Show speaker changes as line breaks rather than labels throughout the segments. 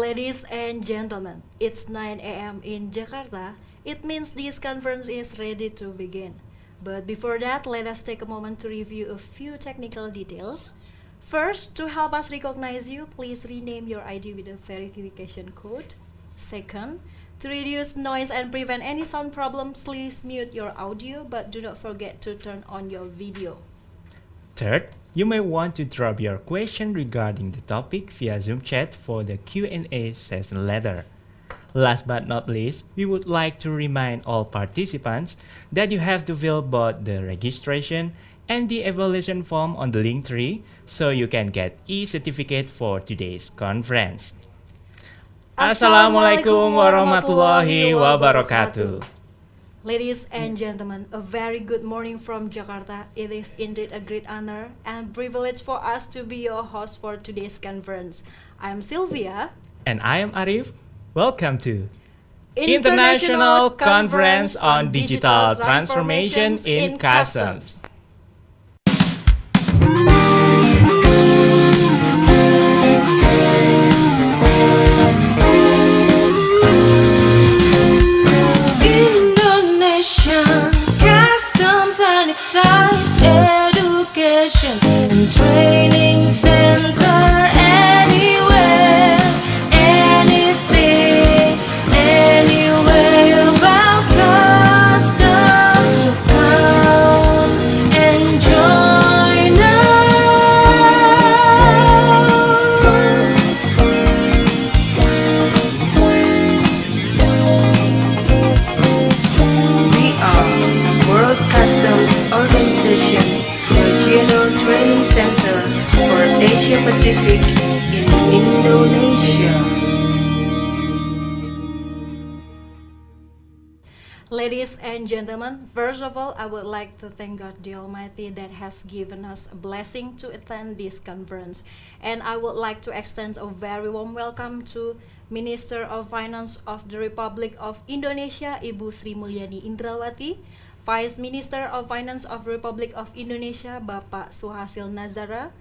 Ladies and gentlemen, it's 9 a.m. in Jakarta. It means this conference is ready to begin. But before that, let us take a moment to review a few technical details. First, to help us recognize you, please rename your ID with a verification code. Second, to reduce noise and prevent any sound problems, please mute your audio, but do not forget to turn on your video.
Third, you may want to drop your question regarding the topic via Zoom chat for the Q&A session later. Last but not least, we would like to remind all participants that you have to fill both the registration and the evaluation form on the link tree so you can get e-certificate for today's conference. Assalamualaikum warahmatullahi wabarakatuh.
Ladies and gentlemen, a very good morning from Jakarta. It is indeed a great honor and privilege for us to be your host for today's conference. I am Sylvia.
And I am Arif. Welcome to International Conference on Digital Transformation in Customs.
Indonesian Customs and Excise Education and Training Center. Anywhere, anything, anywhere about customs. So come and join us. We are World Customs Organization Regional Training Center for Asia Pacific in Indonesia.
Ladies and gentlemen, first of all, I would like to thank God the Almighty that has given us a blessing to attend this conference. And I would like to extend a very warm welcome to Minister of Finance of the Republic of Indonesia, Ibu Sri Mulyani Indrawati, Vice Minister of Finance of the Republic of Indonesia, Bapak Suhasil Nazara,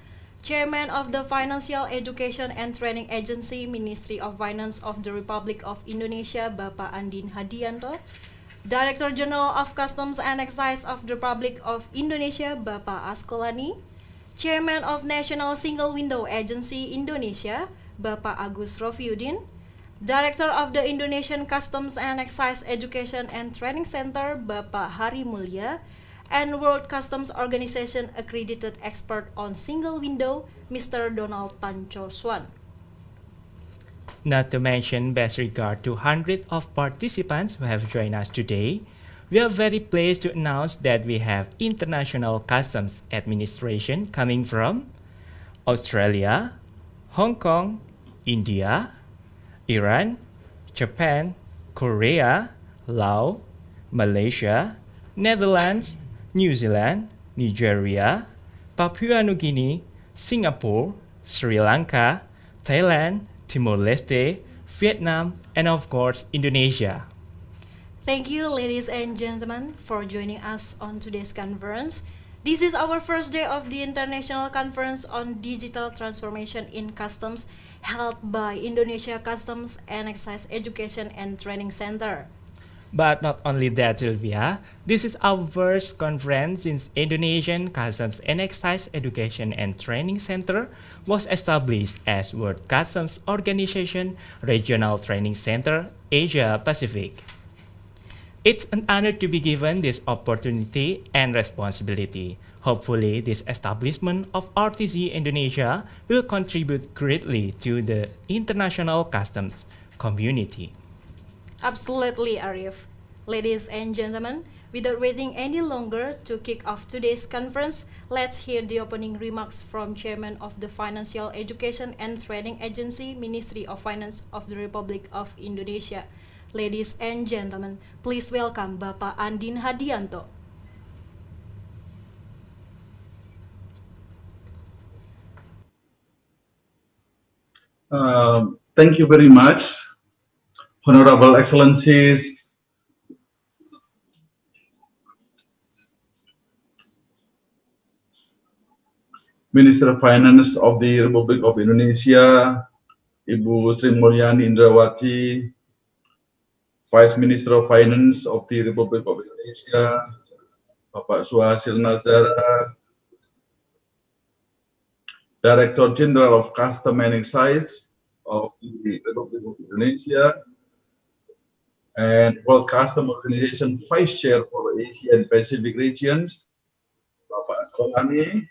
Chairman of the Financial Education and Training Agency, Ministry of Finance of the Republic of Indonesia, Bapak Andin Hadianto, Director General of Customs and Excise of the Republic of Indonesia, Bapak Askolani, Chairman of National Single Window Agency Indonesia, Bapak Agus Rofiuddin, Director of the Indonesian Customs and Excise Education and Training Center, Bapak Hari Mulya, and World Customs Organization Accredited Expert on Single Window, Mr. Donald Tancho Swan.
Not to mention best regard to hundreds of participants who have joined us today, we are very pleased to announce that we have International Customs Administration coming from Australia, Hong Kong, India, Iran, Japan, Korea, Laos, Malaysia, Netherlands, New Zealand, Nigeria, Papua New Guinea, Singapore, Sri Lanka, Thailand, Timor-Leste, Vietnam, and of course, Indonesia.
Thank you, ladies and gentlemen, for joining us on today's conference. This is our first day of the International Conference on Digital Transformation in Customs, held by Indonesia Customs and Excise Education and Training Center.
But not only that, Sylvia, this is our first conference since Indonesian Customs and Excise Education and Training Center was established as World Customs Organization Regional Training Center, Asia Pacific. It's an honor to be given this opportunity and responsibility. Hopefully, this establishment of RTC Indonesia will contribute greatly to the international customs community.
Absolutely, Arif. Ladies and gentlemen, without waiting any longer to kick off today's conference, let's hear the opening remarks from Chairman of the Financial Education and Training Agency, Ministry of Finance of the Republic of Indonesia. Ladies and gentlemen, please welcome Bapak Andin Hadianto.
Thank you very much, Honorable Excellencies, Minister of Finance of the Republic of Indonesia, Ibu Sri Mulyani Indrawati, Vice Minister of Finance of the Republic of Indonesia, Bapak Suhasil Nazara, Director General of Custom and Excise of the Republic of Indonesia, and World Custom Organization Vice Chair for Asia and Pacific regions, Bapak Askolani,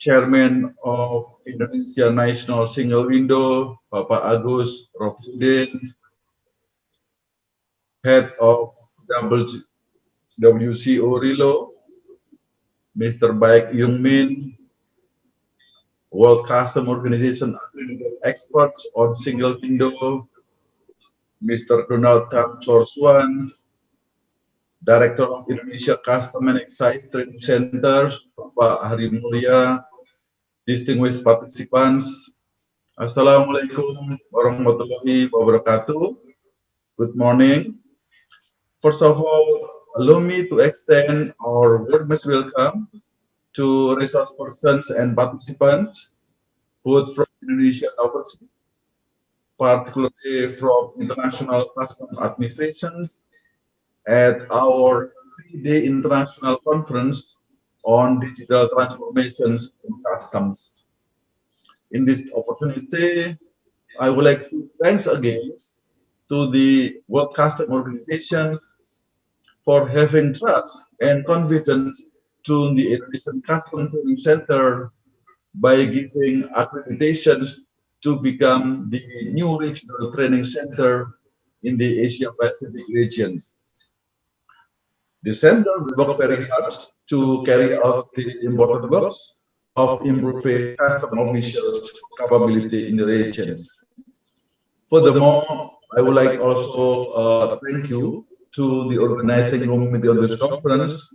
Chairman of Indonesia National Single Window, Bapak Agus Rofudin, Head of WCO Rilo, Mr. Baek Yung Min, World Custom Organization accredited experts on single window, Mr. Donald Tam Chorswan, Director of Indonesia Custom and Excise Training Center, Bapak Hari Mulia, distinguished participants, Assalamualaikum warahmatullahi wabarakatuh. Good morning. First of all, allow me to extend our warmest welcome to resource persons and participants, both from Indonesia and overseas, particularly from international customs administrations, at our 3-day international conference on digital transformations in customs. In this opportunity, I would like to thank again to the World Customs organizations for having trust and confidence to the Indonesian Customs Training Center by giving accreditations to become the new regional training center in the Asia Pacific regions. The center will work very hard to carry out this important work of improving customs officials' capability in the regions. Furthermore, I would like also thank you to the organizing committee of this conference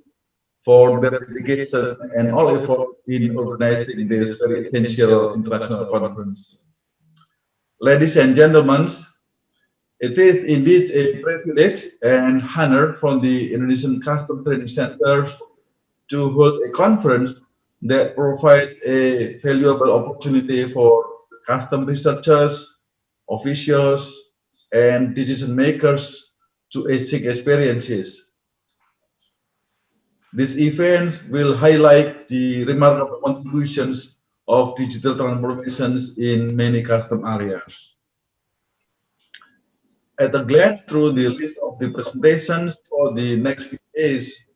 for their dedication and all effort in organizing this very essential international conference. Ladies and gentlemen, it is indeed a privilege and honor from the Indonesian Customs Training Center to hold a conference that provides a valuable opportunity for custom researchers, officials, and decision makers to exchange experiences. These events will highlight the remarkable contributions of digital transformations in many custom areas. At a glance through the list of the presentations for the next few days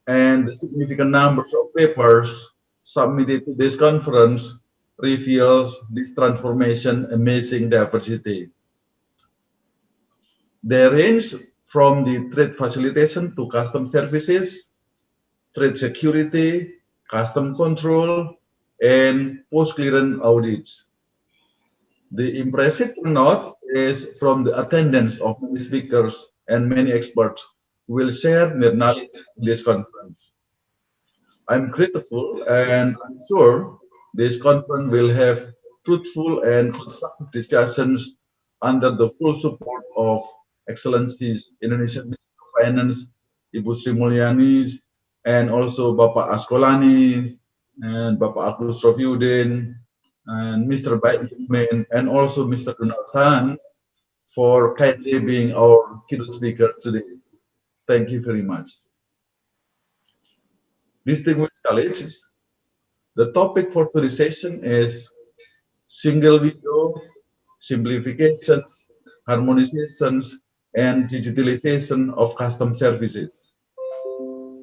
and the significant numbers of papers submitted to this conference reveals this transformation amazing diversity. They range from the trade facilitation to custom services, trade security, custom control, and post-clearance audits. The impressive turnout is from the attendance of many speakers and many experts who will share their knowledge in this conference. I'm grateful and I'm sure this conference will have fruitful and constructive discussions under the full support of Excellencies Indonesian Minister of Finance, Ibu Sri Mulyani, and also Bapak Askolani and Bapak Agus Rofudin and Mr. Baikman and also Mr. Donald Tan for kindly being our keynote speaker today. Thank you very much. Distinguished colleagues, the topic for today's session is single window, simplifications, harmonizations, and digitalization of custom services.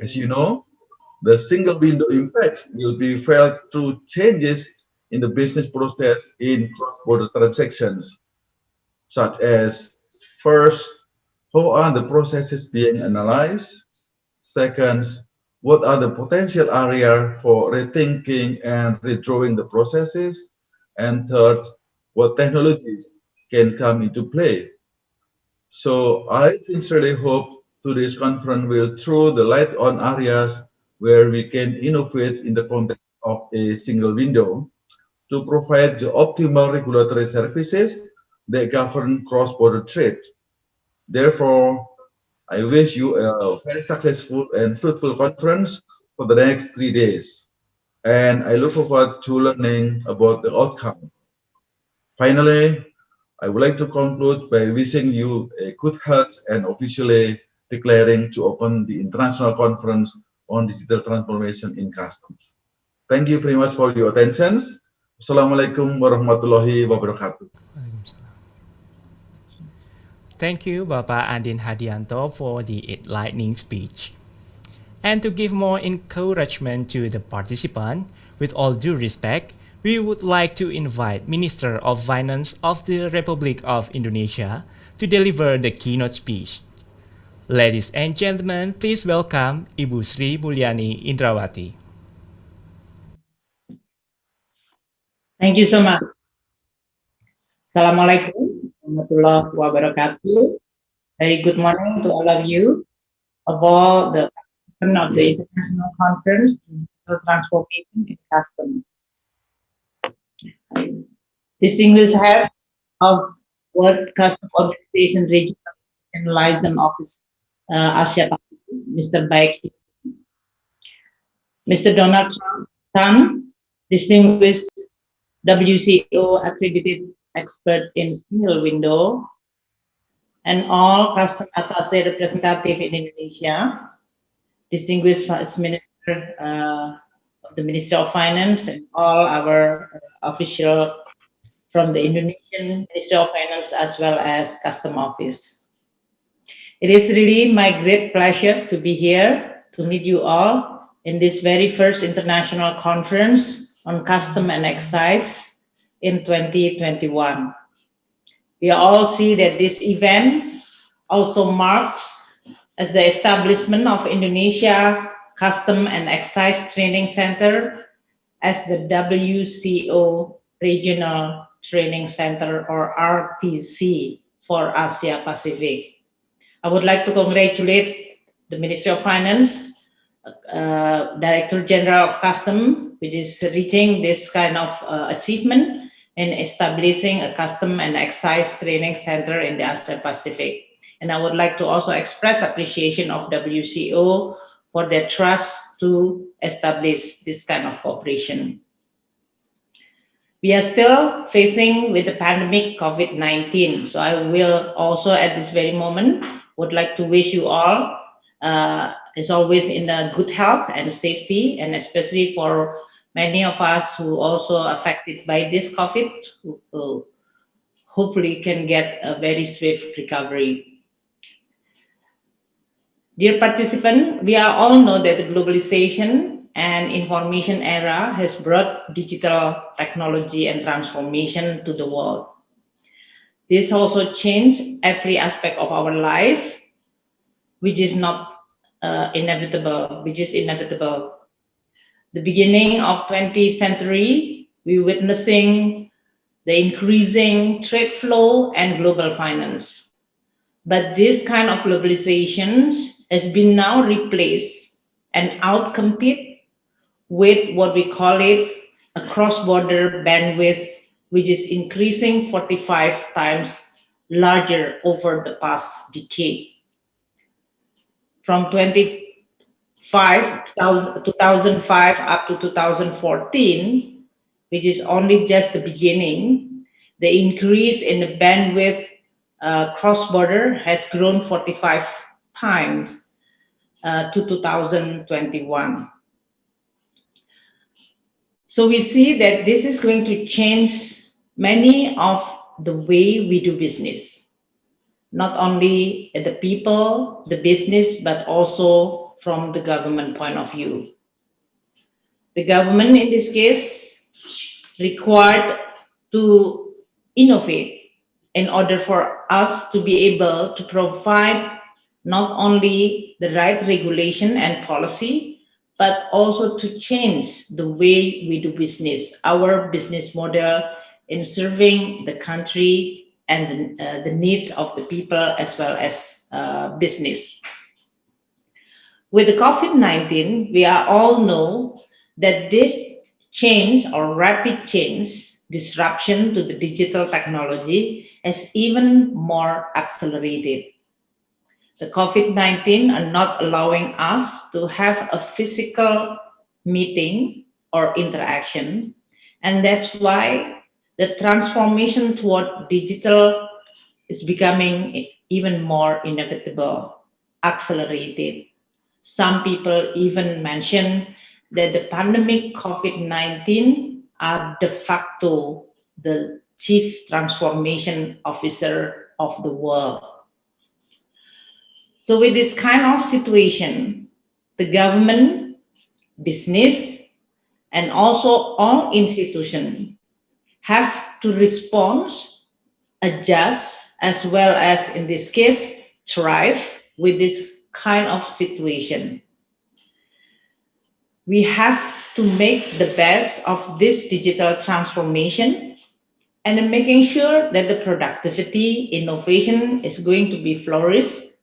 As you know, the single window impact will be felt through changes in the business process in cross-border transactions, such as first, how are the processes being analyzed? Second, what are the potential areas for rethinking and redrawing the processes? And third, what technologies can come into play? So I sincerely hope today's conference will throw the light on areas where we can innovate in the context of a single window to provide the optimal regulatory services that govern cross-border trade. Therefore, I wish you a very successful and fruitful conference for the next 3 days. and I look forward to learning about the outcome. Finally, I would like to conclude by wishing you a good health and officially declaring to open the International Conference on Digital Transformation in Customs. Thank you very much for your attention. Assalamualaikum warahmatullahi wabarakatuh.
Thank you, Bapak Andin Hadianto, for the enlightening speech. And to give more encouragement to the participant, with all due respect, we would like to invite Minister of Finance of the Republic of Indonesia to deliver the keynote speech. Ladies and gentlemen, please welcome Ibu Sri Mulyani Indrawati.
Thank you so much. Assalamualaikum warahmatullahi wabarakatuh. Very good morning to all of you of all the of the International Conference on Digital Transformation in Customs. Distinguished Head of World Customs Organization Regional and Liaison Office Asia Pacific, Mr. Baik, Mr. Donald Tan, distinguished WCO accredited expert in single window, and all customs attaché representative in Indonesia, distinguished Vice Minister of the Ministry of Finance, and all our officials from the Indonesian Ministry of Finance as well as Custom Office. It is really my great pleasure to be here to meet you all in this very first international conference on custom and excise in 2021. We all see that this event also marks as the establishment of Indonesia Custom and Excise Training Center as the WCO Regional Training Center, or RTC, for Asia Pacific. I would like to congratulate the Ministry of Finance, Director General of Custom, which is reaching this kind of achievement in establishing a custom and excise training center in the Asia Pacific. And I would like to also express appreciation of WCO for their trust to establish this kind of cooperation. We are still facing with the pandemic COVID-19. So I will also at this very moment would like to wish you all, as always, in a good health and safety, and especially for many of us who also affected by this COVID, who hopefully can get a very swift recovery. Dear participants, we all know that the globalization and information era has brought digital technology and transformation to the world. This also changed every aspect of our life, which is inevitable. The beginning of 20th century, we're witnessing the increasing trade flow and global finance. But this kind of globalization has been now replaced and outcompeted with what we call it a cross-border bandwidth, which is increasing 45 times larger over the past decade. From 2005 up to 2014, which is only just the beginning, the increase in the bandwidth cross-border has grown 45 times to 2021. So we see that this is going to change many of the way we do business, not only the people, the business, but also from the government point of view. The government in this case required to innovate in order for us to be able to provide not only the right regulation and policy, but also to change the way we do business, our business model in serving the country and the needs of the people as well as business. With the COVID-19, we all know that this change or rapid change, disruption to the digital technology has even more accelerated. The COVID-19 are not allowing us to have a physical meeting or interaction. And that's why the transformation toward digital is becoming even more inevitable, accelerated. Some people even mention that the pandemic COVID-19 are de facto the chief transformation officer of the world. So with this kind of situation, the government, business, and also all institutions have to respond, adjust, as well as in this case, thrive with this kind of situation. We have to make the best of this digital transformation and making sure that the productivity, innovation is going to be flourished,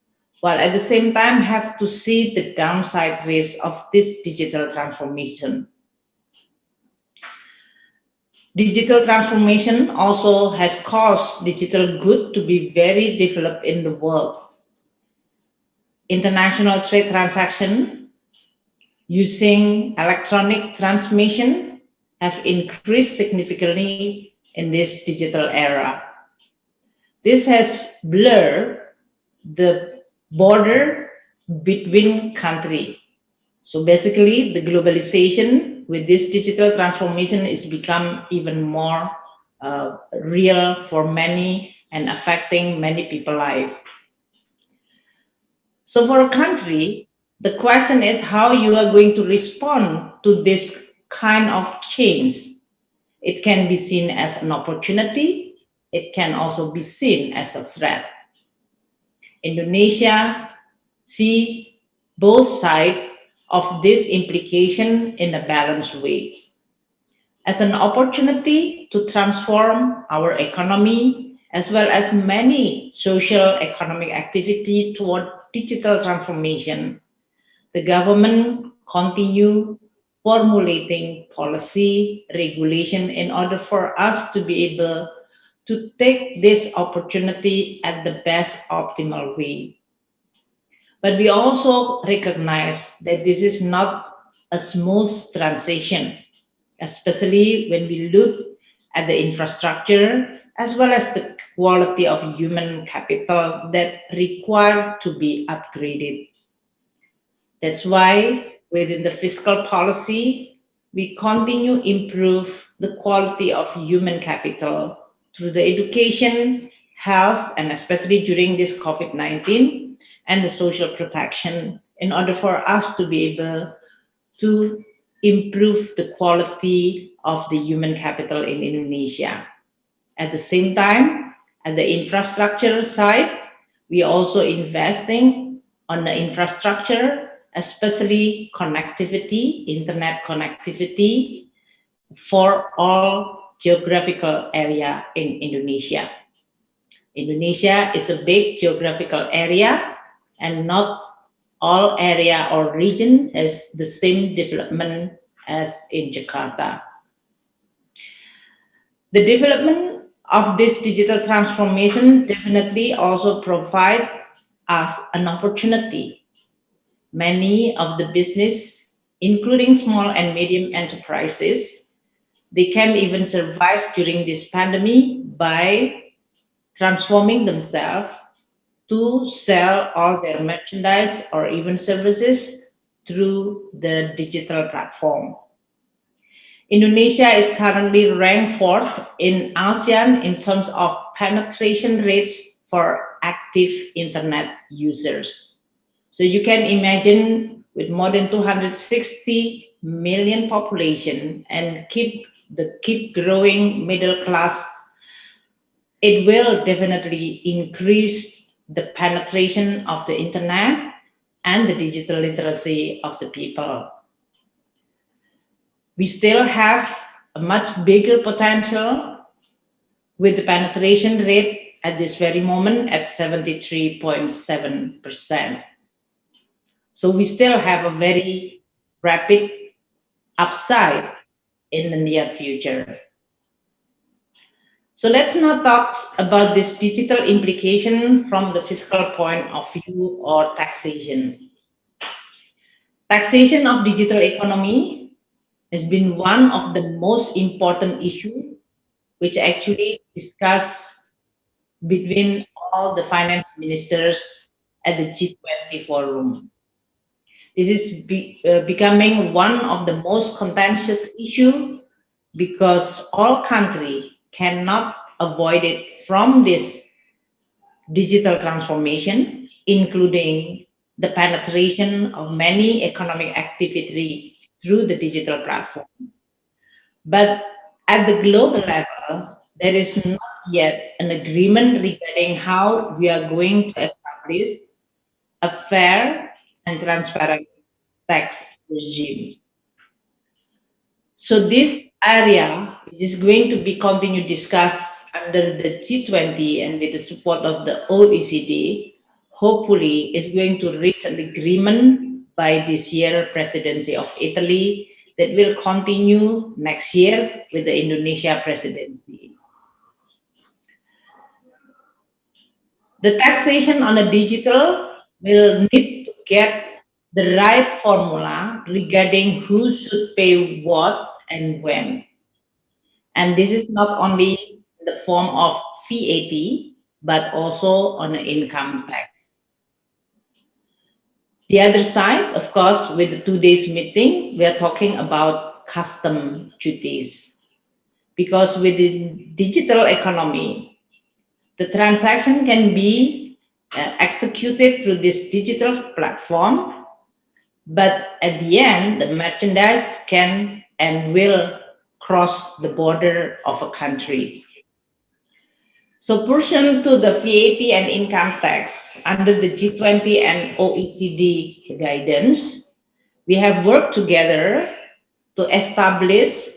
while at the same time have to see the downside risk of this digital transformation. Digital transformation also has caused digital good to be very developed in the world. International trade transaction using electronic transmission have increased significantly in this digital era. This has blurred the border between countries. So basically, the globalization with this digital transformation is become even more real for many and affecting many people's life. So for a country, the question is how you are going to respond to this kind of change. It can be seen as an opportunity. It can also be seen as a threat. Indonesia see both sides of this implication in a balanced way. As an opportunity to transform our economy as well as many social economic activity toward digital transformation, the government continue formulating policy regulation in order for us to be able to take this opportunity at the best optimal way. But we also recognize that this is not a smooth transition, especially when we look at the infrastructure as well as the quality of human capital that require to be upgraded. That's why within the fiscal policy, we continue improve the quality of human capital through the education, health, and especially during this COVID-19 and the social protection in order for us to be able to improve the quality of the human capital in Indonesia. At the same time, at the infrastructure side, we are also investing on the infrastructure, especially connectivity, internet connectivity for all geographical area in Indonesia. Indonesia is a big geographical area and not all area or region has the same development as in Jakarta. The development of this digital transformation definitely also provide us an opportunity. Many of the business, including small and medium enterprises, they can even survive during this pandemic by transforming themselves to sell all their merchandise or even services through the digital platform. Indonesia is currently ranked fourth in ASEAN in terms of penetration rates for active internet users. So you can imagine with more than 260 million population and keep growing middle class, it will definitely increase the penetration of the internet and the digital literacy of the people. We still have a much bigger potential with the penetration rate at this very moment at 73.7%. So we still have a very rapid upside in the near future. So let's now talk about this digital implication from the fiscal point of view or taxation. Taxation of digital economy has been one of the most important issues which actually discussed between all the finance ministers at the G20 forum. This is becoming one of the most contentious issues because all countries cannot avoid it from this digital transformation, including the penetration of many economic activity through the digital platform. But at the global level, there is not yet an agreement regarding how we are going to establish a fair and transparent tax regime. So this area, which is going to be continued discussed under the G20 and with the support of the OECD, hopefully is going to reach an agreement by this year presidency of Italy that will continue next year with the Indonesia presidency. The taxation on the digital will need to get the right formula regarding who should pay what and when. And this is not only in the form of VAT, but also on the income tax. The other side, of course, with the today's meeting, we are talking about custom duties. Because with the digital economy, the transaction can be executed through this digital platform, but at the end, the merchandise can and will cross the border of a country. So pursuant to the VAT and income tax under the G20 and OECD guidance, we have worked together to establish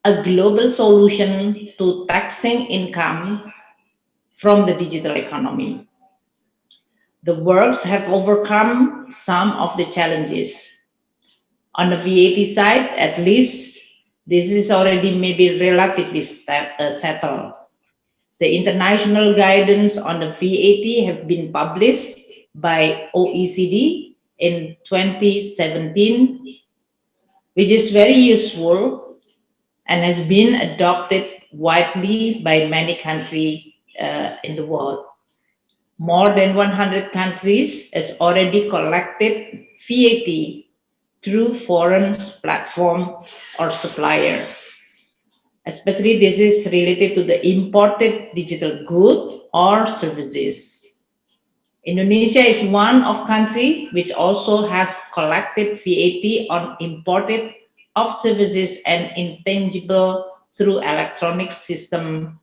a global solution to taxing income from the digital economy. The works have overcome some of the challenges. On the VAT side, at least, this is already maybe relatively settled. The international guidance on the VAT have been published by OECD in 2017, which is very useful and has been adopted widely by many countries in the world. More than 100 countries has already collected VAT through foreign platform or supplier. Especially this is related to the imported digital good or services. Indonesia is one of country which also has collected VAT on imported of services and intangible through electronic system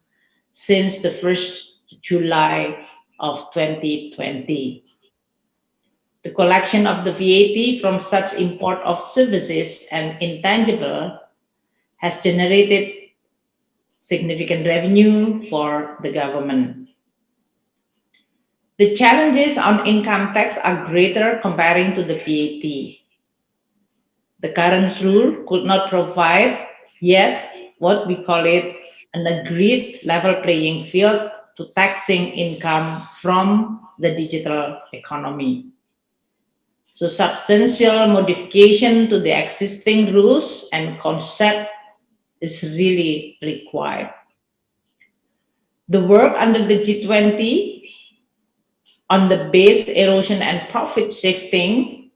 since the 1st July of 2020. The collection of the VAT from such import of services and intangible has generated significant revenue for the government. The challenges on income tax are greater comparing to the VAT. The current rule could not provide yet what we call it an agreed level playing field to taxing income from the digital economy. So substantial modification to the existing rules and concept is really required. The work under the G20 on the base erosion and profit shifting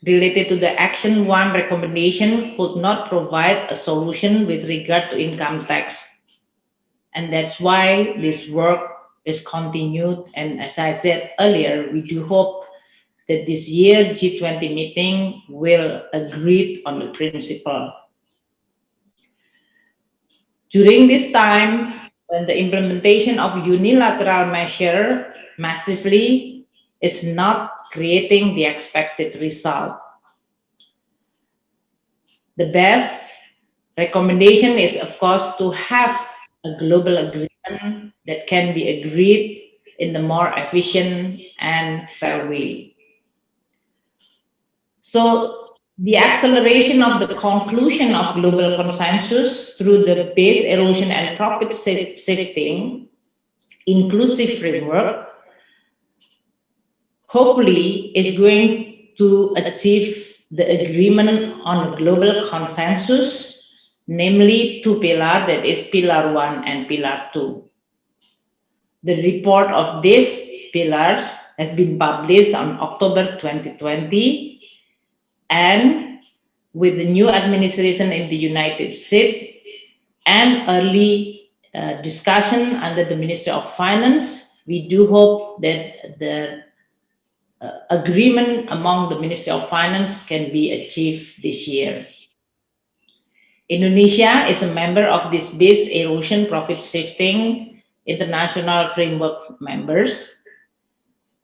related to the Action 1 recommendation could not provide a solution with regard to income tax. And that's why this work is continued. And as I said earlier, we do hope that this year G20 meeting will agree on the principle. During this time, when the implementation of unilateral measure massively is not creating the expected result. The best recommendation is, of course, to have a global agreement that can be agreed in the more efficient and fair way. So the acceleration of the conclusion of global consensus through the base erosion and profit shifting inclusive framework hopefully is going to achieve the agreement on a global consensus, namely two pillars, that is Pillar 1 and Pillar 2. The report of these pillars has been published on October 2020, and with the new administration in the United States and early discussion under the Ministry of Finance, we do hope that the agreement among the Ministry of Finance can be achieved this year. Indonesia is a member of this base erosion profit shifting international framework members,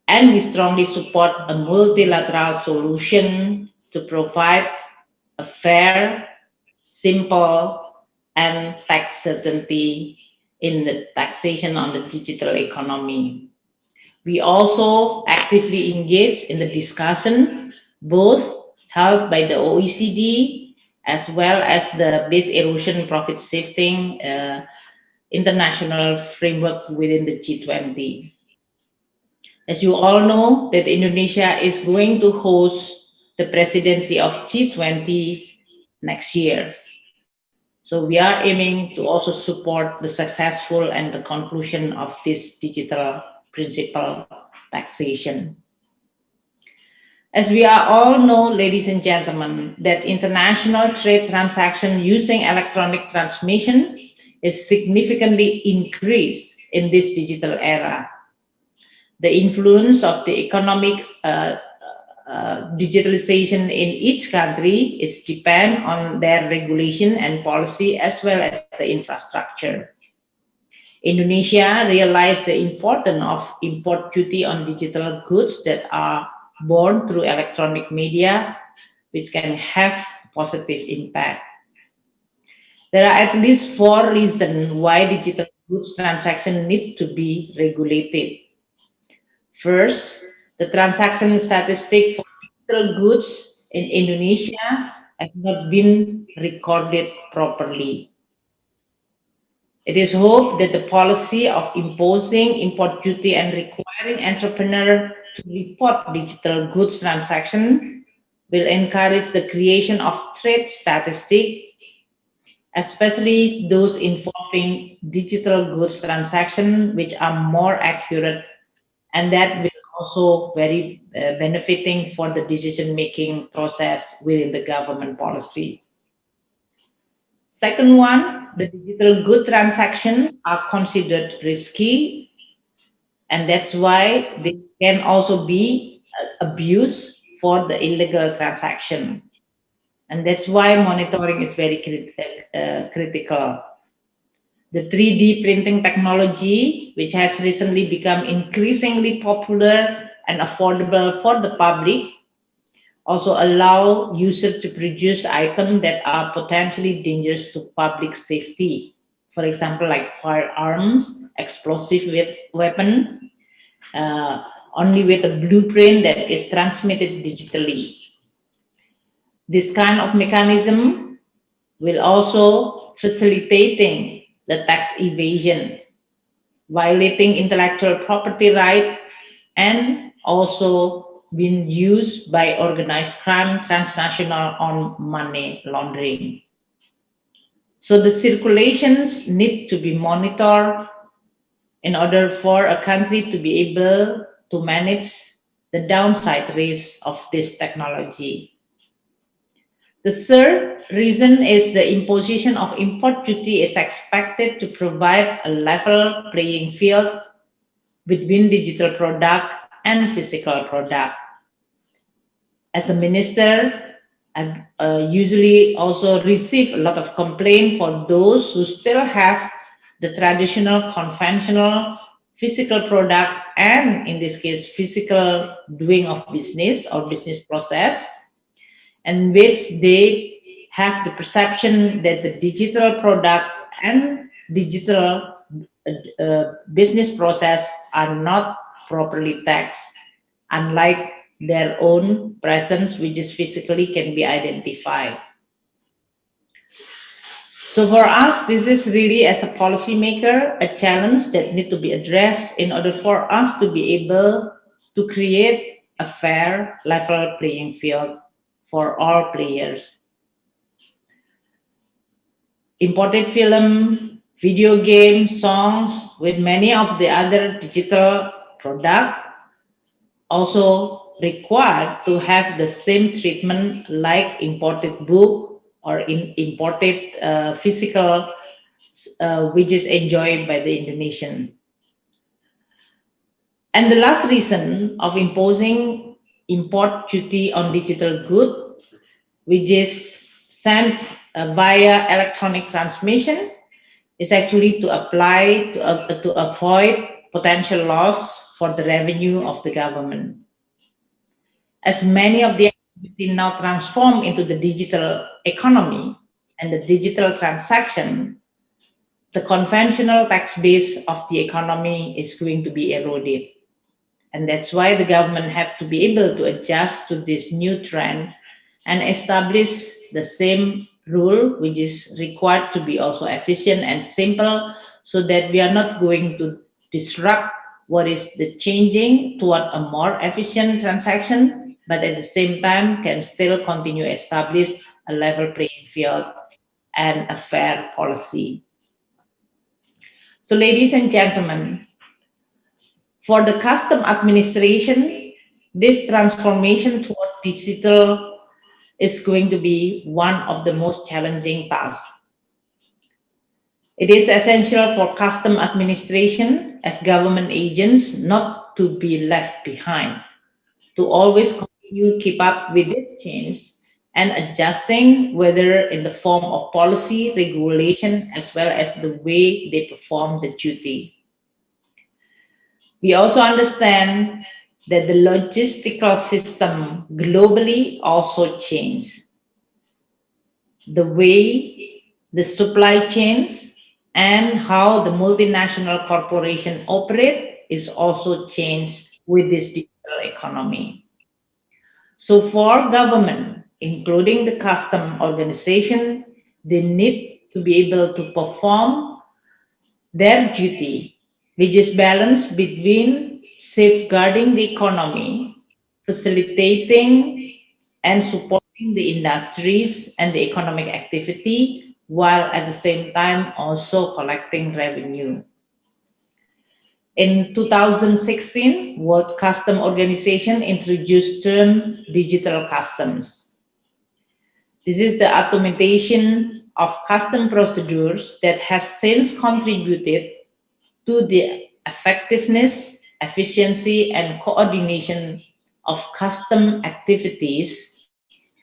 and we strongly support a multilateral solution to provide a fair, simple, and tax certainty in the taxation on the digital economy. We also actively engage in the discussion, both held by the OECD as well as the base erosion profit shifting international framework within the G20. As you all know, that Indonesia is going to host the presidency of G20 next year. So we are aiming to also support the successful and the conclusion of this digital principal taxation. As we are all know, ladies and gentlemen, that international trade transaction using electronic transmission is significantly increased in this digital era. The influence of the economic digitalization in each country is depend on their regulation and policy as well as the infrastructure. Indonesia realized the importance of import duty on digital goods that are born through electronic media, which can have positive impact. There are at least 4 reasons why digital goods transactions need to be regulated. First, the transaction statistic for digital goods in Indonesia have not been recorded properly. It is hoped that the policy of imposing import duty and requiring entrepreneurs to report digital goods transaction will encourage the creation of trade statistics, especially those involving digital goods transactions, which are more accurate, and that will also very benefiting for the decision-making process within the government policy. Second one, the digital good transactions are considered risky, and that's why they can also be abused for the illegal transaction. And that's why monitoring is very critical. The 3D printing technology, which has recently become increasingly popular and affordable for the public, also allow users to produce items that are potentially dangerous to public safety. For example, like firearms, explosive weapon, only with a blueprint that is transmitted digitally. This kind of mechanism will also facilitating the tax evasion, violating intellectual property right, and also being used by organized crime transnational on money laundering. So the circulations need to be monitored in order for a country to be able to manage the downside risk of this technology. The third reason is the imposition of import duty is expected to provide a level playing field between digital product and physical product. As a minister, I usually also receive a lot of complaint for those who still have the traditional conventional physical product and in this case physical doing of business or business process, in which they have the perception that the digital product and digital business process are not properly taxed, unlike their own presence, which is physically can be identified. So for us, this is really, as a policymaker, a challenge that need to be addressed in order for us to be able to create a fair, level playing field for all players. Imported film, video games, songs, with many of the other digital products also required to have the same treatment like imported book or imported physical which is enjoyed by the Indonesian. And the last reason of imposing import duty on digital good, which is sent via electronic transmission, is actually to apply to avoid potential loss for the revenue of the government. As many of the activity now transform into the digital economy and the digital transaction, the conventional tax base of the economy is going to be eroded. And that's why the government have to be able to adjust to this new trend and establish the same rule, which is required to be also efficient and simple, so that we are not going to disrupt what is the changing toward a more efficient transaction, but at the same time can still continue establish a level playing field and a fair policy. So ladies and gentlemen, for the custom administration, this transformation toward digital is going to be one of the most challenging tasks. It is essential for custom administration as government agents not to be left behind, to always continue keep up with this change and adjusting, whether in the form of policy, regulation, as well as the way they perform the duty. We also understand that the logistical system globally also changed. The way the supply chains and how the multinational corporation operate is also changed with this digital economy. So for government, including the custom organization, they need to be able to perform their duty, which is balanced between safeguarding the economy, facilitating and supporting the industries and the economic activity, while at the same time also collecting revenue. In 2016, World Custom Organization introduced term digital customs. This is the automation of custom procedures that has since contributed to the effectiveness, efficiency, and coordination of custom activities,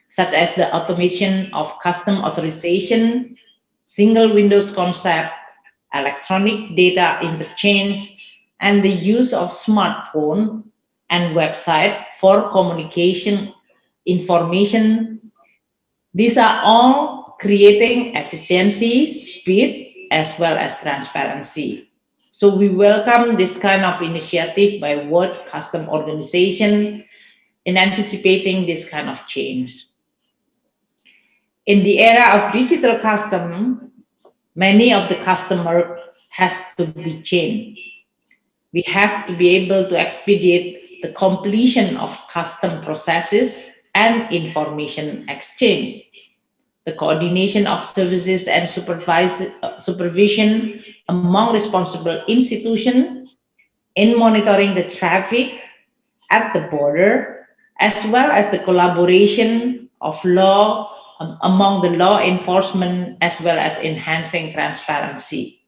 such as the automation of custom authorization, single windows concept, electronic data interchange, and the use of smartphone and website for communication information. These are all creating efficiency, speed, as well as transparency. So we welcome this kind of initiative by World Custom Organization in anticipating this kind of change. In the era of digital custom, many of the customer has to be changed. We have to be able to expedite the completion of custom processes and information exchange, the coordination of services and supervision among responsible institutions in monitoring the traffic at the border, as well as the collaboration of law among the law enforcement, as well as enhancing transparency.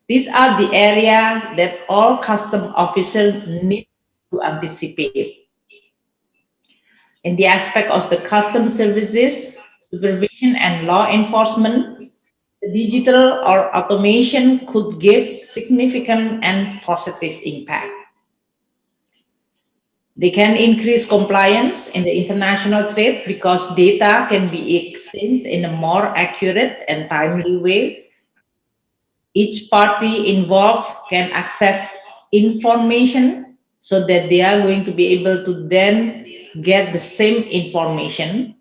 These are the areas that all custom officers need to anticipate. In the aspect of the custom services, supervision and law enforcement, the digital or automation could give significant and positive impact. They can increase compliance in the international trade because data can be exchanged in a more accurate and timely way. Each party involved can access information so that they are going to be able to then get the same information.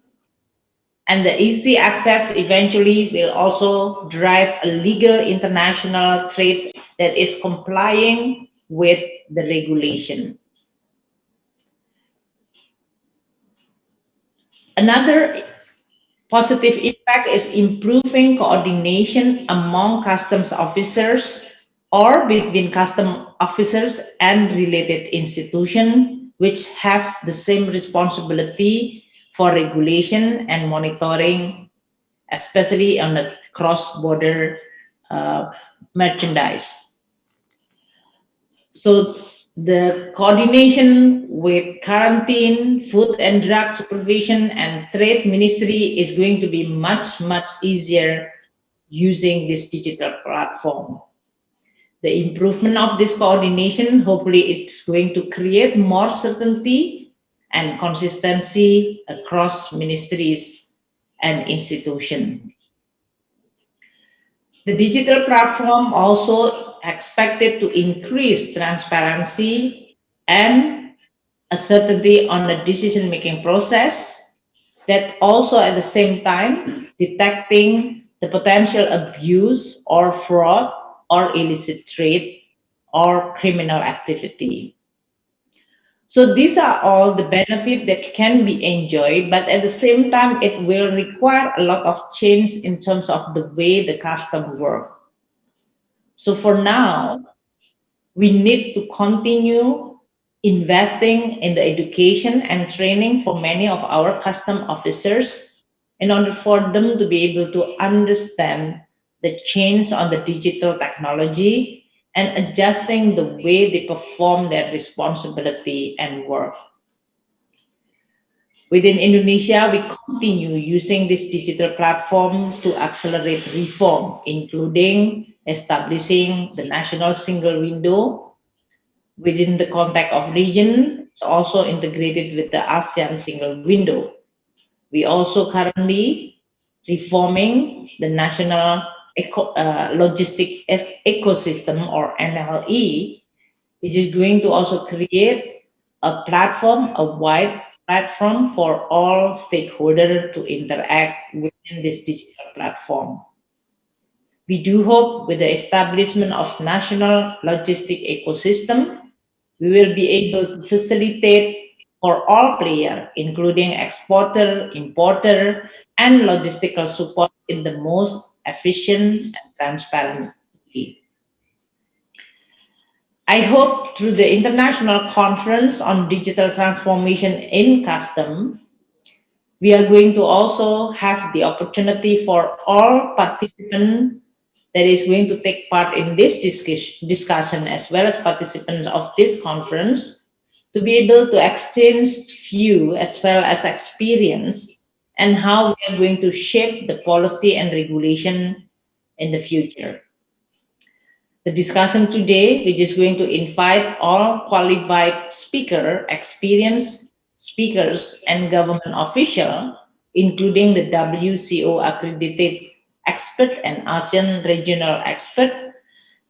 And the easy access eventually will also drive a legal international trade that is complying with the regulation. Another positive impact is improving coordination among customs officers or between custom officers and related institutions which have the same responsibility for regulation and monitoring, especially on the cross-border merchandise. So the coordination with quarantine, food and drug supervision, and trade ministry is going to be much, much easier using this digital platform. The improvement of this coordination, hopefully it's going to create more certainty and consistency across ministries and institutions. The digital platform also expected to increase transparency and a certainty on the decision-making process, that also at the same time detecting the potential abuse or fraud or illicit trade or criminal activity. So these are all the benefits that can be enjoyed, but at the same time, it will require a lot of change in terms of the way the custom work. So for now, we need to continue investing in the education and training for many of our custom officers in order for them to be able to understand the change on the digital technology and adjusting the way they perform their responsibility and work. Within Indonesia, we continue using this digital platform to accelerate reform, including establishing the national single window within the context of region. It's also integrated with the ASEAN single window. We also currently reforming the national logistic ecosystem or NLE, which is going to also create a platform, a wide platform for all stakeholders to interact within this digital platform. We do hope with the establishment of national logistic ecosystem, we will be able to facilitate for all players, including exporter, importer, and logistical support in the most efficient and transparent way. I hope through the International Conference on Digital Transformation in Custom, we are going to also have the opportunity for all participants that is going to take part in this discussion as well as participants of this conference to be able to exchange view as well as experience and how we are going to shape the policy and regulation in the future. The discussion today, which is going to invite all qualified speaker, experienced speakers, and government official, including the WCO accredited expert and ASEAN regional expert,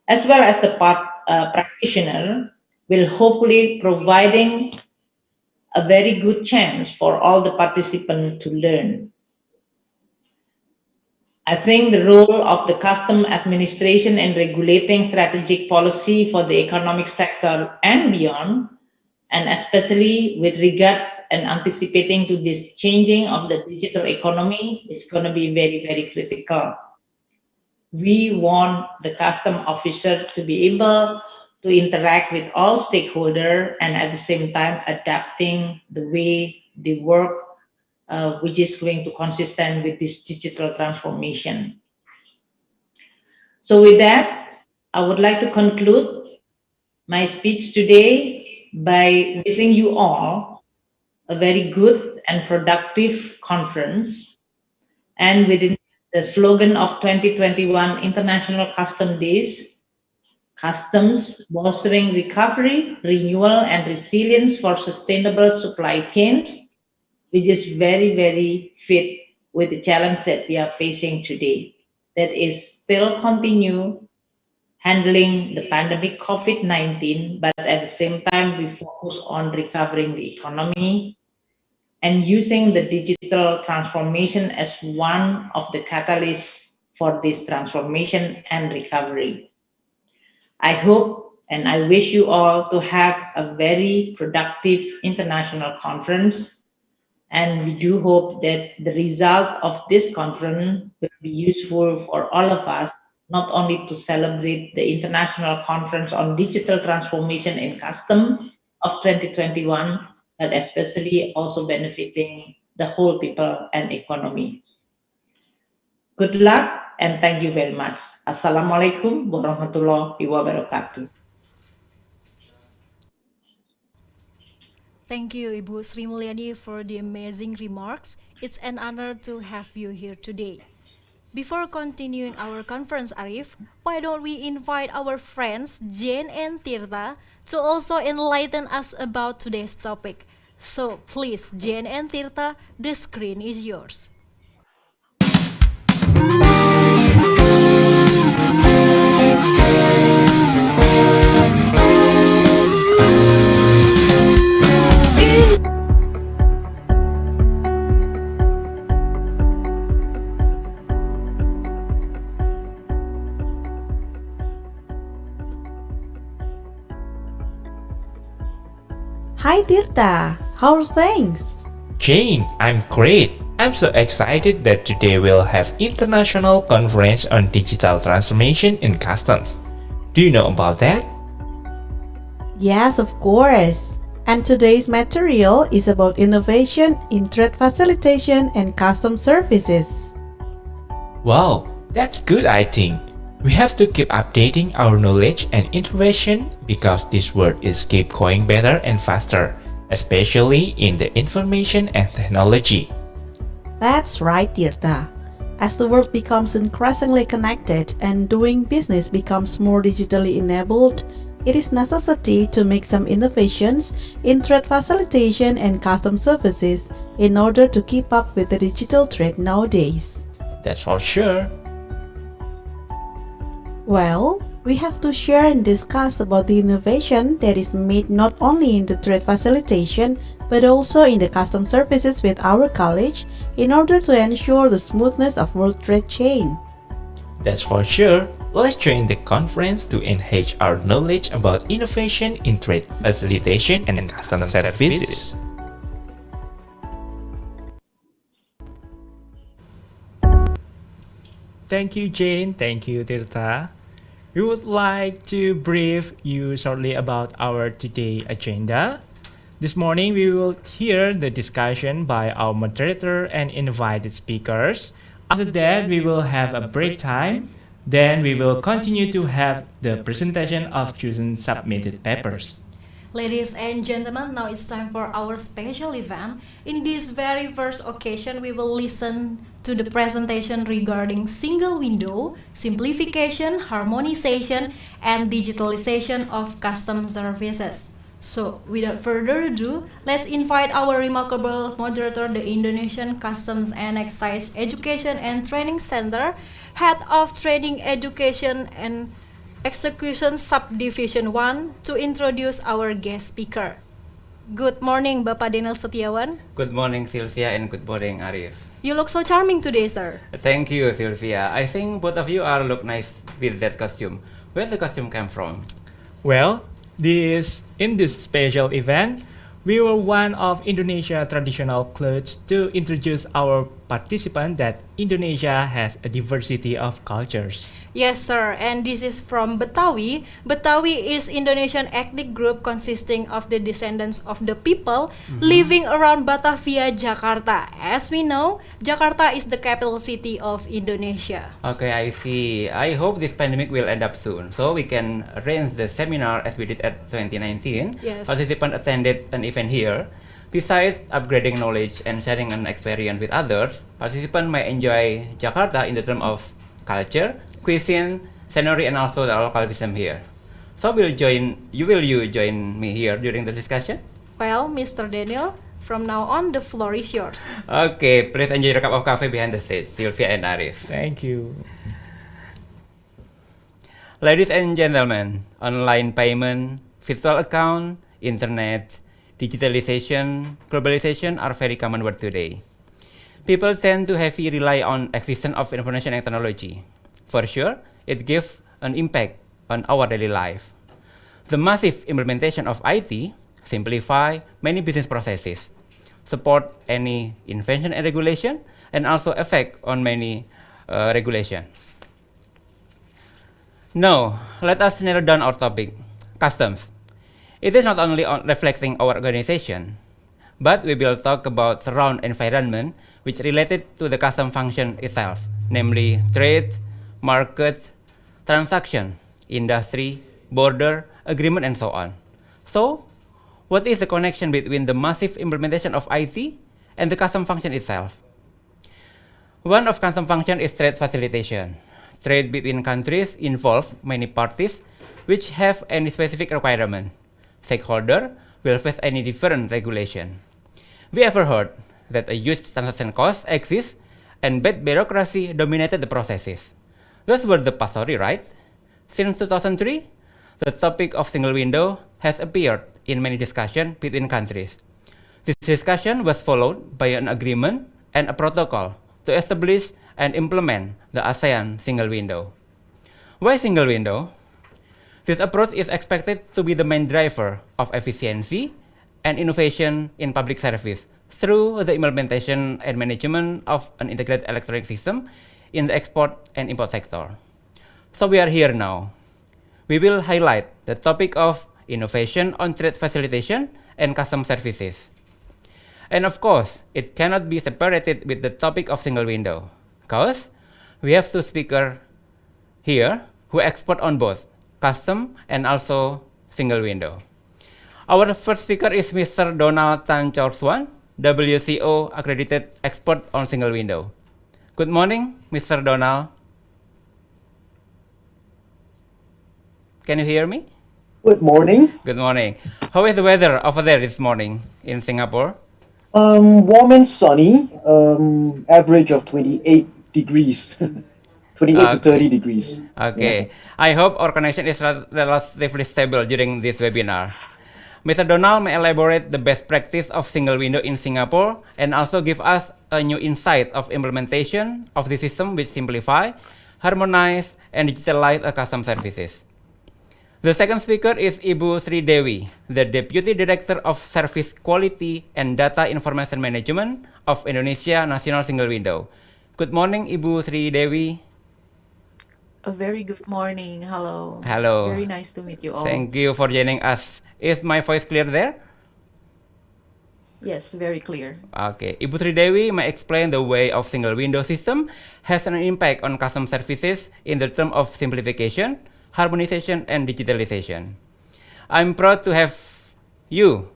as well as the practitioner, will hopefully providing a very good chance for all the participants to learn. I think the role of the custom administration in regulating strategic policy for the economic sector and beyond, and especially with regard and anticipating to this changing of the digital economy, is going to be very, very critical. We want the custom officer to be able to interact with all stakeholders and at the same time adapting the way they work, which is going to consistent with this digital transformation. So with that, I would like to conclude my speech today by wishing you all a very good and productive conference. And within the slogan of 2021 International Customs Days, Customs bolstering recovery, renewal, and resilience for sustainable supply chains, which is very, very fit with the challenge that we are facing today. That is still continue handling the pandemic COVID-19, but at the same time, we focus on recovering the economy and using the digital transformation as one of the catalysts for this transformation and recovery. I hope and I wish you all to have a very productive international conference And we do hope that the result of this conference will be useful for all of us, not only to celebrate the International Conference on Digital Transformation in Custom of 2021, but especially also benefiting the whole people and economy. Good luck and thank you very much. Assalamualaikum warahmatullahi wabarakatuh.
Thank you, Ibu Sri Mulyani, for the amazing remarks. It's an honor to have you here today. Before continuing our conference, Arif, why don't we invite our friends Jane and Tirta to also enlighten us about today's topic? So please, Jane and Tirta, the screen is yours.
Hi Tirta, how are things?
Jane, I'm great. I'm so excited that today we'll have International Conference on Digital Transformation in Customs. Do you know about that?
Yes, of course. And today's material is about innovation in trade facilitation and custom services.
Wow, that's good, I think. We have to keep updating our knowledge and information because this world is keep going better and faster, especially in the information and technology.
That's right, Tirta. As the world becomes increasingly connected and doing business becomes more digitally enabled, it is necessary to make some innovations in trade facilitation and custom services in order to keep up with the digital trade nowadays.
That's for sure.
Well, we have to share and discuss about the innovation that is made not only in the trade facilitation but also in the custom services with our college in order to ensure the smoothness of world trade chain.
That's for sure. Let's join the conference to enhance our knowledge about innovation in trade facilitation and custom services. Thank you, Jane. Thank you, Tirta. We would like to brief you shortly about our today agenda. This morning, we will hear the discussion by our moderator and invited speakers. After that, we will have a break time. Then we will continue to have the presentation of chosen submitted papers.
Ladies and gentlemen, now it's time for our special event. In this very first occasion, we will listen to the presentation regarding single window, simplification, harmonization, and digitalization of custom services. So, without further ado, let's invite our remarkable moderator, the Indonesian Customs and Excise Education and Training Center, Head of Training Education and Execution Subdivision 1, to introduce our guest speaker. Good morning, Bapak Daniel Setiawan.
Good morning, Sylvia, and good morning, Arif.
You look so charming today, sir.
Thank you, Sylvia. I think both of you are look nice with that costume. Where the costume came from?
Well, in this special event, we were one of Indonesia traditional clothes to introduce our participant that Indonesia has a diversity of cultures.
Yes, sir. And this is from Betawi. Betawi is Indonesian ethnic group consisting of the descendants of the people living around Batavia, Jakarta. As we know, Jakarta is the capital city of Indonesia.
Okay, I see. I hope this pandemic will end up soon, so we can arrange the seminar as we did at 2019.
Yes.
Participants attended an event here. Besides upgrading knowledge and sharing an experience with others, participants may enjoy Jakarta in the term of culture, cuisine, scenery, and also the localism here. So will you join me here during the discussion?
Well, Mr. Daniel, from now on, the floor is yours.
Okay, please enjoy your cup of coffee behind the stage, Sylvia and Arif.
Thank you.
Ladies and gentlemen, online payment, virtual account, internet, digitalization, globalization are very common word today. People tend to heavily rely on existence of information and technology. For sure, it gives an impact on our daily life. The massive implementation of IT simplify many business processes. support any invention and regulation, and also effect on many regulation. Now, let us narrow down our topic, customs. It is not only on reflecting our organization, but we will talk about surround environment which related to the custom function itself, namely trade, market, transaction, industry, border, agreement, and so on. So, what is the connection between the massive implementation of IT and the custom function itself? One of custom function is trade facilitation. Trade between countries involve many parties which have any specific requirement. Stakeholder will face any different regulation. We ever heard that a huge transaction cost exists and bad bureaucracy dominated the processes. Those were the past story, right? Since 2003, the topic of single window has appeared in many discussions between countries. This discussion was followed by an agreement and a protocol to establish and implement the ASEAN single window. Why single window? This approach is expected to be the main driver of efficiency and innovation in public service through the implementation and management of an integrated electronic system in the export and import sector. So we are here now. We will highlight the topic of innovation on trade facilitation and custom services. And of course, it cannot be separated with the topic of single window, because we have two speakers here who expert on both custom and also single window. Our first speaker is Mr. Donald Tan Chor Swan, WCO accredited expert on single window. Good morning, Mr. Donald. Can you hear me?
Good morning.
Good morning. How is the weather over there this morning in Singapore?
Warm and sunny. Average of 28 degrees. 28 to 30 degrees.
Okay. I hope our connection is relatively stable during this webinar. Mr. Donald may elaborate the best practice of single window in Singapore and also give us a new insight of implementation of the system which simplify, harmonize, and digitalize custom services. The second speaker is Ibu Sri Dewi, the Deputy Director of Service Quality and Data Information Management of Indonesia National Single Window. Good morning, Ibu Sri Dewi.
A very good morning. Hello.
Hello.
Very nice to meet you all.
Thank you for joining us. Is my voice clear there?
Yes, very clear.
Okay. Ibu Sri Dewi may explain the way of single window system has an impact on custom services in the term of simplification, harmonization, and digitalization. I'm proud to have you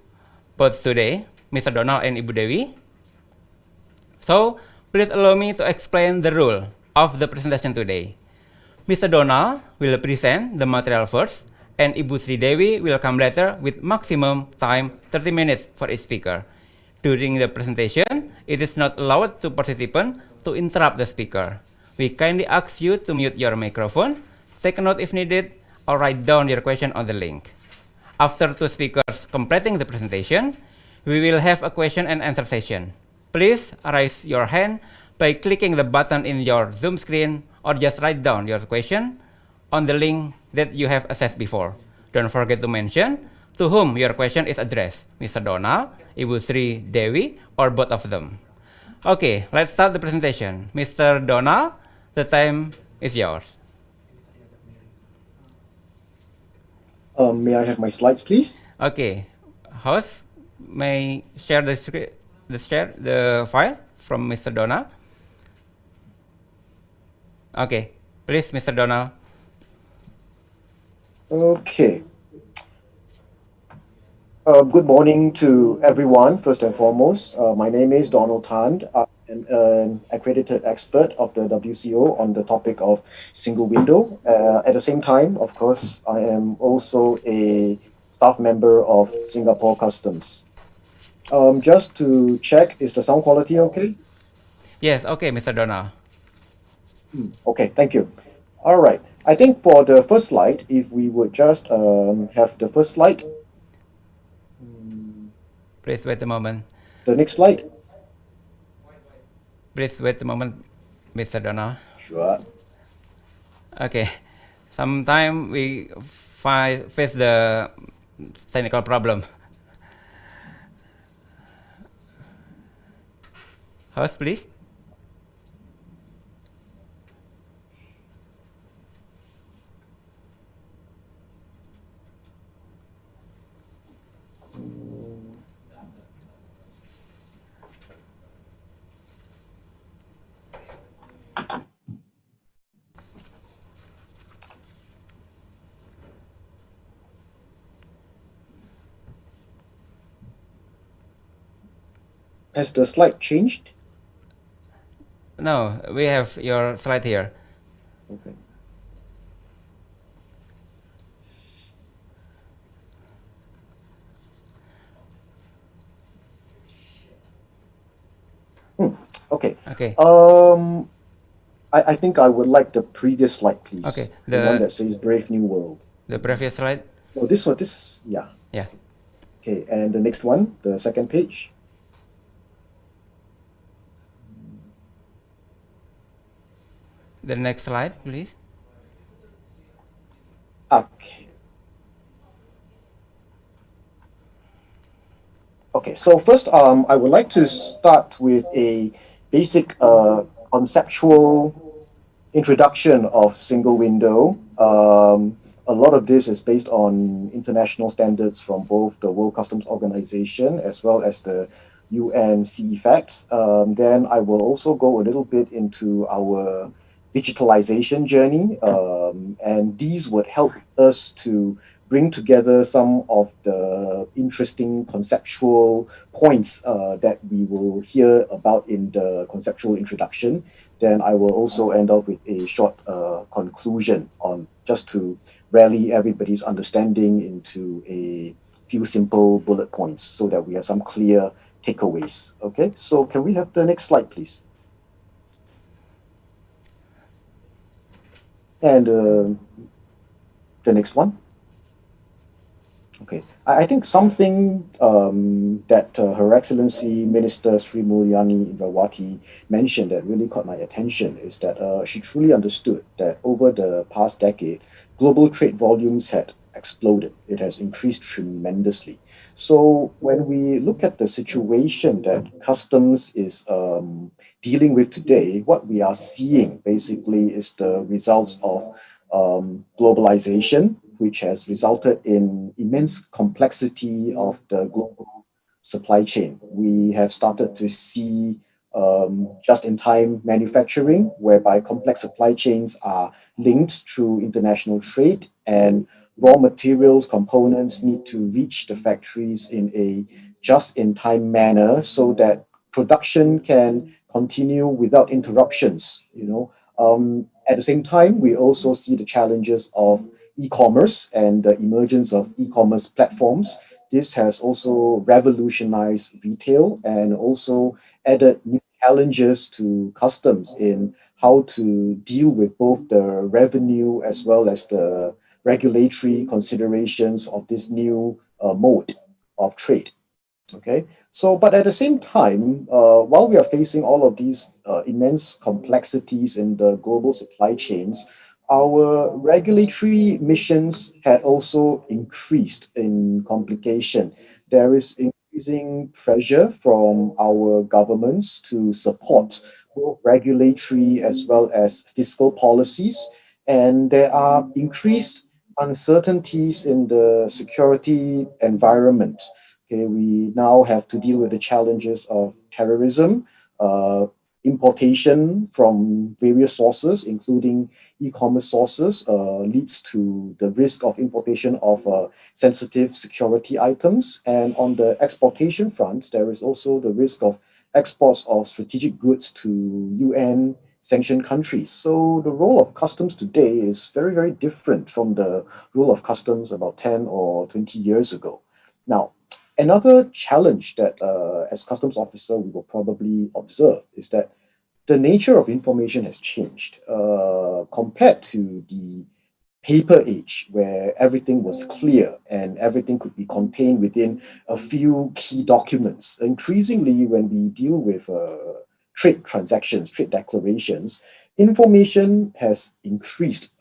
both today, Mr. Donald and Ibu Dewi. So, please allow me to explain the rule of the presentation today. Mr. Donald will present the material first, and Ibu Sri Dewi will come later with maximum time 30 minutes for each speaker. During the presentation, it is not allowed to participants to interrupt the speaker. We kindly ask you to mute your microphone, take a note if needed, or write down your question on the link. After two speakers completing the presentation, we will have a question and answer session. Please raise your hand by clicking the button in your Zoom screen or just write down your question on the link that you have accessed before. Don't forget to mention to whom your question is addressed, Mr. Donald, Ibu Sri Dewi, or both of them. Okay, let's start the presentation. Mr. Donald, the time is yours.
May I have my slides, please?
Okay, host may share the file from Mr. Donald. Okay, please, Mr. Donald.
Okay. Good morning to everyone, first and foremost. My name is Donald Tan. I am an accredited expert of the WCO on the topic of single window. At the same time, of course, I am also a staff member of Singapore Customs. Just to check, is the sound quality okay?
Yes, okay, Mr. Donald.
Okay, thank you. All right. I think for the first slide, if we would just have the first slide.
Please wait a moment.
The next slide.
Please wait a moment, Mr. Donald.
Sure.
Okay. Sometimes we face the technical problem. Host, please.
Has the slide changed?
No, we have your slide here.
Okay. Okay.
Okay.
I think I would like the previous slide, please.
Okay.
The one that says Brave New World.
The previous slide.
Oh, this one, yeah.
Yeah.
Okay, and the next one, the second page.
The next slide, please.
Okay. Okay, so first, I would like to start with a basic conceptual introduction of single window. A lot of this is based on international standards from both the World Customs Organization as well as the UN CE-FACT. Then I will also go a little bit into our digitalization journey, and these would help us to bring together some of the interesting conceptual points that we will hear about in the conceptual introduction. Then I will also end up with a short conclusion on just to rally everybody's understanding into a few simple bullet points so that we have some clear takeaways. Okay, so can we have the next slide, please? And the next one. Okay, I think something that Her Excellency Minister Sri Mulyani Indrawati mentioned that really caught my attention is that she truly understood that over the past decade, global trade volumes had exploded. It has increased tremendously. So when we look at the situation that customs is dealing with today, what we are seeing basically is the results of globalization, which has resulted in immense complexity of the global supply chain. We have started to see just-in-time manufacturing, whereby complex supply chains are linked through international trade, and raw materials, components need to reach the factories in a just-in-time manner so that production can continue without interruptions. At the same time, we also see the challenges of e-commerce and the emergence of e-commerce platforms. This has also revolutionized retail and also added new challenges to customs in how to deal with both the revenue as well as the regulatory considerations of this new mode of trade. Okay, so but at the same time, while we are facing all of these immense complexities in the global supply chains, our regulatory missions had also increased in complication. There is increasing pressure from our governments to support both regulatory as well as fiscal policies, and there are increased uncertainties in the security environment. Okay, we now have to deal with the challenges of terrorism, importation from various sources, including e-commerce sources, leads to the risk of importation of sensitive security items. And on the exportation front, there is also the risk of exports of strategic goods to UN sanctioned countries. So the role of customs today is very, very different from the role of customs about 10 or 20 years ago. Now, another challenge that as customs officer we will probably observe is that the nature of information has changed compared to the paper age where everything was clear and everything could be contained within a few key documents. Increasingly, when we deal with trade transactions, trade declarations, information has increased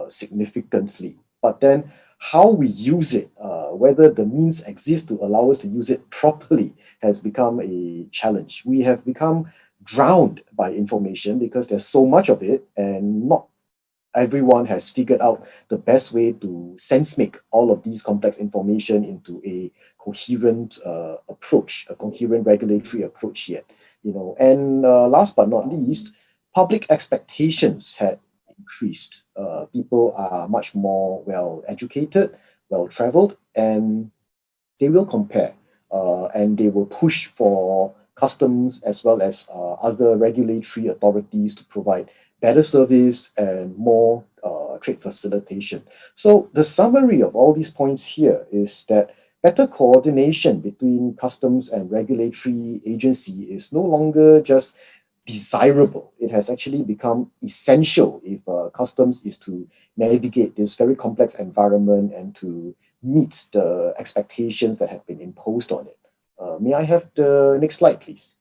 significantly. But then how we use it, whether the means exist to allow us to use it properly, has become a challenge. We have become drowned by information because there's so much of it, and not everyone has figured out the best way to sense make all of these complex information into a coherent approach, a coherent regulatory approach yet. And last but not least, public expectations had increased. People are much more well educated, well traveled, and they will compare, and they will push for customs as well as other regulatory authorities to provide better service and more trade facilitation. So the summary of all these points here is that better coordination between customs and regulatory agency is no longer just desirable. It has actually become essential if customs is to navigate this very complex environment and to meet the expectations that have been imposed on it. May I have the next slide, please?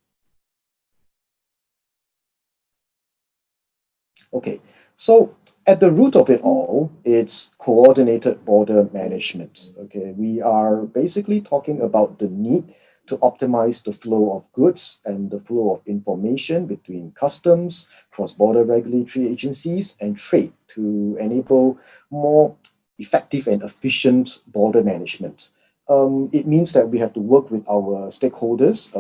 Okay, so at the root of it all, it's coordinated border management. Okay, we are basically talking about the need to optimize the flow of goods and the flow of information between customs, cross-border regulatory agencies, and trade to enable more effective and efficient border management. It means that we have to work with our stakeholders,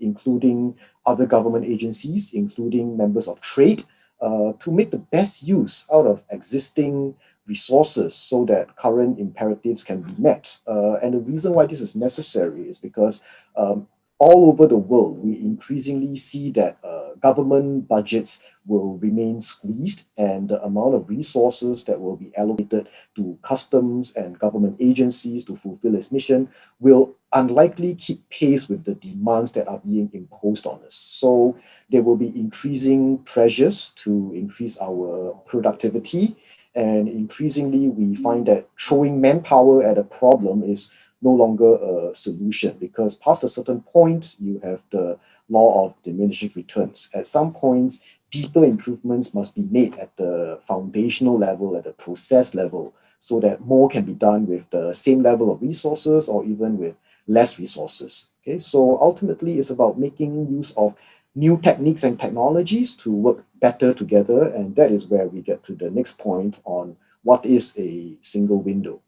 including other government agencies, including members of trade, to make the best use out of existing resources so that current imperatives can be met. And the reason why this is necessary is because all over the world, we increasingly see that government budgets will remain squeezed, and the amount of resources that will be allocated to customs and government agencies to fulfill its mission will unlikely keep pace with the demands that are being imposed on us. So there will be increasing pressures to increase our productivity, and increasingly we find that throwing manpower at a problem is no longer a solution, because past a certain point, you have the law of diminishing returns. At some points, deeper improvements must be made at the foundational level, at the process level, so that more can be done with the same level of resources or even with less resources. Okay, so ultimately, it's about making use of new techniques and technologies to work better together, and that is where we get to the next point on what is a single window.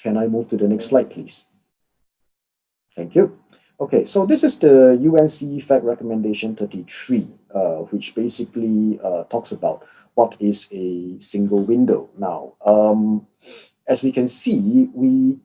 Can I move to the next slide, please? Thank you. Okay, so this is the UNC Fact Recommendation 33, which basically talks about what is a single window. Now, as we can see, we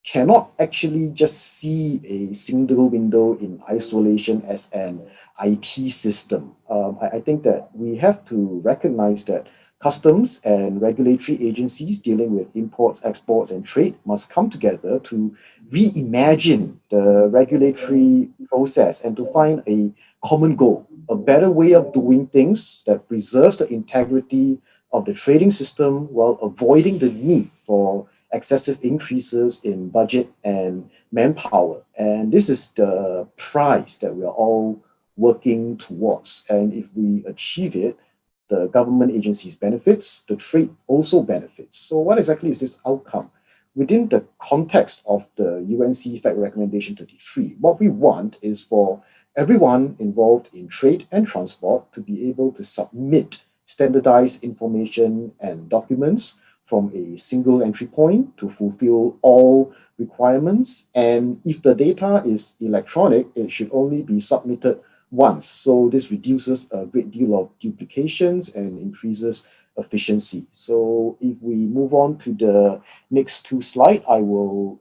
cannot actually just see a single window in isolation as an IT system. I think that we have to recognize that customs and regulatory agencies dealing with imports, exports, and trade must come together to reimagine the regulatory process and to find a common goal, a better way of doing things that preserves the integrity of the trading system while avoiding the need for excessive increases in budget and manpower. And this is the prize that we are all working towards. And if we achieve it, the government agencies benefits, the trade also benefits. So what exactly is this outcome? Within the context of the UNC Fact Recommendation 33, what we want is for everyone involved in trade and transport to be able to submit standardized information and documents from a single entry point to fulfill all requirements. And if the data is electronic, it should only be submitted once. So this reduces a great deal of duplications and increases efficiency. So if we move on to the next two slides, I will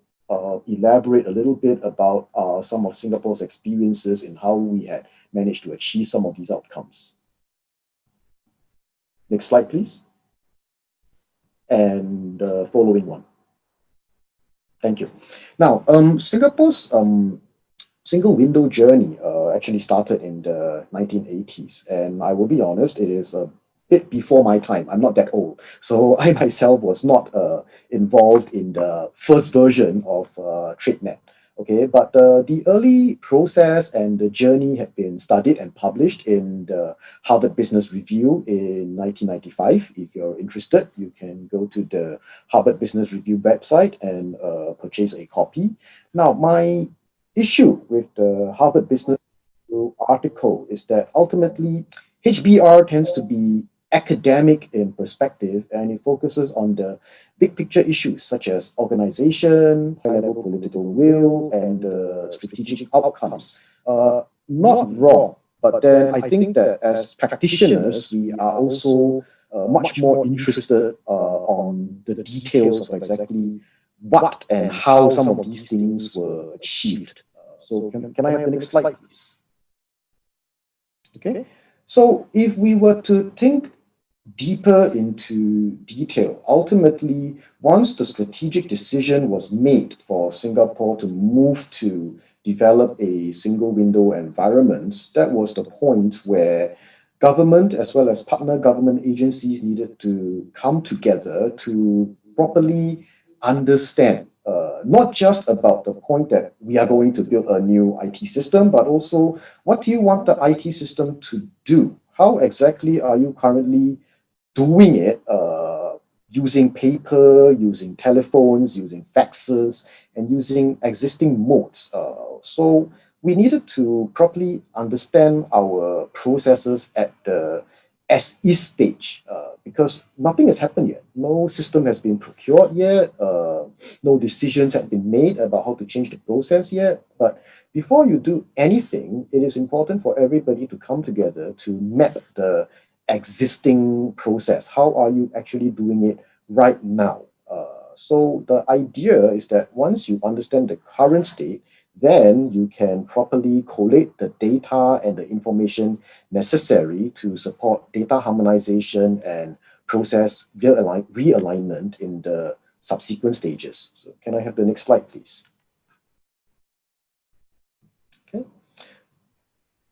elaborate a little bit about some of Singapore's experiences in how we had managed to achieve some of these outcomes. Next slide, please. And the following one. Thank you. Now, Singapore's single window journey actually started in the 1980s. And I will be honest, it is a bit before my time. I'm not that old. So I myself was not involved in the first version of TradeNet. Okay, but the early process and the journey had been studied and published in the Harvard Business Review in 1995. If you're interested, you can go to the Harvard Business Review website and purchase a copy. Now, my issue with the Harvard Business article is that ultimately HBR tends to be academic in perspective, and it focuses on the big picture issues such as organization, high level political will, and strategic outcomes. Not wrong, but then I think that as practitioners, we are also much more interested on the details of exactly what and how some of these things were achieved. So can I have the next slide, please? Okay. So if we were to think deeper into detail, ultimately, once the strategic decision was made for Singapore to move to develop a single window environment, that was the point where government as well as partner government agencies needed to come together to properly understand not just about the point that we are going to build a new IT system, but also what do you want the IT system to do? How exactly are you currently doing it using paper, using telephones, using faxes, and using existing modes? So we needed to properly understand our processes at the as-is stage because nothing has happened yet. No system has been procured yet. No decisions have been made about how to change the process yet. But before you do anything, it is important for everybody to come together to map the existing process. How are you actually doing it right now? So the idea is that once you understand the current state, then you can properly collate the data and the information necessary to support data harmonization and process realignment in the subsequent stages. So can I have the next slide, please? Okay.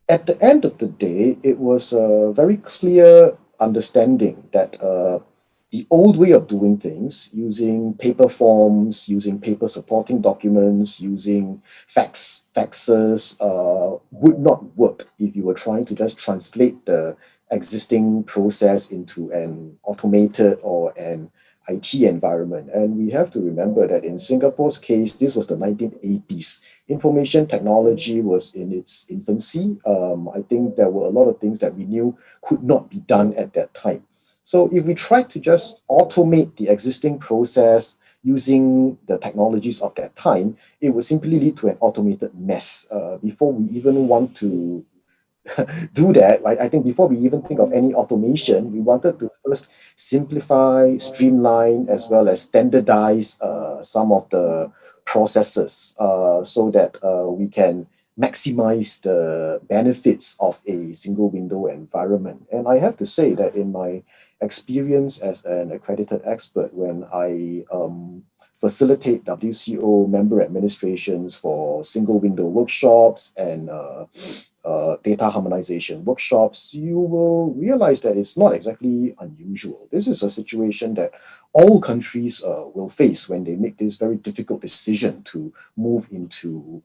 At the end of the day, it was a very clear understanding that the old way of doing things, using paper forms, using paper supporting documents, using faxes, would not work if you were trying to just translate the existing process into an automated or an IT environment. And we have to remember that in Singapore's case, this was the 1980s. Information technology was in its infancy. I think there were a lot of things that we knew could not be done at that time. So if we try to just automate the existing process using the technologies of that time, it would simply lead to an automated mess. Before we even want to do that, right? I think before we even think of any automation, we wanted to first simplify, streamline, as well as standardize some of the processes so that we can maximize the benefits of a single window environment. And I have to say that in my experience as an accredited expert, when I facilitate WCO member administrations for single window workshops and data harmonization workshops, you will realize that it's not exactly unusual. This is a situation that all countries will face when they make this very difficult decision to move into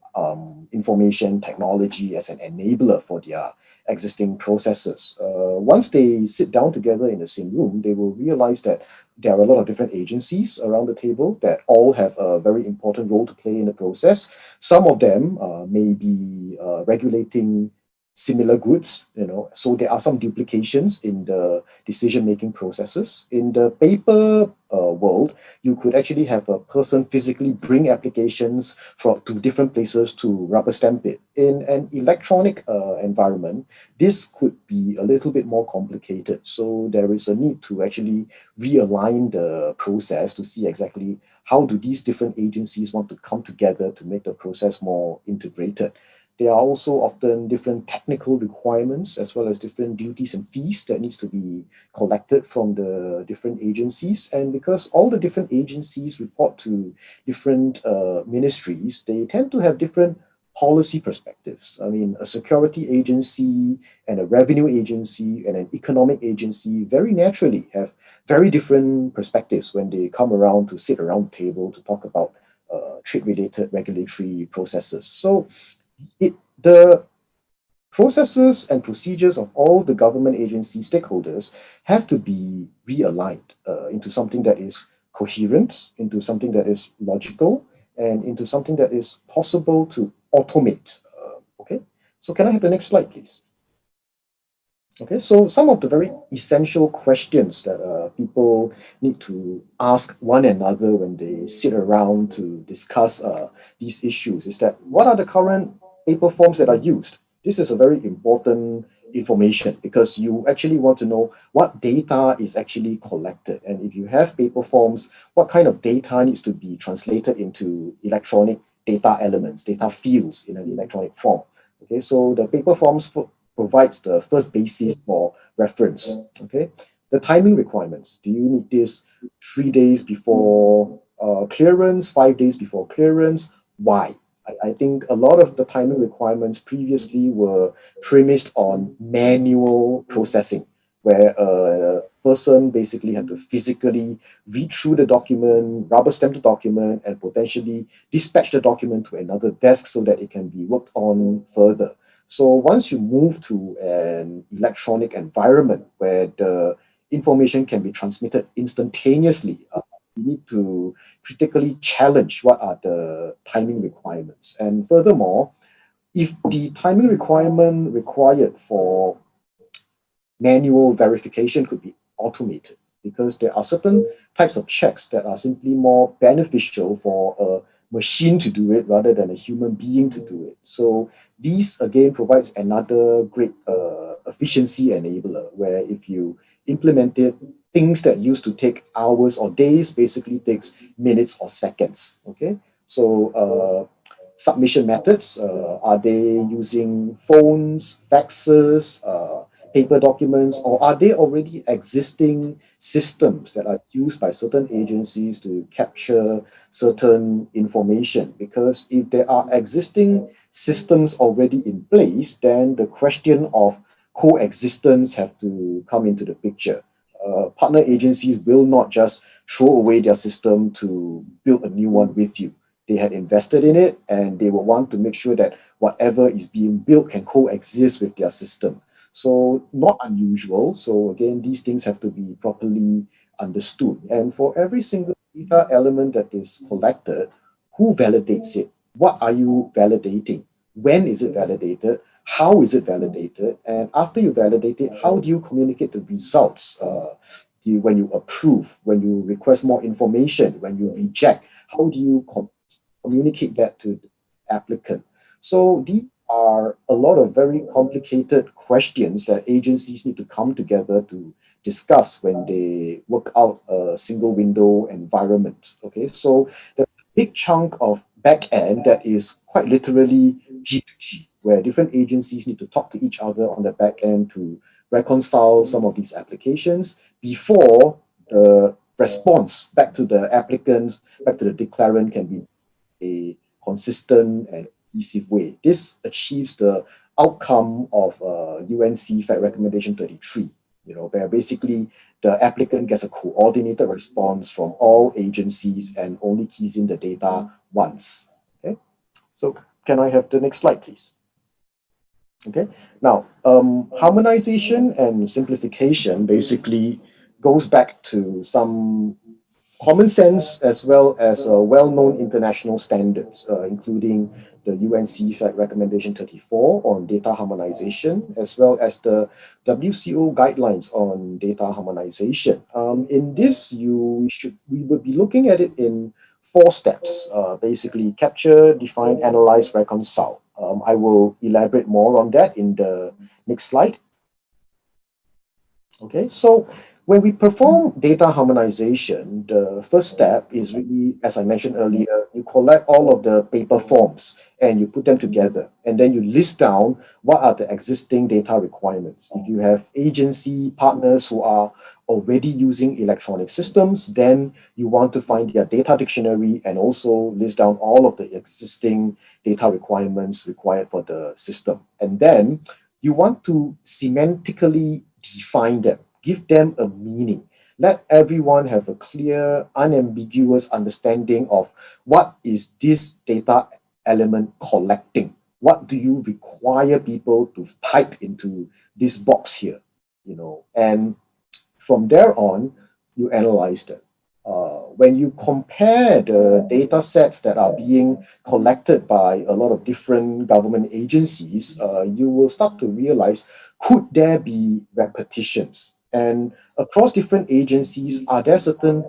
information technology as an enabler for their existing processes. Once they sit down together in the same room, they will realize that there are a lot of different agencies around the table that all have a very important role to play in the process. Some of them may be regulating similar goods, so there are some duplications in the decision-making processes. In the paper world, you could actually have a person physically bring applications to different places to rubber stamp it. In an electronic environment, this could be a little bit more complicated. So there is a need to actually realign the process to see exactly how do these different agencies want to come together to make the process more integrated. There are also often different technical requirements as well as different duties and fees that needs to be collected from the different agencies. And because all the different agencies report to different ministries, they tend to have different policy perspectives. I mean, a security agency and a revenue agency and an economic agency very naturally have very different perspectives when they come around to sit around the table to talk about trade-related regulatory processes. So the processes and procedures of all the government agency stakeholders have to be realigned into something that is coherent, into something that is logical, and into something that is possible to automate. Okay, So can I have the next slide, please? Okay, so some of the very essential questions that people need to ask one another when they sit around to discuss these issues is that what are the current paper forms that are used? This is a very important information because you actually want to know what data is actually collected. And if you have paper forms, what kind of data needs to be translated into electronic data elements, data fields in an electronic form. Okay, so the paper forms provides the first basis for reference. Okay, the timing requirements. Do you need this 3 days before clearance, 5 days before clearance? Why? I think a lot of the timing requirements previously were premised on manual processing, where a person basically had to physically read through the document, rubber stamp the document, and potentially dispatch the document to another desk so that it can be worked on further. So once you move to an electronic environment where the information can be transmitted instantaneously, you need to critically challenge what are the timing requirements. And furthermore, if the timing requirement required for manual verification could be automated, because there are certain types of checks that are simply more beneficial for a machine to do it rather than a human being to do it. So these again provides another great efficiency enabler, where if you implement it, things that used to take hours or days basically takes minutes or seconds. Okay, so submission methods, are they using phones, faxes, paper documents, or are they already existing systems that are used by certain agencies to capture certain information? Because if there are existing systems already in place, then the question of coexistence have to come into the picture. Partner agencies will not just throw away their system to build a new one with you. They had invested in it and they will want to make sure that whatever is being built can coexist with their system. So not unusual. So again, these things have to be properly understood. And for every single data element that is collected, who validates it? What are you validating? When is it validated? How is it validated? And after you validate it, how do you communicate the results? When you approve, when you request more information, when you reject, how do you communicate that to the applicant? So these are a lot of very complicated questions that agencies need to come together to discuss when they work out a single window environment. Okay, so there's a big chunk of back end that is quite literally G2G, where different agencies need to talk to each other on the back end to reconcile some of these applications before the response back to the applicants, back to the declarant can be a consistent and cohesive way. This achieves the outcome of UNC Fact Recommendation 33, where basically the applicant gets a coordinated response from all agencies and only keys in the data once. Okay, so can I have the next slide, please? Okay, now harmonization and simplification basically goes back to some common sense as well as well-known international standards, including the UNC Fact Recommendation 34 on data harmonization, as well as the WCO guidelines on data harmonization. In this, we would be looking at it in 4 steps, basically capture, define, analyze, reconcile. I will elaborate more on that in the next slide. Okay, so when we perform data harmonization, the first step is really, as I mentioned earlier, you collect all of the paper forms and you put them together. And then you list down what are the existing data requirements. If you have agency partners who are already using electronic systems, then you want to find their data dictionary and also list down all of the existing data requirements required for the system. And then you want to semantically define them, give them a meaning. Let everyone have a clear, unambiguous understanding of what is this data element collecting. What do you require people to type into this box here? And from there on, you analyze them. when you compare the data sets that are being collected by a lot of different government agencies, you will start to realize, could there be repetitions? And across different agencies, are there certain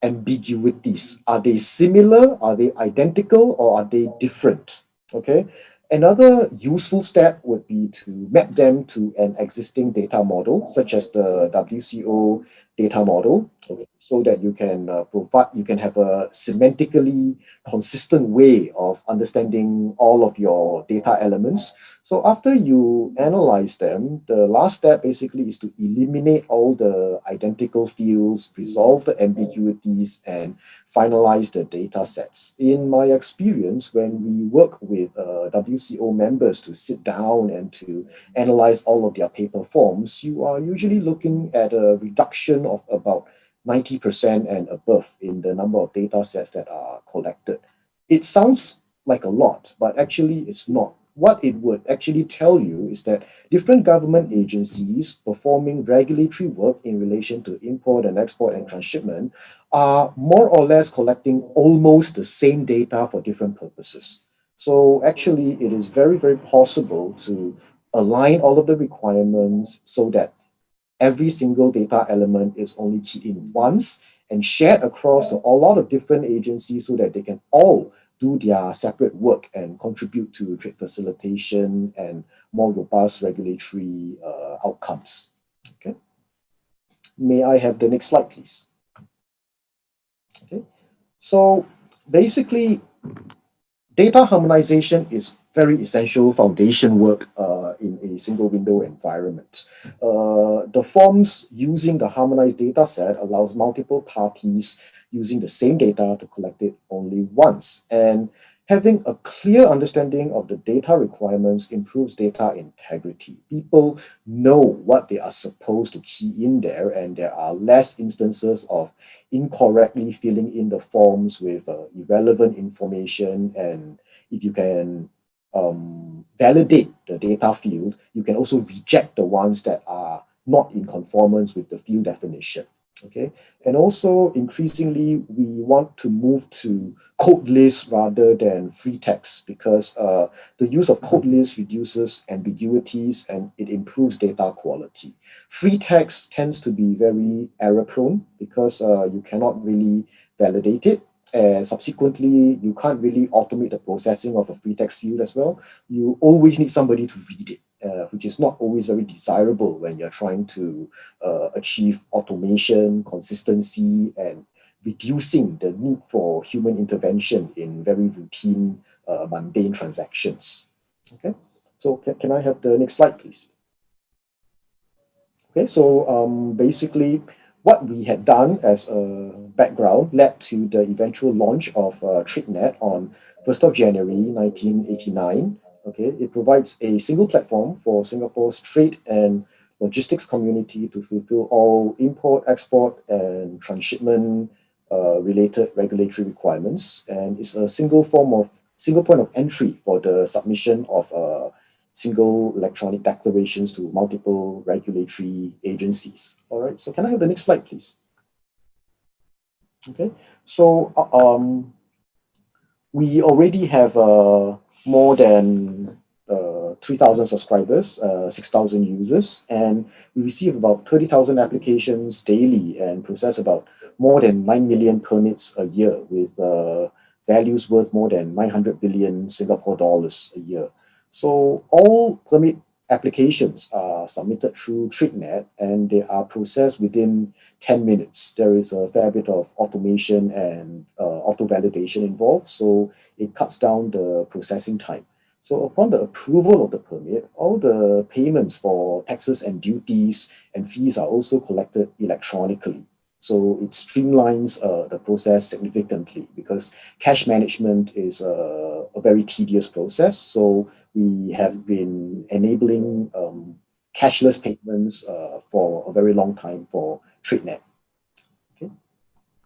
ambiguities? Are they similar? Are they identical? Or are they different? Okay. Another useful step would be to map them to an existing data model, such as the WCO data model, okay, so that you can have a semantically consistent way of understanding all of your data elements. So after you analyze them, the last step basically is to eliminate all the identical fields, resolve the ambiguities, and finalize the data sets. In my experience, when we work with WCO members to sit down and to analyze all of their paper forms, you are usually looking at a reduction of about 90% and above in the number of data sets that are collected. It sounds like a lot, but actually it's not. What it would actually tell you is that different government agencies performing regulatory work in relation to import and export and transshipment are more or less collecting almost the same data for different purposes. So actually, it is very, very possible to align all of the requirements so that every single data element is only keyed in once and shared across to a lot of different agencies so that they can all do their separate work and contribute to trade facilitation and more robust regulatory outcomes. Okay. May I have the next slide, please? Okay. So basically, data harmonization is very essential foundation work in a single window environment. The forms using the harmonized data set allows multiple parties using the same data to collect it only once. And having a clear understanding of the data requirements improves data integrity. People know what they are supposed to key in there, and there are less instances of incorrectly filling in the forms with irrelevant information. And if you can validate the data field, you can also reject the ones that are not in conformance with the field definition. Okay, and also increasingly we want to move to code lists rather than free text, because the use of code lists reduces ambiguities and it improves data quality. Free text tends to be very error prone because you cannot really validate it. And subsequently, you can't really automate the processing of a free text field as well. You always need somebody to read it, which is not always very desirable when you're trying to achieve automation, consistency, and reducing the need for human intervention in very routine, mundane transactions. Okay, so can I have the next slide, please? Okay, so basically, what we had done as a background led to the eventual launch of TradeNet on 1st of January 1989. Okay, it provides a single platform for Singapore's trade and logistics community to fulfill all import, export, and transshipment related regulatory requirements, and it's a single point of entry for the submission of single electronic declarations to multiple regulatory agencies. All right, so can I have the next slide, please? Okay, so we already have more than 3,000 subscribers, 6,000 users, and we receive about 30,000 applications daily and process about more than 9 million permits a year, with values worth more than 900 billion Singapore dollars a year. So all permit applications are submitted through TradeNet and they are processed within 10 minutes. There is a fair bit of automation and auto-validation involved, so it cuts down the processing time. So upon the approval of the permit, all the payments for taxes and duties and fees are also collected electronically. So it streamlines the process significantly, because cash management is a very tedious process. So we have been enabling cashless payments for a very long time for TradeNet. Okay.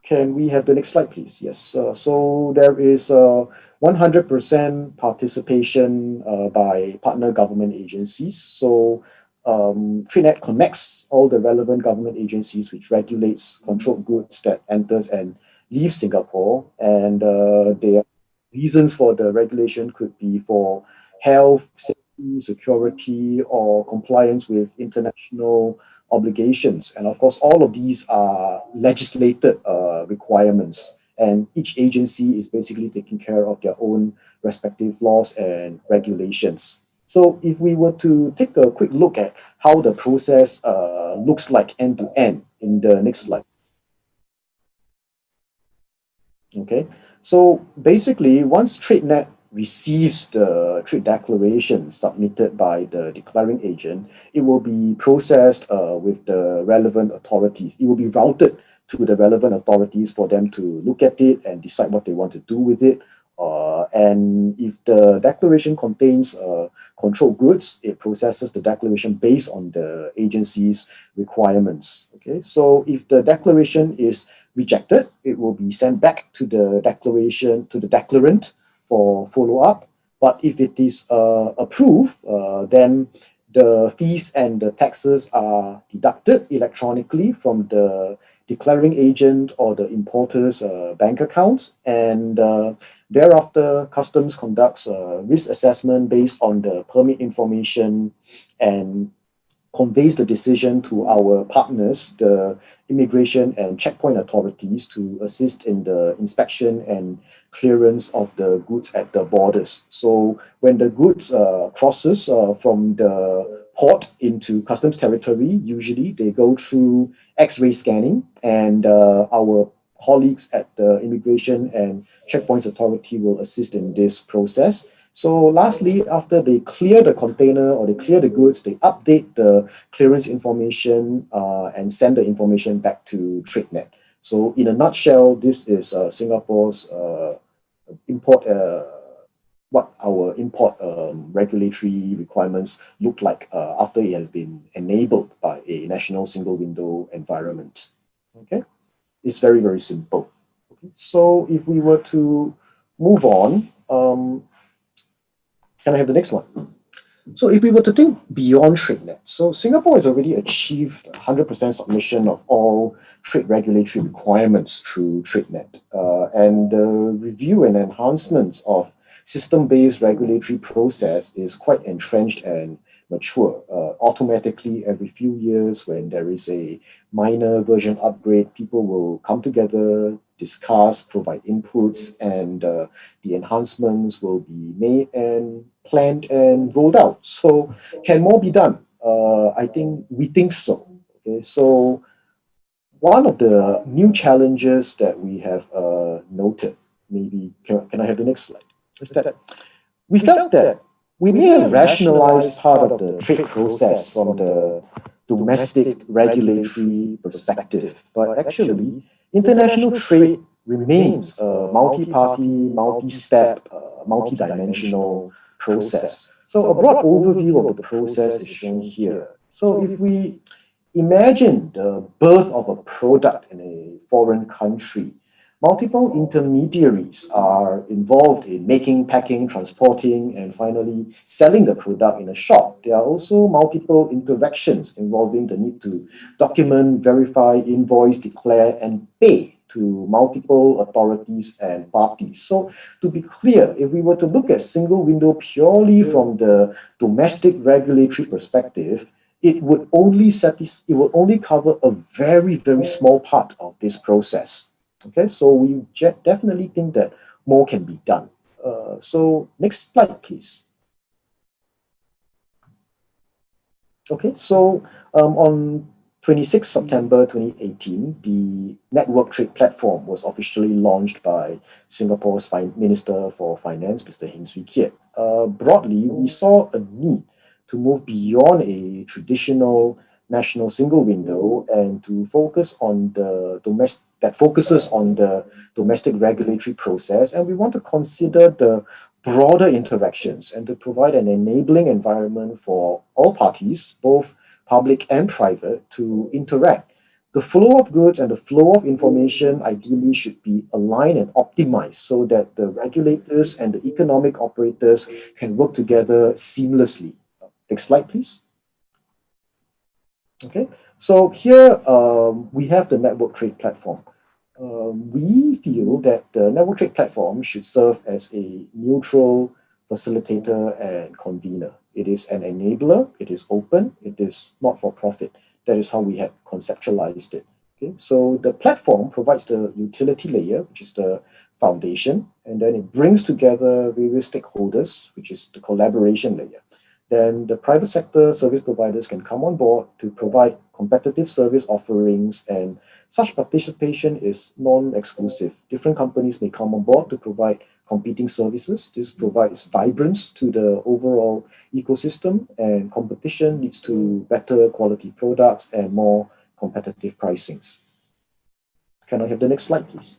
Can we have the next slide, please? Yes. So there is 100% participation by partner government agencies. So TradeNet connects all the relevant government agencies which regulates controlled goods that enters and leaves Singapore, and their reasons for the regulation could be for health, safety, security, or compliance with international obligations. And of course, all of these are legislated requirements, and each agency is basically taking care of their own respective laws and regulations. So if we were to take a quick look at how the process looks like end to end in the next slide. Okay, so basically, once TradeNet receives the trade declaration submitted by the declaring agent, it will be processed with the relevant authorities. It will be routed to the relevant authorities for them to look at it and decide what they want to do with it. And if the declaration contains controlled goods, it processes the declaration based on the agency's requirements. Okay, so if the declaration is rejected, it will be sent back to the declaration to the declarant for follow-up. But if it is approved, then the fees and the taxes are deducted electronically from the declaring agent or the importer's bank accounts, and thereafter customs conducts a risk assessment based on the permit information and conveys the decision to our partners, the immigration and checkpoint authorities, to assist in the inspection and clearance of the goods at the borders. So when the goods crosses from the port into customs territory, usually they go through X-ray scanning, and our colleagues at the immigration and checkpoints authority will assist in this process. So lastly, after they clear the container or they clear the goods, they update the clearance information and send the information back to TradeNet. So in a nutshell, this is Singapore's import, what our import regulatory requirements look like after it has been enabled by a national single window environment. Okay, it's very, very simple. Okay. So if we were to move on, can I have the next one? So if we were to think beyond TradeNet, so Singapore has already achieved 100% submission of all trade regulatory requirements through TradeNet, and the review and enhancements of system-based regulatory process is quite entrenched and mature. Automatically, every few years, when there is a minor version upgrade, people will come together, discuss, provide inputs, and the enhancements will be made and planned and rolled out. So can more be done? We think so. Okay, so one of the new challenges that we have noted, maybe, can I have the next slide? Is that we felt that we may have rationalized part of the trade process from the domestic regulatory perspective, but actually, international trade remains a multi-party, multi-step, multi-dimensional process. So a broad overview of the process is shown here. So if we imagine the birth of a product in a foreign country, multiple intermediaries are involved in making, packing, transporting, and finally selling the product in a shop. There are also multiple interactions involving the need to document, verify, invoice, declare, and pay to multiple authorities and parties. So to be clear, if we were to look at single window purely from the domestic regulatory perspective, it would only cover a very, very small part of this process. Okay, so we definitely think that more can be done. So next slide, please. Okay, so on 26 September 2018, the Network Trade Platform was officially launched by Singapore's Minister for Finance, Mr. Heng Swee Keat. Broadly, we saw a need to move beyond a traditional national single window and to focus on the domestic regulatory process, and we want to consider the broader interactions and to provide an enabling environment for all parties, both public and private, to interact. The flow of goods and the flow of information ideally should be aligned and optimized so that the regulators and the economic operators can work together seamlessly. Next slide, please. Okay, so here we have the network trade platform. We feel that the network trade platform should serve as a neutral facilitator and convener. It is an enabler, it is open, it is not for profit. That is how we have conceptualized it. Okay, so the platform provides the utility layer, which is the foundation, and then it brings together various stakeholders, which is the collaboration layer. Then the private sector service providers can come on board to provide competitive service offerings, and such participation is non-exclusive. Different companies may come on board to provide competing services. This provides vibrance to the overall ecosystem, and competition leads to better quality products and more competitive pricings. Can I have the next slide, please?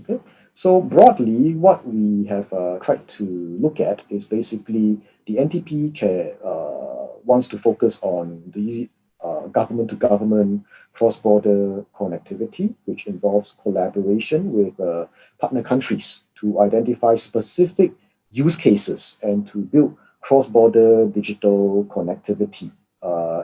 Okay, so broadly, what we have tried to look at is basically the NTP wants to focus on the government to government cross-border connectivity, which involves collaboration with partner countries to identify specific use cases and to build cross-border digital connectivity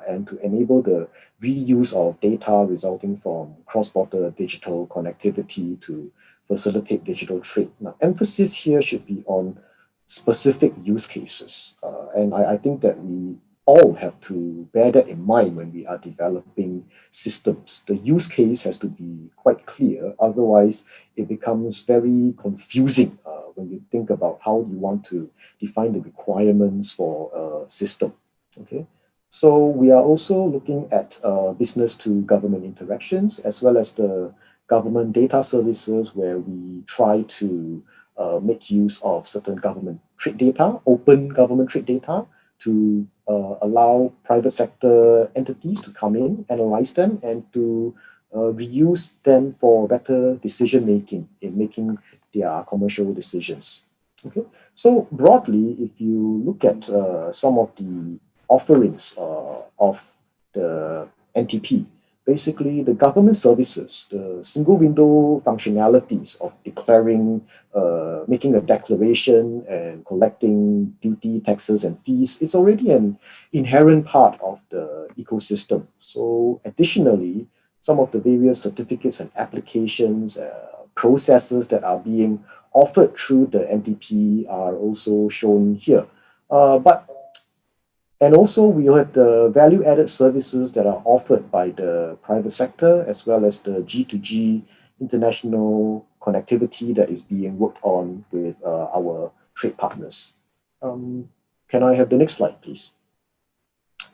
and to enable the reuse of data resulting from cross-border digital connectivity to facilitate digital trade. Now, emphasis here should be on specific use cases. And I think that we all have to bear that in mind when we are developing systems. The use case has to be quite clear, otherwise it becomes very confusing when you think about how you want to define the requirements for a system. Okay. So we are also looking at business to government interactions as well as the government data services where we try to make use of certain government trade data, open government trade data, to allow private sector entities to come in, analyze them, and to reuse them for better decision making in making their commercial decisions. Okay, so broadly, if you look at some of the offerings of the NTP, basically the government services, the single window functionalities of declaring, making a declaration and collecting duty, taxes, and fees is already an inherent part of the ecosystem. So additionally, some of the various certificates and applications, processes that are being offered through the NTP are also shown here. But and also, we have the value-added services that are offered by the private sector, as well as the G2G international connectivity that is being worked on with our trade partners. Can I have the next slide, please?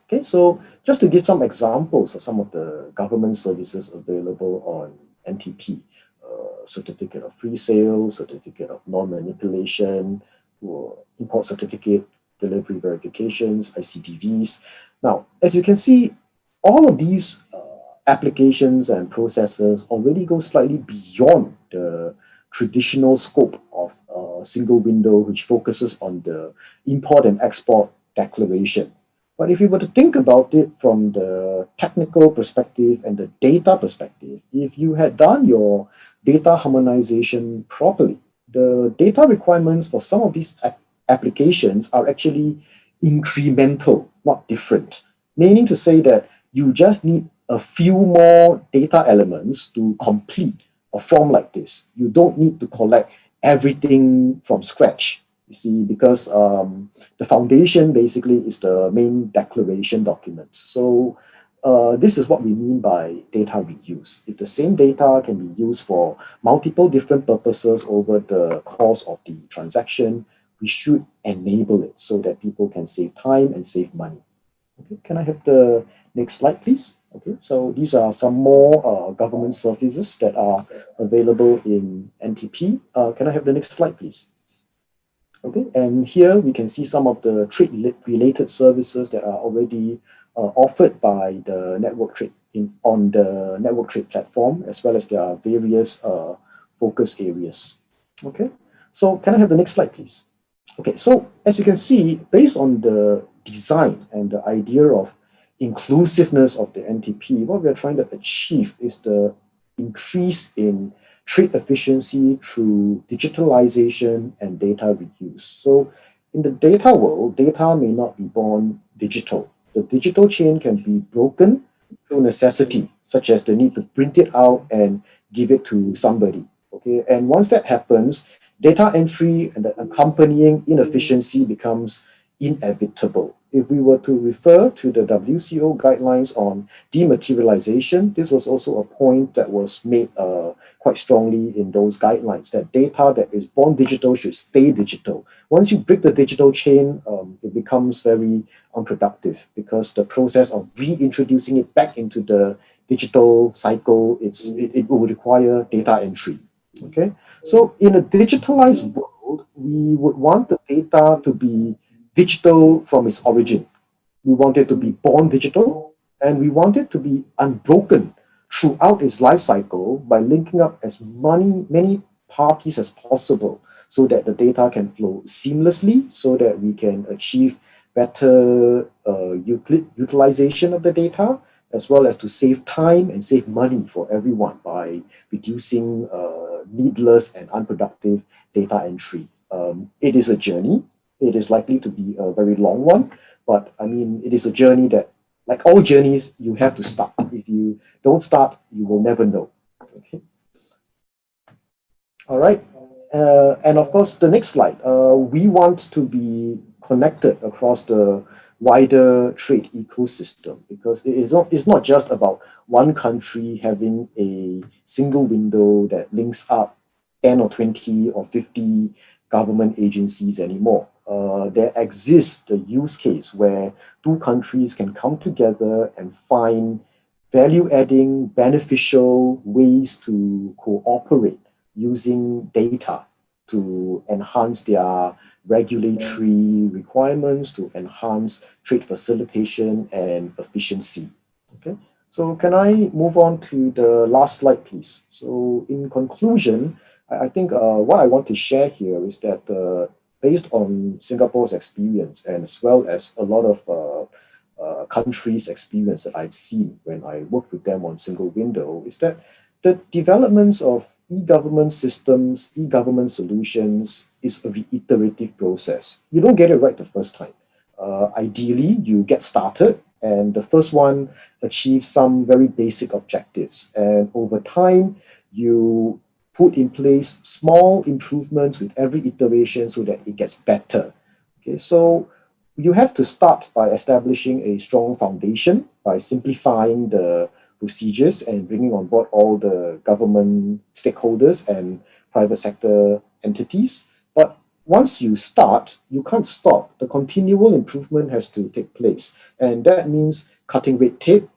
Okay, so just to give some examples of some of the government services available on NTP, certificate of free sale, certificate of non-manipulation, import certificate, delivery verifications, ICDVs. Now, as you can see, all of these applications and processes already go slightly beyond the traditional scope of a single window, which focuses on the import and export declaration. But if you were to think about it from the technical perspective and the data perspective, if you had done your data harmonization properly, the data requirements for some of these applications are actually incremental, not different. Meaning to say that you just need a few more data elements to complete a form like this. You don't need to collect everything from scratch. You see, because the foundation basically is the main declaration document. So this is what we mean by data reuse. If the same data can be used for multiple different purposes over the course of the transaction, we should enable it so that people can save time and save money. Okay, can I have the next slide, please? Okay, so these are some more government services that are available in NTP. Can I have the next slide, please? Okay, and here we can see some of the trade-related services that are already offered by the network trade on the network trade platform, as well as there are various focus areas. Okay, so can I have the next slide, please? Okay, so as you can see, based on the design and the idea of inclusiveness of the NTP, what we are trying to achieve is the increase in trade efficiency through digitalization and data reuse. So in the data world, data may not be born digital. The digital chain can be broken through necessity, such as the need to print it out and give it to somebody. Okay, and once that happens, data entry and the accompanying inefficiency becomes inevitable. If we were to refer to the WCO guidelines on dematerialization, this was also a point that was made quite strongly in those guidelines, that data that is born digital should stay digital. Once you break the digital chain, it becomes very unproductive because the process of reintroducing it back into the digital cycle, it will require data entry. Okay, so in a digitalized world, we would want the data to be digital from its origin. We want it to be born digital, and we want it to be unbroken throughout its life cycle by linking up as many parties as possible so that the data can flow seamlessly, so that we can achieve better utilization of the data, as well as to save time and save money for everyone by reducing needless and unproductive data entry. It is a journey. It is likely to be a very long one, but I mean, it is a journey that, like all journeys, you have to start. If you don't start, you will never know. Okay. All right. And of course, the next slide. We want to be connected across the wider trade ecosystem, because it's not just about one country having a single window that links up 10 or 20 or 50 government agencies anymore. There exists the use case where two countries can come together and find value-adding, beneficial ways to cooperate using data to enhance their regulatory requirements, to enhance trade facilitation and efficiency. Okay, so can I move on to the last slide, please? So in conclusion, I think what I want to share here is that based on Singapore's experience, and as well as a lot of countries' experience that I've seen when I work with them on single window, is that the developments of e-government systems, e-government solutions is a iterative process. You don't get it right the first time. Ideally, you get started, and the first one achieves some very basic objectives. And over time, you put in place small improvements with every iteration so that it gets better. Okay, so you have to start by establishing a strong foundation, by simplifying the procedures and bringing on board all the government stakeholders and private sector entities. But once you start, you can't stop. The continual improvement has to take place. And that means cutting red tape,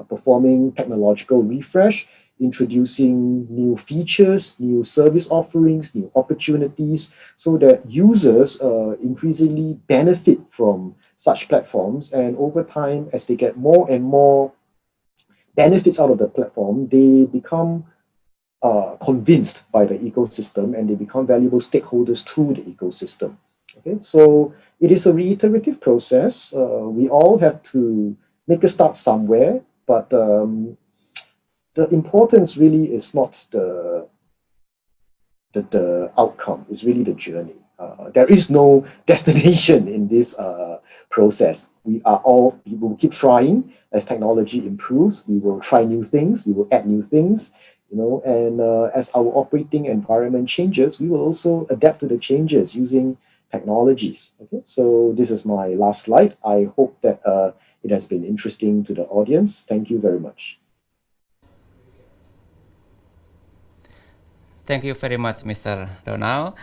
performing technological refresh, introducing new features, new service offerings, new opportunities, so that users increasingly benefit from such platforms. And over time, as they get more and more benefits out of the platform, they become convinced by the ecosystem, and they become valuable stakeholders to the ecosystem. Okay, so it is a reiterative process. We all have to make a start somewhere, but the importance really is not the outcome, it's really the journey. There is no destination in this process. We will keep trying. As technology improves, we will try new things, we will add new things, and as our operating environment changes, we will also adapt to the changes using technologies. Okay, so this is my last slide. I hope that it has been interesting to the audience. Thank you very much.
Thank you very much, Mr. Donald.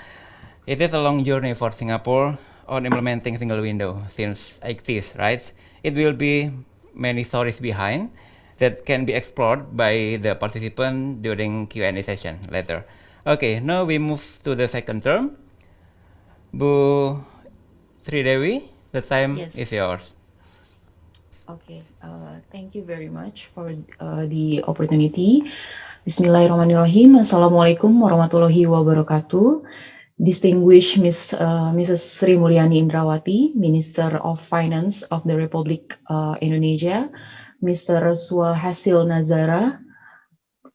It is a long journey for Singapore on implementing single window since Excise, right? It will be many stories behind that can be explored by the participant during Q&A session later. Okay, now we move to the second term. Bu Sri Dewi, the time is yours.
Okay, thank you very much for the opportunity. Bismillahirrahmanirrahim. Assalamualaikum warahmatullahi wabarakatuh. Distinguished Mrs. Sri Mulyani Indrawati, Minister of Finance of the Republic Indonesia, Mr. Suhasil Nazara,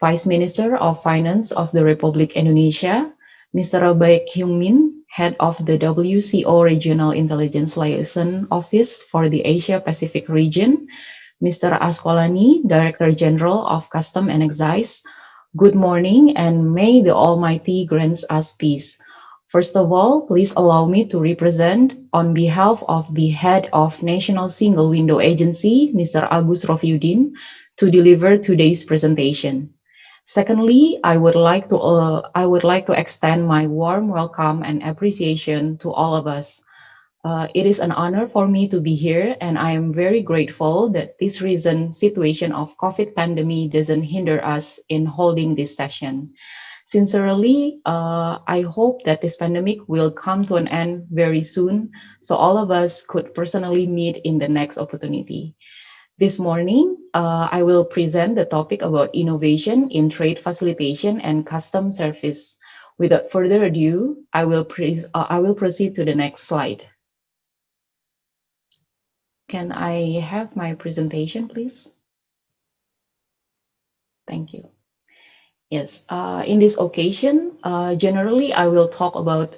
Vice Minister of Finance of the Republic Indonesia, Mr. Baek Hyung Min, Head of the WCO Regional Intelligence Liaison Office for the Asia Pacific region, Mr. Askolani, Director General of Custom and Excise. Good morning, and may the Almighty grant us peace. First of all, please allow me to represent on behalf of the head of National Single Window Agency, Mr. Agus Rofiuddin, to deliver today's presentation. Secondly, I would like to extend my warm welcome and appreciation to all of us. It is an honor for me to be here, and I am very grateful that this recent situation of COVID pandemic doesn't hinder us in holding this session. Sincerely, I hope that this pandemic will come to an end very soon, so all of us could personally meet in the next opportunity. This morning, I will present the topic about innovation in trade facilitation and custom service. Without further ado, I will proceed to the next slide. Can I have my presentation, please? Thank you. Yes, in this occasion, generally I will talk about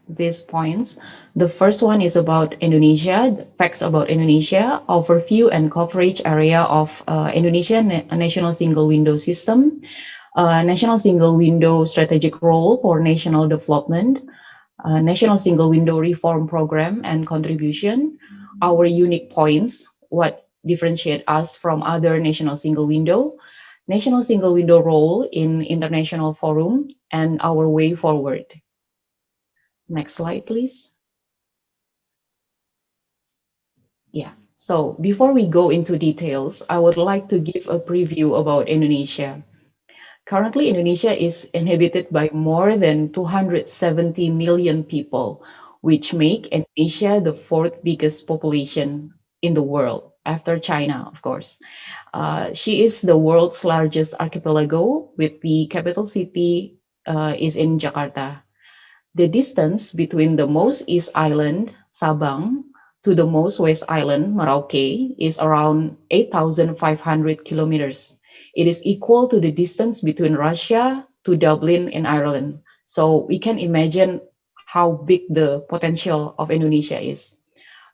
these points. The first one is about Indonesia, facts about Indonesia, overview and coverage area of Indonesia National Single Window System, National Single Window strategic role for national development, National Single Window Reform Program and contribution, our unique points, what differentiate us from other national single window, national single window role in international forum, and our way forward. Next slide, please. Yeah, so before we go into details, I would like to give a preview about Indonesia. Currently, Indonesia is inhabited by more than 270 million people, which make Indonesia the fourth biggest population in the world, after China, of course. She is the world's largest archipelago, with the capital city is in Jakarta. The distance between the most east island, Sabang, to the most west island, Merauke, is around 8,500 kilometers. It is equal to the distance between Russia to Dublin in Ireland. So we can imagine how big the potential of Indonesia is.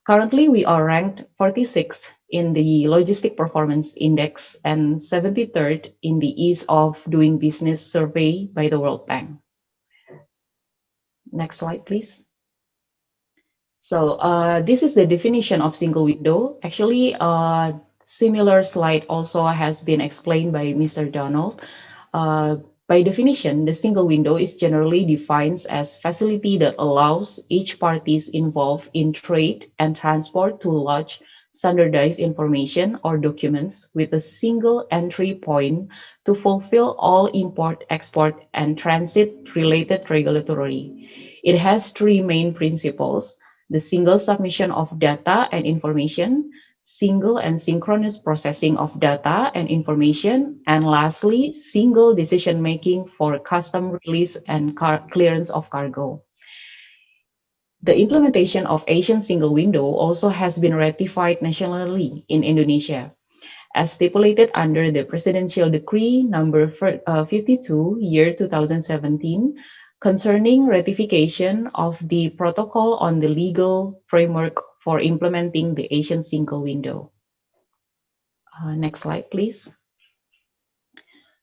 Currently, we are ranked 46th in the Logistic Performance Index and 73rd in the Ease of Doing Business survey by the World Bank. Next slide, please. So this is the definition of single window. Actually, a similar slide also has been explained by Mr. Donald. By definition, the single window is generally defined as facility that allows each parties involved in trade and transport to lodge standardized information or documents with a single entry point to fulfill all import, export, and transit-related regulatory. It has three main principles: the single submission of data and information, single and synchronous processing of data and information, and lastly, single decision-making for custom release and clearance of cargo. The implementation of Asian Single Window also has been ratified nationally in Indonesia, as stipulated under the Presidential Decree number 52, year 2017, concerning ratification of the protocol on the legal framework for implementing the Asian Single Window. Next slide, please.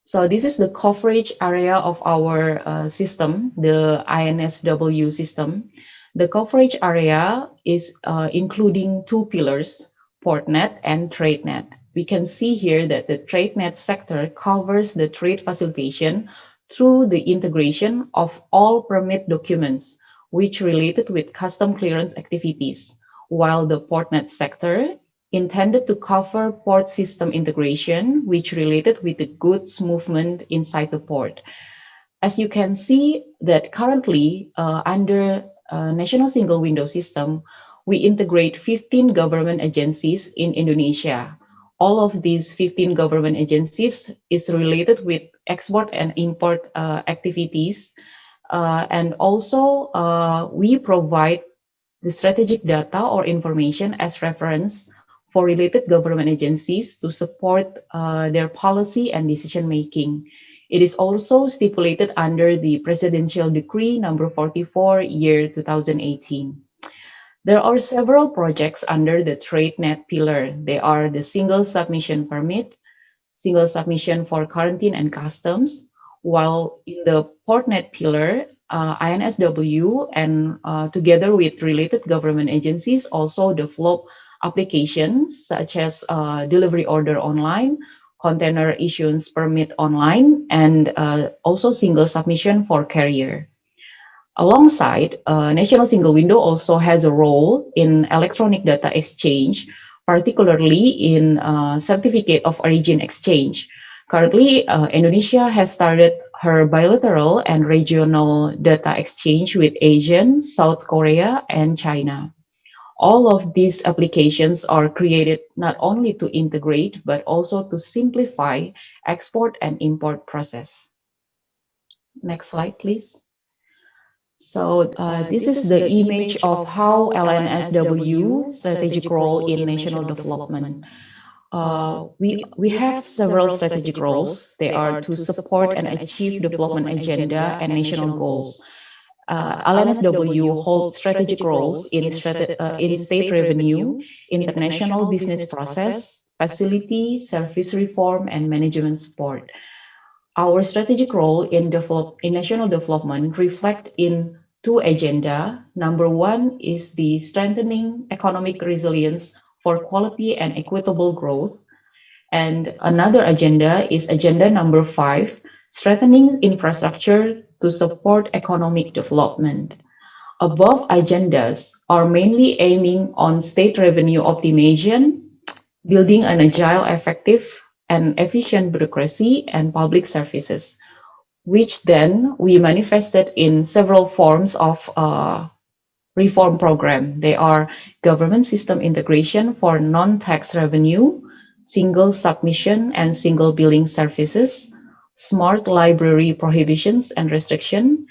So this is the coverage area of our system, the INSW system. The coverage area is including two pillars, PortNet and TradeNet. We can see here that the TradeNet sector covers the trade facilitation through the integration of all permit documents which related with custom clearance activities, while the PortNet sector intended to cover port system integration, which related with the goods movement inside the port. As you can see that currently under National Single Window System, we integrate 15 government agencies in Indonesia. All of these 15 government agencies is related with export and import activities. And also we provide the strategic data or information as reference for related government agencies to support their policy and decision making. It is also stipulated under the Presidential Decree number 44, year 2018. There are several projects under the TradeNet pillar. They are the single submission permit, single submission for quarantine and customs, while in the PortNet pillar, INSW and together with related government agencies also develop applications such as delivery order online, container issuance permit online, and also single submission for carrier. Alongside, National Single Window also has a role in electronic data exchange, particularly in certificate of origin exchange. Currently, Indonesia has started her bilateral and regional data exchange with Asian, South Korea, and China. All of these applications are created not only to integrate, but also to simplify export and import process. Next slide, please. So this is the image of how LNSW strategic role in national development. We have several strategic roles. They are to support and achieve development agenda and national goals. LNSW holds strategic roles in state revenue, international business process, facility, service reform, and management support. Our strategic role in national development reflect in two agenda. Number one is the strengthening economic resilience for quality and equitable growth. And another agenda is agenda number 5, strengthening infrastructure to support economic development. Above agendas are mainly aiming on state revenue optimization, building an agile, effective, and efficient bureaucracy and public services, which then we manifested in several forms of reform program. They are government system integration for non-tax revenue, single submission and single billing services, smart library prohibitions and restriction,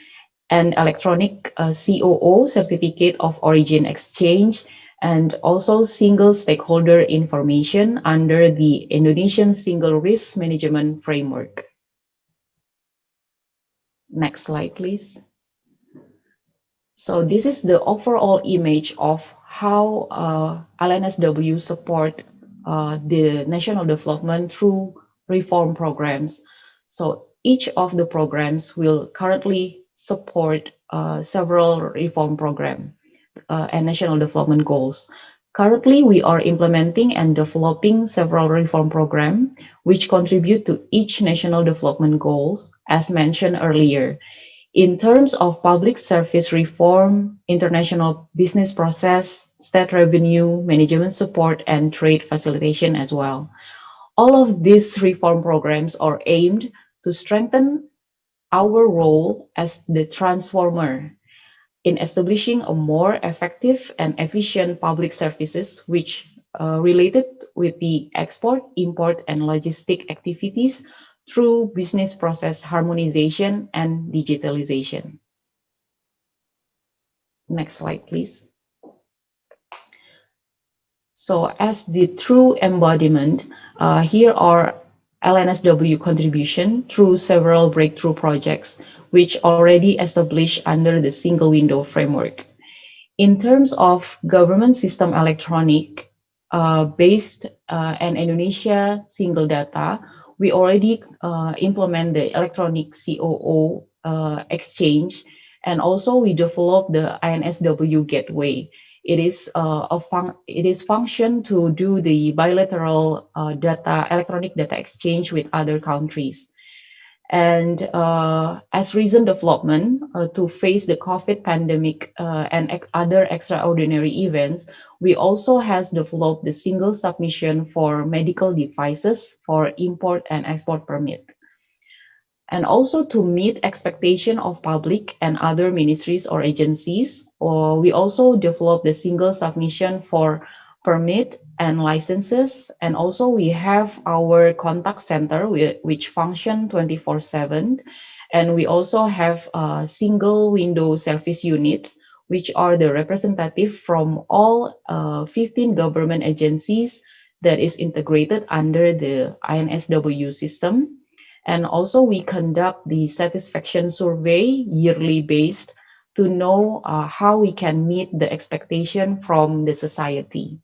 and electronic COO, certificate of origin exchange, and also single stakeholder information under the Indonesian Single Risk Management Framework. Next slide, please. So this is the overall image of how LNSW support the national development through reform programs. So each of the programs will currently support several reform programs and national development goals. Currently, we are implementing and developing several reform programs which contribute to each national development goals, as mentioned earlier. In terms of public service reform, international business process, state revenue, management support, and trade facilitation as well. All of these reform programs are aimed to strengthen our role as the transformer in establishing a more effective and efficient public services which related with the export, import, and logistic activities through business process harmonization and digitalization. Next slide, please. So as the true embodiment, here are LNSW contribution through several breakthrough projects which already established under the single window framework. In terms of government system electronic based and Indonesia single data, we already implement the electronic COO exchange, and also we developed the INSW gateway. It is function to do the bilateral electronic data exchange with other countries. And as recent development to face the COVID pandemic and other extraordinary events, we also has developed the single submission for medical devices for import and export permit. And also to meet expectation of public and other ministries or agencies, we also developed the single submission for permit and licenses. And also we have our contact center which function 24/7. And we also have a single window service unit, which are the representative from all 15 government agencies that is integrated under the INSW system. And also we conduct the satisfaction survey yearly based to know how we can meet the expectation from the society.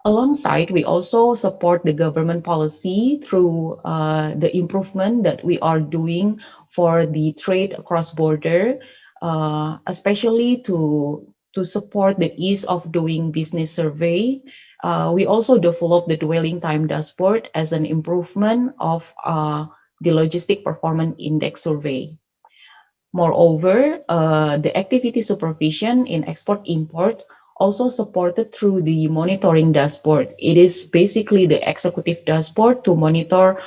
Alongside, we also support the government policy through the improvement that we are doing for the trade across border, especially to support the ease of doing business survey. We also develop the dwelling time dashboard as an improvement of the logistic performance index survey. Moreover, the activity supervision in export-import also supported through the monitoring dashboard. It is basically the executive dashboard to monitor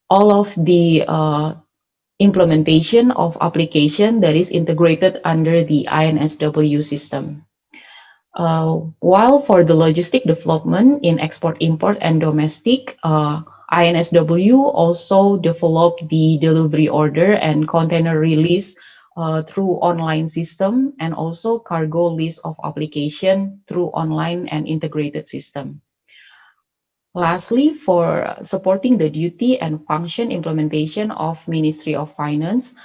all of the implementation of application that is integrated under the INSW system. While for the logistic development in export-import and domestic, INSW also developed the delivery order and container release through online system, and also cargo list of application through online and integrated system. Lastly, for supporting the duty and function implementation of Ministry of Finance,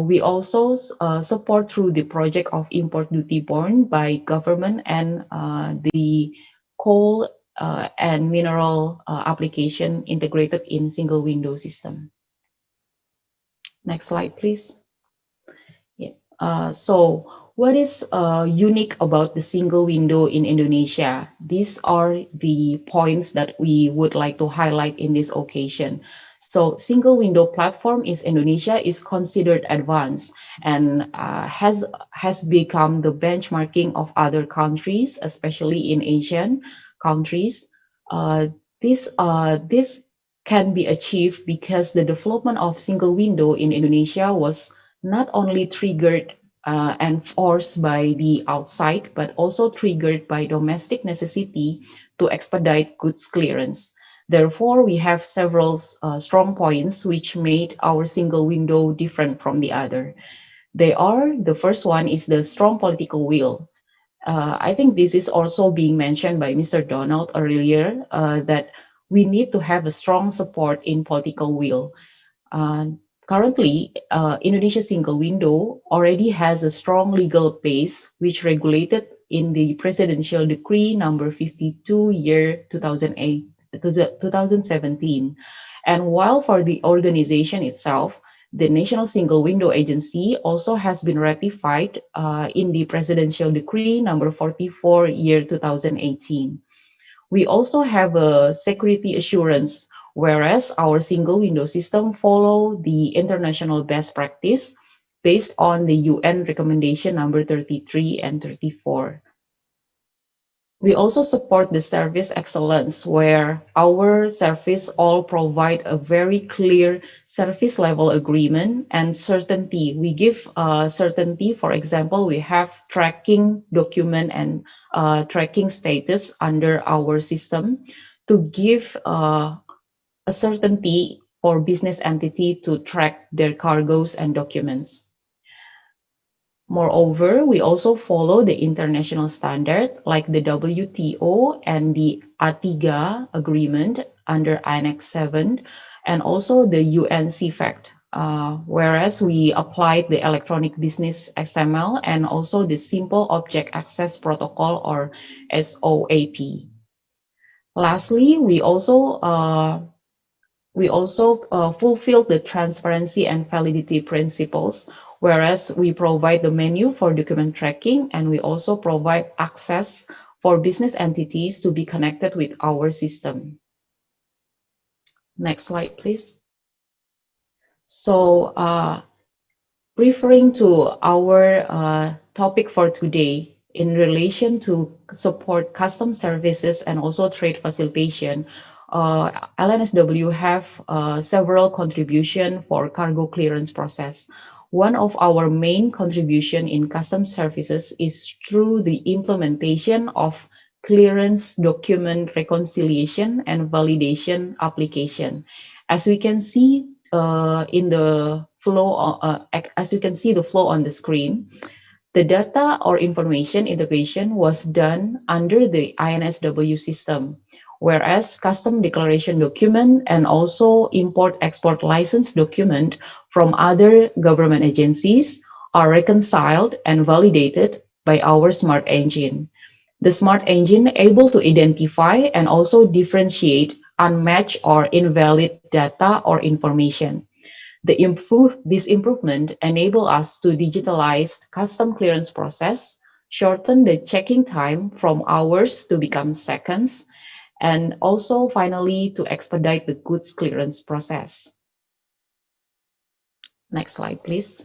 we also support through the project of import duty borne by government and the coal and mineral application integrated in single window system. Next slide, please. Yeah. So what is unique about the single window in Indonesia? These are the points that we would like to highlight in this occasion. So single window platform in Indonesia is considered advanced and has become the benchmarking of other countries, especially in Asian countries. This can be achieved because the development of single window in Indonesia was not only triggered and forced by the outside, but also triggered by domestic necessity to expedite goods clearance. Therefore, we have several strong points which made our single window different from the other. The first one is the strong political will. I think this is also being mentioned by Mr. Donald earlier, that we need to have a strong support in political will. Currently, Indonesia single window already has a strong legal base, which regulated in the Presidential Decree number 52 year 2017. And while for the organization itself, the National Single Window Agency also has been ratified in the Presidential Decree number 44 year 2018. We also have a security assurance, whereas our single window system follow the international best practice based on the UN recommendation number 33 and 34. We also support the service excellence, where our service all provide a very clear service level agreement and certainty. We give certainty. For example, we have tracking document and tracking status under our system to give a certainty for business entity to track their cargoes and documents. Moreover, we also follow the international standard like the WTO and the ATIGA agreement under Annex 7, and also the UN CFACT, whereas we applied the electronic business XML and also the simple object access protocol, or SOAP. Lastly, we also fulfill the transparency and validity principles, whereas we provide the menu for document tracking, and we also provide access for business entities to be connected with our system. Next slide, please. So, referring to our topic for today, in relation to support custom services and also trade facilitation, LNSW have several contribution for cargo clearance process. One of our main contribution in customs services is through the implementation of clearance document reconciliation and validation application. As we can see in the flow, as you can see the flow on the screen, the data or information integration was done under the INSW system, whereas custom declaration document and also import-export license document from other government agencies are reconciled and validated by our smart engine. The smart engine able to identify and also differentiate unmatched or invalid data or information. This improvement enable us to digitalize custom clearance process, shorten the checking time from hours to become seconds, and also finally to expedite the goods clearance process. Next slide, please.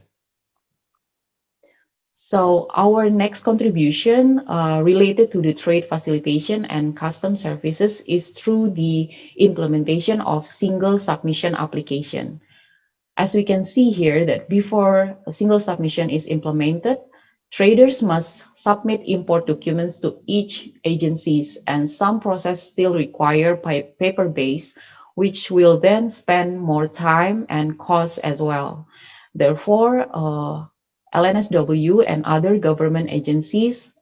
So our next contribution related to the trade facilitation and custom services is through the implementation of single submission application. As we can see here that before a single submission is implemented, traders must submit import documents to each agencies, and some process still require paper-based, which will then spend more time and cost as well. Therefore, LNSW and other government agencies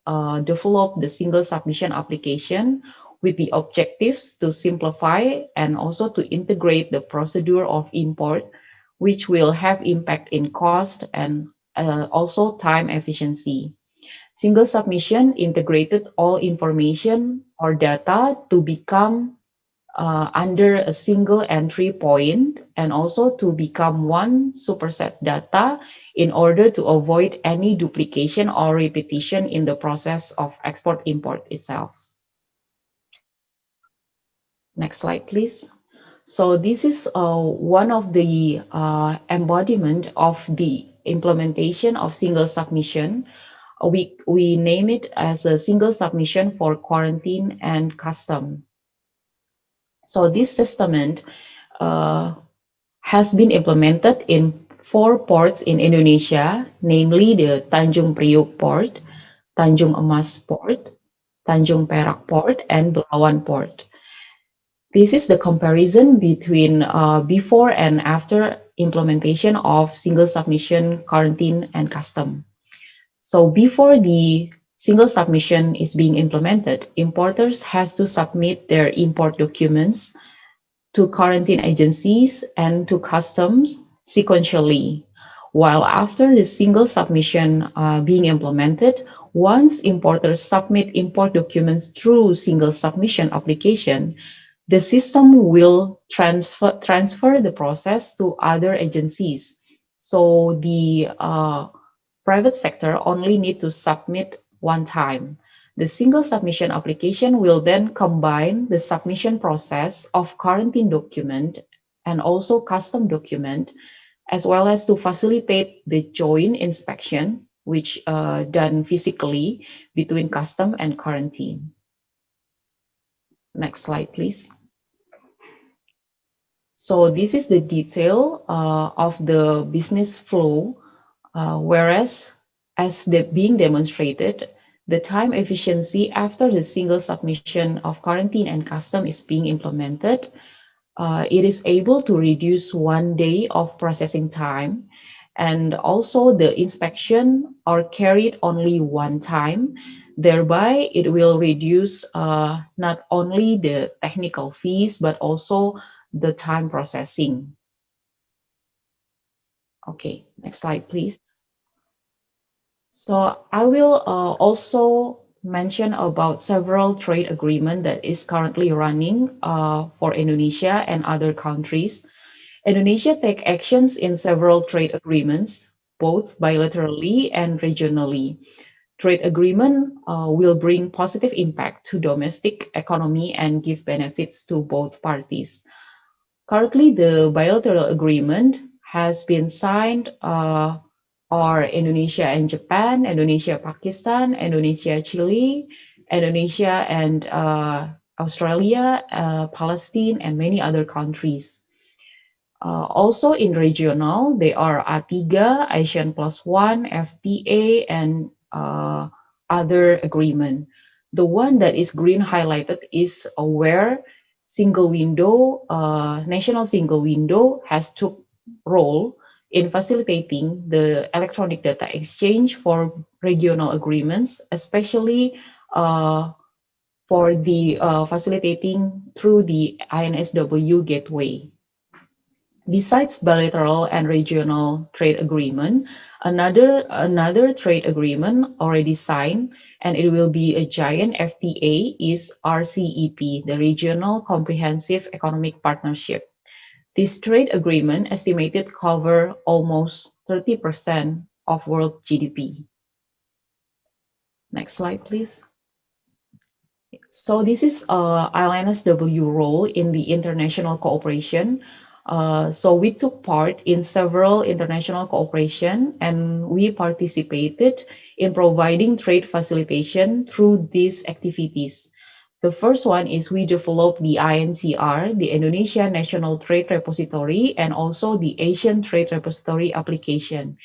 develop the single submission application with the objectives to simplify and also to integrate the procedure of import, which will have impact in cost and also time efficiency. Single submission integrated all information or data to become under a single entry point and also to become one superset data in order to avoid any duplication or repetition in the process of export-import itself. Next slide, please. So this is one of the embodiment of the implementation of single submission. We name it as a single submission for quarantine and custom. So this testament has been implemented in 4 ports in Indonesia, namely the Tanjung Priok Port, Tanjung Emas Port, Tanjung Perak Port, and Belawan Port. This is the comparison between before and after implementation of single submission, quarantine, and custom. So before the single submission is being implemented, importers has to submit their import documents to quarantine agencies and to customs sequentially. While after the single submission being implemented, once importers submit import documents through single submission application, the system will transfer the process to other agencies. So the private sector only need to submit one time. The single submission application will then combine the submission process of quarantine document and also custom document, as well as to facilitate the joint inspection, which done physically between custom and quarantine. Next slide, please. So this is the detail of the business flow, whereas as being demonstrated, the time efficiency after the single submission of quarantine and custom is being implemented, it is able to reduce 1 day of processing time, and also the inspection are carried only one time. Thereby, it will reduce not only the technical fees, but also the time processing. Okay, next slide, please. So I will also mention about several trade agreement that is currently running for Indonesia and other countries. Indonesia take actions in several trade agreements, both bilaterally and regionally. Trade agreement will bring positive impact to domestic economy and give benefits to both parties. Currently, the bilateral agreement has been signed are Indonesia and Japan, Indonesia, Pakistan, Indonesia, Chile, Indonesia and Australia, Palestine, and many other countries. Also in regional, they are A3, ASEAN Plus One, FTA, and other agreement. The one that is green highlighted is where single window, national single window has took role in facilitating the electronic data exchange for regional agreements, especially for the facilitating through the INSW gateway. Besides bilateral and regional trade agreement, another trade agreement already signed, and it will be a giant FTA, is RCEP, the Regional Comprehensive Economic Partnership. This trade agreement estimated cover almost 30% of world GDP. Next slide, please. So this is ILNSW role in the international cooperation. So we took part in several international cooperation, and we participated in providing trade facilitation through these activities. The first one is we developed the INTR, the Indonesia National Trade Repository, and also the Asian Trade Repository application.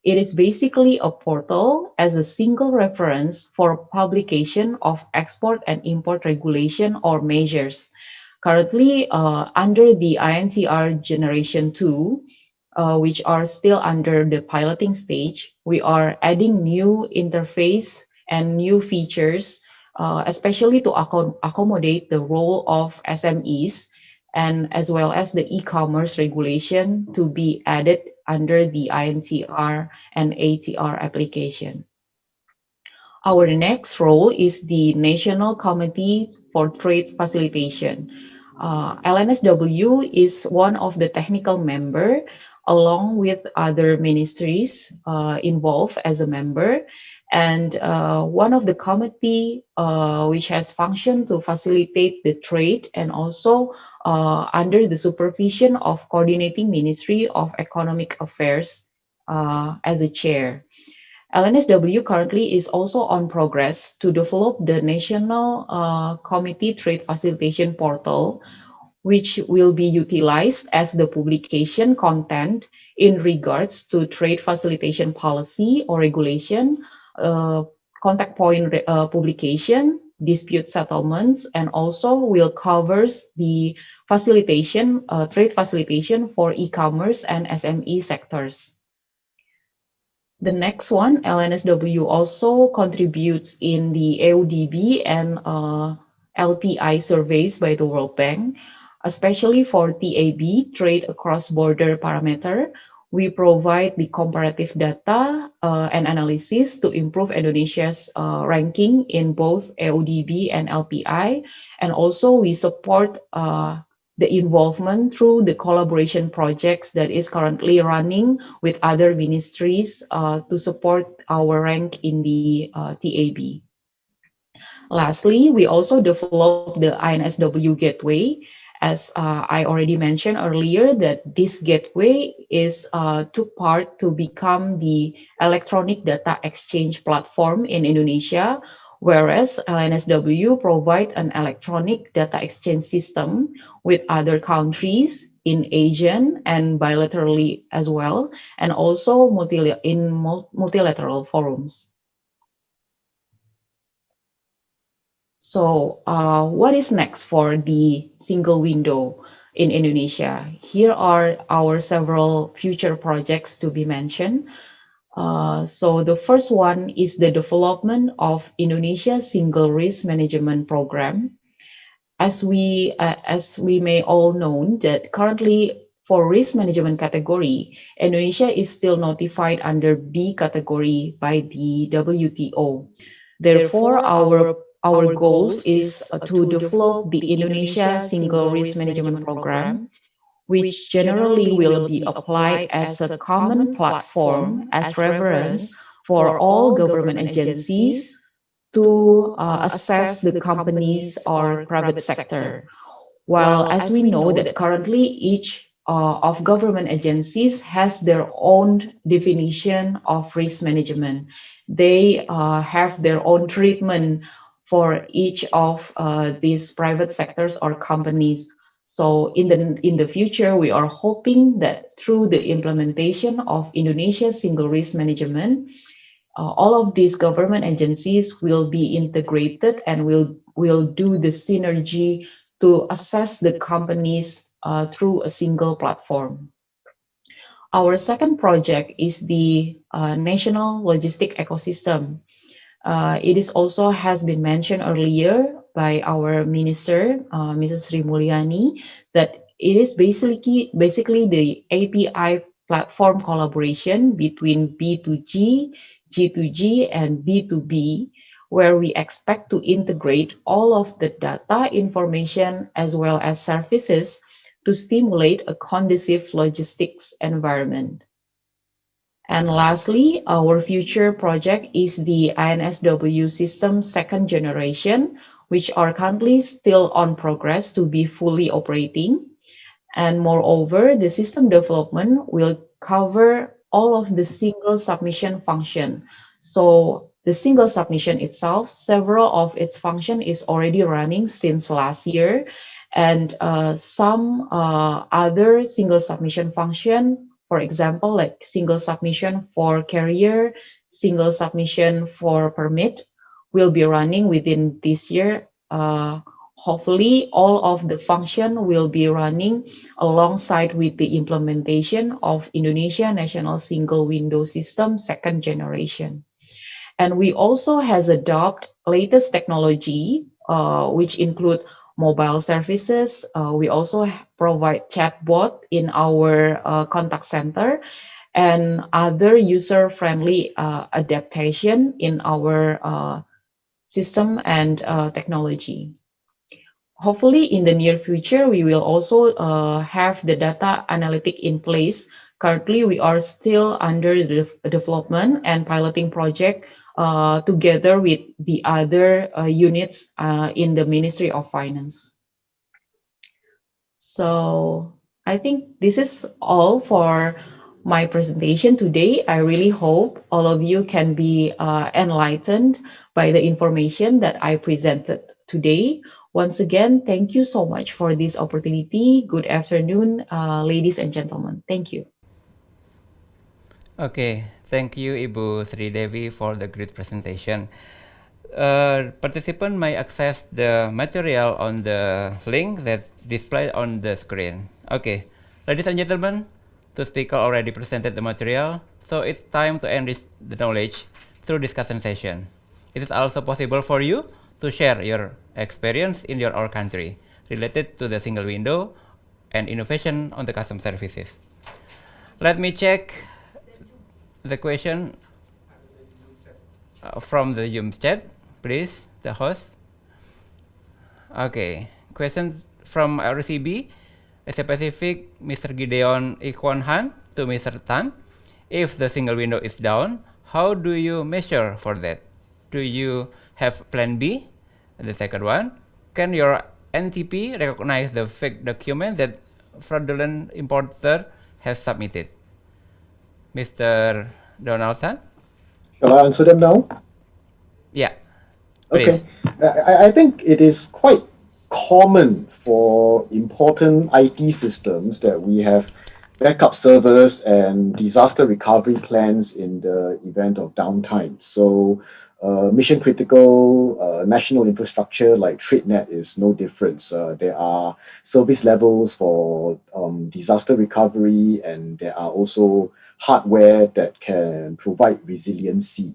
It is basically a portal as a single reference for publication of export and import regulation or measures. Currently, under the INTR Generation 2, which are still under the piloting stage, we are adding new interface and new features, especially to accommodate the role of SMEs, and as well as the e-commerce regulation to be added under the INTR and ATR application. Our next role is the National Committee for Trade Facilitation. LNSW is one of the technical member along with other ministries involved as a member, and one of the committee which has functioned to facilitate the trade, and also under the supervision of Coordinating Ministry of Economic Affairs as a chair. LNSW currently is also on progress to develop the National Committee Trade Facilitation Portal, which will be utilized as the publication content in regards to trade facilitation policy or regulation, contact point publication, dispute settlements, and also will covers the facilitation, trade facilitation for e-commerce and SME sectors. The next one, LNSW also contributes in the AODB and LPI surveys by the World Bank, especially for TAB, Trade Across Border Parameter. We provide the comparative data and analysis to improve Indonesia's ranking in both AODB and LPI, and also we support the involvement through the collaboration projects that is currently running with other ministries to support our rank in the TAB. Lastly, we also developed the INSW gateway. As I already mentioned earlier, that this gateway is took part to become the electronic data exchange platform in Indonesia, whereas LNSW provide an electronic data exchange system with other countries in Asian and bilaterally as well, and also in multilateral forums. So what is next for the single window in Indonesia? Here are our several future projects to be mentioned. So the first one is the development of Indonesia Single Risk Management Program. As we may all know that currently for risk management category, Indonesia is still notified under B category by the WTO. Therefore, our goals is to develop the Indonesia Single Risk Management Program, which generally will be applied as a common platform as reference for all government agencies to assess the companies or private sector. While as we know that currently each of government agencies has their own definition of risk management. They have their own treatment for each of these private sectors or companies. So in the future, we are hoping that through the implementation of Indonesia's single risk management, all of these government agencies will be integrated and will do the synergy to assess the companies through a single platform. Our second project is the National Logistic Ecosystem. It is also has been mentioned earlier by our minister, Mrs. Sri Mulyani, that it is basically the API platform collaboration between B2G, G2G, and B2B, where we expect to integrate all of the data, information, as well as services to stimulate a conducive logistics environment. And lastly, our future project is the INSW system second generation, which are currently still on progress to be fully operating. And moreover, the system development will cover all of the single submission function. So the single submission itself, several of its function is already running since last year, and some other single submission function, for example, like single submission for carrier, single submission for permit, will be running within this year. Hopefully, all of the function will be running alongside with the implementation of Indonesia National Single Window System second generation. And we also has adopt latest technology, which include mobile services. We also provide chatbot in our contact center and other user-friendly adaptation in our system and technology. Hopefully, in the near future, we will also have the data analytic in place. Currently, we are still under the development and piloting project together with the other units in the Ministry of Finance. So I think this is all for my presentation today. I really hope all of you can be enlightened by the information that I presented today. Once again, thank you so much for this opportunity. Good afternoon, ladies and gentlemen. Thank you.
Okay, thank you Ibu Sri Devi for the great presentation. Participant may access the material on the link that's displayed on the screen. Okay, ladies and gentlemen, the speaker already presented the material, so it's time to enrich the knowledge through discussion session. It is also possible for you to share your experience in your own country related to the single window and innovation on the custom services. Let me check the question from the Zoom chat, please, the host. Okay, question from RCB, Asia Pacific, Mr. Gideon Ikhwan Han to Mr. Tan. If the single window is down, how do you measure for that? Do you have plan B? And the second one, can your NTP recognize the fake document that fraudulent importer has submitted? Mr. Donaldson?
Shall I answer them now?
Yeah.
Okay. I think it is quite common for important IT systems that we have backup servers and disaster recovery plans in the event of downtime. So mission critical national infrastructure like TradeNet is no difference. There are service levels for disaster recovery, and there are also hardware that can provide resiliency.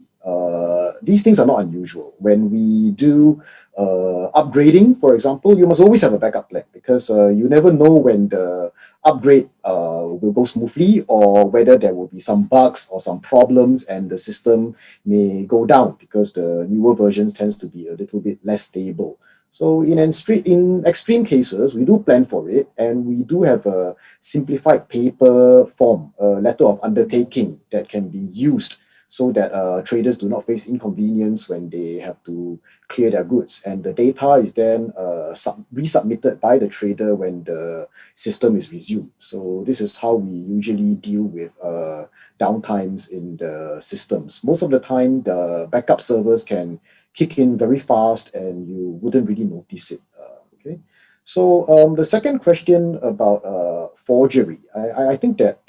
These things are not unusual. When we do upgrading, for example, you must always have a backup plan, because you never know when the upgrade will go smoothly, or whether there will be some bugs or some problems and the system may go down, because the newer versions tends to be a little bit less stable. So in extreme cases, we do plan for it, and we do have a simplified paper form, a letter of undertaking that can be used so that traders do not face inconvenience when they have to clear their goods. And the data is then resubmitted by the trader when the system is resumed. So this is how we usually deal with downtimes in the systems. Most of the time, the backup servers can kick in very fast and you wouldn't really notice it. Okay. So the second question about forgery, I think that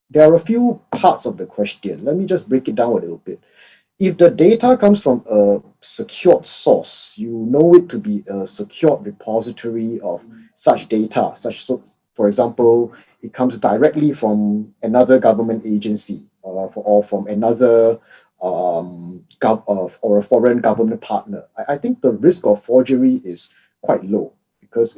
there are a few parts of the question. Let me just break it down a little bit. If the data comes from a secured source, you know it to be a secured repository of such data, for example, it comes directly from another government agency or from another or a foreign government partner, I think the risk of forgery is quite low because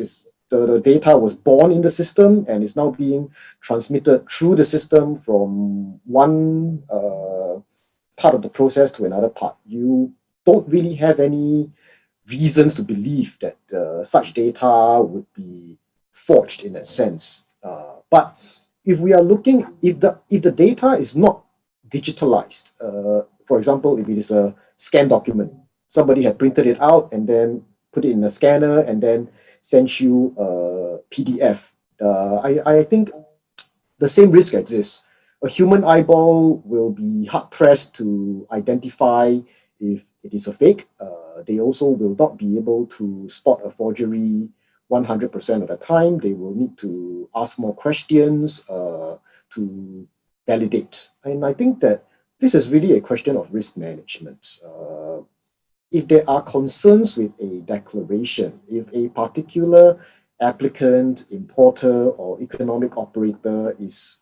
the data was born in the system and is now being transmitted through the system from one part of the process to another part. You don't really have any reasons to believe that such data would be forged in that sense. But if we are looking, if the data is not digitalized, for example, if it is a scanned document, somebody had printed it out and then put it in a scanner and then sent you a PDF. I think the same risk exists. A human eyeball will be hard pressed to identify if it is a fake. They also will not be able to spot a forgery 100% of the time. They will need to ask more questions to validate. And I think that this is really a question of risk management. If there are concerns with a declaration, if a particular applicant, importer, or economic operator is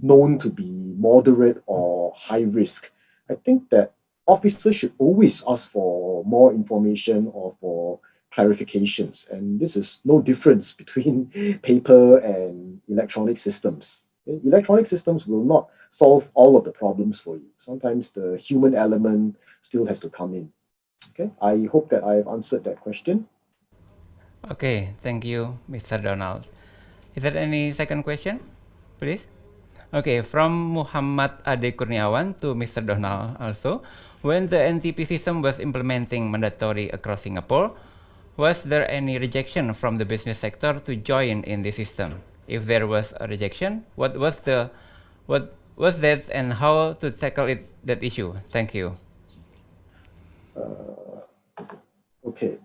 known to be moderate or high risk, I think that officers should always ask for more information or for clarifications. And this is no difference between paper and electronic systems. Electronic systems will not solve all of the problems for you. Sometimes the human element still has to come in. Okay, I hope that I've answered that question.
Okay, thank you, Mr. Donald. Is there any second question, please? Okay, from Muhammad Ade Kurniawan to Mr. Donald also. When the NTP system was implementing mandatory across Singapore, was there any rejection from the business sector to join in the system? If there was a rejection, what was that and how to tackle that issue? Thank you.
Okay,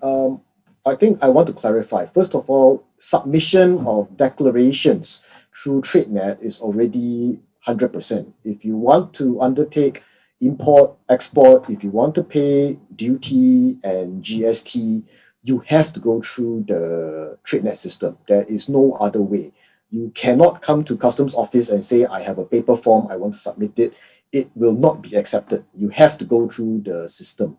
I think I want to clarify. First of all, submission of declarations through TradeNet is already 100%. If you want to undertake import, export, if you want to pay duty and GST, you have to go through the TradeNet system. There is no other way. You cannot come to customs office and say, I have a paper form, I want to submit it. It will not be accepted. You have to go through the system.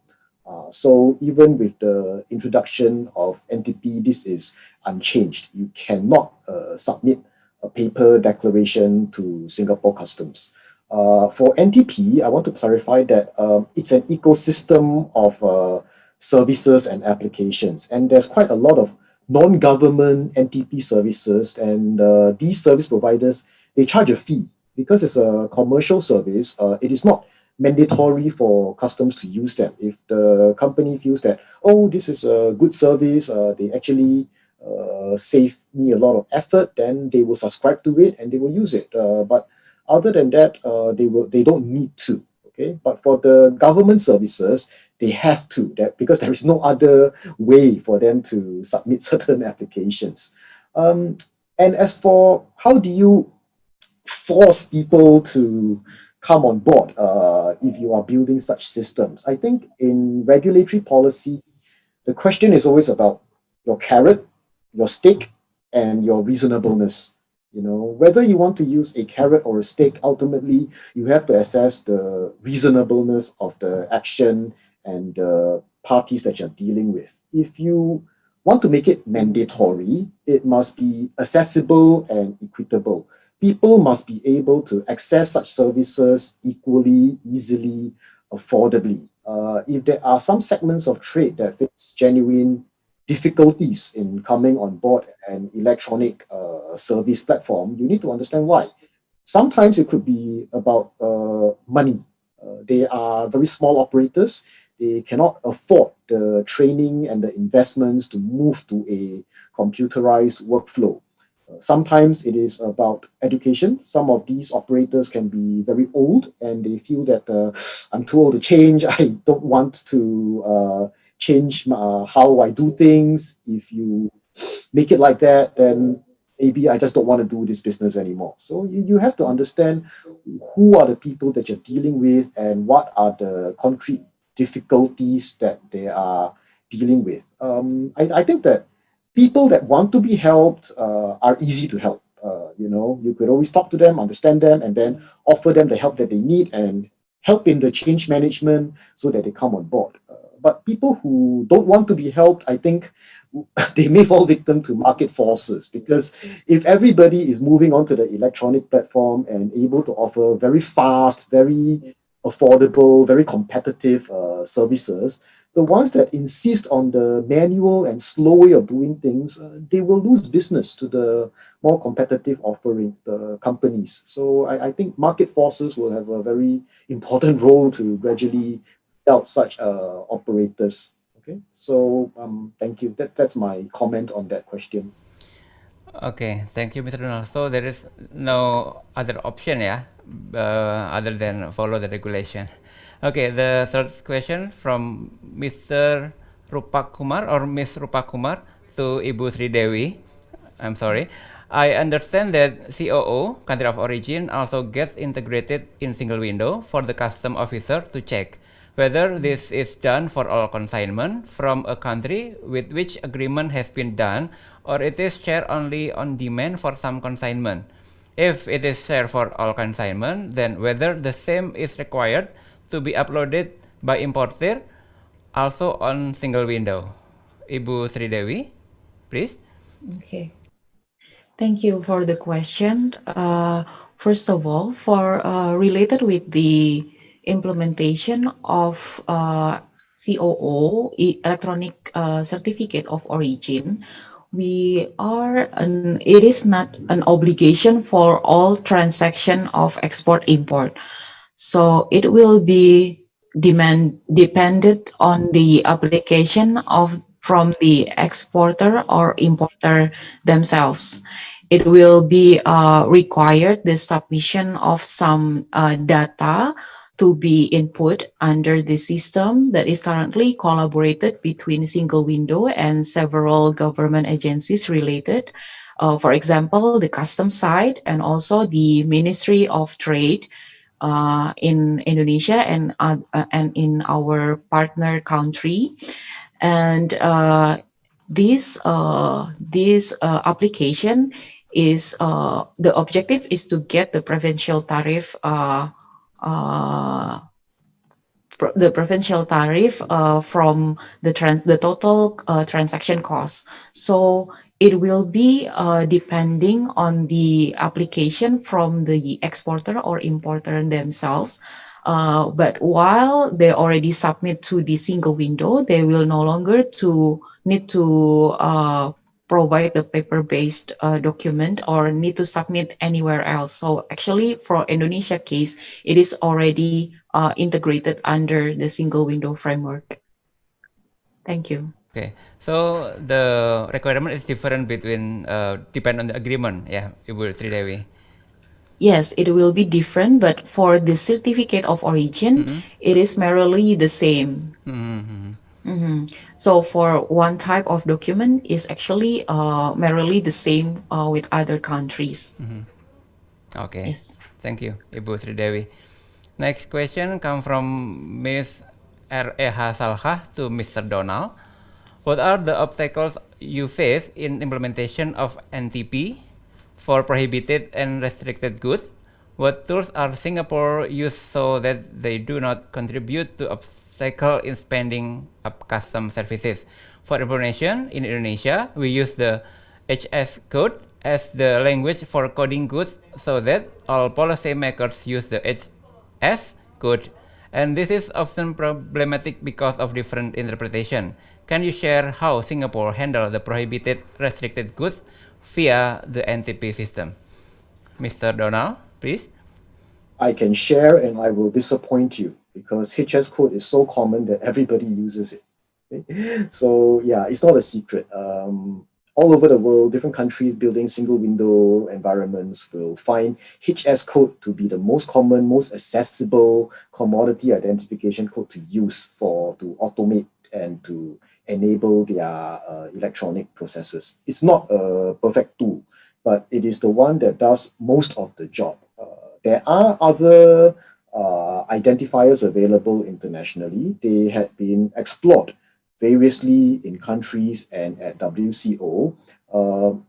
So even with the introduction of NTP, this is unchanged. You cannot submit a paper declaration to Singapore Customs. For NTP, I want to clarify that it's an ecosystem of services and applications, and there's quite a lot of non-government NTP services, and these service providers, they charge a fee. Because it's a commercial service, it is not mandatory for customs to use them. If the company feels that, oh, this is a good service, they actually save me a lot of effort, then they will subscribe to it and they will use it. But other than that, they don't need to. Okay, but for the government services, they have to, because there is no other way for them to submit certain applications. And as for how do you force people to come on board if you are building such systems, I think in regulatory policy, the question is always about your carrot, your stick, and your reasonableness. You know, whether you want to use a carrot or a stick, ultimately you have to assess the reasonableness of the action and the parties that you're dealing with. If you want to make it mandatory, it must be accessible and equitable. People must be able to access such services equally, easily, affordably. If there are some segments of trade that face genuine difficulties in coming on board an electronic service platform, you need to understand why. Sometimes it could be about money. They are very small operators. They cannot afford the training and the investments to move to a computerized workflow. Sometimes it is about education. Some of these operators can be very old and they feel that I'm too old to change. I don't want to change how I do things. If you make it like that, then maybe I just don't want to do this business anymore. So you have to understand who are the people that you're dealing with and what are the concrete difficulties that they are dealing with. I think that people that want to be helped are easy to help. You could always talk to them, understand them, and then offer them the help that they need and help in the change management so that they come on board. But people who don't want to be helped, I think they may fall victim to market forces, because if everybody is moving onto the electronic platform and able to offer very fast, very affordable, very competitive services, the ones that insist on the manual and slow way of doing things, they will lose business to the more competitive offering, the companies. So I think market forces will have a very important role to gradually out such operators. Okay, so thank you. That's my comment on that question.
Okay, thank you, Mr. Donald. So there is no other option, yeah, other than follow the regulation. Okay, the third question from Mr. Rupak Kumar or Miss Rupak Kumar to Ibu Sri Dewi. I'm sorry. I understand that COO, country of origin, also gets integrated in single window for the custom officer to check whether this is done for all consignment from a country with which agreement has been done, or it is shared only on demand for some consignment. If it is shared for all consignment, then whether the same is required to be uploaded by importer also on single window. Ibu Sri Dewi, please.
Okay. Thank you for the question. First of all, for related with the implementation of COO, electronic certificate of origin, it is not an obligation for all transaction of export import. So it will be dependent on the application of from the exporter or importer themselves. It will be required the submission of some data to be input under the system that is currently collaborated between single window and several government agencies related. For example, the customs side and also the Ministry of Trade in Indonesia and in our partner country. And this application is the objective is to get the provincial tariff from the total transaction cost. So it will be depending on the application from the exporter or importer themselves. But while they already submit to the single window, they will no longer need to provide the paper-based document or need to submit anywhere else. So actually, for Indonesia case, it is already integrated under the single window framework. Thank you.
Okay, so the requirement is different between depend on the agreement, yeah, Ibu Sri Dewi.
Yes, it will be different, but for the certificate of origin, it is merely the same. So for one type of document is actually merely the same with other countries.
Okay,
Yes.
thank you, Ibu Sri Dewi. Next question comes from Ms. R.E.H. Salha to Mr. Donald. What are the obstacles you face in implementation of NTP for prohibited and restricted goods? What tools are Singapore use so that they do not contribute to obstacle in spending up custom services? For information, in Indonesia, we use the HS code as the language for coding goods so that all policymakers use the HS code. And this is often problematic because of different interpretation. Can you share how Singapore handle the prohibited restricted goods via the NTP system? Mr. Donald, please.
I can share and I will disappoint you because HS code is so common that everybody uses it. Okay? So yeah, it's not a secret. All over the world, different countries building single window environments will find HS code to be the most common, most accessible commodity identification code to use to automate and to enable their electronic processes. It's not a perfect tool, but it is the one that does most of the job. There are other identifiers available internationally. They had been explored variously in countries and at WCO,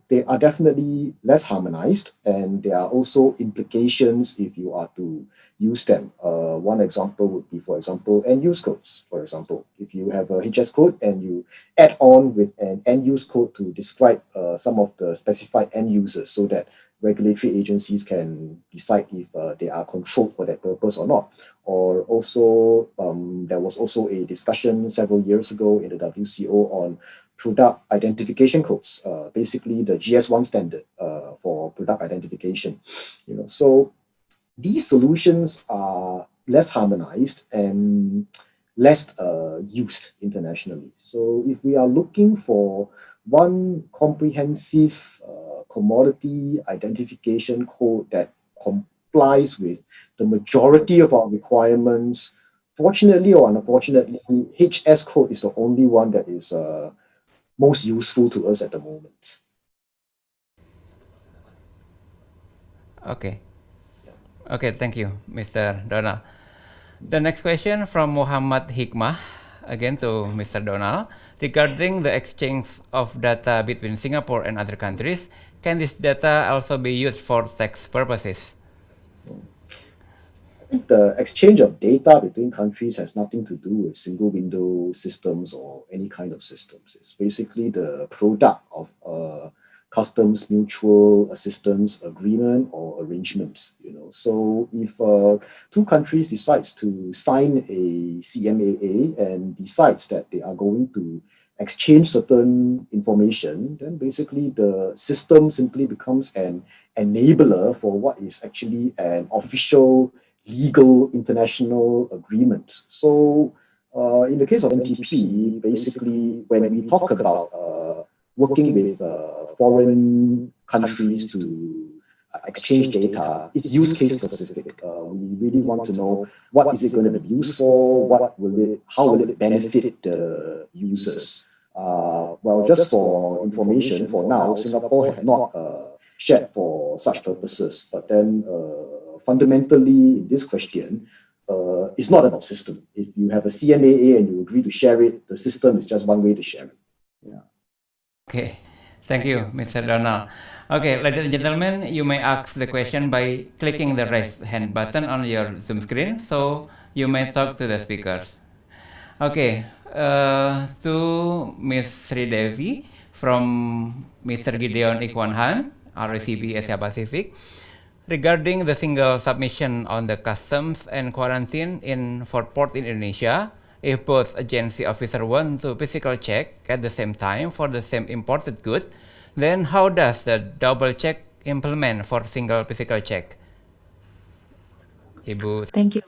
they are definitely less harmonized, and there are also implications if you are to use them. One example would be, for example, end use codes. For example, if you have a HS code and you add on with an end use code to describe some of the specified end users so that regulatory agencies can decide if they are controlled for that purpose or not. Or also, there was also a discussion several years ago in the WCO on product identification codes, basically the GS1 standard for product identification. So these solutions are less harmonized and less used internationally. So if we are looking for one comprehensive commodity identification code that complies with the majority of our requirements, fortunately or unfortunately, HS code is the only one that is most useful to us at the moment.
Okay. Okay, thank you, Mr. Donald. The next question from Muhammad Hikmah, again to Mr. Donald. Regarding the exchange of data between Singapore and other countries, can this data also be used for tax purposes?
I think the exchange of data between countries has nothing to do with single window systems or any kind of systems. It's basically the product of customs mutual assistance agreement or arrangement. So if two countries decides to sign a CMAA and decides that they are going to exchange certain information, then basically the system simply becomes an enabler for what is actually an official legal international agreement. So in the case of NTP, basically when we talk about working with foreign countries to exchange data, it's use case specific. We really want to know what is it going to be used for, how will it benefit the users. Well, just for information, for now, Singapore had not shared for such purposes. But then fundamentally, in this question, it's not about system. If you have a CMAA and you agree to share it, the system is just one way to share it. Yeah.
Okay, thank you, Mr. Donald. Okay, ladies and gentlemen, you may ask the question by clicking the raise hand button on your Zoom screen, so you may talk to the speakers. Okay, to Ms. Sridevi from Mr. Gideon Ikwanhan, RCB Asia Pacific, regarding the single submission on the customs and quarantine for port in Indonesia. If both agency officer want to physical check at the same time for the same imported good, then how does the double check implement for single physical check? Ibu.
Thank you.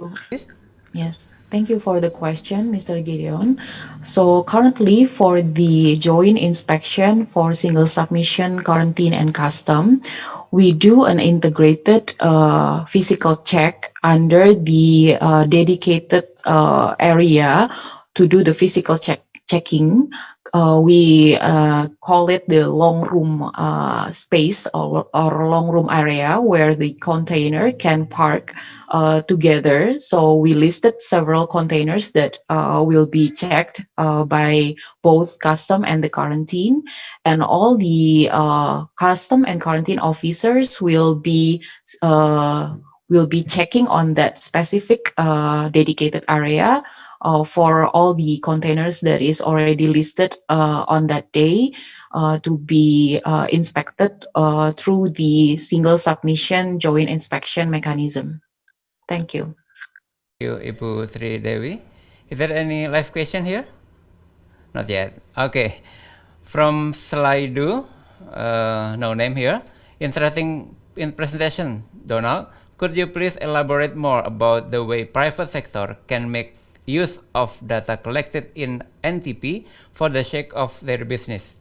Yes, thank you for the question, Mr. Gideon. So currently for the joint inspection for single submission, quarantine, and custom, we do an integrated physical check under the dedicated area to do the physical checking. We call it the long room space or long room area where the container can park together. So we listed several containers that will be checked by both custom and the quarantine, and all the custom and quarantine officers will be checking on that specific dedicated area for all the containers that is already listed on that day to be inspected through the single submission joint inspection mechanism. Thank you.
Thank you, Ibu Sri Dewi. Is there any live question here? Not yet. Okay. From Slido, no name here. Interesting in presentation, Donald. Could you please elaborate more about the way private sector can make use of data collected in NTP for the sake of their business?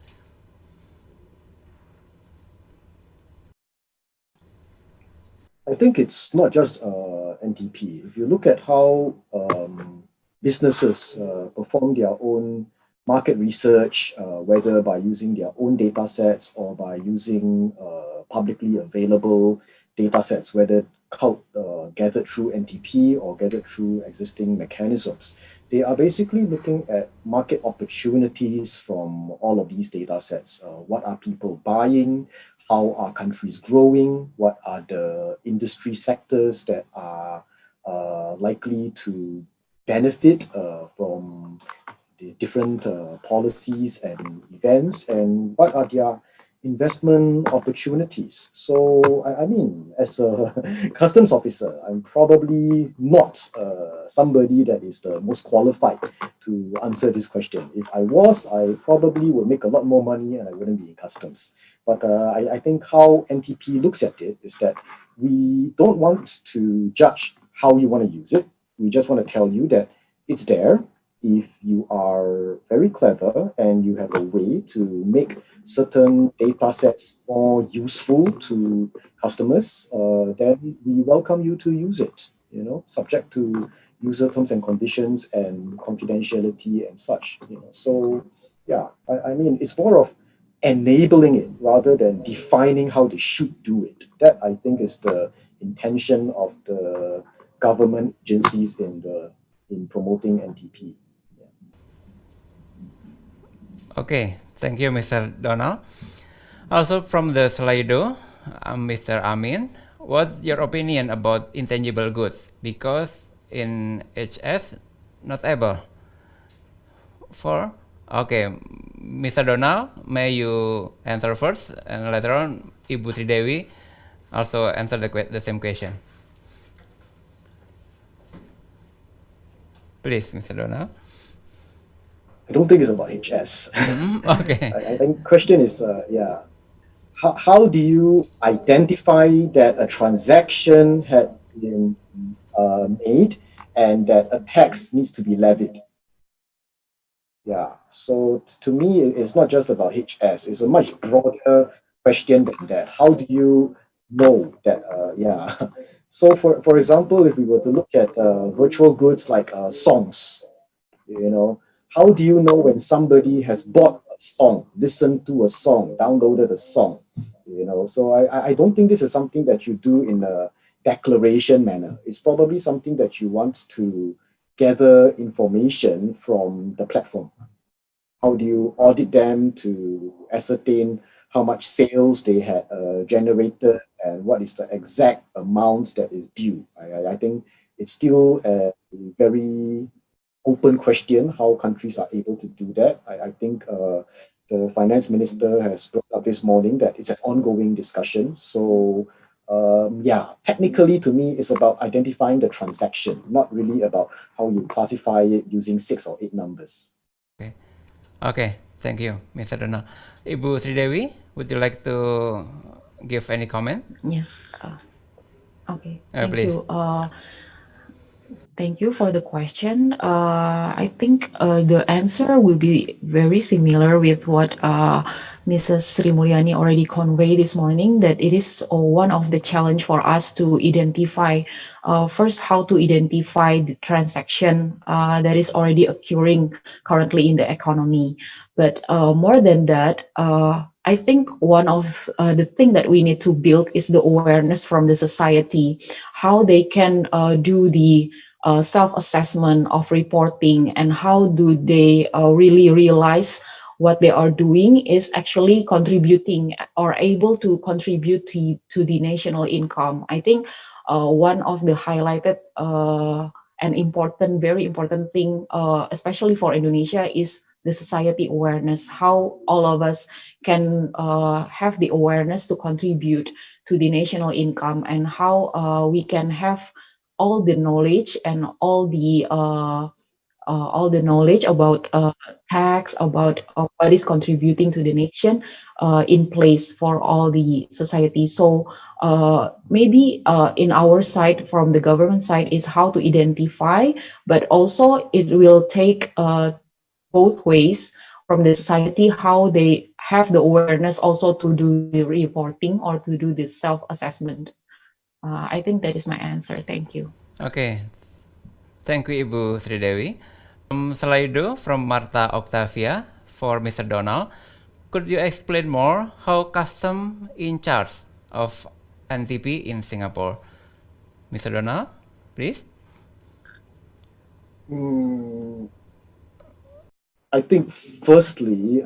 I think it's not just NTP. If you look at how businesses perform their own market research, whether by using their own data sets or by using publicly available data sets, whether gathered through NTP or gathered through existing mechanisms. They are basically looking at market opportunities from all of these data sets. What are people buying? How are countries growing? What are the industry sectors that are likely to benefit from the different policies and events, and what are their investment opportunities? So, I mean, as a customs officer, I'm probably not somebody that is the most qualified to answer this question. If I was, I probably would make a lot more money and I wouldn't be in customs. But I think how NTP looks at it is that we don't want to judge how you want to use it. We just want to tell you that it's there. If you are very clever and you have a way to make certain data sets more useful to customers, then we welcome you to use it, subject to user terms and conditions and confidentiality and such. So yeah, I mean, it's more of enabling it rather than defining how they should do it. That, I think, is the intention of the government agencies in promoting NTP.
Okay, thank you, Mr. Donald. Also from the Slido, Mr. Amin, what's your opinion about intangible goods? Because in HS, not able. Okay, Mr. Donald, may you answer first, and later on, Ibu Sridewi also answer the same question. Please, Mr. Donald.
I don't think it's about HS.
Okay.
I think question is, how do you identify that a transaction had been made and that a tax needs to be levied? Yeah, so to me, it's not just about HS. It's a much broader question than that. How do you know that? So for example, if we were to look at virtual goods like songs, how do you know when somebody has bought a song, listened to a song, downloaded a song? So I don't think this is something that you do in a declaration manner. It's probably something that you want to gather information from the platform. How do you audit them to ascertain how much sales they had generated and what is the exact amount that is due? I think it's still a very open question how countries are able to do that. I think the finance minister has brought up this morning that it's an ongoing discussion. So technically to me, it's about identifying the transaction, not really about how you classify it using 6 or 8 numbers.
Okay, thank you, Mr. Donald. Ibu Sridewi, would you like to give any comment?
Yes. Okay. Thank
Please.
you. Thank you for the question. I think the answer will be very similar with what Mrs. Sri Mulyani already conveyed this morning, that it is one of the challenge for us to identify first how to identify the transaction that is already occurring currently in the economy. But more than that, I think one of the thing that we need to build is the awareness from the society, how they can do the self-assessment of reporting, and how do they really realize what they are doing is actually contributing or able to contribute to the national income. I think one of the highlighted and important, very important thing, especially for Indonesia, is the society awareness, how all of us can have the awareness to contribute to the national income, and how we can have all the knowledge and all the knowledge about tax, about what is contributing to the nation in place for all the society. So maybe in our side, from the government side, is how to identify, but also it will take both ways from the society, how they have the awareness also to do the reporting or to do this self-assessment. I think that is my answer. Thank you.
Okay, thank you, Ibu Sridewi. From Slido, from Marta Octavia for Mr. Donald, could you explain more how custom in charge of NTP in Singapore? Mr. Donald, please.
I think firstly,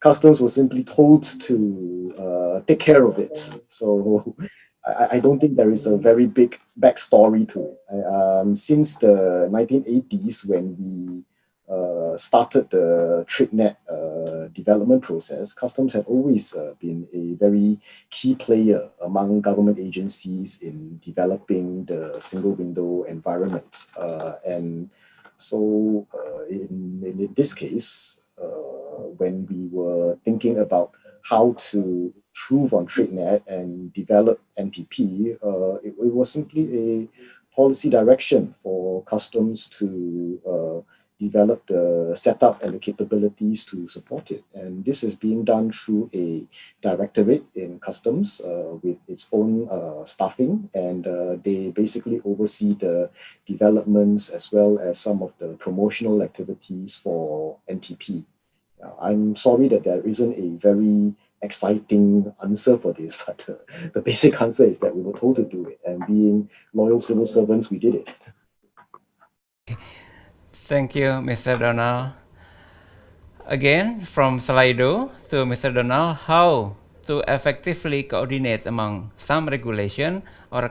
customs was simply told to take care of it. So I don't think there is a very big backstory to it. Since the 1980s, when we started the TradeNet development process, customs had always been a very key player among government agencies in developing the single window environment. And so in this case, when we were thinking about how to improve on TradeNet and develop NTP, it was simply a policy direction for customs to develop the setup and the capabilities to support it. And this is being done through a directorate in customs with its own staffing, and they basically oversee the developments as well as some of the promotional activities for NTP. I'm sorry that there isn't a very exciting answer for this, but the basic answer is that we were told to do it, and being loyal civil servants, we did it.
Thank you, Mr. Donald. Again, from Slido to Mr. Donald, how to effectively coordinate among some regulation or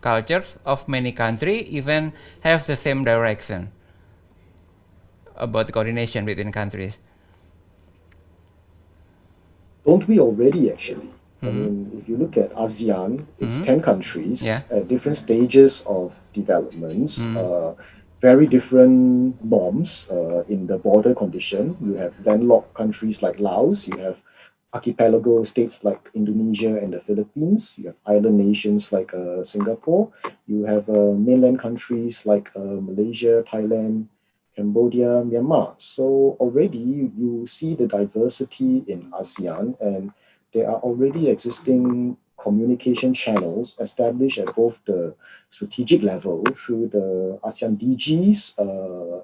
cultures of many countries even have the same direction about the coordination between countries.
Don't we already actually? I mean, if you look at ASEAN, it's 10 countries at different stages of developments, very different norms in the border condition. You have landlocked countries like Laos, you have archipelago states like Indonesia and the Philippines, you have island nations like Singapore, you have mainland countries like Malaysia, Thailand, Cambodia, Myanmar. So already you see the diversity in ASEAN, and there are already existing communication channels established at both the strategic level through the ASEAN DGs,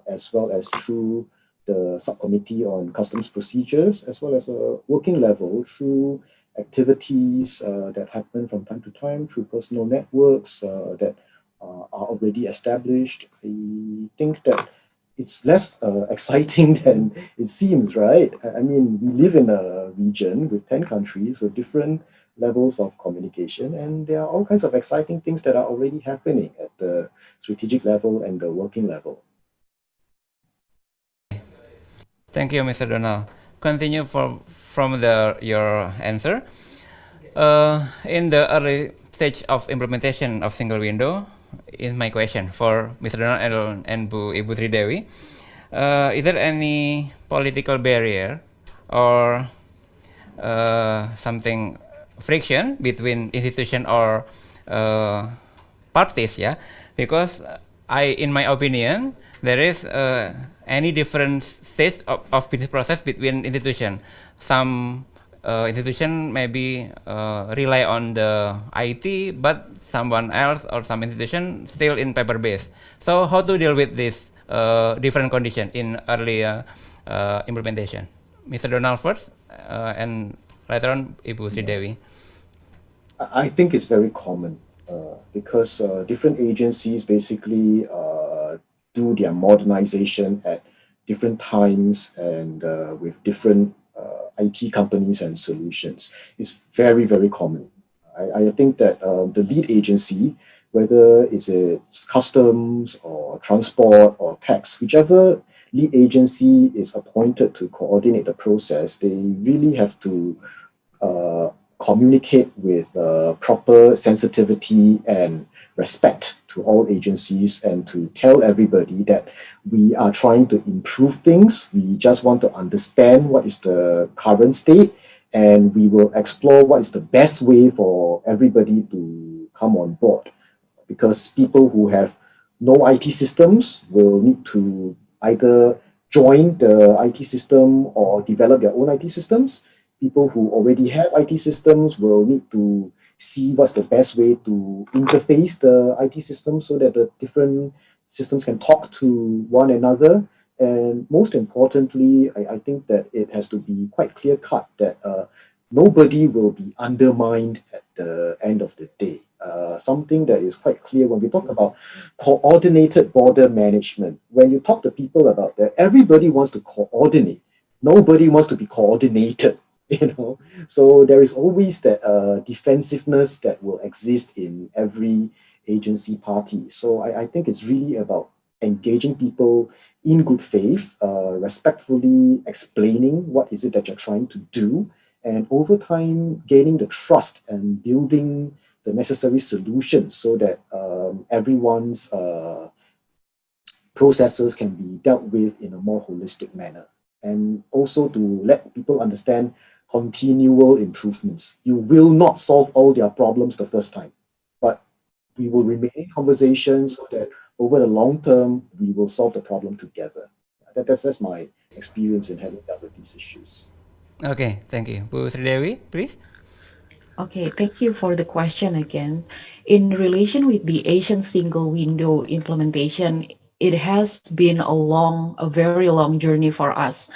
as well as through the subcommittee on customs procedures, as well as a working level through activities that happen from time to time through personal networks that are already established. I think that it's less exciting than it seems, right? I mean, we live in a region with 10 countries with different levels of communication, and there are all kinds of exciting things that are already happening at the strategic level and the working level.
Thank you, Mr. Donald. Continue from your answer. In the early stage of implementation of single window, is my question for Mr. Donald and Ibu Sri Dewi. Is there any political barrier or something friction between institution or parties? Yeah, because in my opinion, there is any different stage of business process between institution. Some institution maybe rely on the IT, but someone else or some institution still in paper based. So how to deal with this different condition in early implementation? Mr. Donald first, and later on Ibu Sri Dewi.
I think it's very common because different agencies basically do their modernization at different times and with different IT companies and solutions. It's very, very common. I think that the lead agency, whether it's customs or transport or tax, whichever lead agency is appointed to coordinate the process, they really have to communicate with proper sensitivity and respect to all agencies, and to tell everybody that we are trying to improve things. We just want to understand what is the current state, and we will explore what is the best way for everybody to come on board. Because people who have no IT systems will need to either join the IT system or develop their own IT systems. People who already have IT systems will need to see what's the best way to interface the IT system so that the different systems can talk to one another. And most importantly, I think that it has to be quite clear cut that nobody will be undermined at the end of the day. Something that is quite clear when we talk about coordinated border management. When you talk to people about that, everybody wants to coordinate. Nobody wants to be coordinated. So there is always that defensiveness that will exist in every agency party. So I think it's really about engaging people in good faith, respectfully explaining what is it that you're trying to do, and over time gaining the trust and building the necessary solutions so that everyone's processes can be dealt with in a more holistic manner. And also to let people understand continual improvements. You will not solve all their problems the first time, but we will remain in conversation so that over the long term, we will solve the problem together. That's my experience in having dealt with these issues.
Okay, thank you. Bu Sridewi, please.
Okay, thank you for the question again. In relation with the Asian single window implementation, it has been a very long journey for us.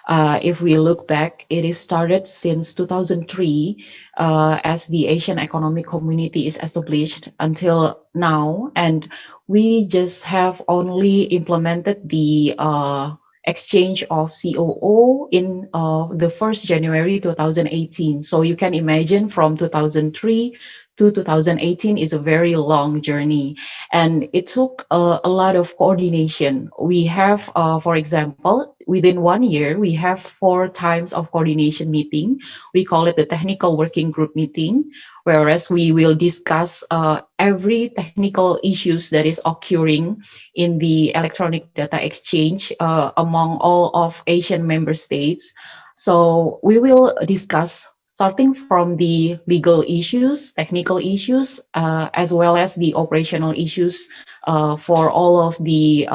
If we look back, it is started since 2003 as the Asian Economic Community is established until now, and we just have only implemented the exchange of COO in the 1st January 2018. So you can imagine from 2003 to 2018 is a very long journey, and it took a lot of coordination. We have, for example, within 1 year, we have 4 times of coordination meeting. We call it the technical working group meeting, whereas we will discuss every technical issues that is occurring in the electronic data exchange among all of Asian member states. So we will discuss starting from the legal issues, technical issues, as well as the operational issues for all of the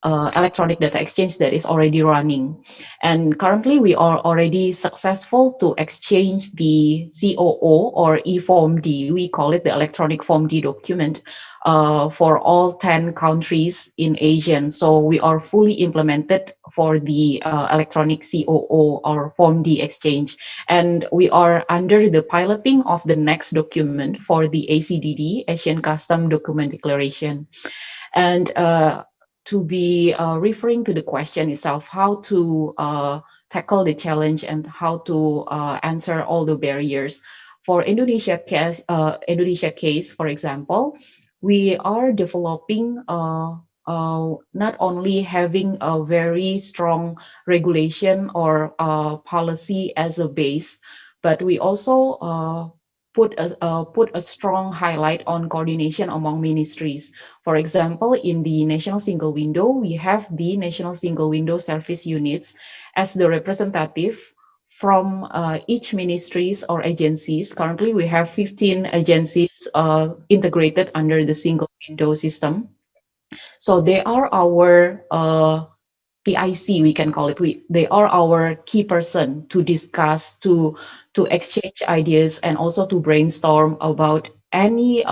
electronic data exchange that is already running. And currently, we are already successful to exchange the COO or eForm D, we call it the electronic Form D document, for all 10 countries in Asia. So we are fully implemented for the electronic COO or Form D exchange. And we are under the piloting of the next document for the ACDD, Asian Custom Document Declaration. And to be referring to the question itself, how to tackle the challenge and how to answer all the barriers. For Indonesia case, for example, we are developing not only having a very strong regulation or policy as a base, but we also put a strong highlight on coordination among ministries. For example, in the National Single Window, we have the National Single Window Service Units as the representative from each ministries or agencies. Currently, we have 15 agencies integrated under the single window system. So they are our PIC, we can call it. They are our key person to discuss, to exchange ideas, and also to brainstorm about any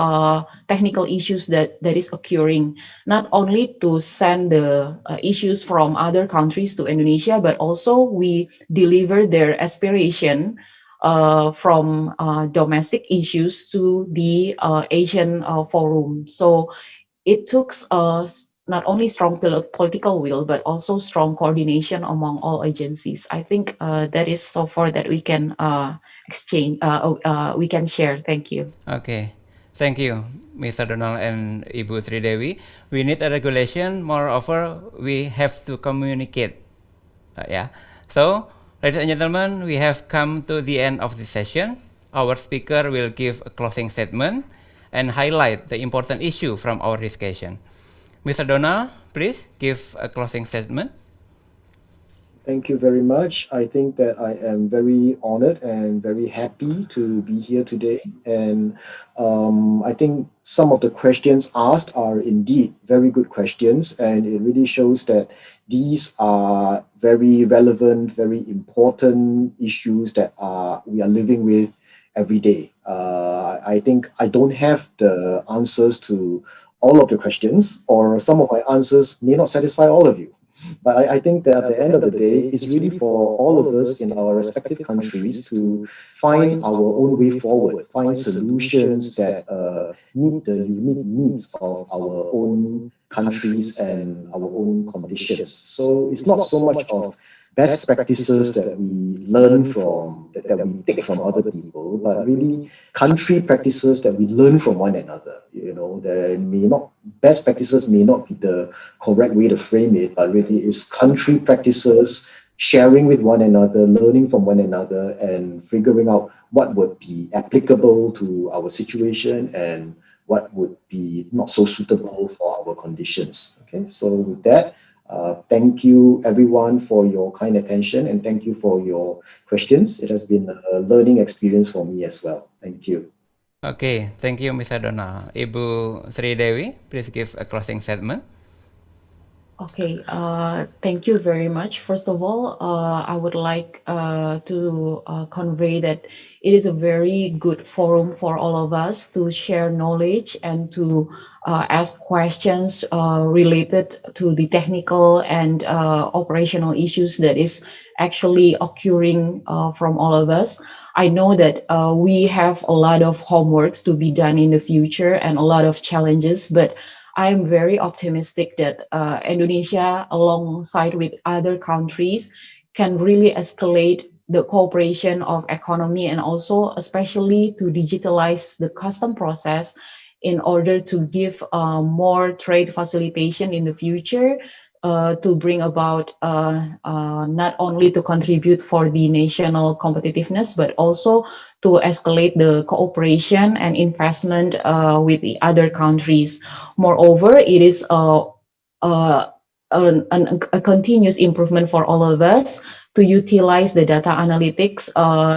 technical issues that is occurring. Not only to send the issues from other countries to Indonesia, but also we deliver their aspiration from domestic issues to the Asian forum. So it took not only strong political will, but also strong coordination among all agencies. I think that is so far that we can exchange, we can share. Thank you.
Okay, thank you, Mr. Donald and Ibu Sridewi. We need a regulation. Moreover, we have to communicate. Yeah. So, ladies and gentlemen, we have come to the end of this session. Our speaker will give a closing statement and highlight the important issue from our discussion. Mr. Donald, please give a closing statement.
Thank you very much. I think that I am very honored and very happy to be here today. And I think some of the questions asked are indeed very good questions. And it really shows that these are very relevant, very important issues that we are living with every day. I think I don't have the answers to all of the questions, or some of my answers may not satisfy all of you. But I think that at the end of the day, it's really for all of us in our respective countries to find our own way forward, find solutions that meet the unique needs of our own countries and our own conditions. So it's not so much of best practices that we learn from, that we take from other people, but really country practices that we learn from one another. You know, there may not, best practices may not be the correct way to frame it, but really it's country practices, sharing with one another, learning from one another, and figuring out what would be applicable to our situation and what would be not so suitable for our conditions. Okay, so with that, thank you everyone for your kind attention, and thank you for your questions. It has been a learning experience for me as well. Thank you.
Okay, thank you, Mr. Donald. Ibu Sri Dewi, please give a closing statement.
Okay, thank you very much. First of all, I would like to convey that it is a very good forum for all of us to share knowledge and to ask questions related to the technical and operational issues that is actually occurring from all of us. I know that we have a lot of homeworks to be done in the future and a lot of challenges, but I am very optimistic that Indonesia, alongside with other countries, can really escalate the cooperation of economy and also especially to digitalize the custom process in order to give more trade facilitation in the future, to bring about not only to contribute for the national competitiveness, but also to escalate the cooperation and investment with the other countries. Moreover, it is a continuous improvement for all of us to utilize the data analytics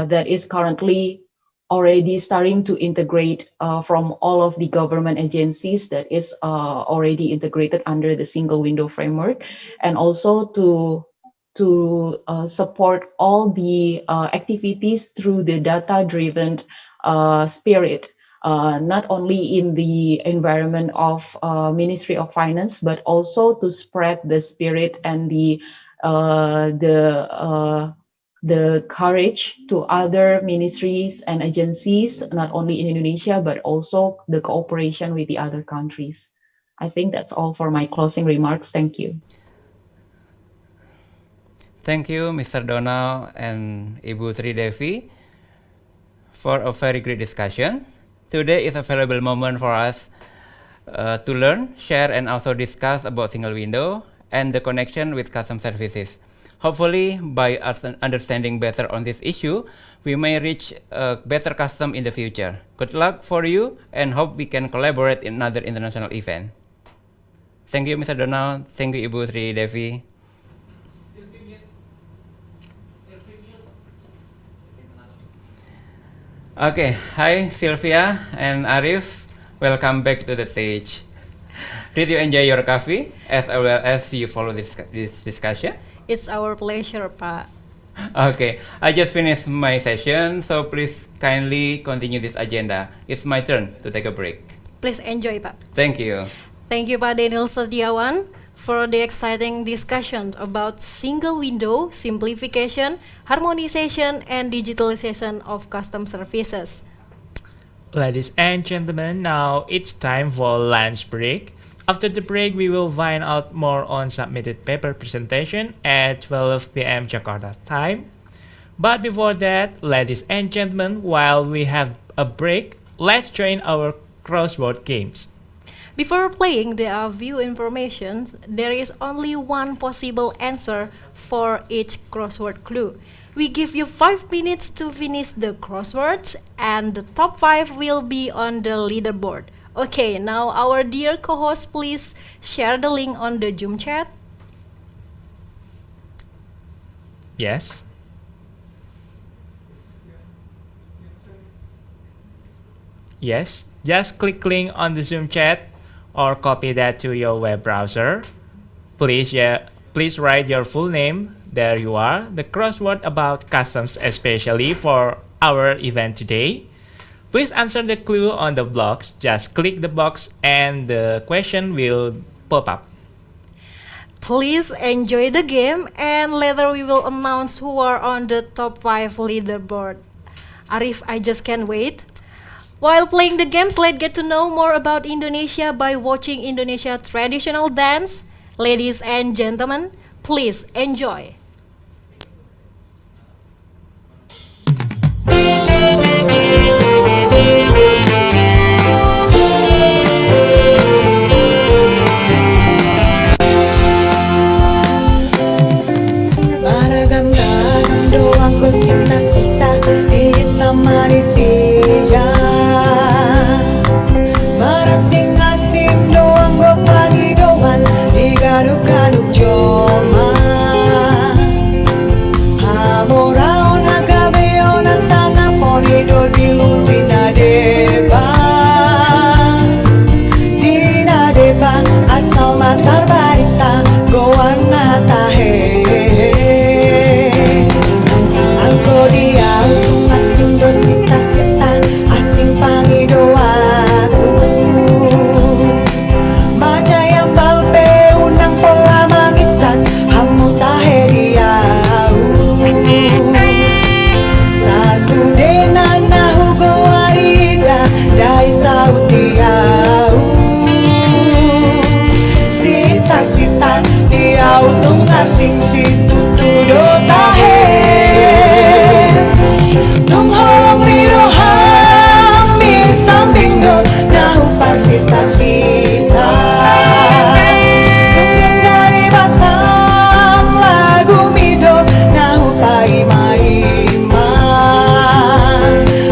that is currently already starting to integrate from all of the government agencies that is already integrated under the single window framework, and also to support all the activities through the data-driven spirit, not only in the environment of Ministry of Finance, but also to spread the spirit and the courage to other ministries and agencies, not only in Indonesia, but also the cooperation with the other countries. I think that's all for my closing remarks. Thank you.
Thank you, Mr. Donald and Ibu Sri Devi, for a very great discussion. Today is a valuable moment for us to learn, share, and also discuss about single window and the connection with custom services. Hopefully, by understanding better on this issue, we may reach a better custom in the future. Good luck for you, and hope we can collaborate in another international event. Thank you, Mr. Donald. Thank you, Ibu Sri Devi. Okay, hi Sylvia and Arif. Welcome back to the stage. Did you enjoy your coffee as well as you follow this discussion?
It's our pleasure, Pak.
Okay, I just finished my session, so please kindly continue this agenda. It's my turn to take a break.
Please enjoy, Pak.
Thank you.
Thank you, Pak Daniel Setiawan, for the exciting discussion about single window, simplification, harmonization, and digitalization of custom services.
Ladies and gentlemen, now it's time for lunch break. After the break, we will find out more on submitted paper presentation at 12 p.m. Jakarta time. But before that, ladies and gentlemen, while we have a break, let's join our crossword games.
Before playing the view information, there is only one possible answer for each crossword clue. We give you 5 minutes to finish the crosswords, and the top 5 will be on the leaderboard. Okay, now our dear co-host, please share the link on the Zoom chat.
Yes. Yes, just click link on the Zoom chat or copy that to your web browser. Please write your full name. There you are. The crossword about customs, especially for our event today. Please answer the clue on the blocks. Just click the box and the question will pop up.
please enjoy the game, and later we will announce who are on the top 5 leaderboard. Arif, I just can't wait. While playing the games, let's get to know more about Indonesia by watching Indonesia traditional dance. Ladies and gentlemen, please enjoy.
Doang ku cita-cita hitam manusia Marasing-asing doang gue pagi doang digaruk-garuk joma Hamoraon hagabeon asanga ponido dilulina deba Dina deba asal matar barita goan natahe dia asing dosita-sita asing pangido aku Majaya balpe unang pola mangisat hamu tahe diau Sasudena nahu goarida dai sautiau Sita-sita diau tung asing situ tudo tahe Nung horong riro hamil samping do nahu parsita-sita Nung gengani basam lagu mido nahu paima-ima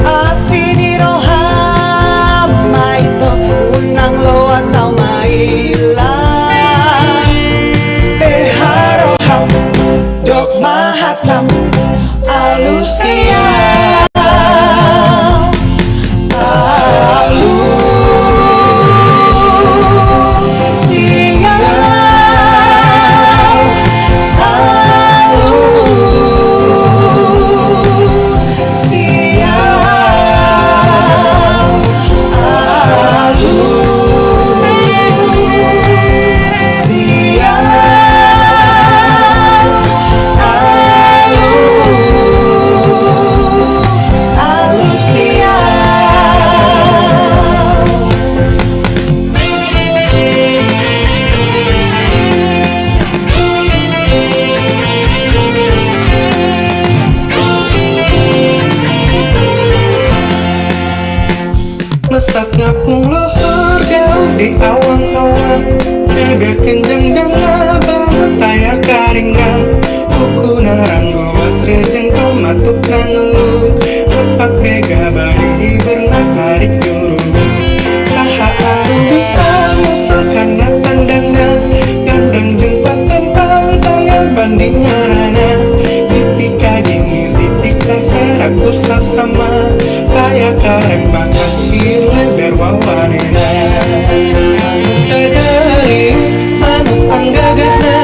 Asini rohama itu unang loa sau maila Beharoham dok mahatam alusia
Mesat ngapung luhur jauh di awan-awan Mega kendang dan abang taya karingan Kuku naranggo wasrejeng tomatuk naneluk Kepake gabari bernakarik nyuruh Saha arung bisa musuh karena tandangnya Gandang jempat tentang tayang banding nyarana Ditika dingin, ditika seraku sasama Taya karembang kasih lebar wawanena Anu tadali, anu panggagana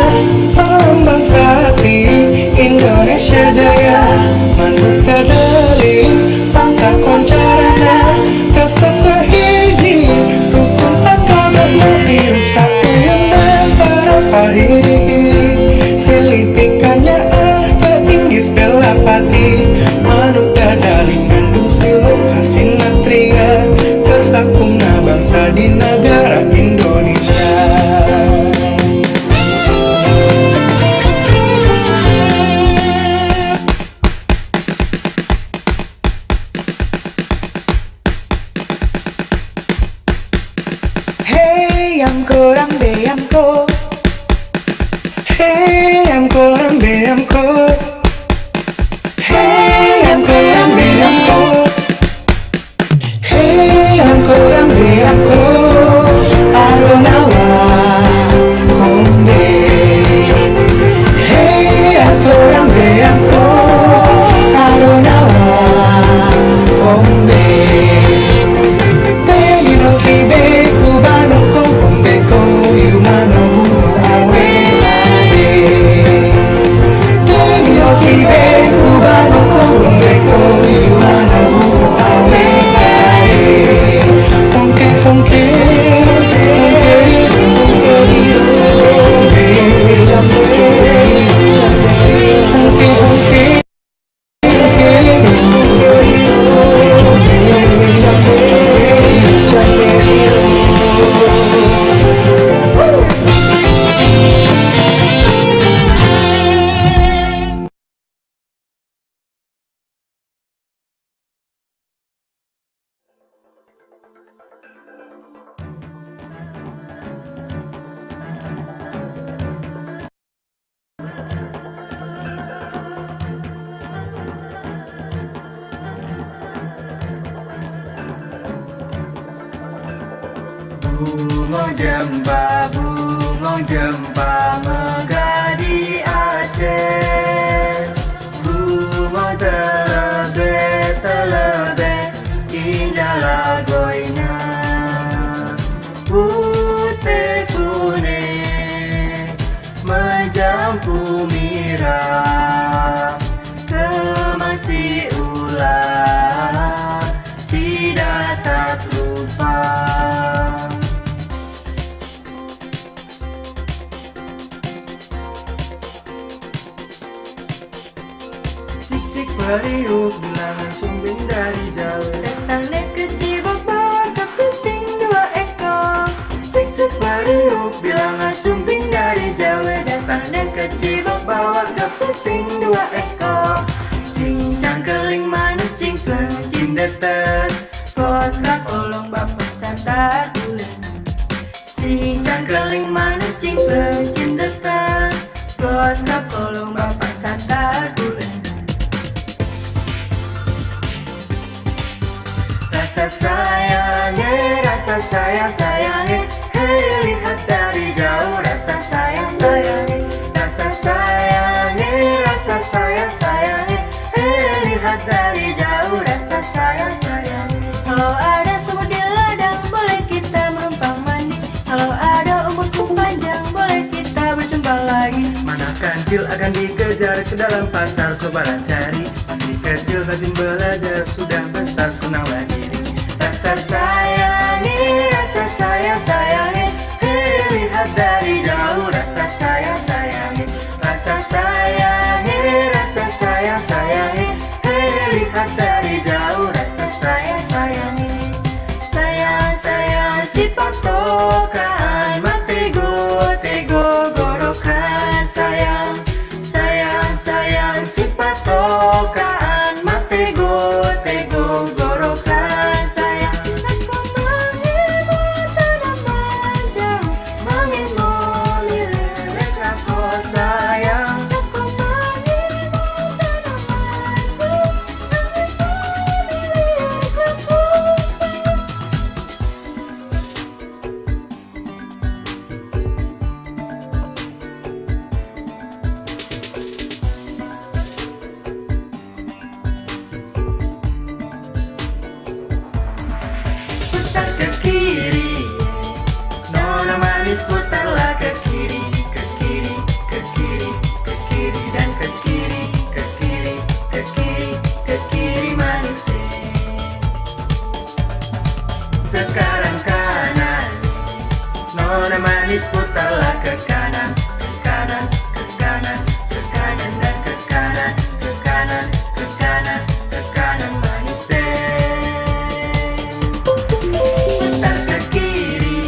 Pambang sati, Indonesia jaya Manu tadali, pangka koncarana Rasa kahiji, rukun sakamah Hirup satu yang antara pahiri-hiri Selipikannya ke Inggris belapati Manu tadali, ngandung lokasi natria tersakungna bangsa di negara Indonesia
Hey amko rambe amko
Hey amko rambe amko Hey amko rambe amko
Hey amko rambe amko Aronawa kombe Hey amko rambe amko Aronawa kombe Demi no kibe kubano kombe ko yumano awe bungo jempa megah di Aceh. Bungo telebe indah lagoinya. Putih kuning menjampu mirah, kemasi ular tidak tak lupa. Cik-cik periuk bilangan sumbing dari jauh, datangnya kecil bawa kepiting 2 ekor. Cik-cik periuk bilangan sumbing dari jauh, datangnya kecil bawa kepiting 2 ekor. Cincang keling manis cingklang cindeter, kosrak olong bapak sadar bulan. Cincang keling manis cingklang cindeter, kosrak olong bapak sadar bulan. Rasa sayangnya, hei lihat dari jauh. Rasa sayangnya, hei lihat dari jauh. Rasa sayangnya. Kalau ada sumur di ladang, boleh kita menumpang mandi. Kalau ada umurku panjang, boleh kita berjumpa lagi. Mana kancil akan dikejar ke dalam pasar, cobalah cari. Masih kecil rajin belajar, sudah besar senanglah diri. Rasa sayangnya, hei lihat dari jauh. Rasa sayangnya, hei lihat dari jauh. Rasa sayangnya, sayang si patokan, matego gorokan. Sayang si patokan, matego gorokan. Sayang aku mengimu tanaman jauh, mengimu lirik aku. Sayang aku mengimu tanaman jauh, mengimu lirik aku. Putar ke kiri, nona manis putarlah ke kiri, ke kiri, ke kiri, ke kiri dan ke kiri, ke kiri, ke kiri, ke kiri manis. Sekarang kanan, nona manis putarlah ke kanan, ke kanan, ke kanan, ke kanan dan ke kanan, ke kanan, ke kanan, ke kanan manis. Putar ke kiri,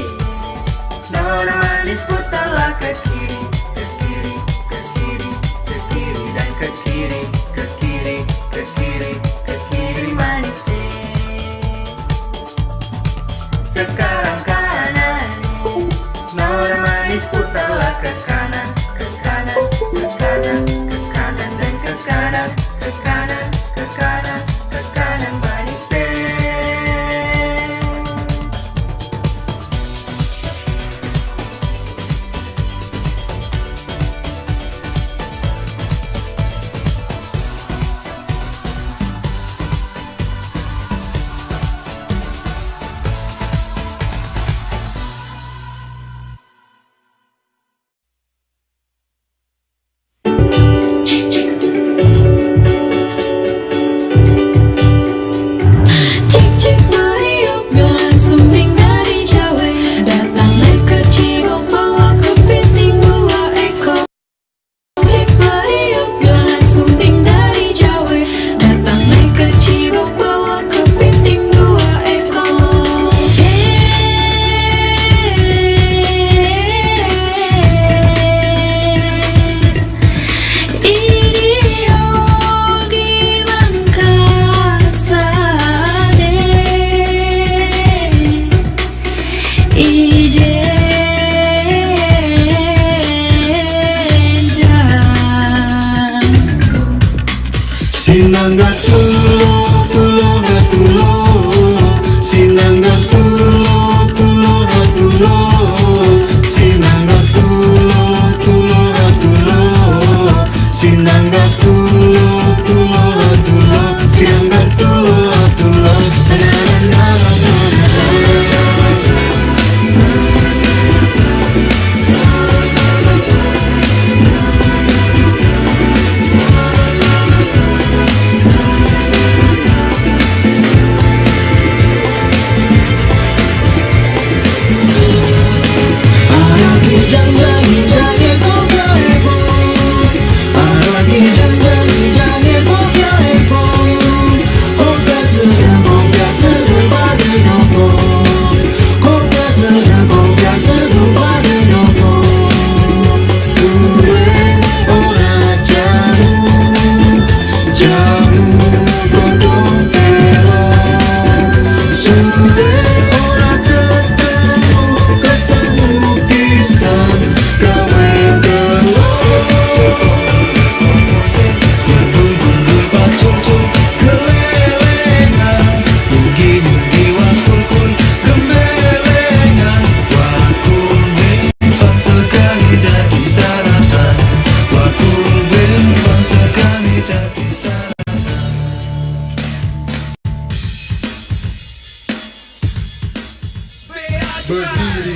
nona manis putarlah ke kiri, ke kiri, ke kiri, ke kiri dan ke kiri, ke kiri, ke kiri, ke kiri manis. Sekarang kanan, nona manis putarlah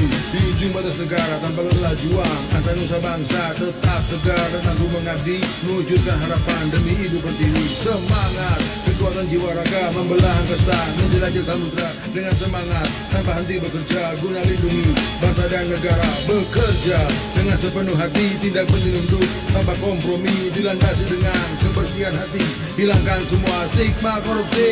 di ujung batas negara tanpa lelah juang antar nusa bangsa tetap tegar dan tangguh mengabdi mewujudkan harapan demi ibu pertiwi. Semangat kekuatan jiwa raga membelah angkasa menjelajah samudra dengan semangat tanpa henti bekerja guna lindungi bangsa dan negara. Bekerja dengan sepenuh hati tidak menunduk tanpa kompromi dilandasi dengan kebersihan hati hilangkan semua stigma korupsi.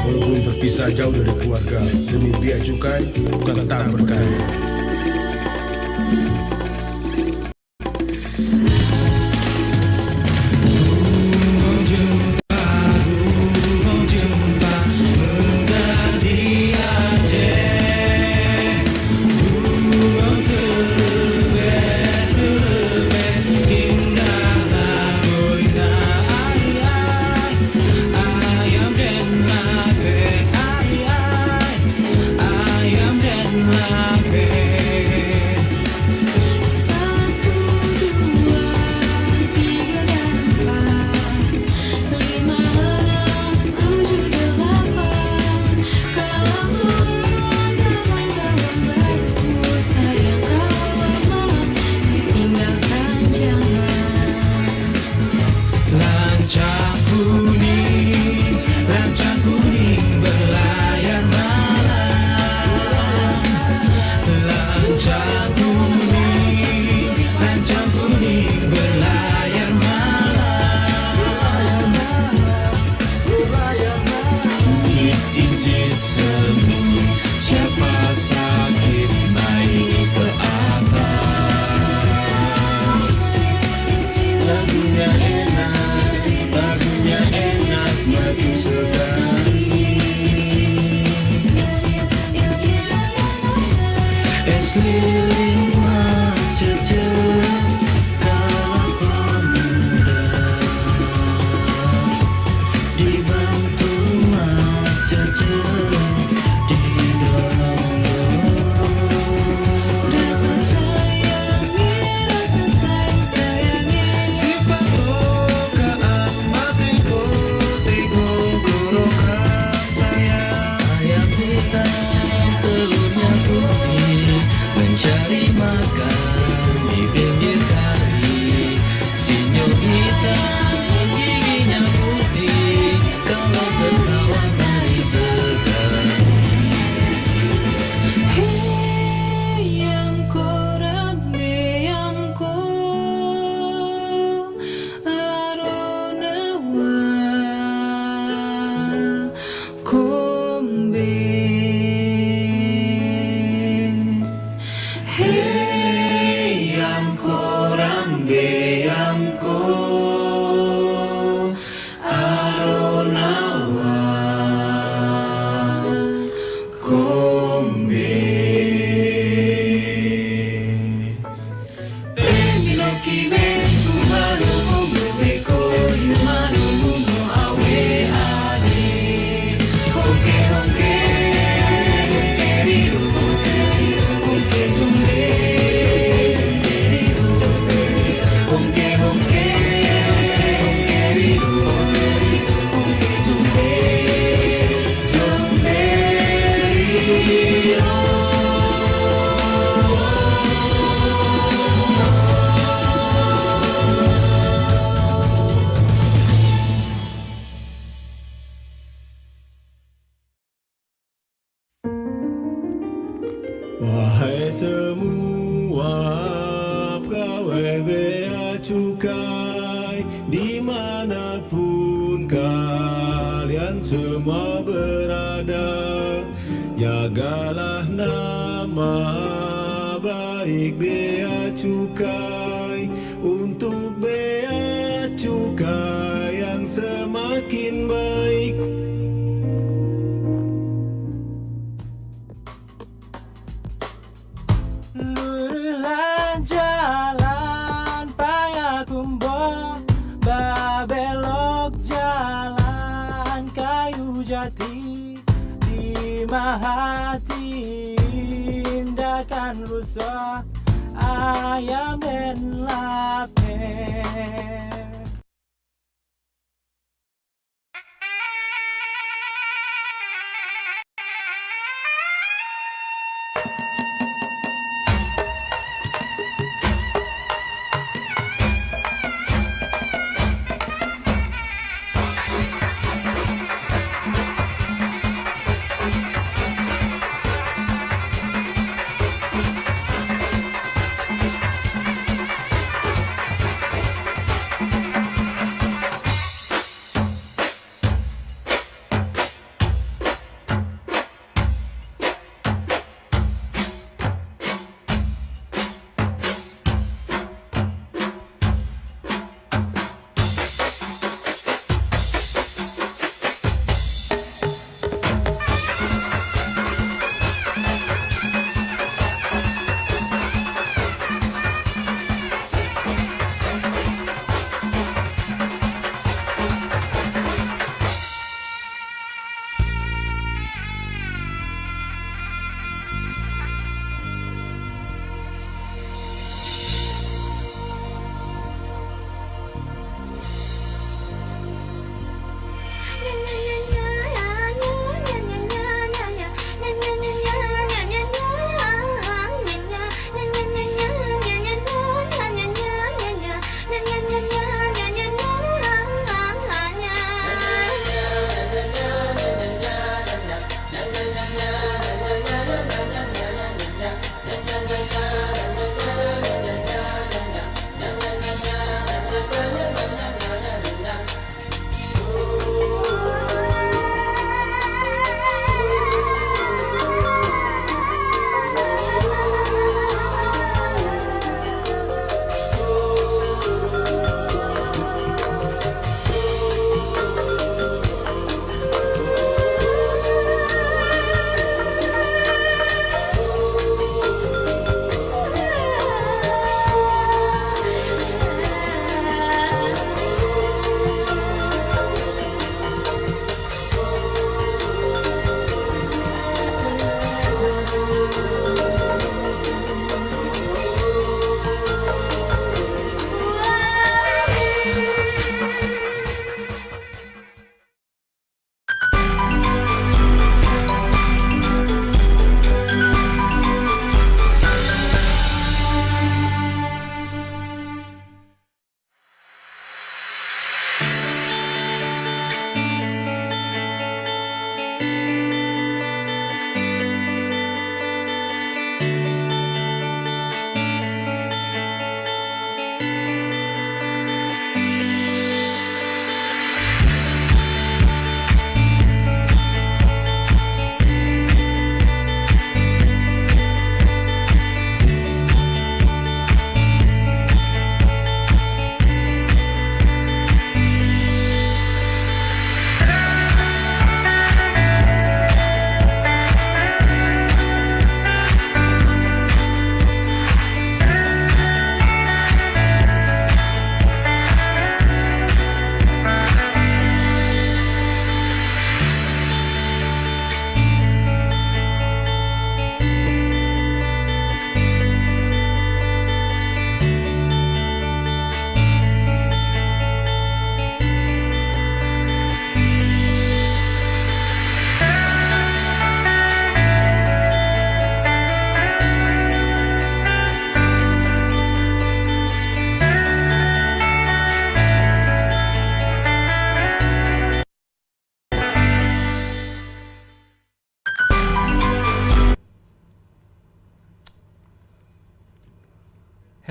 Walaupun terpisah jauh dari keluarga, demi biaya cukai bukan tetap berkarya.
Wahai semua pegawai bea cukai, dimanapun kalian semua berada, jagalah nama baik bea cukai untuk bea cukai yang semakin baik.
Luruslah jalan Payakumbuh, babelok jalan kayu jati, di mahati tindakan rusuh ayam dan lape.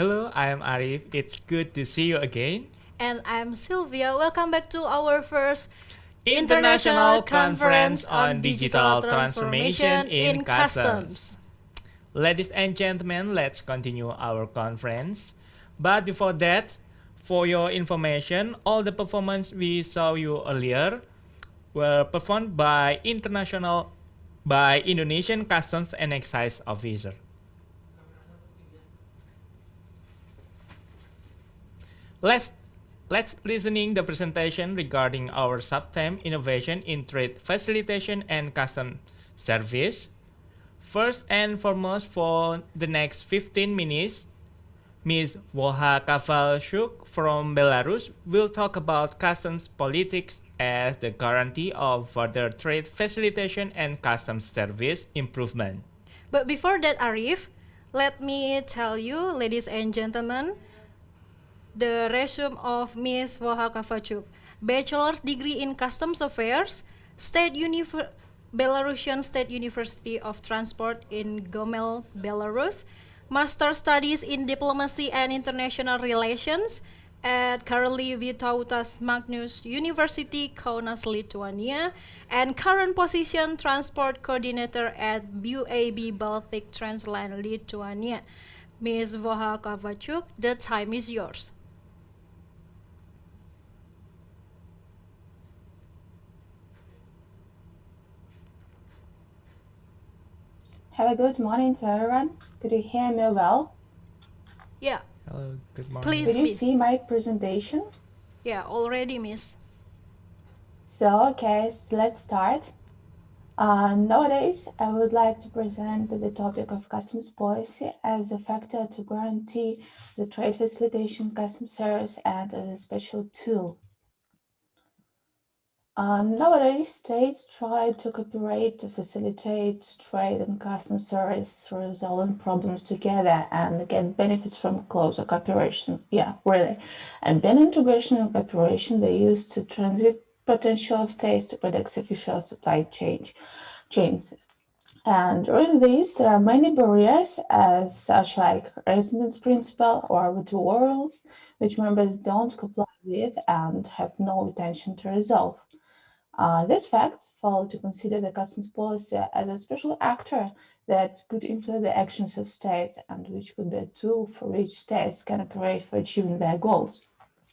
Hello, I am Arif. It's good to see you again.
And I'm Sylvia. Welcome back to our first
International Conference on Digital Transformation in Customs. Ladies and gentlemen, let's continue our conference. But before that, for your information, all the performance we saw you earlier were performed by Indonesian Customs and Excise officer. Let's listening the presentation regarding our subtheme innovation in trade facilitation and custom service. First and foremost, for the next 15 minutes, Ms. Woha Kavalchuk from Belarus will talk about customs politics as the guarantee of further trade facilitation and customs service improvement.
But before that, Arif, let me tell you, ladies and gentlemen, the resume of Ms. Woha Kavalchuk. Bachelor's degree in Customs Affairs, Belarusian State University of Transport in Gomel, Belarus. Master Studies in Diplomacy and International Relations at Karli Vytautas Magnus University, Kaunas, Lithuania, and current position Transport Coordinator at BUAB Baltic Transline, Lithuania. Ms. Woha Kavalchuk, the time is yours.
Have a good morning to everyone. Could you hear me well?
Yeah.
Hello, good morning.
Please,
Could you
miss.
see my presentation?
Yeah, already, miss.
So let's start. Nowadays, I would like to present the topic of customs policy as a factor to guarantee the trade facilitation customs service and as a special tool. Nowadays, states try to cooperate to facilitate trade and customs service through resolving problems together and get benefits from closer cooperation. Yeah, really. And then integration and cooperation, they use to transit potential of states to protect official supply chains. And during this, there are many barriers, as such like residence principle or withdrawals, which members don't comply with and have no intention to resolve. These facts follow to consider the customs policy as a special actor that could influence the actions of states and which could be a tool for which states can operate for achieving their goals.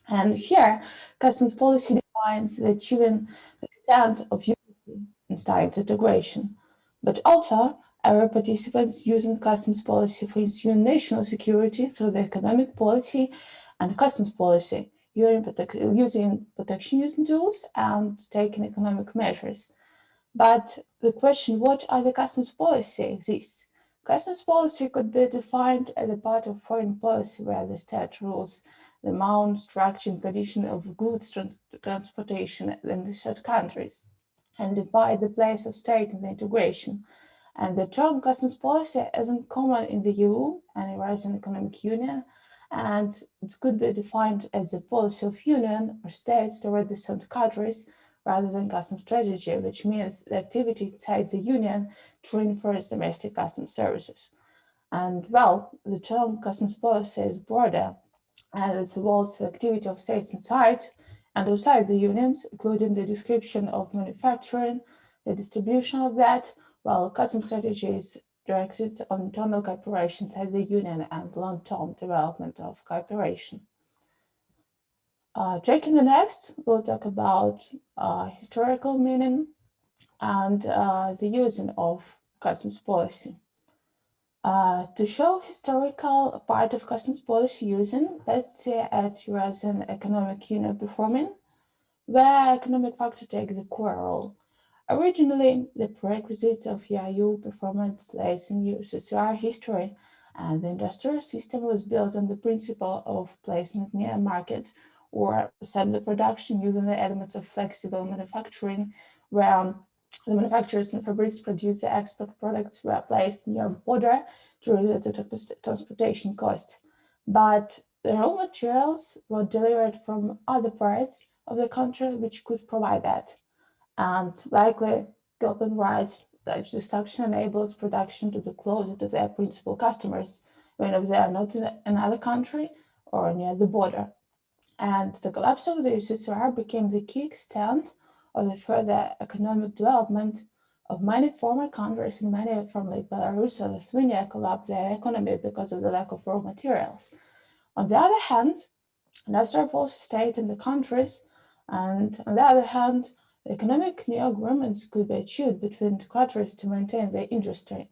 And here, customs policy defines the achieving the extent of unity and state integration, but also our participants using customs policy for ensuring national security through the economic policy and customs policy, using protectionism tools and taking economic measures. But the question, what are the customs policy exists? Customs policy could be defined as a part of foreign policy where the state rules the amount, structure, and condition of goods transportation in the third countries and divide the place of state in the integration. And the term customs policy isn't common in the EU and Eurasian Economic Union, and it could be defined as a policy of union or states toward the third countries rather than customs strategy, which means the activity inside the union to reinforce domestic customs services. And well, the term customs policy is broader, and it involves the activity of states inside and outside the unions, including the description of manufacturing, the distribution of that, while customs strategy is directed on internal cooperation inside the union and long-term development of cooperation. Taking the next, we'll talk about historical meaning and the using of customs policy. To show historical part of customs policy using, let's see at Eurasian Economic Union performing, where economic factor take the core role. Originally, the prerequisites of EIU performance lays in USSR history, and the industrial system was built on the principle of placement near market or assembly production using the elements of flexible manufacturing, where the manufacturers and fabrics produce the export products were placed near border to reduce the transportation costs. But the raw materials were delivered from other parts of the country which could provide that. And likely, Gilpin writes that destruction enables production to be closer to their principal customers, even if they are not in another country or near the border. And the collapse of the USSR became the key extent of the further economic development of many former countries, and many from like Belarus or Lithuania collapsed their economy because of the lack of raw materials. On the other hand, industrial forces stayed in the countries, and on the other hand, economic new agreements could be achieved between two countries to maintain the industry.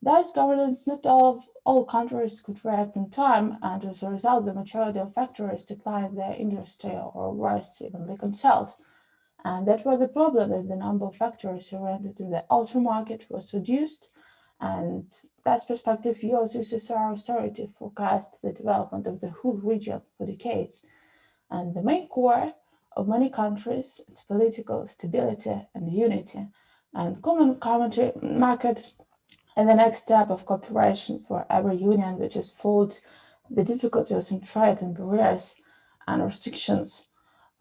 Thus, governments not all countries could react in time, and as a result, the majority of factories declined their industry or worse, even they cancelled. And that was the problem, that the number of factories oriented in the ultra market was reduced, and that perspective views USSR authority forecast the development of the whole region for decades. And the main core of many countries is political stability and unity, and common market and the next step of cooperation for every union which is followed the difficulties in trade and barriers and restrictions.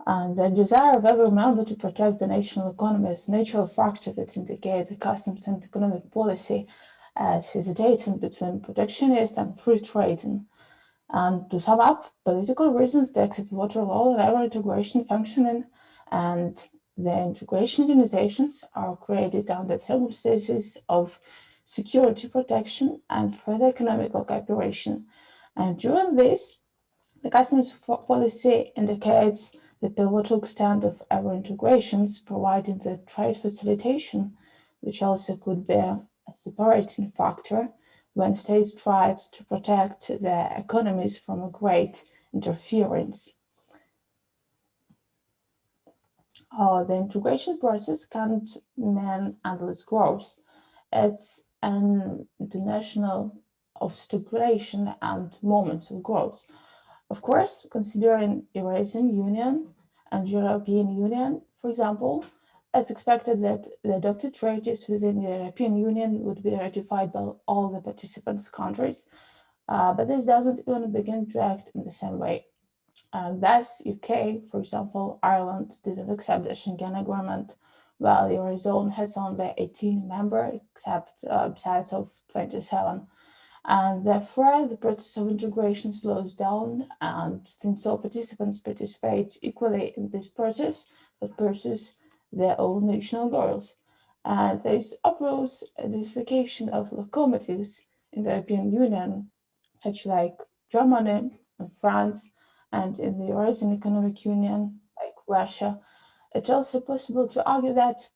And the desire of every member to protect the national economy is a natural factor that indicates the customs and economic policy as hesitating between protectionist and free trading. And to sum up, political reasons, the export water law, and ever integration functioning, and the integration organizations are created under circumstances of security protection and further economical cooperation. And during this, the customs policy indicates the pivotal extent of ever integrations, providing the trade facilitation, which also could be a separating factor when states tried to protect their economies from a great interference. The integration process can't mean endless growth. It's an international of stagflation and moments of growth. Of course, considering Eurasian Union and European Union, for example, it's expected that the adopted treaties within the European Union would be ratified by all the participant countries, but this doesn't even begin to act in the same way. And thus, UK, for example, Ireland didn't accept the Schengen Agreement, while the Eurozone has only 18 members, except besides of 27. And therefore, the process of integration slows down, and since all participants participate equally in this process, but pursues their own national goals. And there is obvious identification of locomotives in the European Union, such like Germany and France, and in the Eurasian Economic Union, like Russia. It's also possible to argue that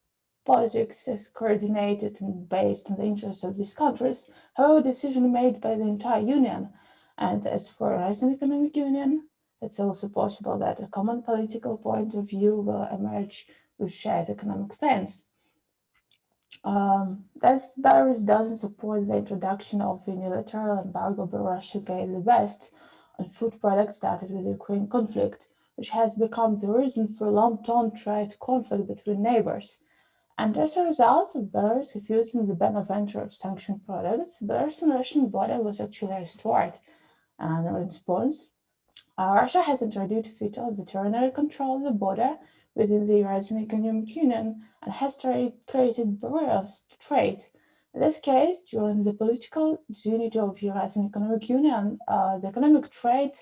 politics is coordinated and based on the interests of these countries, however, decision made by the entire union. And as for Eurasian Economic Union, it's also possible that a common political point of view will emerge with shared economic stance. Thus, Belarus doesn't support the introduction of unilateral embargo by Russia against the West on food products started with the Ukraine conflict, which has become the reason for long-term trade conflict between neighbors. And as a result of Belarus refusing the ban of entry of sanctioned products, Belarusian-Russian border was actually restored. And in response, Russia has introduced veterinary control of the border within the Eurasian Economic Union and has created barriers to trade. In this case, during the political disunity of Eurasian Economic Union, the economic trade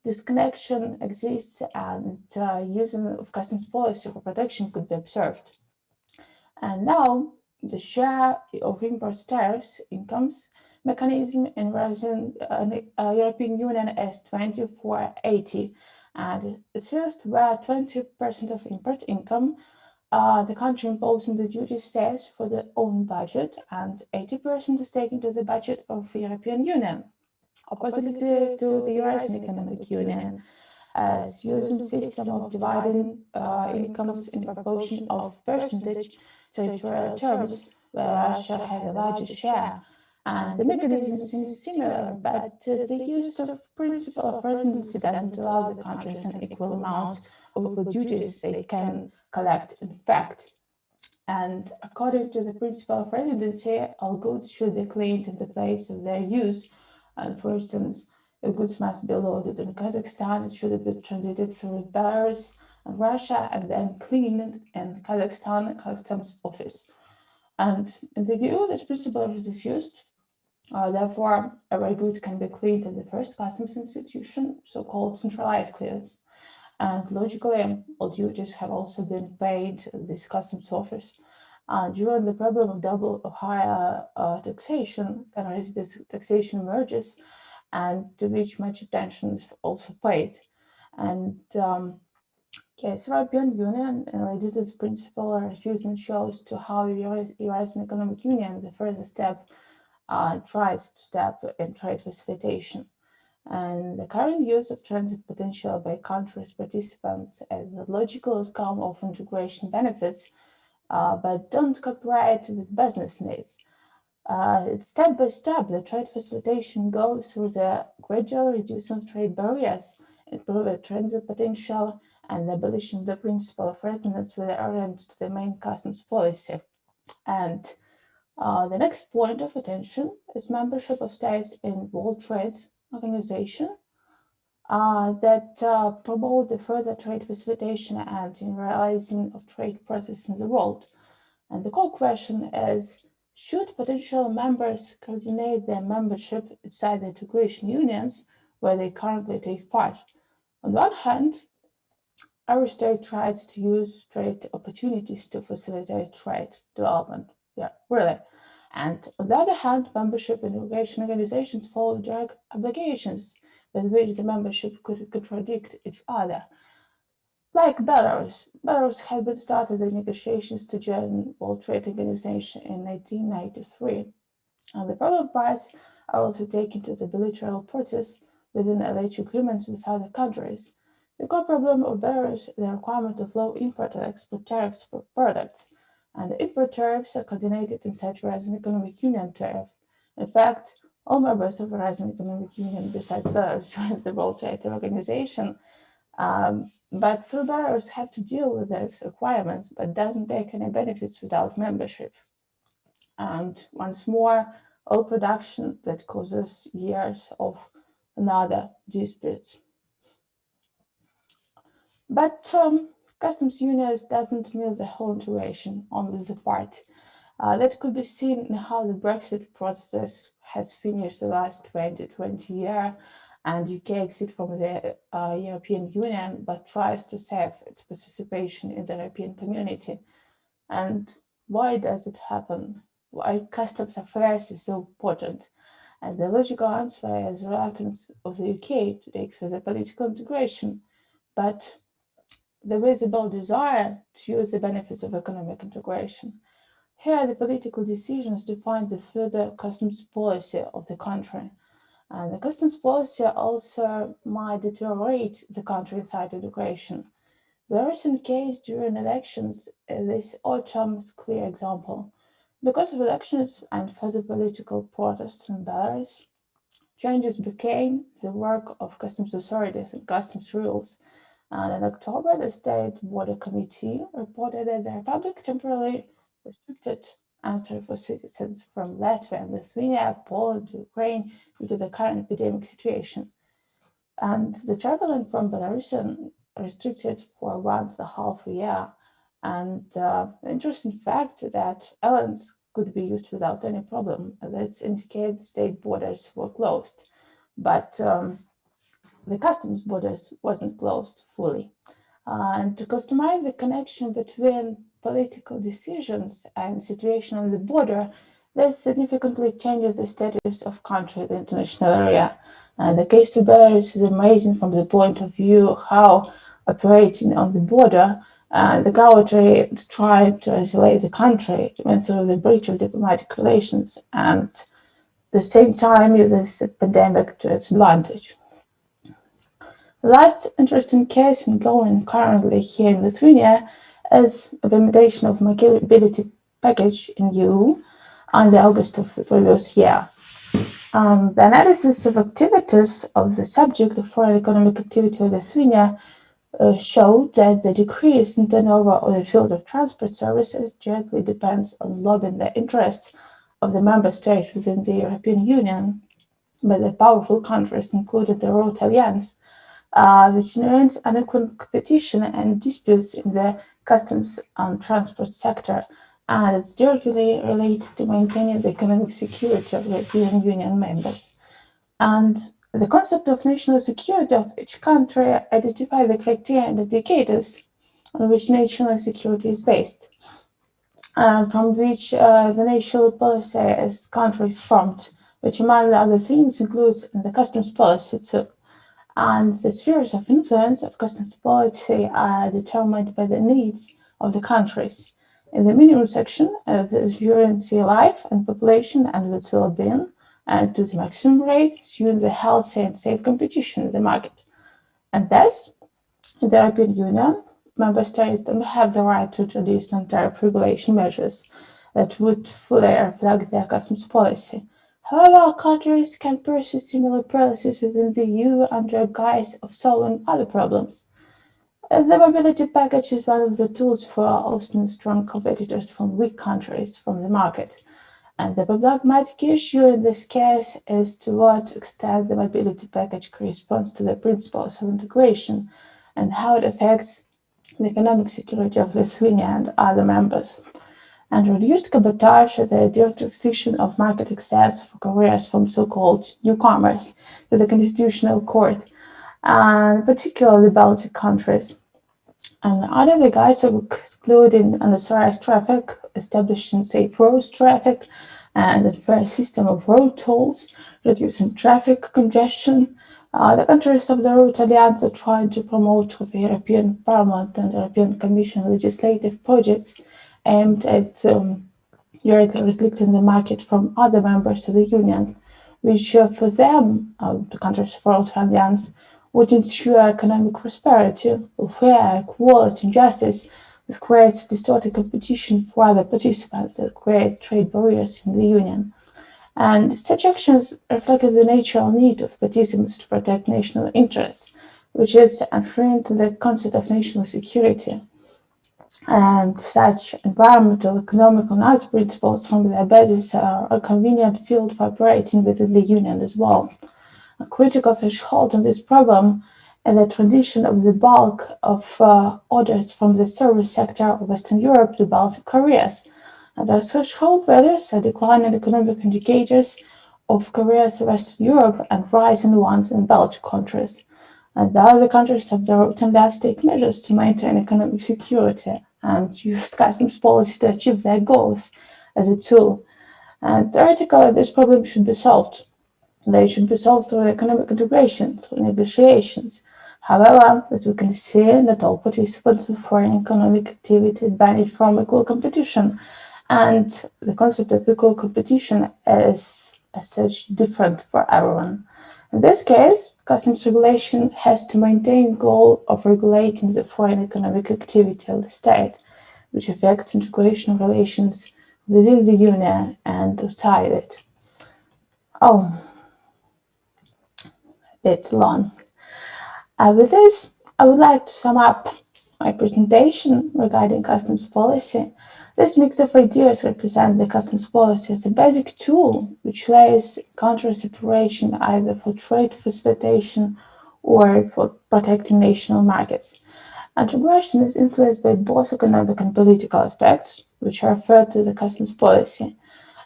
disconnection exists, and using of customs policy for protection could be observed. And now, the share of import tariffs incomes mechanism in European Union is 2480, and it's used where 20% of import income the country imposing the duty saves for their own budget, and 80% is taken to the budget of the European Union, oppositely to the Eurasian Economic Union, as using system of dividing incomes in proportion of percentage territorial terms, where Russia has a larger share. And the mechanism seems similar, but the use of principle of residency doesn't allow the countries an equal amount of equal duties they can collect in fact. And according to the principle of residency, all goods should be cleaned in the place of their use. And for instance, if goods must be loaded in Kazakhstan, it should be transited through Belarus and Russia and then cleaned in Kazakhstan customs office. And in the EU, this principle is refused, Therefore, every good can be cleared at the first customs institution, so-called centralized clearance. And logically, all duties have also been paid at this customs office. During the problem of double or higher taxation, this taxation emerges, and to which much attention is also paid. And yes, European Union already its principle refusing shows to how Eurasian Economic Union, the further step, tries to step in trade facilitation. And the current use of transit potential by countries participants as the logical outcome of integration benefits, but don't cooperate with business needs. It's step by step, the trade facilitation goes through the gradual reduction of trade barriers, improve transit potential, and the abolition of the principle of resonance with the orient to the main customs policy. And the next point of attention is membership of states in World Trade Organization that promote the further trade facilitation and generalizing of trade process in the world. And the core question is, should potential members coordinate their membership inside the integration unions where they currently take part? On the one hand, our state tries to use trade opportunities to facilitate trade development. Yeah, really. And on the other hand, membership in integration organizations follow direct obligations with which the membership could contradict each other. Like Belarus. Belarus had been started the negotiations to join World Trade Organization in 1993, and the problem parts are also taken to the bilateral process within alleged agreements with other countries. The core problem of Belarus is the requirement of low import and export tariffs for products, and the import tariffs are coordinated inside Eurasian Economic Union tariff. In fact, all members of Eurasian Economic Union besides Belarus joined the World Trade Organization, but through Belarus have to deal with these requirements, but doesn't take any benefits without membership. And once more, all production that causes years of another disputes. But customs unions doesn't mean the whole integration, only the part. That could be seen in how the Brexit process has finished the last 20 years, and UK exit from the European Union, but tries to save its participation in the European community. And why does it happen? Why customs affairs is so important? And the logical answer is reluctance of the UK to take further political integration, but the visible desire to use the benefits of economic integration. Here, the political decisions define the further customs policy of the country. And the customs policy also might deteriorate the country inside integration. The recent case during elections this autumn is a clear example. Because of elections and further political protests in Belarus, changes became the work of customs authorities and customs rules. And in October, the State Border Committee reported that the Republic temporarily restricted entry for citizens from Latvia and Lithuania, Poland, Ukraine due to the current epidemic situation. And the traveling from Belarus restricted for once a half a year. And interesting fact that airlines could be used without any problem. Let's indicate the state borders were closed, but the customs borders wasn't closed fully. And to customize the connection between political decisions and situation on the border, this significantly changes the status of country in the international area. And the case of Belarus is amazing from the point of view how operating on the border, the government is trying to isolate the country even through the breach of diplomatic relations, and at the same time use this pandemic to its advantage. The last interesting case ongoing currently here in Lithuania is implementation of mobility package in EU on the August of the previous year. The analysis of activities of the subject of foreign economic activity of Lithuania showed that the decrease in turnover of the field of transport services directly depends on lobbying the interests of the member states within the European Union by the powerful countries, including the Road Alliance, which means unequal competition and disputes in the customs and transport sector. and it's directly related to maintaining the economic security of European Union members. And the concept of national security of each country identify the criteria and indicators on which national security is based, from which the national policy as country is formed, which among other things includes the customs policy too. And the spheres of influence of customs policy are determined by the needs of the countries. In the minimum section, the security, life and population and its well-being, and to the maximum rate, ensuring the healthy and safe competition in the market. And thus, in the European Union, member states don't have the right to introduce non-tariff regulation measures that would fully reflect their customs policy. However, countries can pursue similar policies within the EU under a guise of solving other problems. The mobility package is one of the tools for ousting strong competitors from weak countries from the market. And the problematic issue in this case is to what extent the mobility package corresponds to the principles of integration and how it affects the economic security of Lithuania and other members. And reduced cabotage, the direct restriction of market access for couriers from so-called newcomers to the Constitutional Court, and particularly Baltic countries. And under the guise of excluding unauthorized traffic, establishing safe roads traffic, and a fair system of road tolls, reducing traffic congestion, the countries of the Road Alliance are trying to promote with the European Parliament and European Commission legislative projects aimed at directly restricting the market from other members of the Union, which for them, the countries of Road Alliance, would ensure economic prosperity, welfare, equality, and justice, which creates distorted competition for other participants that create trade barriers in the Union. And such actions reflected the natural need of participants to protect national interests, which is inherent in the concept of national security. And such environmental, economic, and other principles from their basis are a convenient field for operating within the Union as well. A critical threshold on this problem is the transition of the bulk of orders from the service sector of Western Europe to Baltic Koreas. And the threshold values are declining economic indicators of Korea's Western Europe and rising ones in Baltic countries. And the other countries have their own take measures to maintain economic security and use customs policy to achieve their goals as a tool. And theoretically, this problem should be solved. They should be solved through economic integration, through negotiations. However, as we can see, not all participants in foreign economic activity benefit from equal competition, and the concept of equal competition is as such different for everyone. In this case, customs regulation has to maintain goal of regulating the foreign economic activity of the state, which affects integration relations within the Union and outside it. Oh, bit long. With this, I would like to sum up my presentation regarding customs policy. This mix of ideas represent the customs policy as a basic tool which lays country separation either for trade facilitation or for protecting national markets. Integration is influenced by both economic and political aspects, which are referred to the customs policy.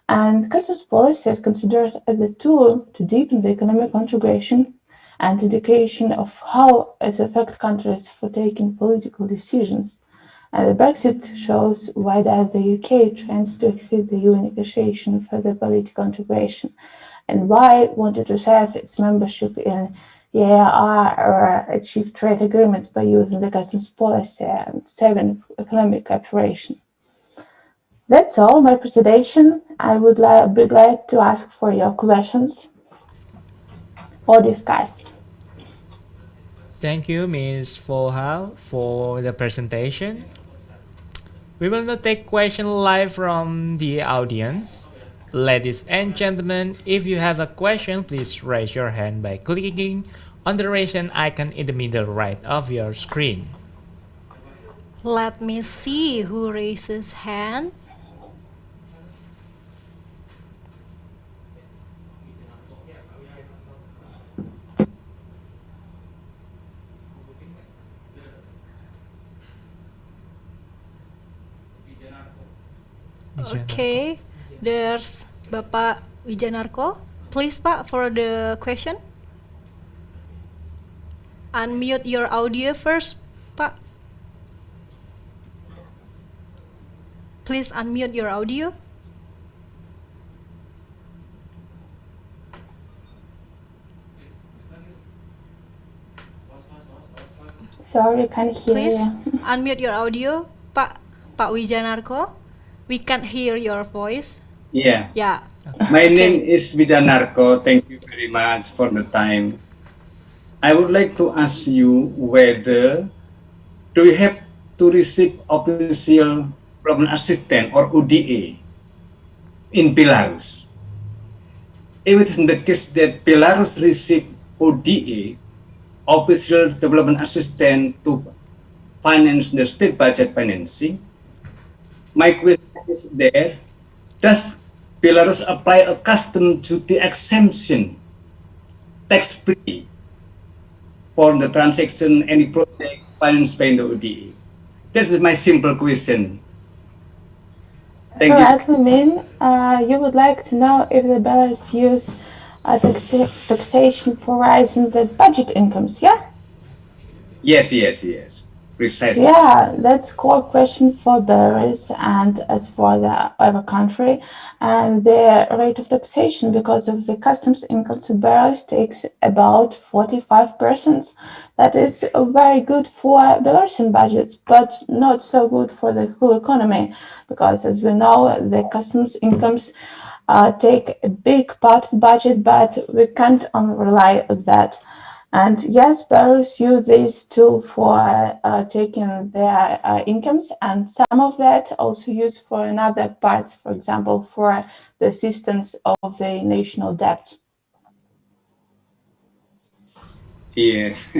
And customs policy is considered as a tool to deepen the economic integration and indication of how it affects countries for taking political decisions. And the Brexit shows why the UK tries to exceed the EU negotiation for the political integration, and why it wanted to save its membership in EAR or achieve trade agreements by using the customs policy and saving economic cooperation. That's all my presentation. I would be glad to ask for your questions or discuss.
Thank you, Ms. Folhal, for the presentation. We will now take questions live from the audience. Ladies and gentlemen, if you have a question, please raise your hand by clicking on the raise hand icon in the middle right of your screen.
Let me see who raises hand. Okay, there's Bapak Wijanarko. Please, Pak, for the question. Unmute your audio first, Pak. Please unmute your audio.
Sorry, can't hear
Please
you.
unmute your audio, Pak Wijanarko. We can't hear your voice.
Yeah.
Yeah.
My name is Wijanarko. Thank you very much for the time. I would like to ask you whether do you have to receive official development assistant or ODA in Belarus? If it is in the case that Belarus received ODA, official development assistant to finance the state budget financing, my question is that does Belarus apply a custom duty exemption tax-free for the transaction any project financed by the ODA? This is my simple question. Thank you.
Correctly, Min. You would like to know if the Belarus use taxation for rising the budget incomes, yeah?
Yes, precisely.
Yeah, that's core question for Belarus and as for the other country, and the rate of taxation because of the customs income to Belarus takes about 45%. That is very good for Belarusian budgets, but not so good for the whole economy because, as we know, the customs incomes take a big part of budget, but we can't rely on that. And yes, Belarus use this tool for taking their incomes, and some of that also used for another parts, for example, for the assistance of the national debt.
Yes.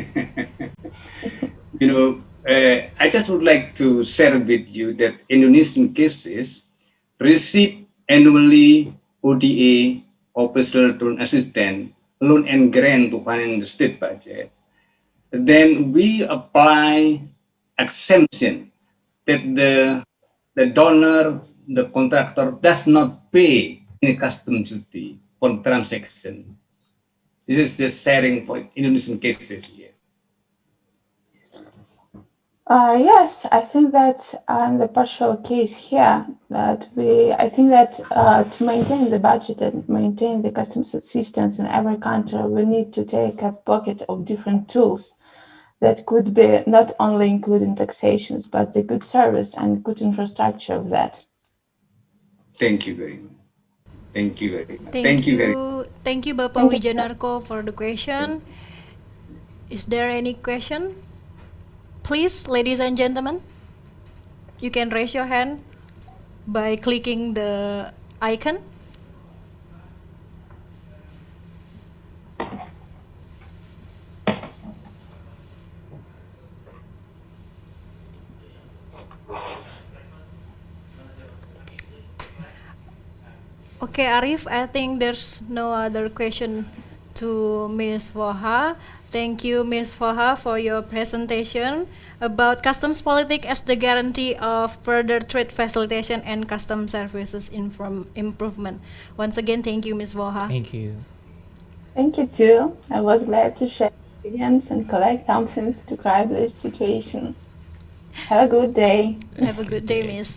I just would like to share with you that Indonesian cases receive annually ODA, official loan assistance, loan and grant to finance the state budget. Then we apply exemption that the donor, the contractor does not pay any custom duty on transaction. This is the sharing for Indonesian cases here.
Yes, I think that the partial case here that I think that to maintain the budget and maintain the customs assistance in every country, we need to take a bucket of different tools that could be not only including taxations, but the good service and good infrastructure of that.
Thank you very much. Thank you very much.
Thank you, Bapak Wijanarko, for the question. Is there any question? Please, ladies and gentlemen, you can raise your hand by clicking the icon. Okay, Arif, I think there's no other question to Ms. Voha. Thank you, Ms. Voha, for your presentation about customs politics as the guarantee of further trade facilitation and customs services improvement. Once again, thank you, Ms. Voha.
Thank you.
Thank you too. I was glad to share experience and collect thousands to describe this situation. Have a good day.
Have a good day, Miss.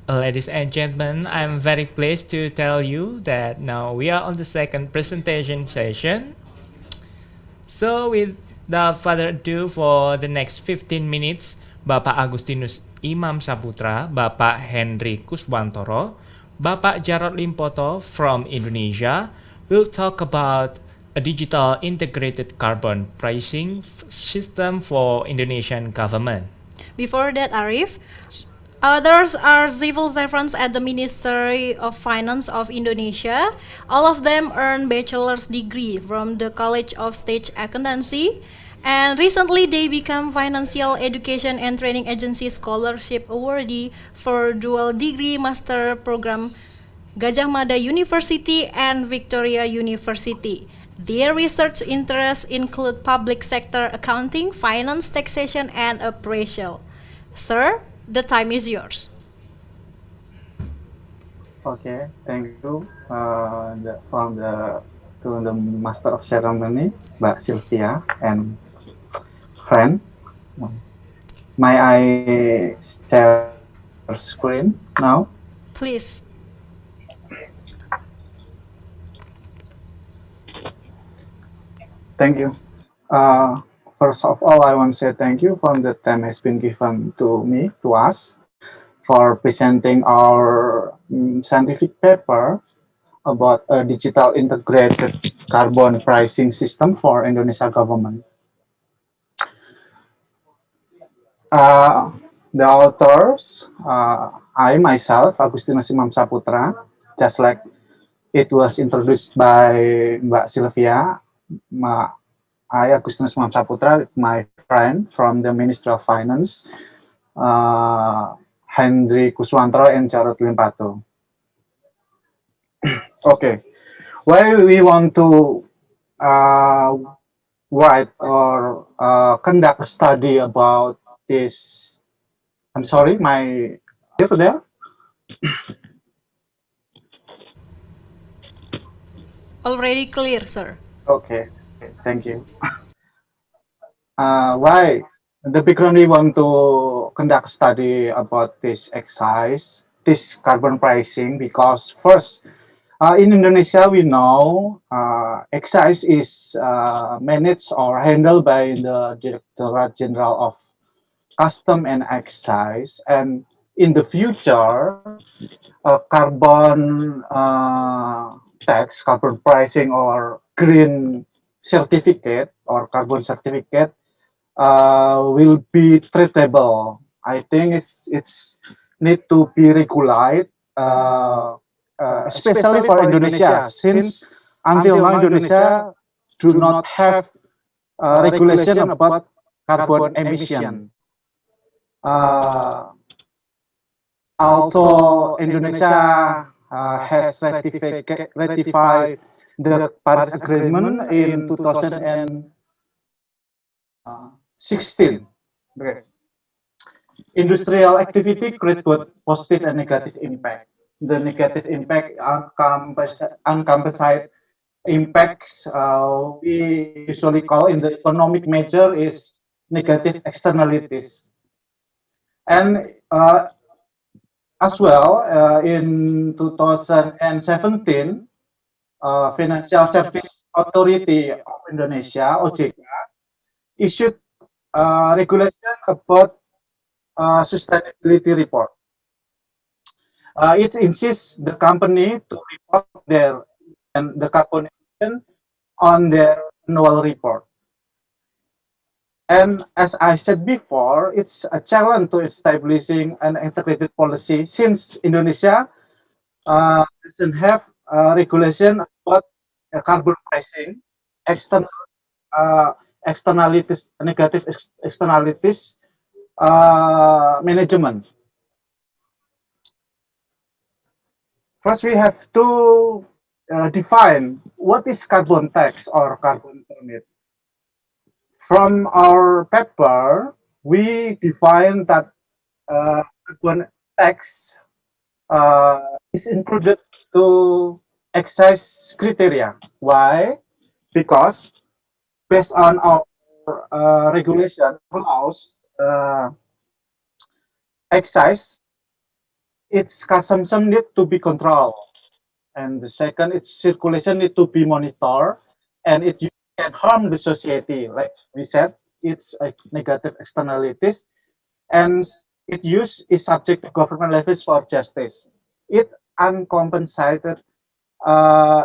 Ladies and gentlemen, I'm very pleased to tell you that now we are on the second presentation session. So without further ado, for the next 15 minutes, Bapak Agustinus Imam Saputra, Bapak Henry Kuswantoro, Bapak Jarod Limpoto from Indonesia will talk about a digital integrated carbon pricing system for Indonesian government.
Before that, Arif, others are civil servants at the Ministry of Finance of Indonesia. All of them earn bachelor's degree from the College of State Accountancy, and recently they become Financial Education and Training Agency Scholarship Awardee for dual degree master program Gajah Mada University and Victoria University. Their research interests include public sector accounting, finance, taxation, and appraisal. Sir, the time is yours.
Okay, thank you from the Master of Ceremony, Mbak Sylvia and friend. May I share screen now?
Please.
Thank you. First of all, I want to say thank you for the time has been given to me, to us, for presenting our scientific paper about a digital integrated carbon pricing system for Indonesia government. The authors, I myself, Agustinus Imam Saputra, just like it was introduced by Mbak Sylvia, I, Agustinus Imam Saputra, my friend from the Ministry of Finance, Hendri Kuswantro and Jarod Limpato. Okay, why we want to write or conduct a study about this? I'm sorry, my there.
Already clear, sir.
Okay, thank you. Why the background we want to conduct study about this excise, this carbon pricing, because first, in Indonesia we know excise is managed or handled by the Directorate General of Custom and Excise, and in the future, carbon tax, carbon pricing, or green certificate or carbon certificate will be treatable. I think it's need to be regulated, especially for Indonesia, since until now Indonesia do not have regulation about carbon emission. Although Indonesia has ratified the Paris Agreement in 2016. Okay. Industrial activity create both positive and negative impact. The negative impact encompasses impacts we usually call in the economic measure is negative externalities. And as well, in 2017, Financial Service Authority of Indonesia (OJK) issued regulation about sustainability report. It insists the company to report the carbon emission on their annual report. And as I said before, it's a challenge to establishing an integrated policy since Indonesia doesn't have regulation about carbon pricing, external externalities, negative externalities management. First, we have to define what is carbon tax or carbon permit. From our paper, we define that carbon tax is included to excise criteria. Why? Because based on our regulation laws, excise, its consumption need to be controlled, and the second, its circulation need to be monitored, and it can harm the society. Like we said, it's negative externalities, and its use is subject to government levies for justice. It uncompensated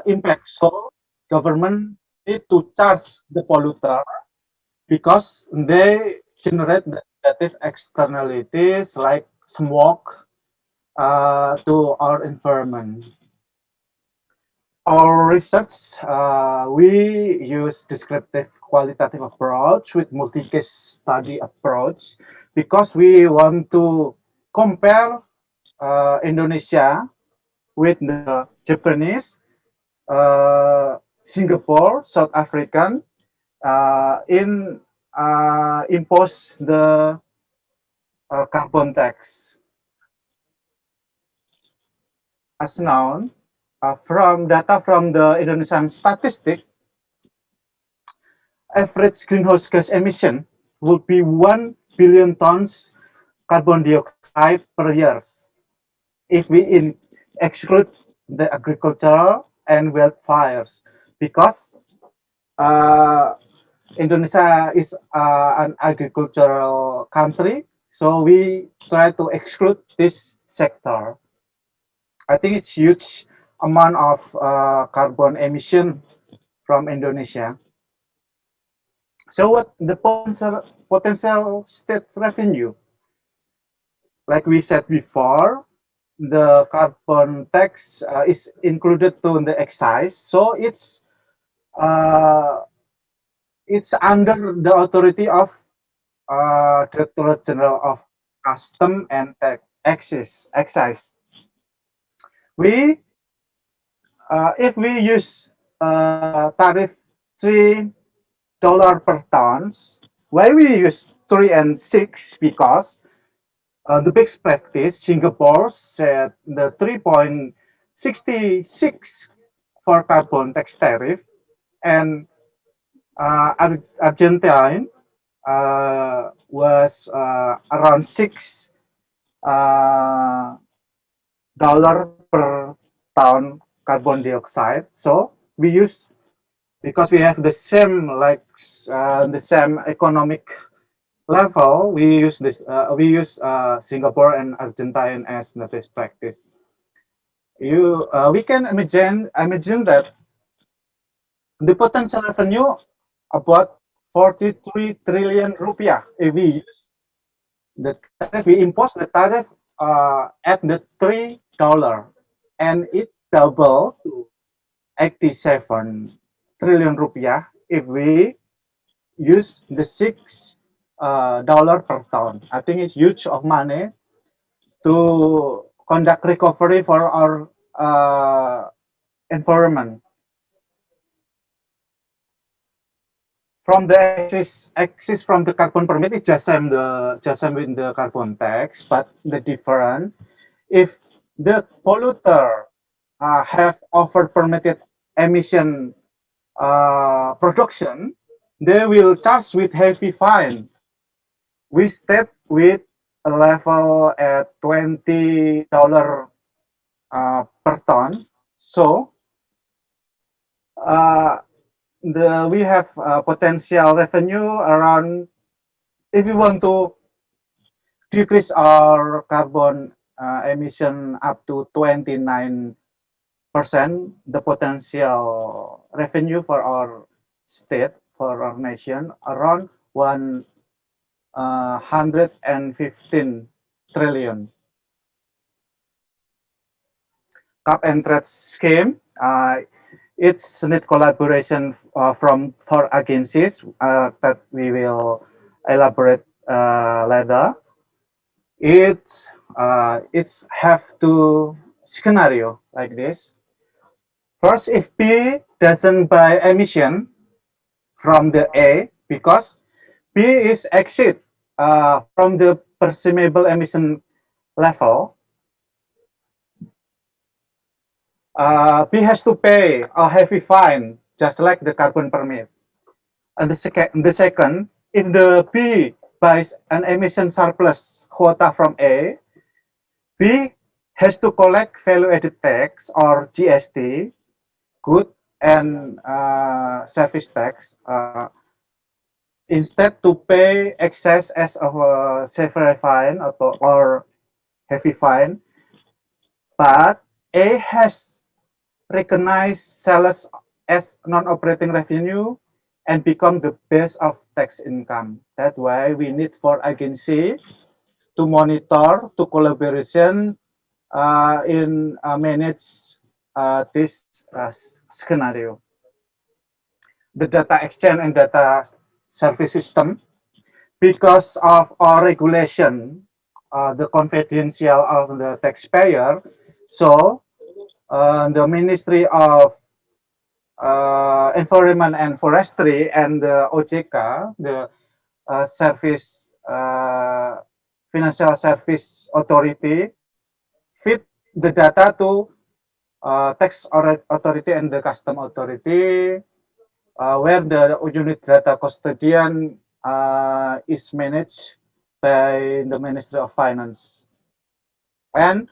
impact, so government need to charge the polluter because they generate the negative externalities like smoke to our environment. Our research, we use descriptive qualitative approach with multi-case study approach because we want to compare Indonesia with the Japanese, Singapore, South African, impose the carbon tax. As known, from data from the Indonesian statistic, average greenhouse gas emission would be 1 billion tons carbon dioxide per year if we exclude the agricultural and wildfires, because Indonesia is an agricultural country, so we try to exclude this sector. I think it's huge amount of carbon emission from Indonesia. So what the potential state revenue? Like we said before, the carbon tax is included to the excise, so it's under the authority of Directorate General of Custom and Excise. We, if we use tariff $3 per tons, why we use 3 and 6? Because the best practice, Singapore set the 3.66 for carbon tax tariff, and Argentine was around $6 per ton carbon dioxide. So we use, because we have the same the same economic level, we use this. We use Singapore and Argentine as the best practice. We can imagine that the potential revenue about 43 trillion rupiah if we use the tariff. We impose the tariff at the $3, and it's double to 87 trillion rupiah if we use the $6 per ton. I think it's huge of money to conduct recovery for our environment. From the excess from the carbon permit, it's just same with the carbon tax, but the different, if the polluter have over permitted emission production, they will charge with heavy fine. We start with a level at $20 per ton. So we have potential revenue around, if we want to decrease our carbon emission up to 29%, the potential revenue for our state, for our nation, around 115 trillion. Cap and trade scheme, it's need collaboration for agencies that we will elaborate later. It's have two scenario like this. First, if B doesn't buy emission from the A, because B is exit from the permissible emission level, B has to pay a heavy fine, just like the carbon permit. And the second, if the B buys an emission surplus quota from A, B has to collect value-added tax or GST, good and service tax, instead to pay excess as of a severe fine or heavy fine. But A has recognized sales as non-operating revenue and become the base of tax income. That's why we need for agency to monitor, to collaboration in manage this scenario. The data exchange and data service system, because of our regulation, the confidential of the taxpayer, so the Ministry of Environment and Forestry and the OJK, the Service Financial Service Authority, feed the data to tax authority and the custom authority, where the unit data custodian is managed by the Ministry of Finance, and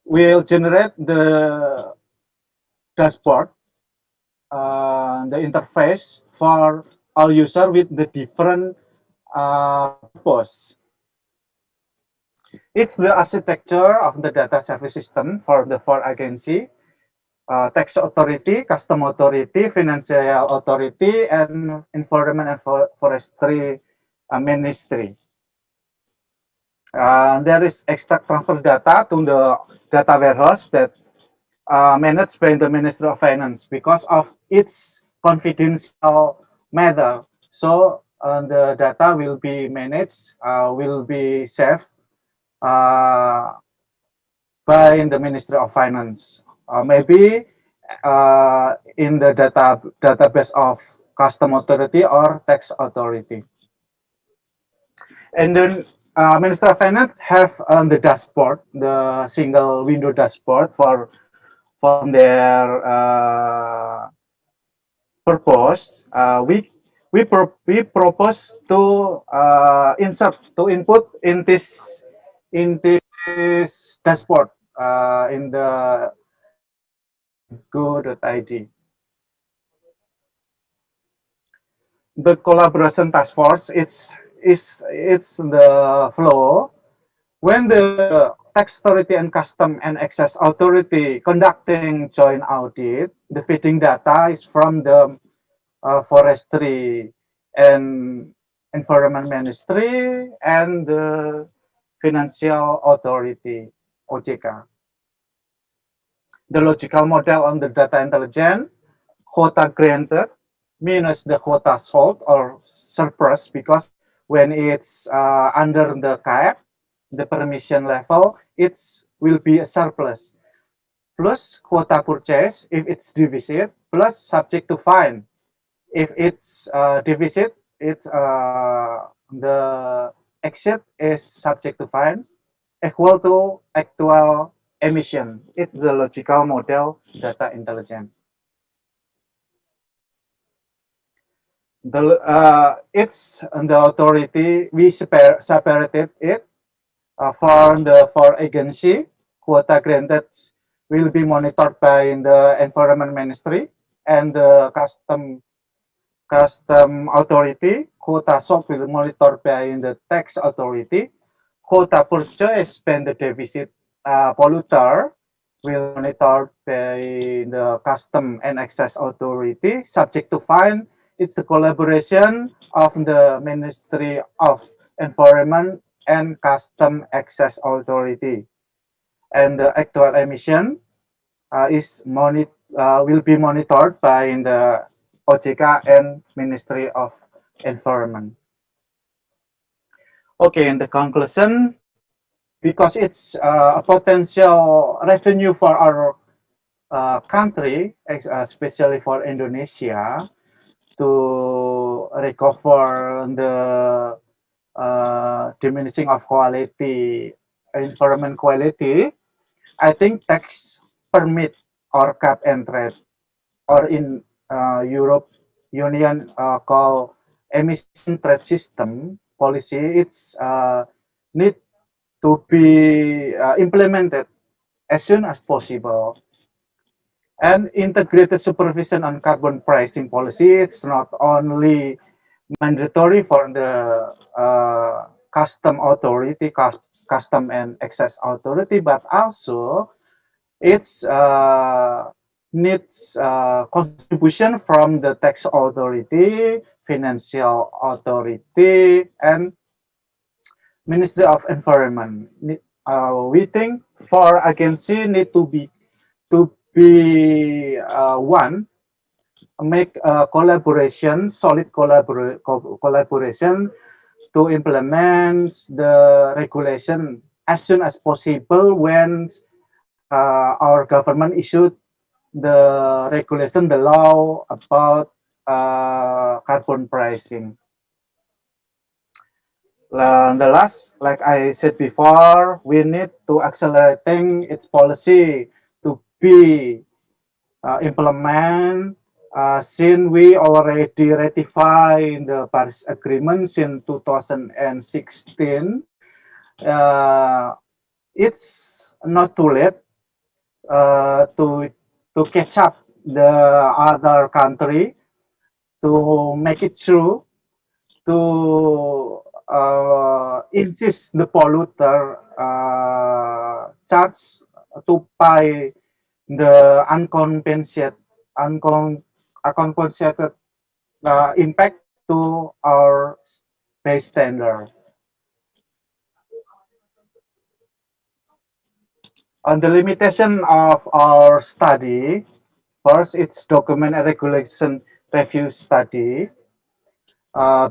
will generate the dashboard, the interface for all user with the different purpose. It's the architecture of the data service system for the four agency: tax authority, custom authority, financial authority, and environment and forestry ministry. There is extract transfer data to the data warehouse that managed by the Ministry of Finance because of its confidential matter. So the data will be managed, will be saved by the Ministry of Finance. Maybe in the database of custom authority or tax authority. And then Ministry of Finance have the dashboard, the single window dashboard for their purpose. We propose to input in this dashboard in the go.id. The collaboration task force, it's the flow when the tax authority and custom and excise authority conducting joint audit. The feeding data is from the forestry and environment ministry and the financial authority, OJK. The logical model on the data intelligence: quota granted minus the quota sold or surplus, because when it's under the cap, the permission level, it will be a surplus, plus quota purchase if it's deficit, plus subject to fine. If it's deficit, the exit is subject to fine, equal to actual emission. It's the logical model data intelligence. It's the authority, we separated it for the four agency. Quota granted will be monitored by the environment ministry and the custom authority. Quota sold will be monitored by the tax authority. Quota purchase and the deficit polluter will monitored by the custom and excise authority, subject to fine. It's the collaboration of the Ministry of Environment and Custom Excise Authority. And the actual emission will be monitored by the OJK and Ministry of Environment. Okay, in the conclusion, because it's a potential revenue for our country, especially for Indonesia, to recover the diminishing of quality, environment quality, I think tax permit or cap and trade, or in Europe Union called emission trade system policy, it's need to be implemented as soon as possible. And integrated supervision on carbon pricing policy, it's not only mandatory for the custom authority, custom and excise authority, but also it's needs contribution from the tax authority, financial authority, and Ministry of Environment. We think four agency need to be one, make a collaboration, solid collaboration to implement the regulation as soon as possible when our government issued the regulation, the law about carbon pricing. The last, like I said before, we need to accelerating its policy to be implement since we already ratified the Paris Agreement in 2016. It's not too late to catch up the other country to make it true to insist the polluter charge to pay the uncompensated impact to our base standard. On the limitation of our study, first it's document and regulation review study.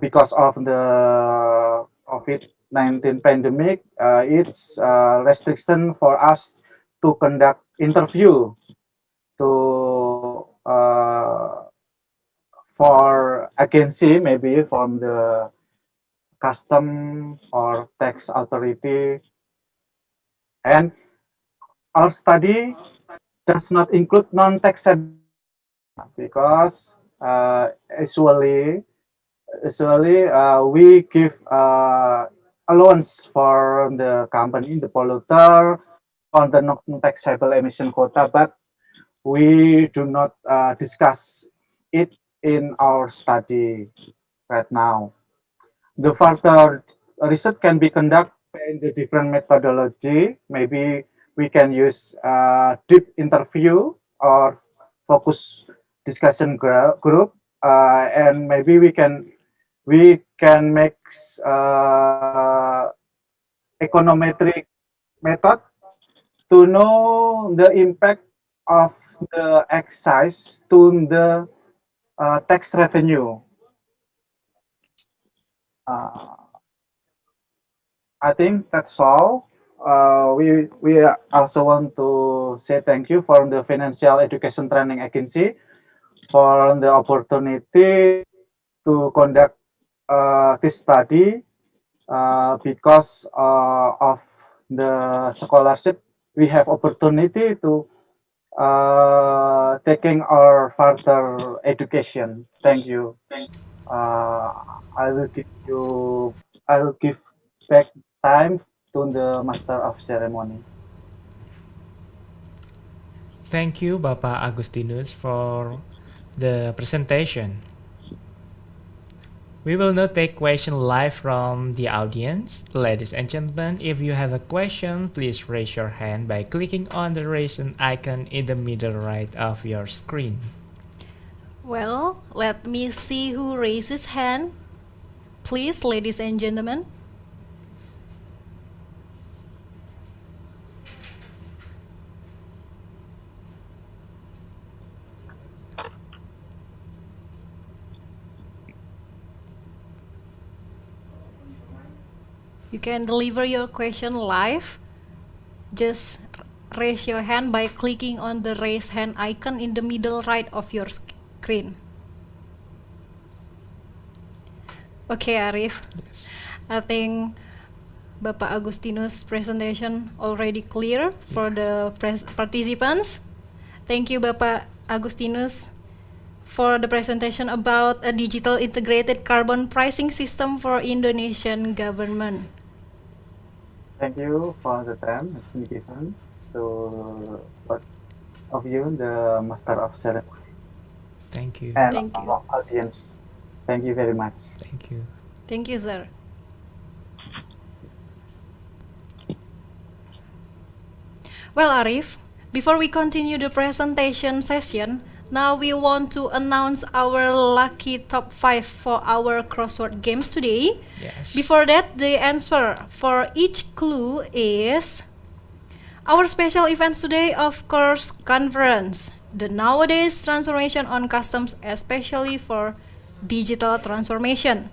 Because of the COVID-19 pandemic, it's restriction for us to conduct interview to for agency, maybe from the custom or tax authority. And our study does not include non-taxable because usually we give allowance for the company, the polluter, on the non-taxable emission quota, but we do not discuss it in our study right now. The further research can be conducted in the different methodology. Maybe we can use deep interview or focus discussion group, and maybe we can make econometric method to know the impact of the excise to the tax revenue. I think that's all. We also want to say thank you for the Financial Education Training Agency for the opportunity to conduct this study. Because of the scholarship, we have opportunity to taking our further education. Thank you. I will give back time to the Master of Ceremony.
Thank you, Bapak Agustinus, for the presentation. We will now take questions live from the audience. Ladies and gentlemen, if you have a question, please raise your hand by clicking on the raise hand icon in the middle right of your screen.
Well, let me see who raises hand. Please, ladies and gentlemen. You can deliver your question live. Just raise your hand by clicking on the raise hand icon in the middle right of your screen. Okay, Arif.
Yes.
I think Bapak Agustinus' presentation already clear for the participants. Thank you, Bapak Agustinus, for the presentation about a digital integrated carbon pricing system for Indonesian government.
Thank you for the time that's been given to both of you, the Master of Ceremony.
Thank you.
And
Thank you.
our audience. Thank you very much.
Thank you.
Thank you, sir. Well, Arif, before we continue the presentation session, now we want to announce our lucky top 5 for our crossword games today.
Yes.
Before that, the answer for each clue is our special events today, of course, conference. The nowadays transformation on customs, especially for digital transformation.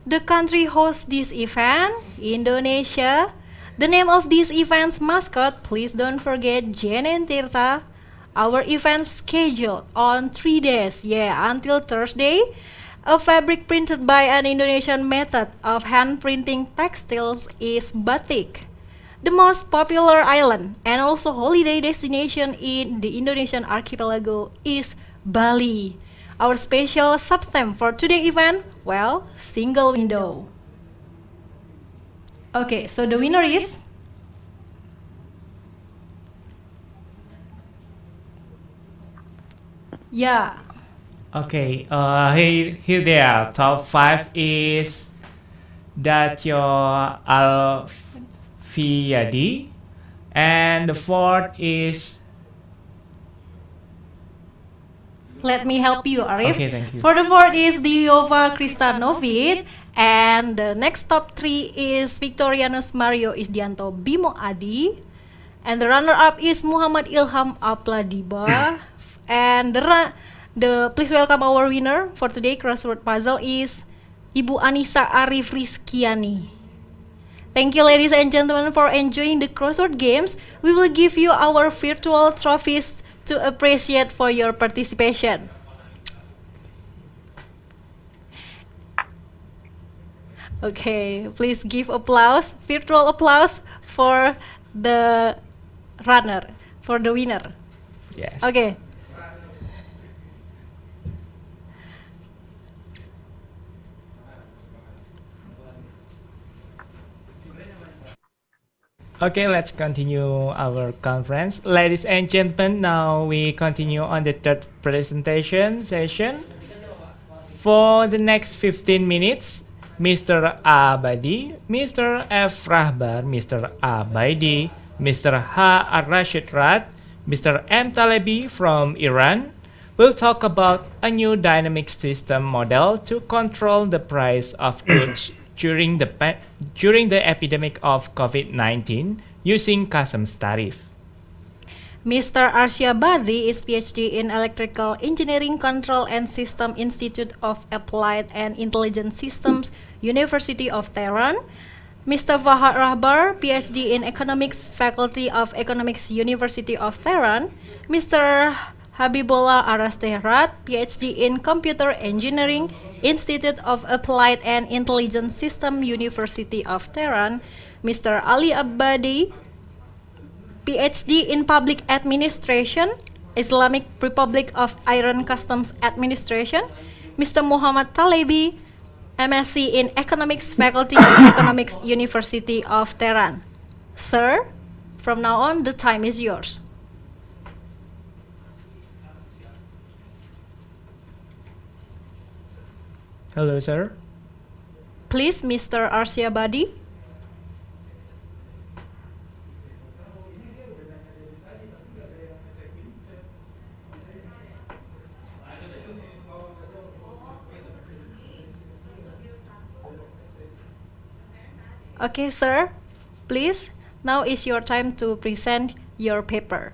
The country hosts this event, Indonesia. The name of this event's mascot, please don't forget Jen and Tirta. Our event scheduled on 3 days, until Thursday. A fabric printed by an Indonesian method of hand printing textiles is batik. The most popular island and also holiday destination in the Indonesian archipelago is Bali. Our special sub-theme for today's event, well, single window. Okay, so the winner is yeah.
Okay, here they are. Top 5 is Datyo Alfiyadi, and the fourth is.
Let me help you, Arif.
Okay, thank you.
For the fourth is Diova Kristanovic, and the next top 3 is Victorianus Mario Isdianto Bimo Adi, and the runner-up is Muhammad Ilham Apladiba, and please welcome our winner for today crossword puzzle is Ibu Anissa Arif Rizkiani. Thank you, ladies and gentlemen, for enjoying the crossword games. We will give you our virtual trophies to appreciate for your participation. Okay, please give applause, virtual applause for the runner, for the winner.
Yes.
Okay.
Okay, let's continue our conference. Ladies and gentlemen, now we continue on the third presentation session. For the next 15 minutes, Mr. Abadi, Mr. F. Rahbar, Mr. Abadi, Mr. H. Ar-Rashid Rad, Mr. M. Talebi from Iran will talk about a new dynamic system model to control the price of goods during the epidemic of COVID-19 using customs tariff.
Mr. Arsyabadi is PhD in Electrical Engineering Control and System Institute of Applied and Intelligent Systems, University of Tehran. Mr. Fahad Rahbar, PhD in Economics, Faculty of Economics, University of Tehran. Mr. Habibullah Arasterat, PhD in Computer Engineering, Institute of Applied and Intelligent System, University of Tehran. Mr. Ali Abadi, PhD in Public Administration, Islamic Republic of Iran Customs Administration. Mr. Muhammad Talebi, MSc in Economics, Faculty of Economics, University of Tehran. Sir, from now on, the time is yours.
Hello, sir.
Please, Mr. Arsyabadi. Okay, sir. Please, now is your time to present your paper.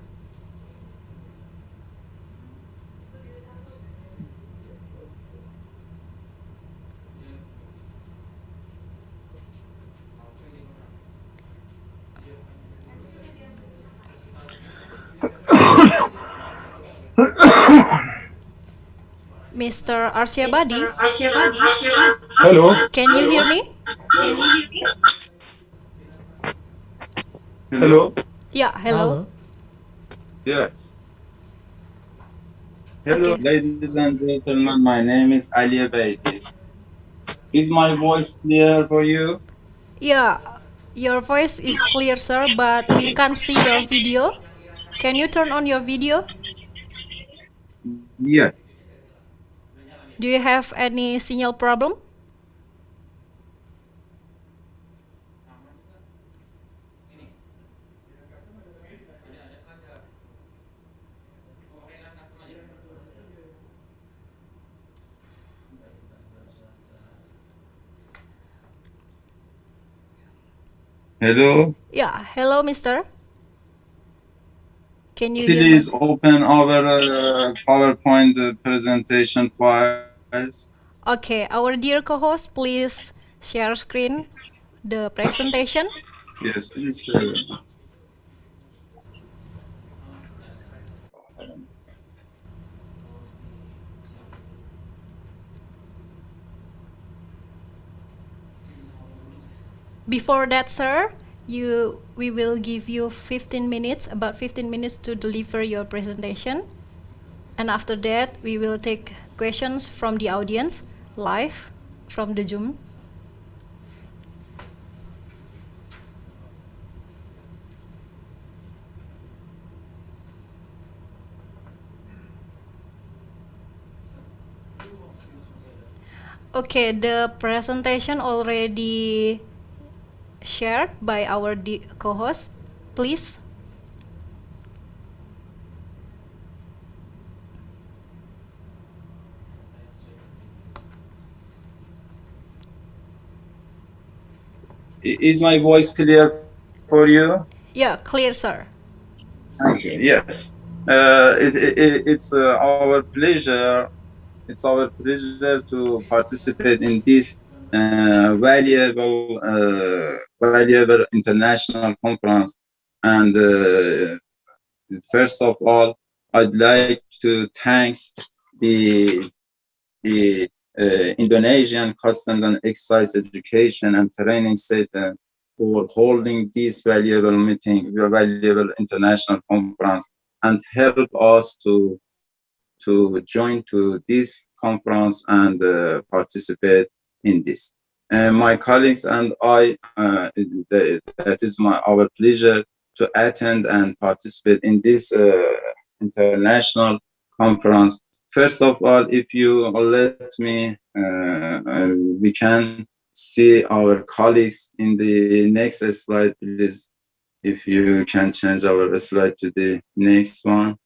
Mr. Arsyabadi.
Hello.
Can you hear me?
Hello.
Yeah, hello.
Yes. Hello, ladies and gentlemen. My name is Ali Abaidi. Is my voice clear for you?
Yeah, your voice is clear, sir, but we can't see your video. Can you turn on your video?
Yes.
Do you have any signal problem?
Hello.
Yeah, hello, mister. Can you
Please
hear me?
open our PowerPoint presentation files.
Okay, our dear co-host, please share screen the presentation.
Yes, please share.
Before that, sir, we will give you 15 minutes, about 15 minutes to deliver your presentation. And after that, we will take questions from the audience live from the Zoom. Okay, the presentation already shared by our co-host. Please.
Is my voice clear for you?
Yeah, clear, sir.
Okay. Yes. It's our pleasure. It's our pleasure to participate in this valuable international conference. And first of all, I'd like to thank the Indonesian Customs and Excise Education and Training Center for holding this valuable meeting, valuable international conference, and help us to join to this conference and participate in this. My colleagues and I, that is our pleasure to attend and participate in this international conference. First of all, if you let me, we can see our colleagues in the next slide, please. If you can change our slide to the next one.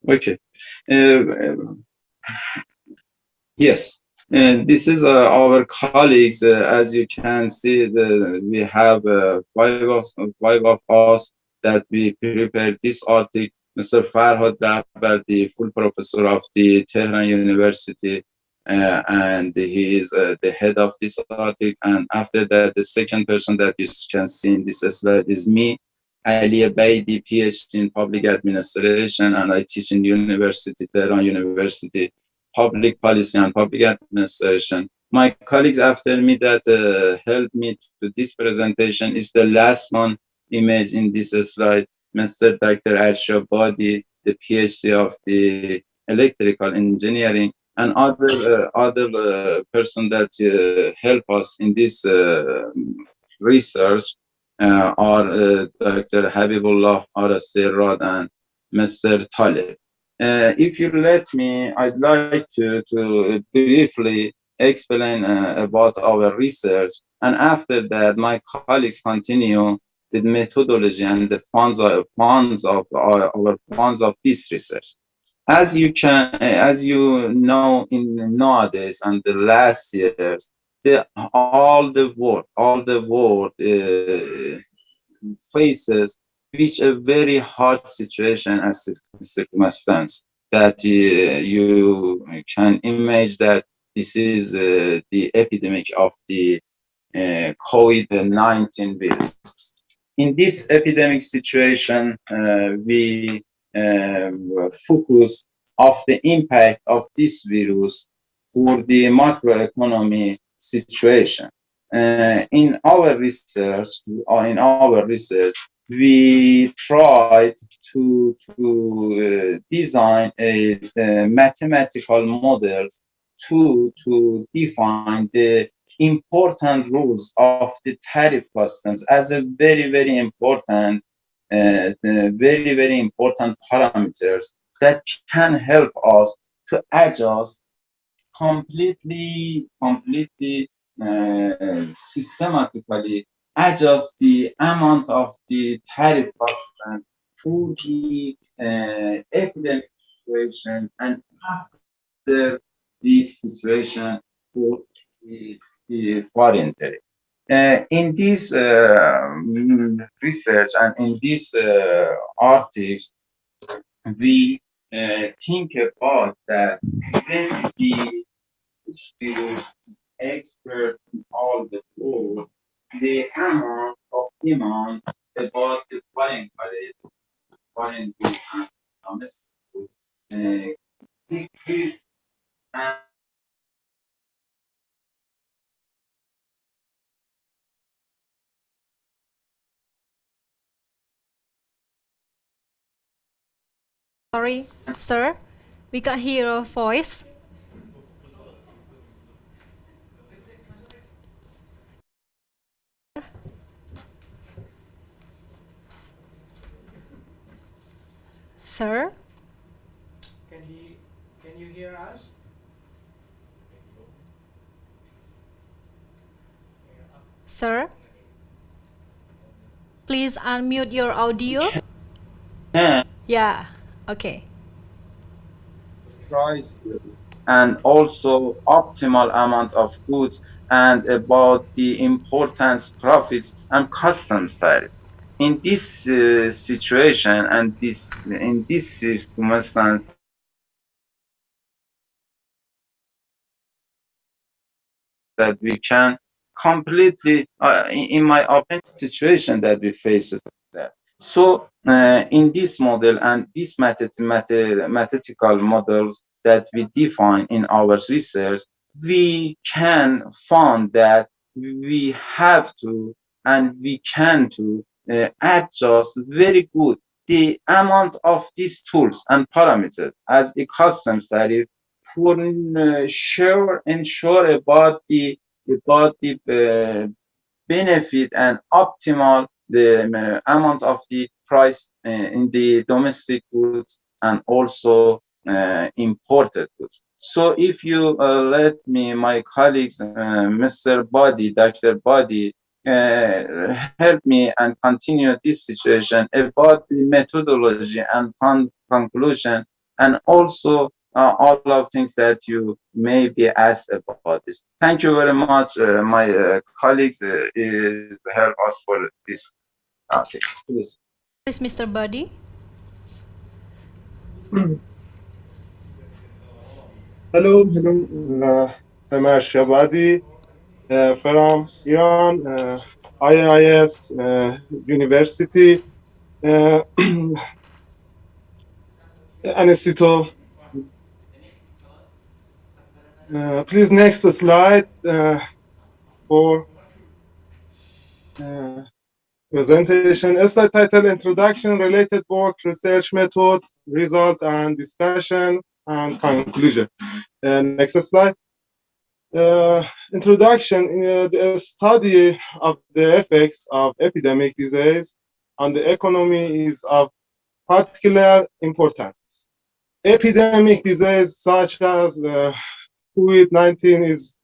Okay. Yes. And this is our colleagues. As you can see, we have five of us that we prepared this article. Mr. Farhad Bahbar, the full professor of the Tehran University, and he is the head of this article. And after that, the second person that you can see in this slide is me, Ali Abaidi, PhD in public administration, and I teach in University, Tehran University, public policy and public administration. My colleagues after me that helped me to this presentation is the last one image in this slide, Mr. Dr. Arshabadi, the PhD of the electrical engineering, and other person that help us in this research are Dr. Habibullah Arasirad and Mr. Taleb. If you let me, I'd like to briefly explain about our research, and after that, my colleagues continue the methodology and the funds of this research. As you know, in nowadays and the last years, all the world faces which a very hard situation as circumstance that you can imagine that this is the epidemic of the COVID-19 virus. In this epidemic situation, we focus of the impact of this virus for the macroeconomy situation. In our research, we tried to design a mathematical model to define the important rules of the tariff customs as a very important very important parameters that can help us to adjust completely systematically adjust the amount of the tariff custom to the epidemic situation and after this situation for the foreign tariff. In this research and in these articles, we think about that when we experience expert in all the world, the amount of demand about the foreign goods and domestic goods decrease and
Sorry, sir, we can't hear your voice. Sir?
Can you hear us?
Sir? Please unmute your audio. Yeah, okay.
Prices and also optimal amount of goods and about the importance, profits, and customs tariff. In this situation and in this circumstance that we can completely, in my opinion, situation that we face that. So in this model and these mathematical models that we define in our research, we can find that we have to and we can to adjust very good the amount of these tools and parameters as a customs tariff for ensure about the benefit and optimal the amount of the price in the domestic goods and also imported goods. So if you let me, my colleagues, Mr. Body, Dr. Body, help me and continue this situation about the methodology and conclusion and also all of things that you may be asked about this. Thank you very much, my colleagues, help us for this. Okay, please.
Please, Mr. Buddy.
Hello, I'm Ashabadi from Iran, IIS University, Anesito. Please, next slide for presentation. Slide title: Introduction, Related Work, Research Method, Result, and Discussion, and Conclusion. Next slide. Introduction: the study of the effects of epidemic disease on the economy is of particular importance. Epidemic disease such as COVID-19 is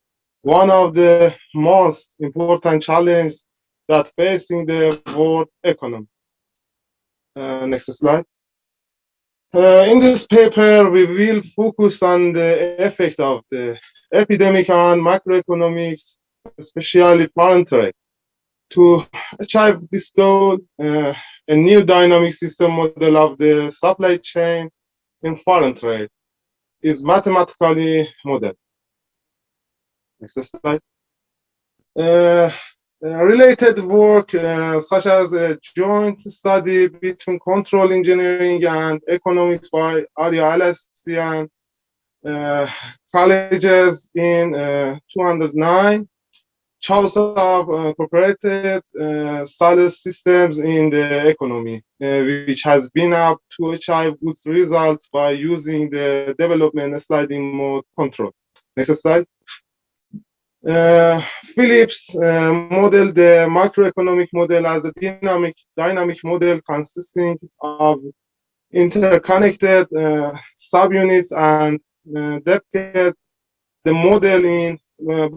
one of the most important challenges that facing the world economy. Next slide. In this paper, we will focus on the effect of the epidemic on macroeconomics, especially foreign trade. To achieve this goal, a new dynamic system model of the supply chain in foreign trade is mathematically modeled. Next slide. Related work such as a joint study between control engineering and economics by Arya Alassian colleges in 209 shows of cooperated sales systems in the economy, which has been up to achieve good results by using the development sliding mode control. Next slide. Phillips modeled the macroeconomic model as a dynamic model consisting of interconnected subunits and depicted the model in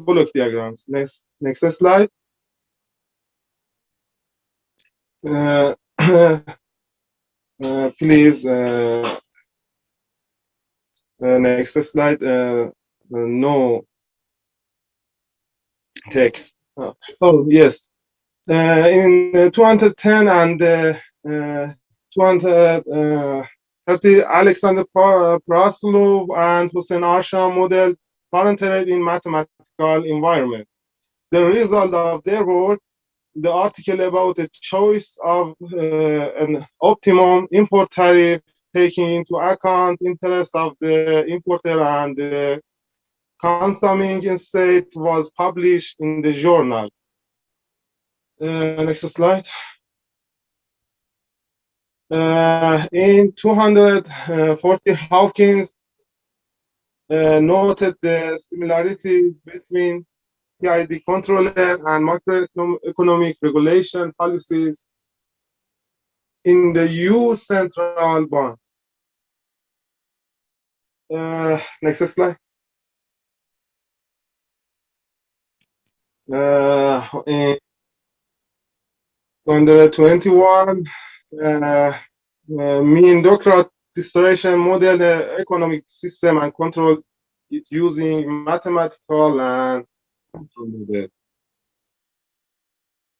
block diagrams. Next slide. Please, next slide. No text. Oh, yes. In 210 and 230, Alexander Praslov and Hussein Arsha modeled foreign trade in mathematical environment. The result of their work, the article about the choice of an optimum import tariff taking into account interests of the importer and the consuming state, was published in the journal. Next slide. In 240, Hawkins noted the similarities between PID controller and macroeconomic regulation policies in the U.S. central bank. Next slide. In 121, mean Docrat distillation model the economic system and control it using mathematical and control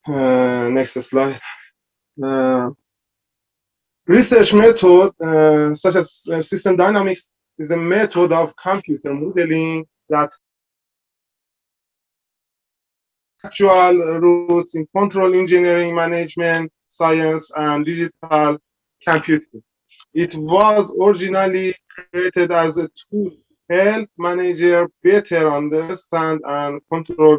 model. Next slide. Research method such as system dynamics is a method of computer modeling that actual roots in control engineering, management, science, and digital computing. It was originally created as a tool to help managers better understand and control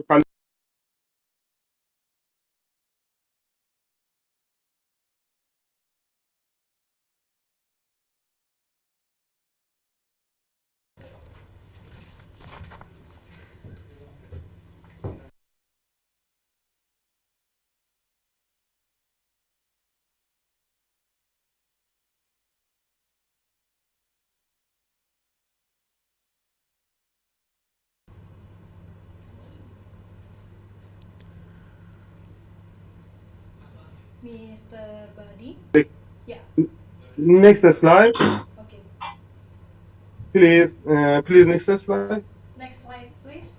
Mr. Buddy? Yeah.
Next slide.
Okay.
Please, next slide.
Next slide, please.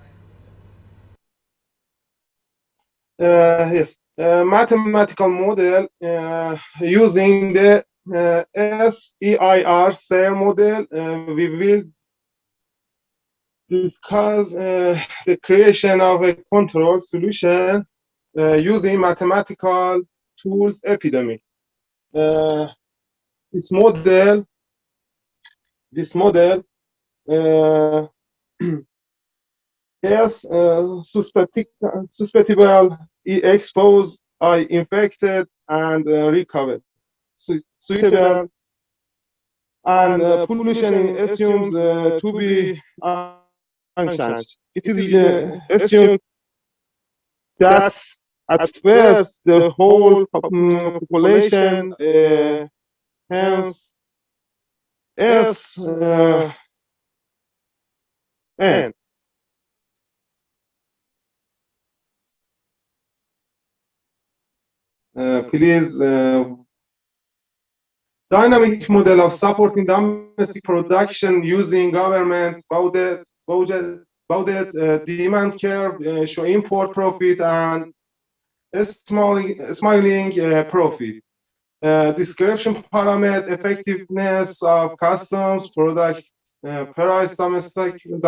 Yes, mathematical model using the SEIR model. We will discuss the creation of a control solution using mathematical tools epidemic. This model has susceptible, exposed, infected, and recovered. Suitable and pollution assumes to be unchanged. It is assumed that at first the whole population, hence S N. Please, dynamic model of supporting domestic production using government budget, demand curve, show import profit and smiling profit. Description parameter, effectiveness of customs, product price domestically,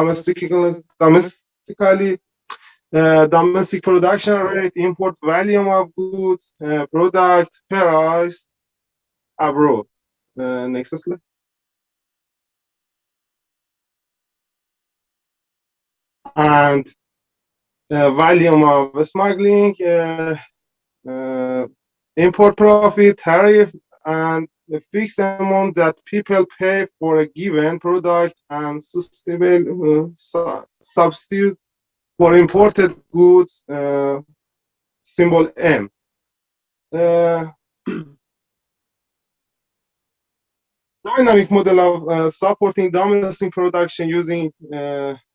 domestic production rate, import volume of goods, product price abroad. Next slide. And volume of smuggling, import profit, tariff, and the fixed amount that people pay for a given product and sustainable substitute for imported goods, symbol M. Dynamic model of supporting domestic production using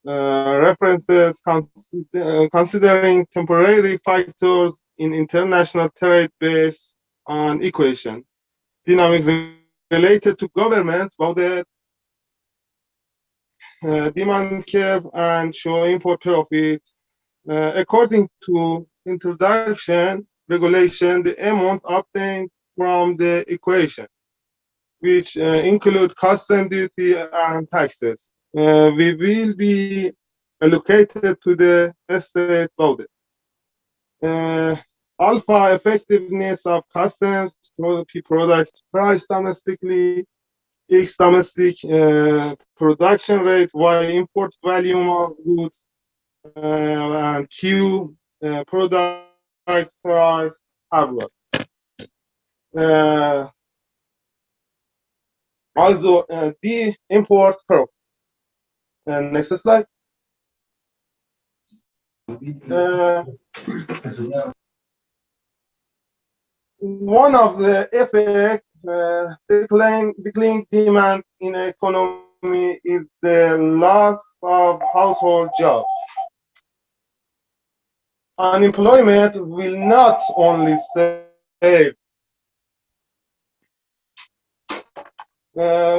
references considering temporary factors in international trade based on equation. Dynamic related to government budget, demand curve, and show import profit. According to introduction regulation, the amount obtained from the equation, which include custom duty and taxes, we will be allocated to the state budget. Alpha effectiveness of customs product price domestically, X domestic production rate, Y import volume of goods, and Q product price abroad. Also, the import curve. Next slide. One of the effects declining demand in economy is the loss of household jobs. Unemployment will not only save the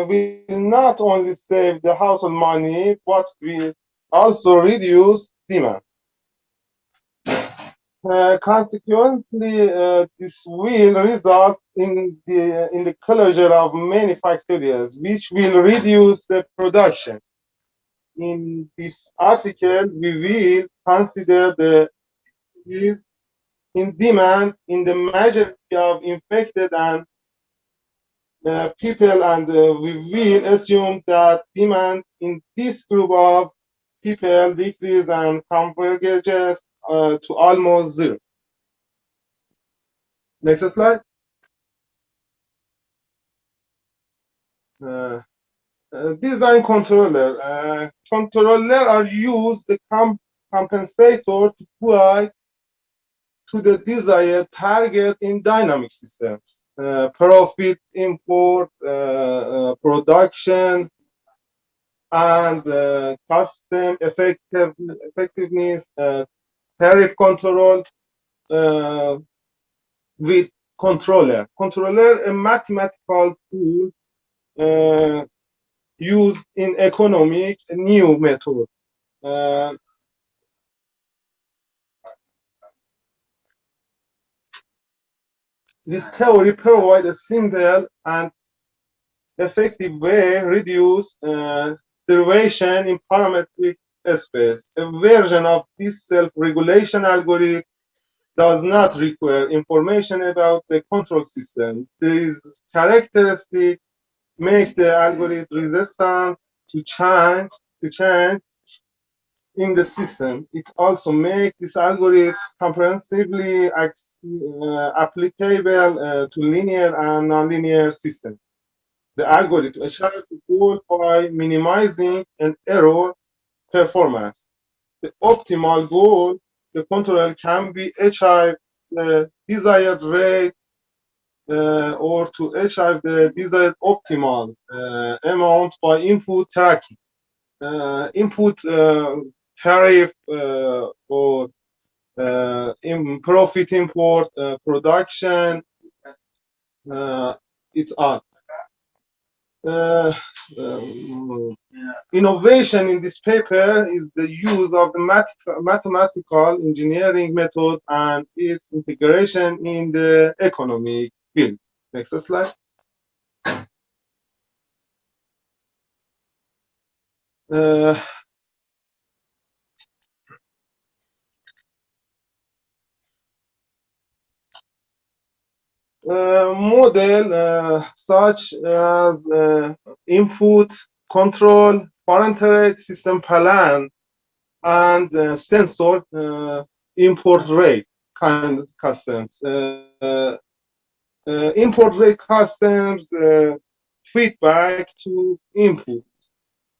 household money, but will also reduce demand. Consequently, this will result in the closure of many factories, which will reduce the production. In this article, we will consider the increase in demand in the majority of infected and people, and we will assume that demand in this group of people decreases and converges to almost zero. Next slide. Design controller. Controller are used the compensator to guide to the desired target in dynamic systems. Profit, import, production, and custom effectiveness, tariff control with controller. Controller, a mathematical tool used in economic new method. This theory provides a simple and effective way reduce derivation in parametric space. A version of this self-regulation algorithm does not require information about the control system. These characteristics make the algorithm resistant to change in the system. It also makes this algorithm comprehensively applicable to linear and nonlinear systems. The algorithm achieves the goal by minimizing an error performance. The optimal goal, the controller can be achieved the desired rate or to achieve the desired optimal amount by input tracking. Input tariff or profit import, production, it's on. Innovation in this paper is the use of the mathematical engineering method and its integration in the economic field. Next slide. Model such as input, control, parental system plan, and sensor import rate kind of customs. Import rate customs feedback to input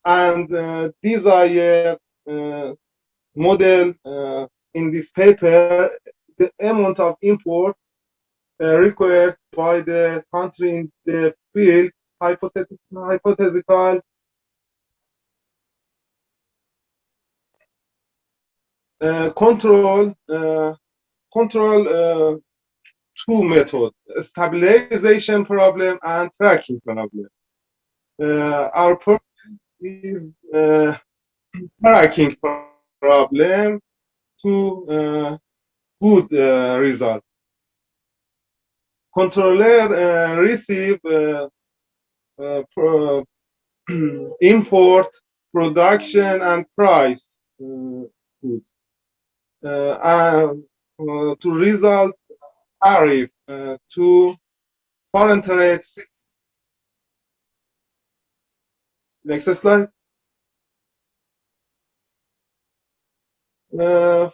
and desired model in this paper, the amount of import required by the country in the field, hypothetical control two methods: stabilization problem and tracking problem. Our problem is tracking problem to good result. Controller receive import, production, and price goods. To result tariff to foreign trade. Next slide.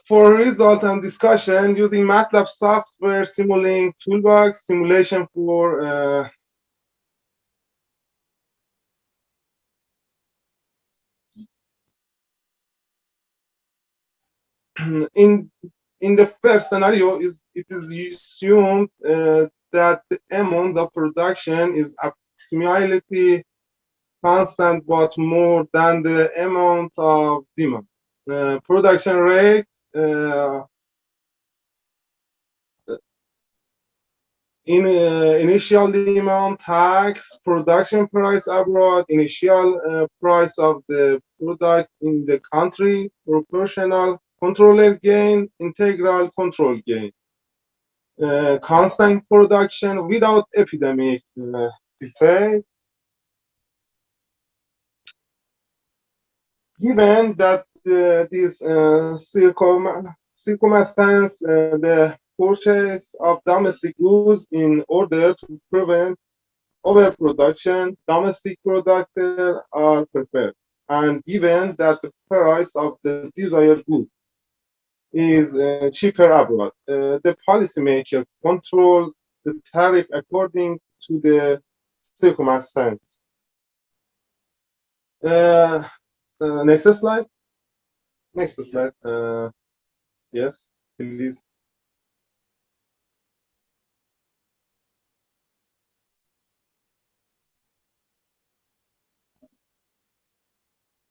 For result and discussion, using MATLAB software simulating toolbox, simulation for in the first scenario, it is assumed that the amount of production is approximately constant but more than the amount of demand. Production rate in initial demand, tax, production price abroad, initial price of the product in the country, proportional controller gain, integral control gain. Constant production without epidemic disease. Given that this circumstance, the purchase of domestic goods in order to prevent overproduction, domestic products are preferred. And given that the price of the desired good is cheaper abroad, the policymaker controls the tariff according to the circumstance. Next slide. Next slide. Yes, please.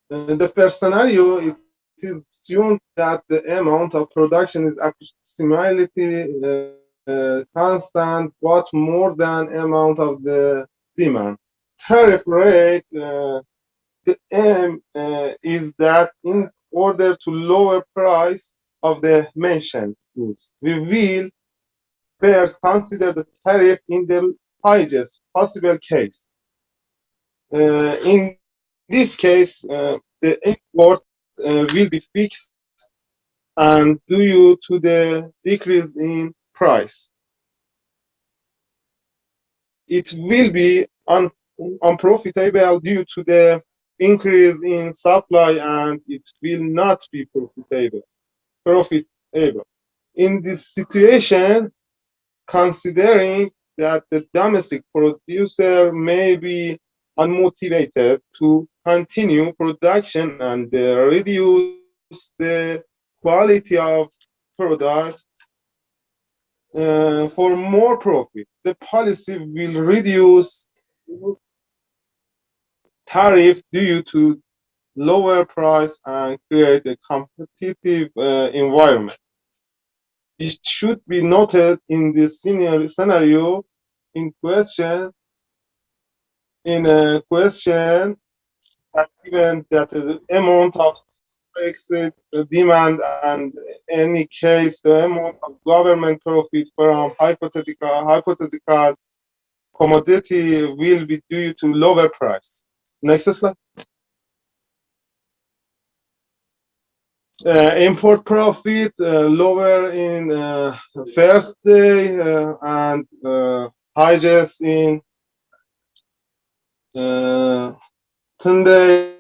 In the first scenario, it is assumed that the amount of production is approximately constant, but more than amount of the demand. Tariff rate, the aim is that in order to lower price of the mentioned goods, we will first consider the tariff in the highest possible case. In this case, the import will be fixed and due to the decrease in price. It will be unprofitable due to the increase in supply, and it will not be profitable. In this situation, considering that the domestic producer may be unmotivated to continue production and reduce the quality of product for more profit, the policy will reduce tariff due to lower price and create a competitive environment. It should be noted in this scenario in question that given that the amount of exit demand and any case the amount of government profit from hypothetical commodity will be due to lower price. Next slide. Import profit lower in first day and highest in 10 day.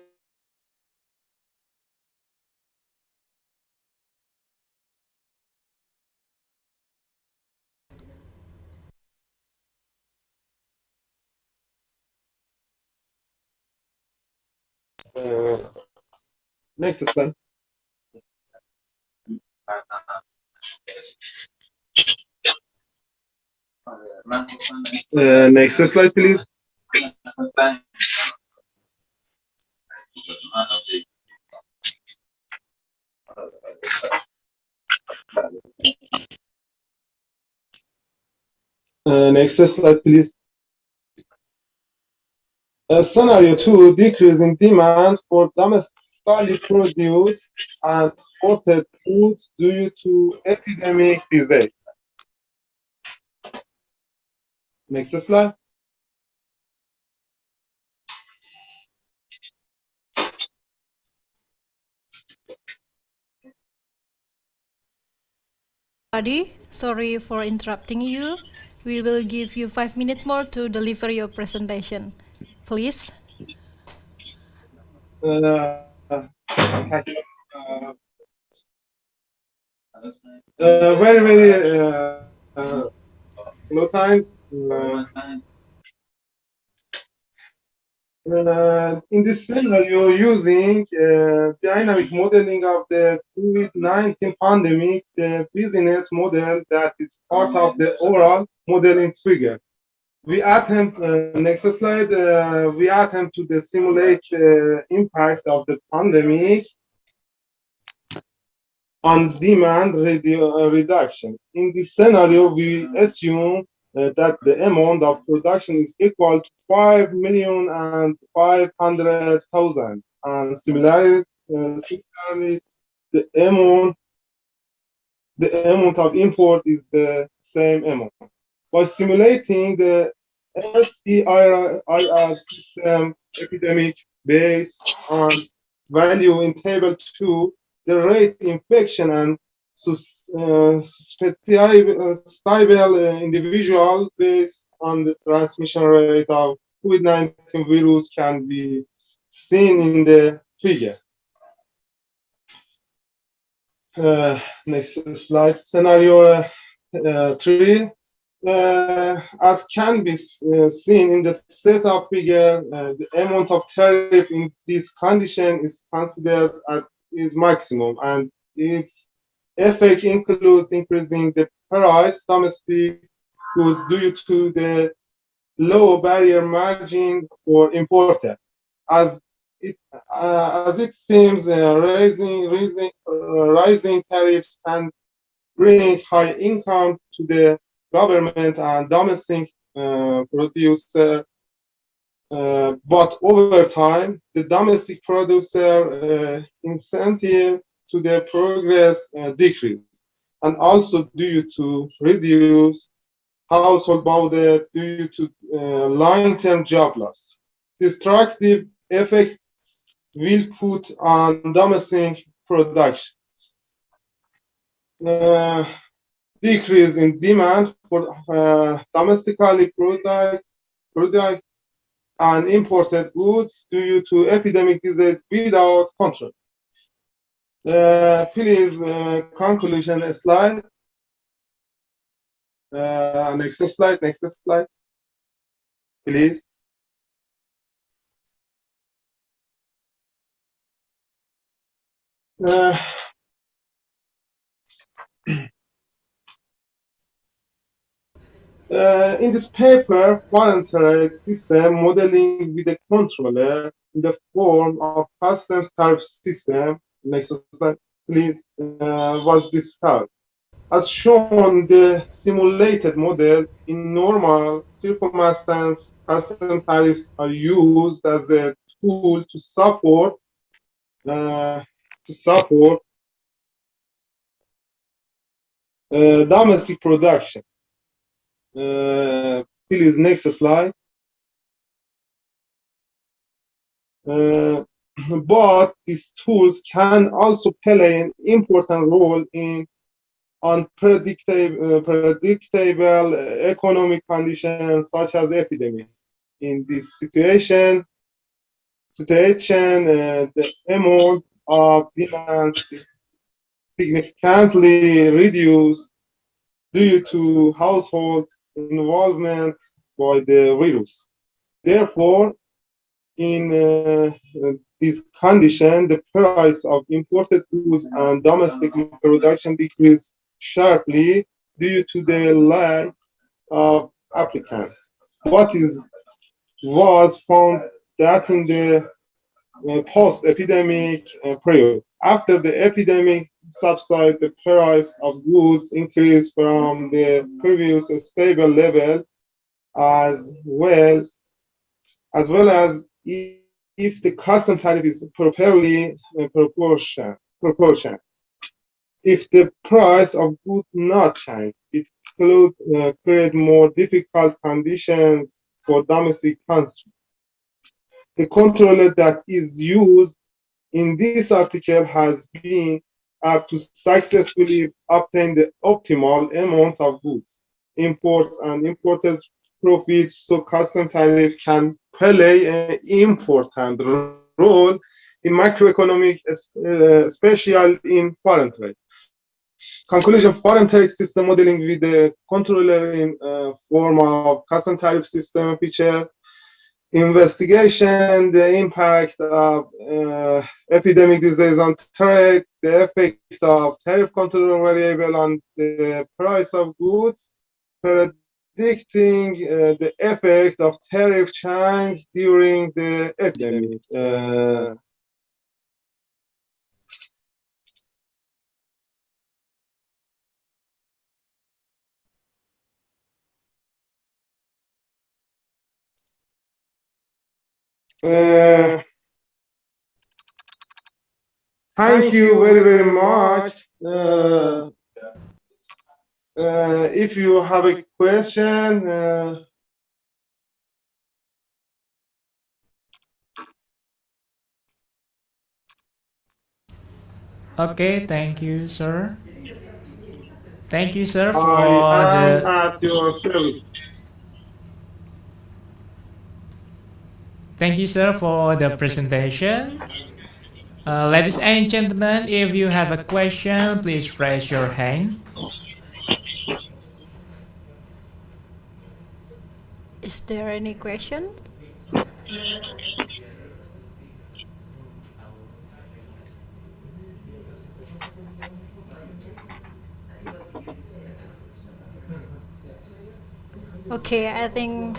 Next slide. Next slide, please. Next slide, please. Scenario 2, decrease in demand for domestically produced and imported goods due to epidemic disease. Next slide.
Adi, sorry for interrupting you. We will give you 5 minutes more to deliver your presentation. Please.
Thank you. Very low time. In this scenario, using dynamic modeling of the COVID-19 pandemic, the business model that is part of the overall modeling figure. We attempt, next slide, we attempt to simulate impact of the pandemic on demand reduction. In this scenario, we assume that the amount of production is equal to 5,500,000, and similarly, the amount of import is the same amount. By simulating the SEIR system epidemic based on value in table 2, the rate infection and stable individual based on the transmission rate of COVID-19 virus can be seen in the figure. Next slide, scenario 3. As can be seen in the setup figure, the amount of tariff in this condition is considered at its maximum, and its effect includes increasing the price domestic goods due to the low barrier margin for importer. As it seems, rising tariffs can bring high income to the government and domestic producer, but over time, the domestic producer incentive to the progress decrease, and also due to reduce household budget due to long-term job loss. Destructive effect will put on domestic production. Decrease in demand for domestically product and imported goods due to epidemic disease without control. Please, conclusion slide. Next slide, please. In this paper, foreign trade system modeling with a controller in the form of customs tariff system, next slide, please, was discussed. As shown, the simulated model in normal circumstances, customs tariffs are used as a tool to support domestic production. Please, next slide. But these tools can also play an important role in predictable economic conditions such as epidemic. In this situation, the amount of demand significantly reduced due to household involvement by the virus. Therefore, in this condition, the price of imported goods and domestic production decreased sharply due to the lack of applicants. What was found that in the post-epidemic period, after the epidemic subsided, the price of goods increased from the previous stable level, as well as if the custom tariff is properly proportioned. If the price of goods not change, it could create more difficult conditions for domestic consumption. The controller that is used in this article has been able to successfully obtain the optimal amount of goods, imports and imported profits, so custom tariff can play an important role in macroeconomic, especially in foreign trade. Conclusion: foreign trade system modeling with the controller in form of custom tariff system feature investigation, the impact of epidemic disease on trade, the effect of tariff control variable on the price of goods, predicting the effect of tariff change during the epidemic. Thank you very, very much. If you have a question,
Okay, thank you, sir. Thank you, sir,
I
for
am
the
at your service.
thank you, sir, for the presentation. Ladies and gentlemen, if you have a question, please raise your hand.
Is there any question? Okay, I think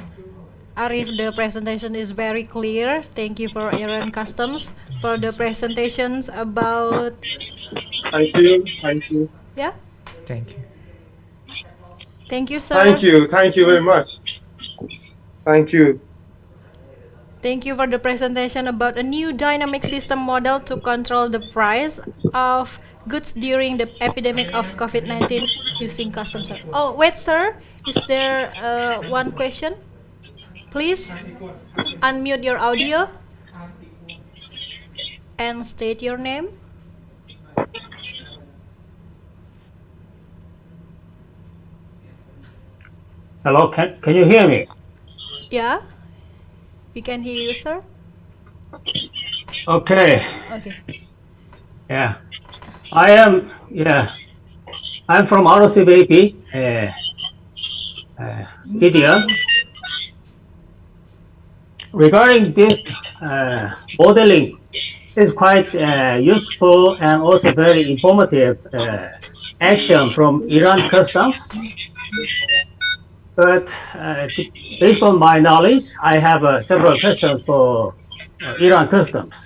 Arif, the presentation is very clear. Thank you for Iran Customs for the presentations about.
Thank you. Thank you.
Yeah.
Thank you.
Thank you, sir.
Thank you. Thank you very much. Thank you.
Thank you for the presentation about a new dynamic system model to control the price of goods during the epidemic of COVID-19 using customs. Oh, wait, sir. Is there one question? Please unmute your audio and state your name.
Hello, can you hear me?
Yeah, we can hear you, sir.
Okay.
Okay.
Yeah, I'm from ROCBP, India. Regarding this modeling, is quite useful and also very informative action from Iran Customs. But based on my knowledge, I have several questions for Iran Customs.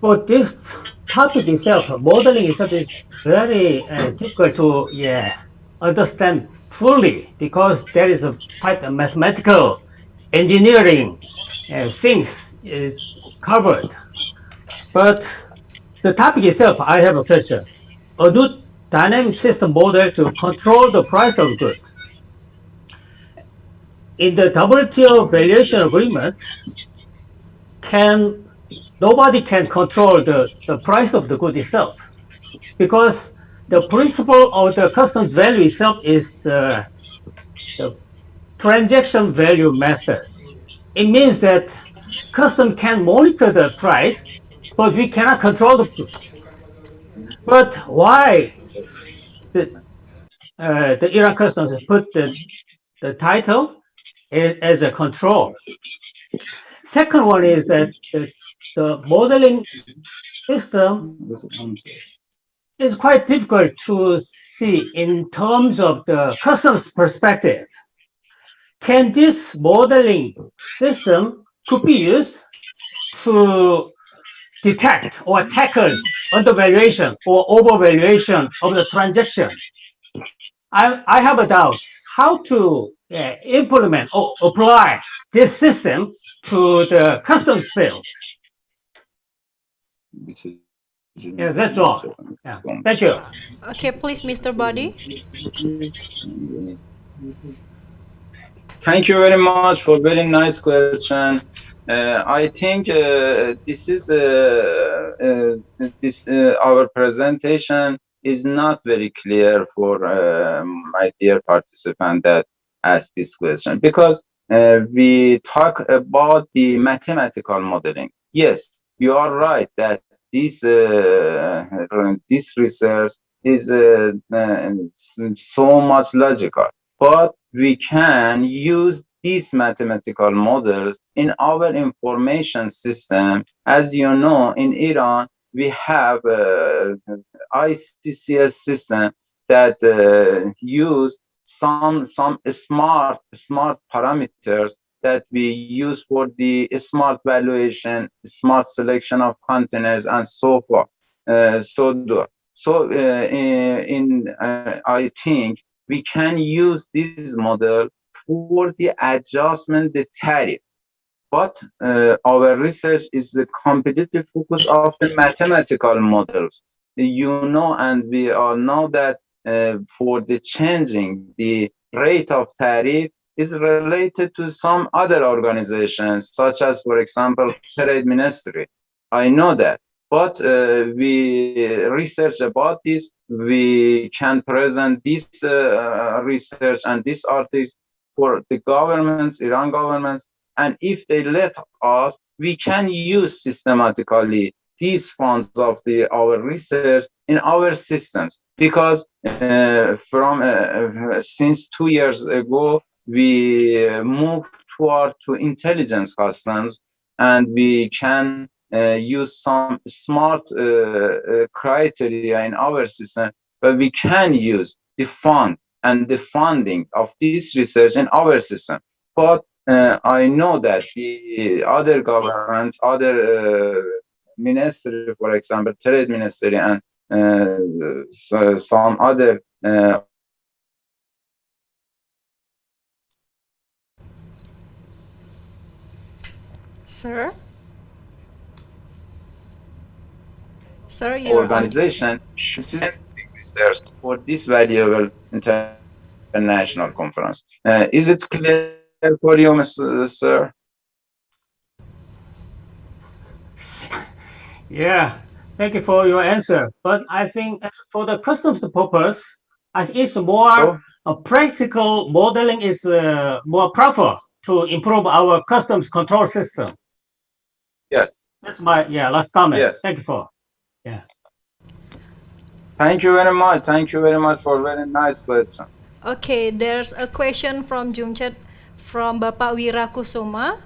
But this topic itself, modeling itself, is very difficult to understand fully because there is quite a mathematical engineering things is covered. But the topic itself, I have a question. A new dynamic system model to control the price of goods. In the WTO valuation agreement, nobody can control the price of the good itself because the principle of the customs value itself is the transaction value method. It means that custom can monitor the price, but we cannot control the. But why the Iran customs put the title as a control? Second one is that the modeling system is quite difficult to see in terms of the customs perspective. Can this modeling system could be used to detect or tackle undervaluation or overvaluation of the transaction? I have a doubt how to implement or apply this system to the customs field. Yeah, that's all. Yeah. Thank you.
Okay, please, Mr. Body.
Thank you very much for very nice question. I think our presentation is not very clear for my dear participant that asked this question because we talk about the mathematical modeling. Yes, you are right that this research is so much logical, but we can use these mathematical models in our information system. As you know, in Iran, we have ICCS system that use some smart parameters that we use for the smart valuation, smart selection of containers, and so forth. I think we can use this model for the adjustment the tariff. But our research is the completely focus of the mathematical models. You know, and we all know that for the changing the rate of tariff is related to some other organizations, such as, for example, Trade Ministry. I know that. But we research about this. We can present this research and this article for the governments, Iran governments, and if they let us, we can use systematically these funds of our research in our systems. Because since 2 years ago, we moved toward to intelligence customs, and we can use some smart criteria in our system, but we can use the fund and the funding of this research in our system. But I know that the other governments, other ministry, for example, trade ministry, and some other
Sir? Sir, you're
organization should send research for this valuable international conference. Is it clear for you, Sir?
Yeah, thank you for your answer. But I think for the customs purpose, I think it's more a practical modeling is more proper to improve our customs control system.
Yes.
That's my last comment.
Yes.
Thank you for. Yeah.
Thank you very much. Thank you very much for very nice question.
Okay, there's a question from Jumchat from Bapak Wirakusuma.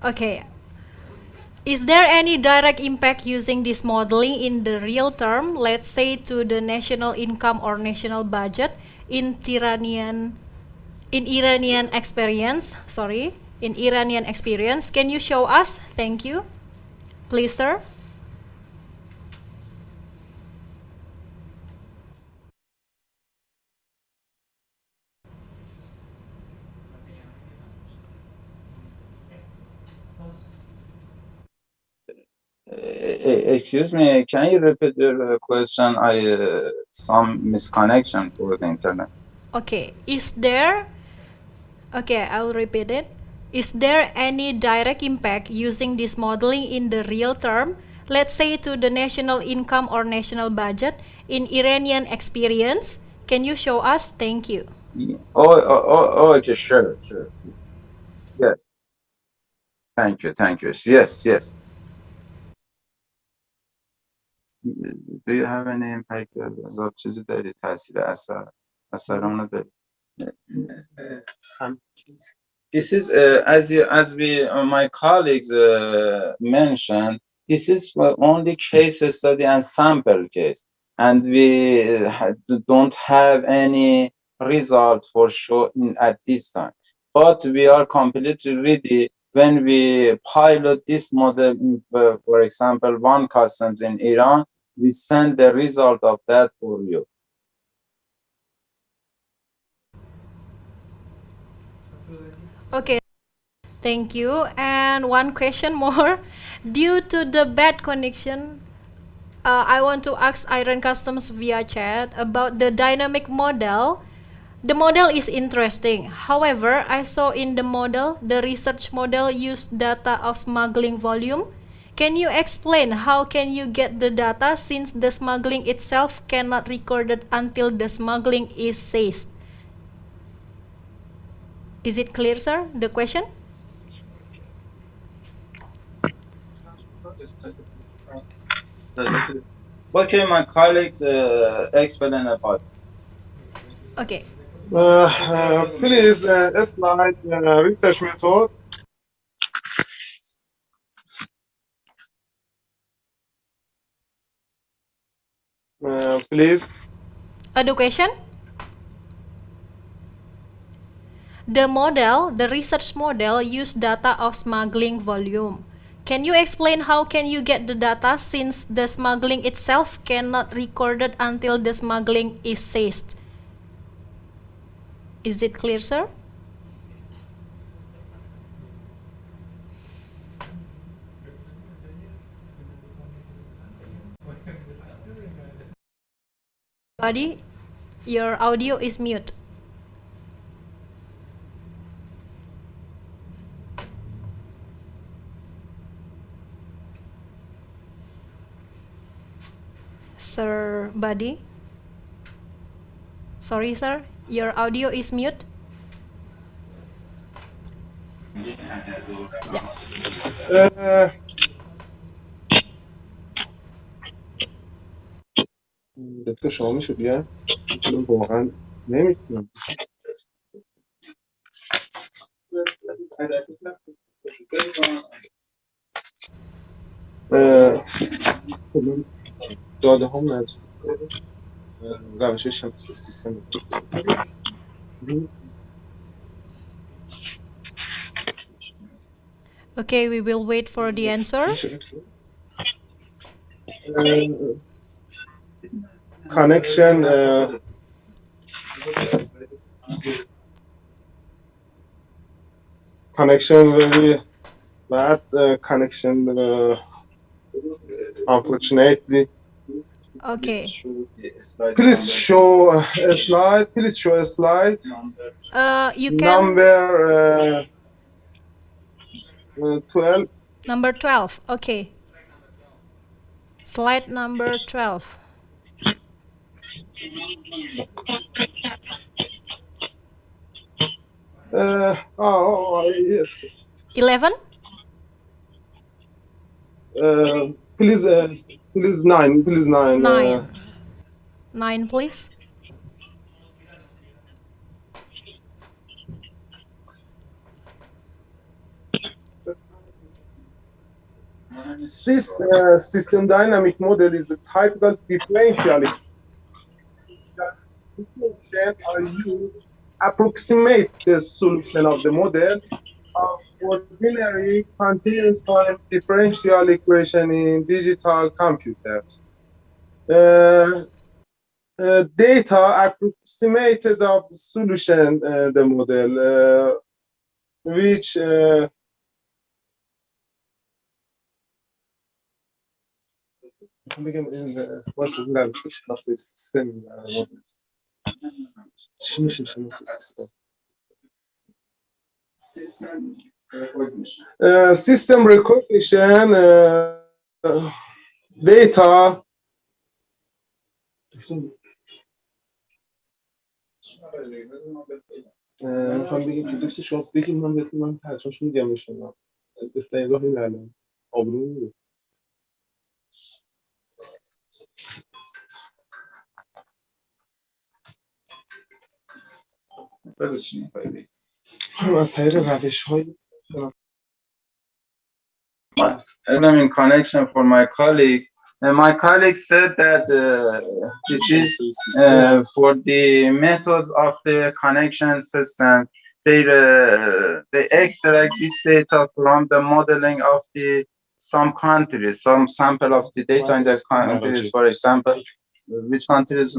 Okay. Is there any direct impact using this modeling in the real term, let's say to the national income or national budget in Iranian experience? Sorry, in Iranian experience. Can you show us? Thank you. Please, sir.
Excuse me, can you repeat your question? Some misconnection for the internet.
Okay, I'll repeat it. Is there any direct impact using this modeling in the real term, let's say to the national income or national budget in Iranian experience? Can you show us? Thank you.
Okay, sure. Yes. Thank you. Yes. Do you have any impact از چیزی داری تاثیر اثرانه داری This is as my colleagues mentioned, this is only case study and sample case, and we don't have any result for sure at this time. But we are completely ready when we pilot this model. For example, one customs in Iran, we send the result of that for you.
Okay, thank you. And one question more. Due to the bad connection, I want to ask Iron Customs via chat about the dynamic model. The model is interesting. However, I saw in the model, the research model used data of smuggling volume. Can you explain how can you get the data since the smuggling itself cannot recorded until the smuggling is seized? Is it clear, sir, the question?
Okay, my colleagues explain about this.
Okay.
Please, slide research method. Please.
Education. The research model use data of smuggling volume. Can you explain how can you get the data since the smuggling itself cannot recorded until the smuggling is seized? Is it clear, sir? Buddy, your audio is mute. Sir Buddy? Sorry, sir. Your audio is mute.
دکتر شما میشه بیان؟ من واقعا نمیتونم. من داده هم نزد روش شناسی سیستم.
Okay, we will wait for the answer.
Connection very bad connection, unfortunately.
Okay.
Please show a slide. Please show a slide.
You can.
Number 12.
Number 12. Okay. Slide number 12.
Yes.
11.
Please 9. Please 9.
9, please.
System dynamic model is a typical differential equation are used to approximate the solution of the model of ordinary continuous time differential equation in digital computers. Data approximated of the solution, the model, which what's the system system recognition data میخوام بگم که دوست شما بگیم من بهتون من ترجمهش میگم به شما به نگاه این الان آبرو میده از طریق روش های
In connection for my colleague. My colleague said that this is for the methods of the connection system. They extract this data from the modeling of the some countries, some sample of the data in the countries. For example, which countries?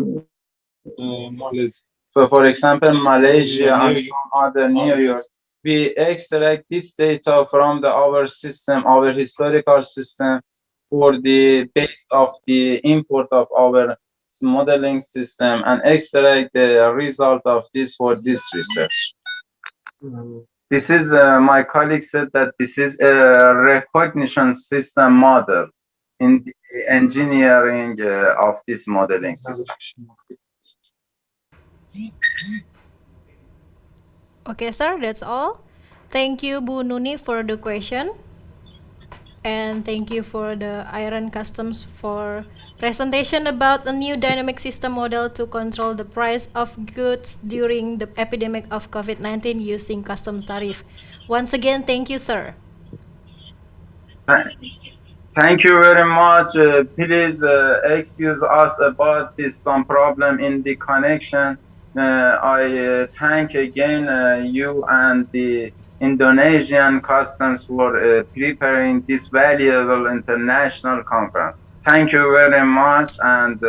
So, for example, Malaysia and some other New York. We extract this data from our system, our historical system, for the base of the import of our modeling system, and extract the result of this for this research. This is my colleague said that this is a recognition system model in the engineering of this modeling system.
Okay, sir, that's all. Thank you, Bu Nuni, for the question. And thank you for the Iron Customs for presentation about a new dynamic system model to control the price of goods during the epidemic of COVID-19 using customs tariff. Once again, thank you, sir.
Thank you very much. Please excuse us about this some problem in the connection. I thank again you and the Indonesian customs for preparing this valuable international conference. Thank you very much and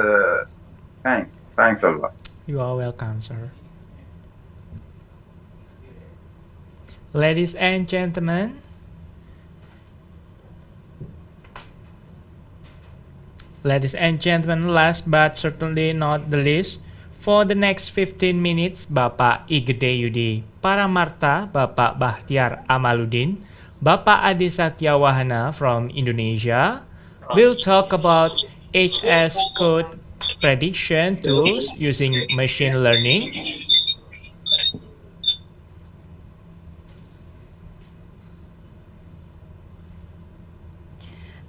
thanks. Thanks a lot.
You are welcome, sir. Ladies and gentlemen, last but certainly not the least, for the next 15 minutes, Bapak Igede Yudi Paramarta, Bapak Bahtiar Amaluddin, Bapak Ade Satyawahana from Indonesia will talk about HS code prediction tools using machine learning.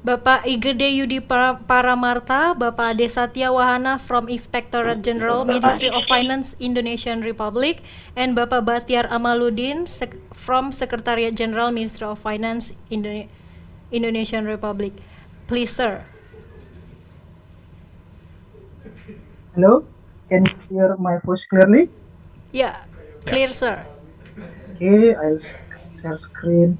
Bapak Igede Yudi Paramarta, Bapak Ade Satyawahana from Inspectorate General Ministry of Finance Indonesian Republic, and Bapak Bahtiar Amaluddin from Secretariat General Ministry of Finance Indonesian Republic. Please, sir.
Hello, can you hear my voice clearly?
Yeah, clear, sir.
Okay, I'll share screen.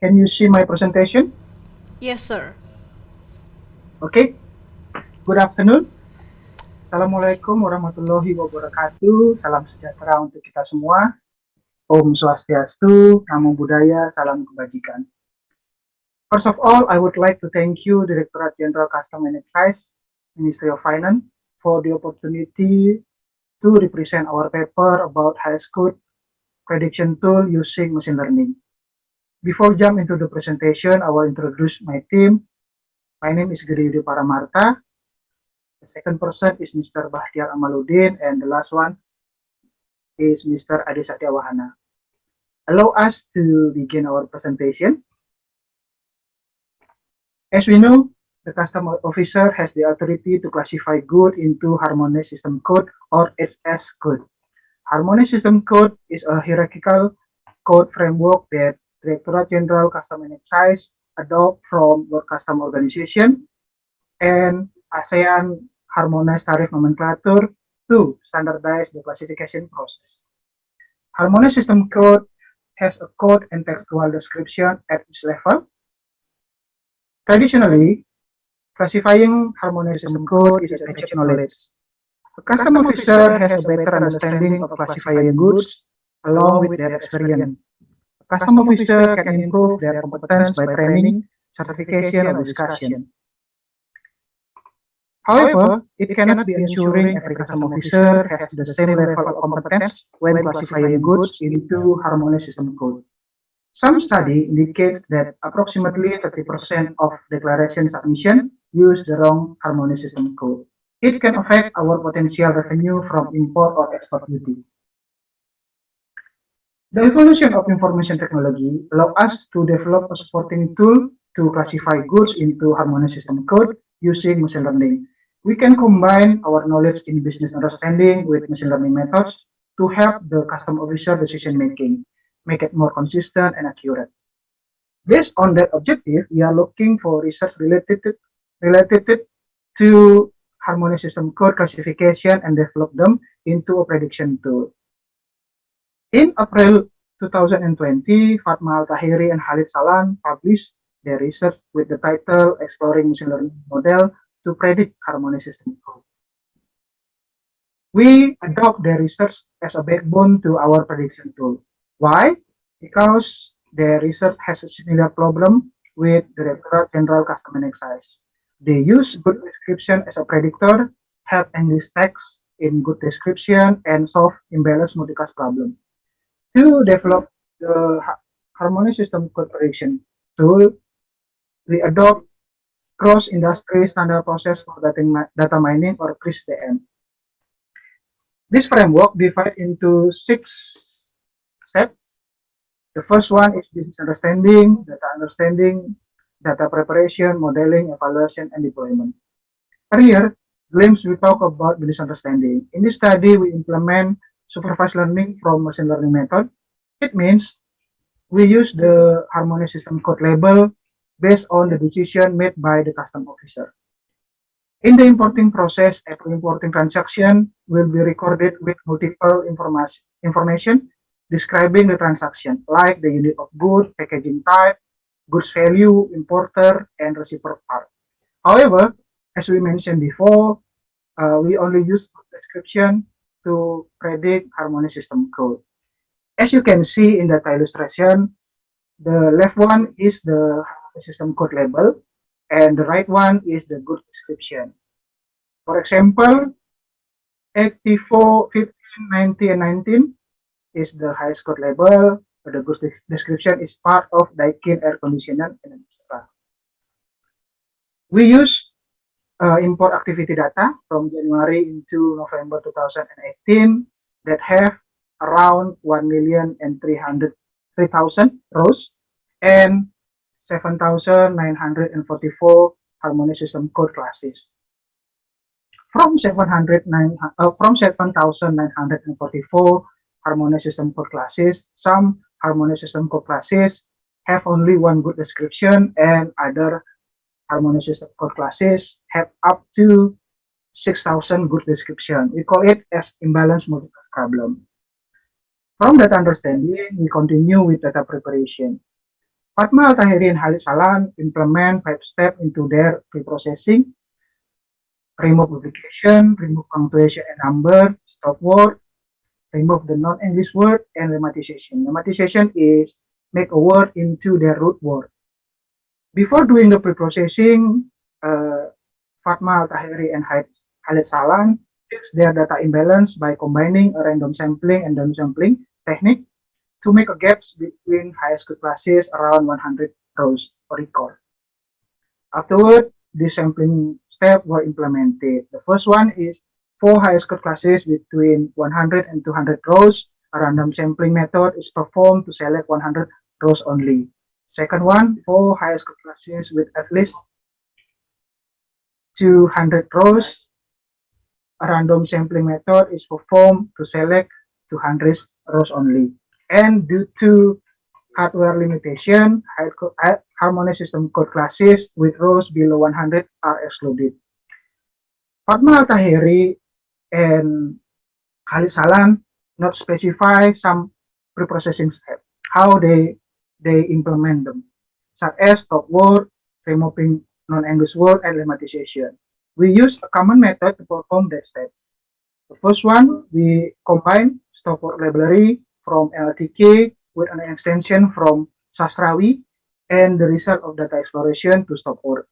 Can you see my presentation?
Yes, sir.
Okay, good afternoon. Assalamualaikum warahmatullahi wabarakatuh. Salam sejahtera untuk kita semua. Om Swastiastu, Namo Buddhaya, Salam Kebajikan. First of all, I would like to thank you, Directorate General Customs and Excise, Ministry of Finance, for the opportunity to represent our paper about high code prediction tool using machine learning. Before jump into the presentation, I will introduce my team. My name is Giri Paramarta. The second person is Mr. Bahtiar Amaluddin, and the last one is Mr. Ade Satyawahana. Allow us to begin our presentation. As we know, the customs officer has the authority to classify goods into Harmonized System Code or HS code. Harmonized System Code is a hierarchical code framework that Directorate General Customs and Excise adopt from World Customs Organization and ASEAN Harmonized Tariff Nomenclature to standardize the classification process. Harmonized System Code has a code and textual description at each level. Traditionally, classifying Harmonized System Code is a technical knowledge. A customs officer has a better understanding of classifying goods along with their experience. A customs officer can improve their competence by training, certification, or discussion. However, it cannot be ensuring every customs officer has the same level of competence when classifying goods into Harmonized System Code. Some study indicate that approximately 30% of declaration submission use the wrong Harmonized System Code. It can affect our potential revenue from import or export duty. The evolution of information technology allows us to develop a supporting tool to classify goods into Harmonized System Code using machine learning. We can combine our knowledge in business understanding with machine learning methods to help the customs officer decision making, make it more consistent and accurate. Based on that objective, we are looking for research related to Harmonized System Code classification and develop them into a prediction tool. In April 2020, Fatma Al-Tahiri and Khalid Salam published their research with the title Exploring Machine Learning Model to Predict Harmonized System Code. We adopt their research as a backbone to our prediction tool. Why? Because their research has a similar problem with the Directorate General Customs and Excise. They use good description as a predictor, help English text in good description, and solve imbalanced multicast problem. To develop the Harmonized System Code prediction tool, we adopt cross-industry standard process for data mining or CRISPR-DM. This framework divided into 6 steps. The first one is business understanding, data preparation, modeling, evaluation, and deployment. Earlier, glimpse we talk about business understanding. In this study, we implement supervised learning from machine learning method. It means we use the harmonious system code label based on the decision made by the custom officer. In the importing process, every importing transaction will be recorded with multiple information describing the transaction, like the unit of good, packaging type, goods value, importer, and receiver part. However, as we mentioned before, we only use description to predict harmonious system code. As you can see in that illustration, the left one is the system code label, and the right one is the good description. For example, 84, 15, 90, and 19 is the highest code label, but the good description is part of Daikin air conditioner and etc. We use import activity data from January into November 2018 that have around 1,303,000 rows and 7,944 harmonious system code classes. From 7,944 harmonious system code classes, some harmonious system code classes have only one good description, and other harmonious system code classes have up to 6,000 good description. We call it as imbalance multitask problem. From that understanding, we continue with data preparation. Fatma Al-Tahiri and Khalid Salan implement 5 steps into their pre-processing: remove duplication, remove punctuation and number, stop word, remove the non-English word, and lemmatization. Lemmatization is make a word into their root word. Before doing the pre-processing, Fatma Al-Tahiri and Khalid Salan fix their data imbalance by combining a random sampling and downsampling technique to make a gaps between highest code classes around 100 rows per record. Afterward, this sampling step were implemented. The first one is 4 highest code classes between 100 and 200 rows. A random sampling method is performed to select 100 rows only. Second one, 4 highest code classes with at least 200 rows. A random sampling method is performed to select 200 rows only. And due to hardware limitation, harmonious system code classes with rows below 100 are excluded. Fatma Al-Tahiri and Khalid Salan not specify some pre-processing steps, how they implement them, such as stop word, removing non-English word, and lemmatization. We use a common method to perform that step. The first one, we combine stop word library from LTK with an extension from Sastrawi and the result of data exploration to stop word.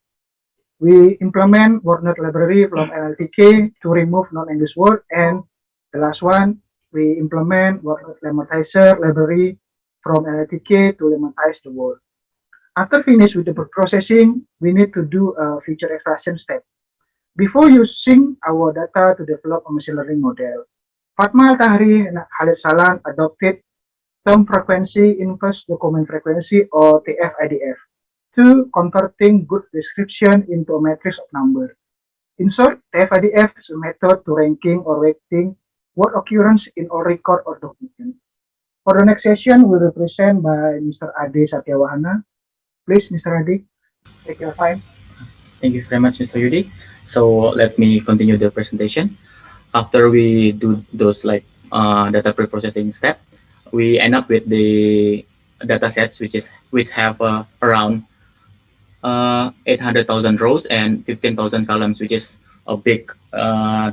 We implement WordNet library from LTK to remove non-English word, and the last one, we implement WordNet lemmatizer library from LTK to lemmatize the word. After finish with the processing, we need to do a feature extraction step. Before using our data to develop a machine learning model, Fatma Al-Tahiri and Khalid Salan adopted term frequency inverse document frequency or TF-IDF to converting good description into a matrix of number. In short, TF-IDF is a method to ranking or weighting word occurrence in all record or document. For the next session, will represent by Mr. Ade Satyawahana. Please, Mr. Ade, take your time.
Thank you very much, Mr. Yudi. So let me continue the presentation. After we do those data pre-processing step, we end up with the data sets which have around 800,000 rows and 15,000 columns, which is a big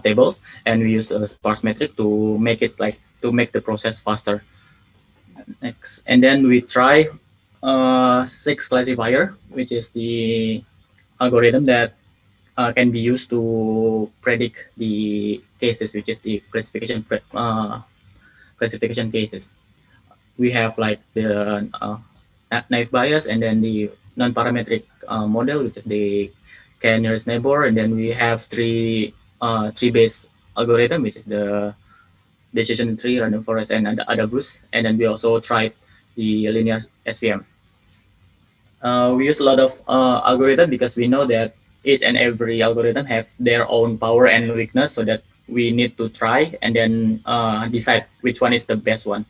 tables, and we use a sparse metric to make it to make the process faster. Next, and then we try 6 classifier, which is the algorithm that can be used to predict the cases, which is the classification cases. We have like the naive bias, and then the non-parametric model, which is the k-nearest neighbor, and then we have three base algorithm, which is the decision tree, random forest, and Adabus. And then we also tried the linear SVM. We use a lot of algorithm because we know that each and every algorithm have their own power and weakness, so that we need to try and then decide which one is the best one.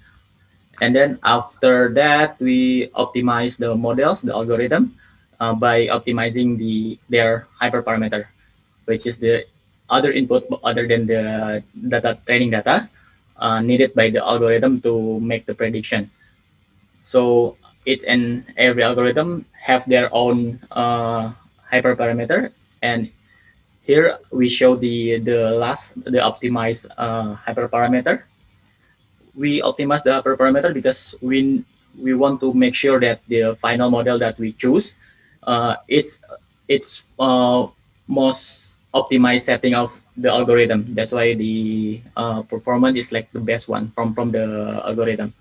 And then after that, we optimize the models, the algorithm, by optimizing their hyperparameter, which is the other input other than the training data needed by the algorithm to make the prediction. So each and every algorithm have their own hyperparameter, and here we show the optimized hyperparameter. We optimize the hyperparameter because we want to make sure that the final model that we choose it's most optimized setting of the algorithm. That's why the performance is like the best one from the algorithm.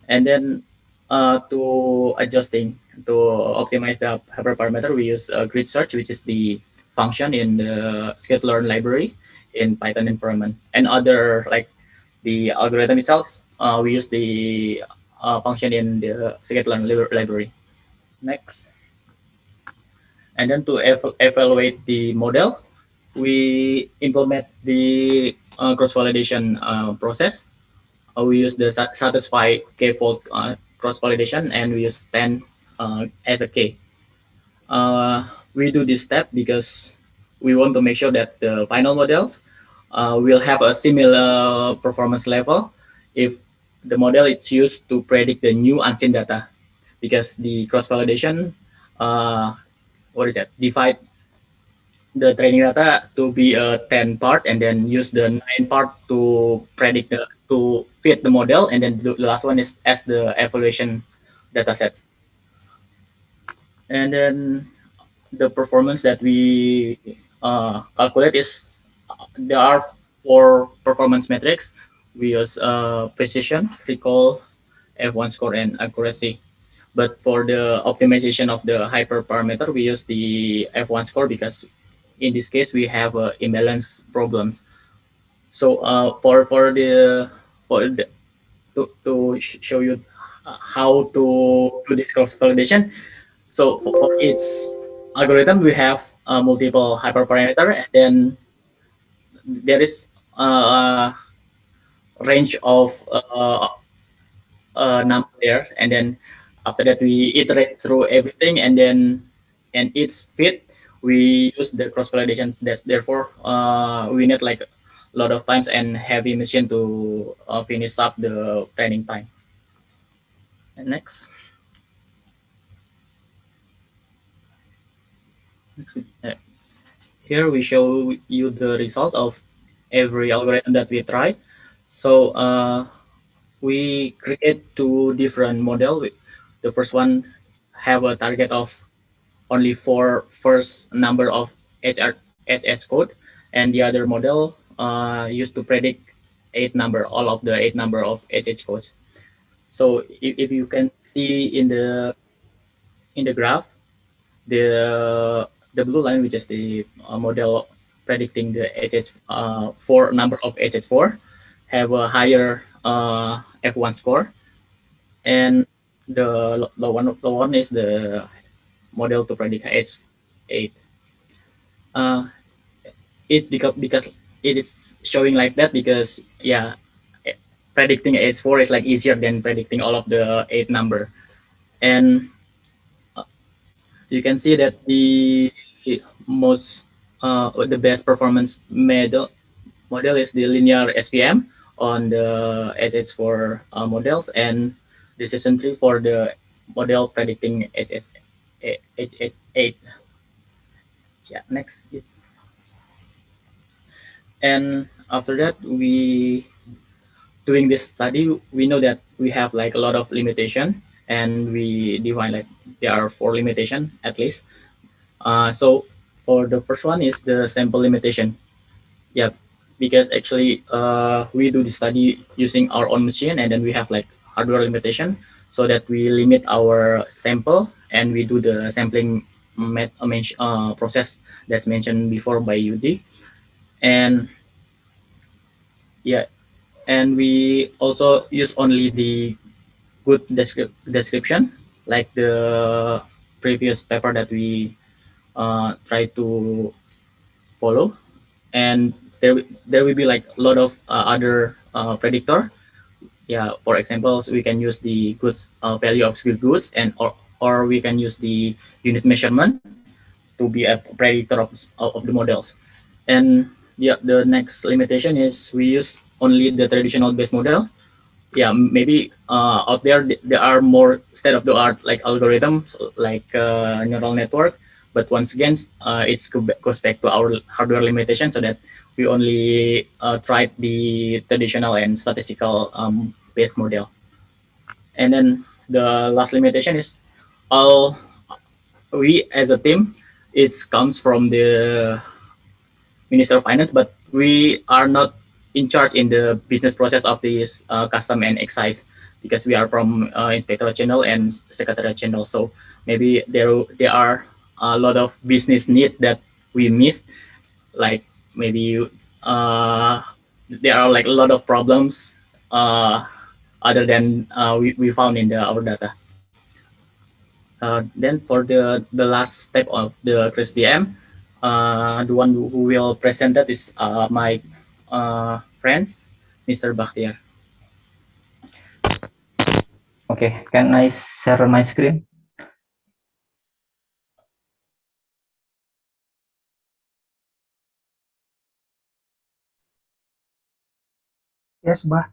And then to optimize the hyperparameter, we use grid search, which is the function in the scikit-learn library in Python environment. And other like the algorithm itself, we use the function in the scikit-learn library. Next. And then to evaluate the model, we implement the cross-validation process. We use the satisfy k-fold cross-validation, and we use 10 as a k. We do this step because we want to make sure that the final models will have a similar performance level if the model is used to predict the new unseen data, because the cross-validation divide the training data to be a 10 part, and then use the 9 part to predict to fit the model, and then the last one is as the evaluation data sets. And then the performance that we calculate is there are 4 performance metrics. We use precision, recall, F1 score, and accuracy. But for the optimization of the hyperparameter, we use the F1 score because in this case we have imbalance problems. So to show you how to do this cross validation. So for each algorithm, we have multiple hyperparameter, and then there is a range of number there, and then after that we iterate through everything, and then each fit we use the cross validations. That's therefore we need like a lot of times and heavy machine to finish up the training time. And next. Here we show you the result of every algorithm that we tried. So we create 2 different model. The first one have a target of only 4 first number of HS code, and the other model used to predict 8 number, all of the 8 number of HH codes. So if you can see in the graph, the blue line, which is the model predicting the HH4 number of HH4, have a higher F1 score, and the low one is the model to predict H8. It's because it is showing like that because predicting H4 is like easier than predicting all of the 8 number. And you can see that the best performance model is the linear SVM on the HH4 models, and decision tree for the model predicting HH8. Yeah, next. And after that, we doing this study, we know that we have like a lot of limitation, and we define like there are 4 limitation at least. So for the first one is the sample limitation. Yeah, because actually we do the study using our own machine, and then we have like hardware limitation, so that we limit our sample, and we do the sampling process that's mentioned before by UD. And yeah, and we also use only the good description, like the previous paper that we try to follow. And there will be like a lot of other predictor. Yeah, for example, we can use the goods value of good goods, and or we can use the unit measurement to be a predictor of the models. And yeah, the next limitation is we use only the traditional base model. Yeah, maybe out there there are more state of the art like algorithms, like neural network, but once again goes back to our hardware limitation, so that we only tried the traditional and statistical based model. And then the last limitation is all we as a team, it comes from the Minister of Finance, but we are not in charge in the business process of this custom and excise, because we are from Inspectorate General and Secretariat General. So maybe there are a lot of business need that we missed, like maybe there are like a lot of problems other than we found in our data. Then for the last step of the Chris DM, the one who will present that is my friends, Mr. Bakhtiar.
Okay, can I share my screen?
Yes, Bah.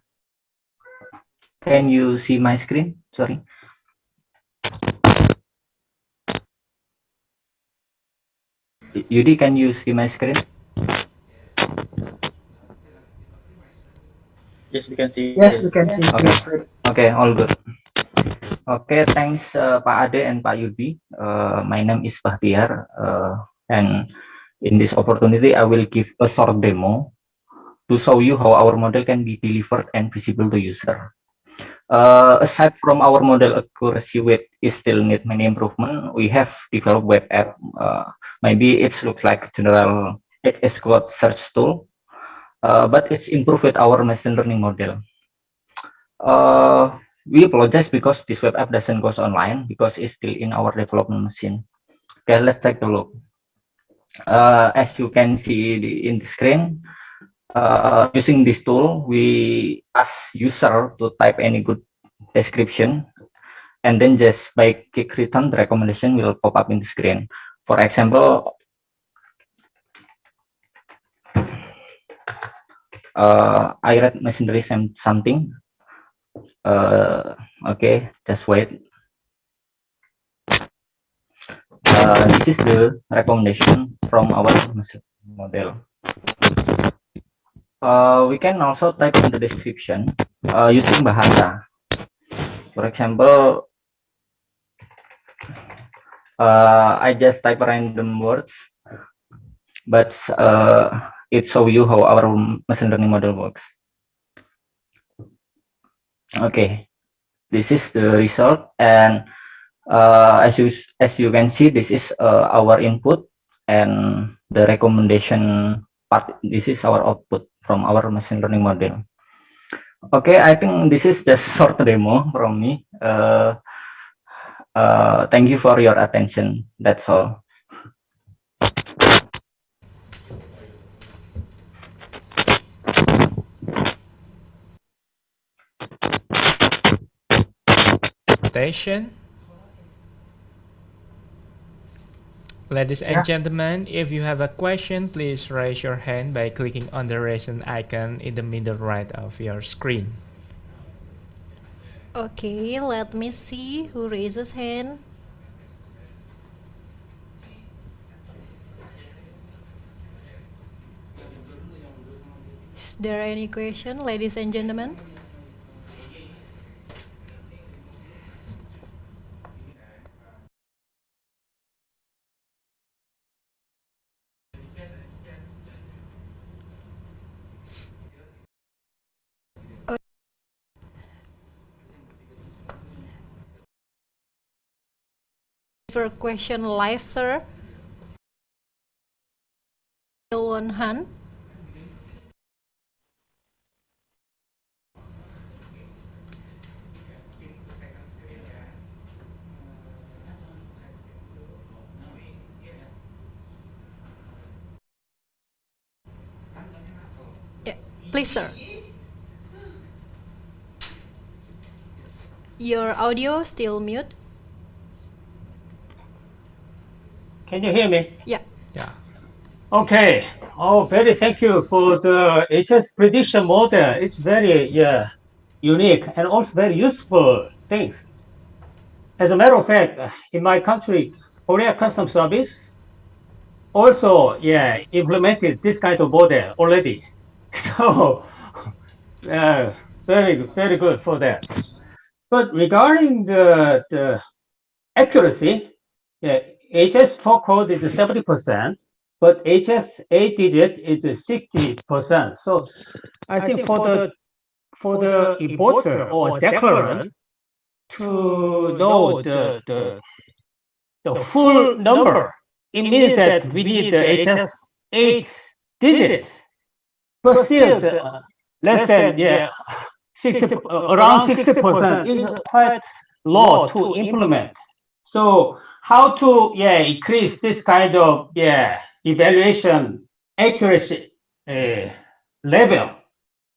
Can you see my screen? Sorry. Yudi, can you see my screen?
Yes, we can see.
Yes, we can see.
Okay, okay, all good. Okay, thanks Pak Ade and Pak Yudi. My name is Bahtiar, and in this opportunity, I will give a short demo to show you how our model can be delivered and visible to user. Aside from our model accuracy, which is still need many improvement, we have developed web app. Maybe it looks like general XS code search tool, but it's improved with our machine learning model. We apologize because this web app doesn't goes online because it's still in our development machine. Okay, let's take a look. As you can see in the screen, using this tool, we ask user to type any good description, and then just by click return, the recommendation will pop up in the screen. For example, I read machinery something. Okay, just wait. This is the recommendation from our model. We can also type in the description using bahasa. For example, I just type random words, but it show you how our machine learning model works. Okay, this is the result, and as you can see, this is our input, and the recommendation part, this is our output from our machine learning model. Okay, I think this is just short demo from me. Thank you for your attention. That's all.
Station. Ladies and gentlemen, if you have a question, please raise your hand by clicking on the raise hand icon in the middle right of your screen.
Okay, let me see who raises hand. Is there any question, ladies and gentlemen? For question live, sir. One hand. Please, sir. Your audio still mute.
Can you hear me?
Yeah.
Yeah.
Okay. Oh, very thank you for the HS prediction model. It's very unique and also very useful things. As a matter of fact, in my country, Korea Customs Service also implemented this kind of model already. So very good for that. But regarding the accuracy, HS4 code is 70%, but HS8 digit is 60%. So I think for the importer or declarant to know the full number, it means that we need the HS8 digit, but still less than 60 around 60% is quite low to implement. So how to increase this kind of evaluation accuracy level?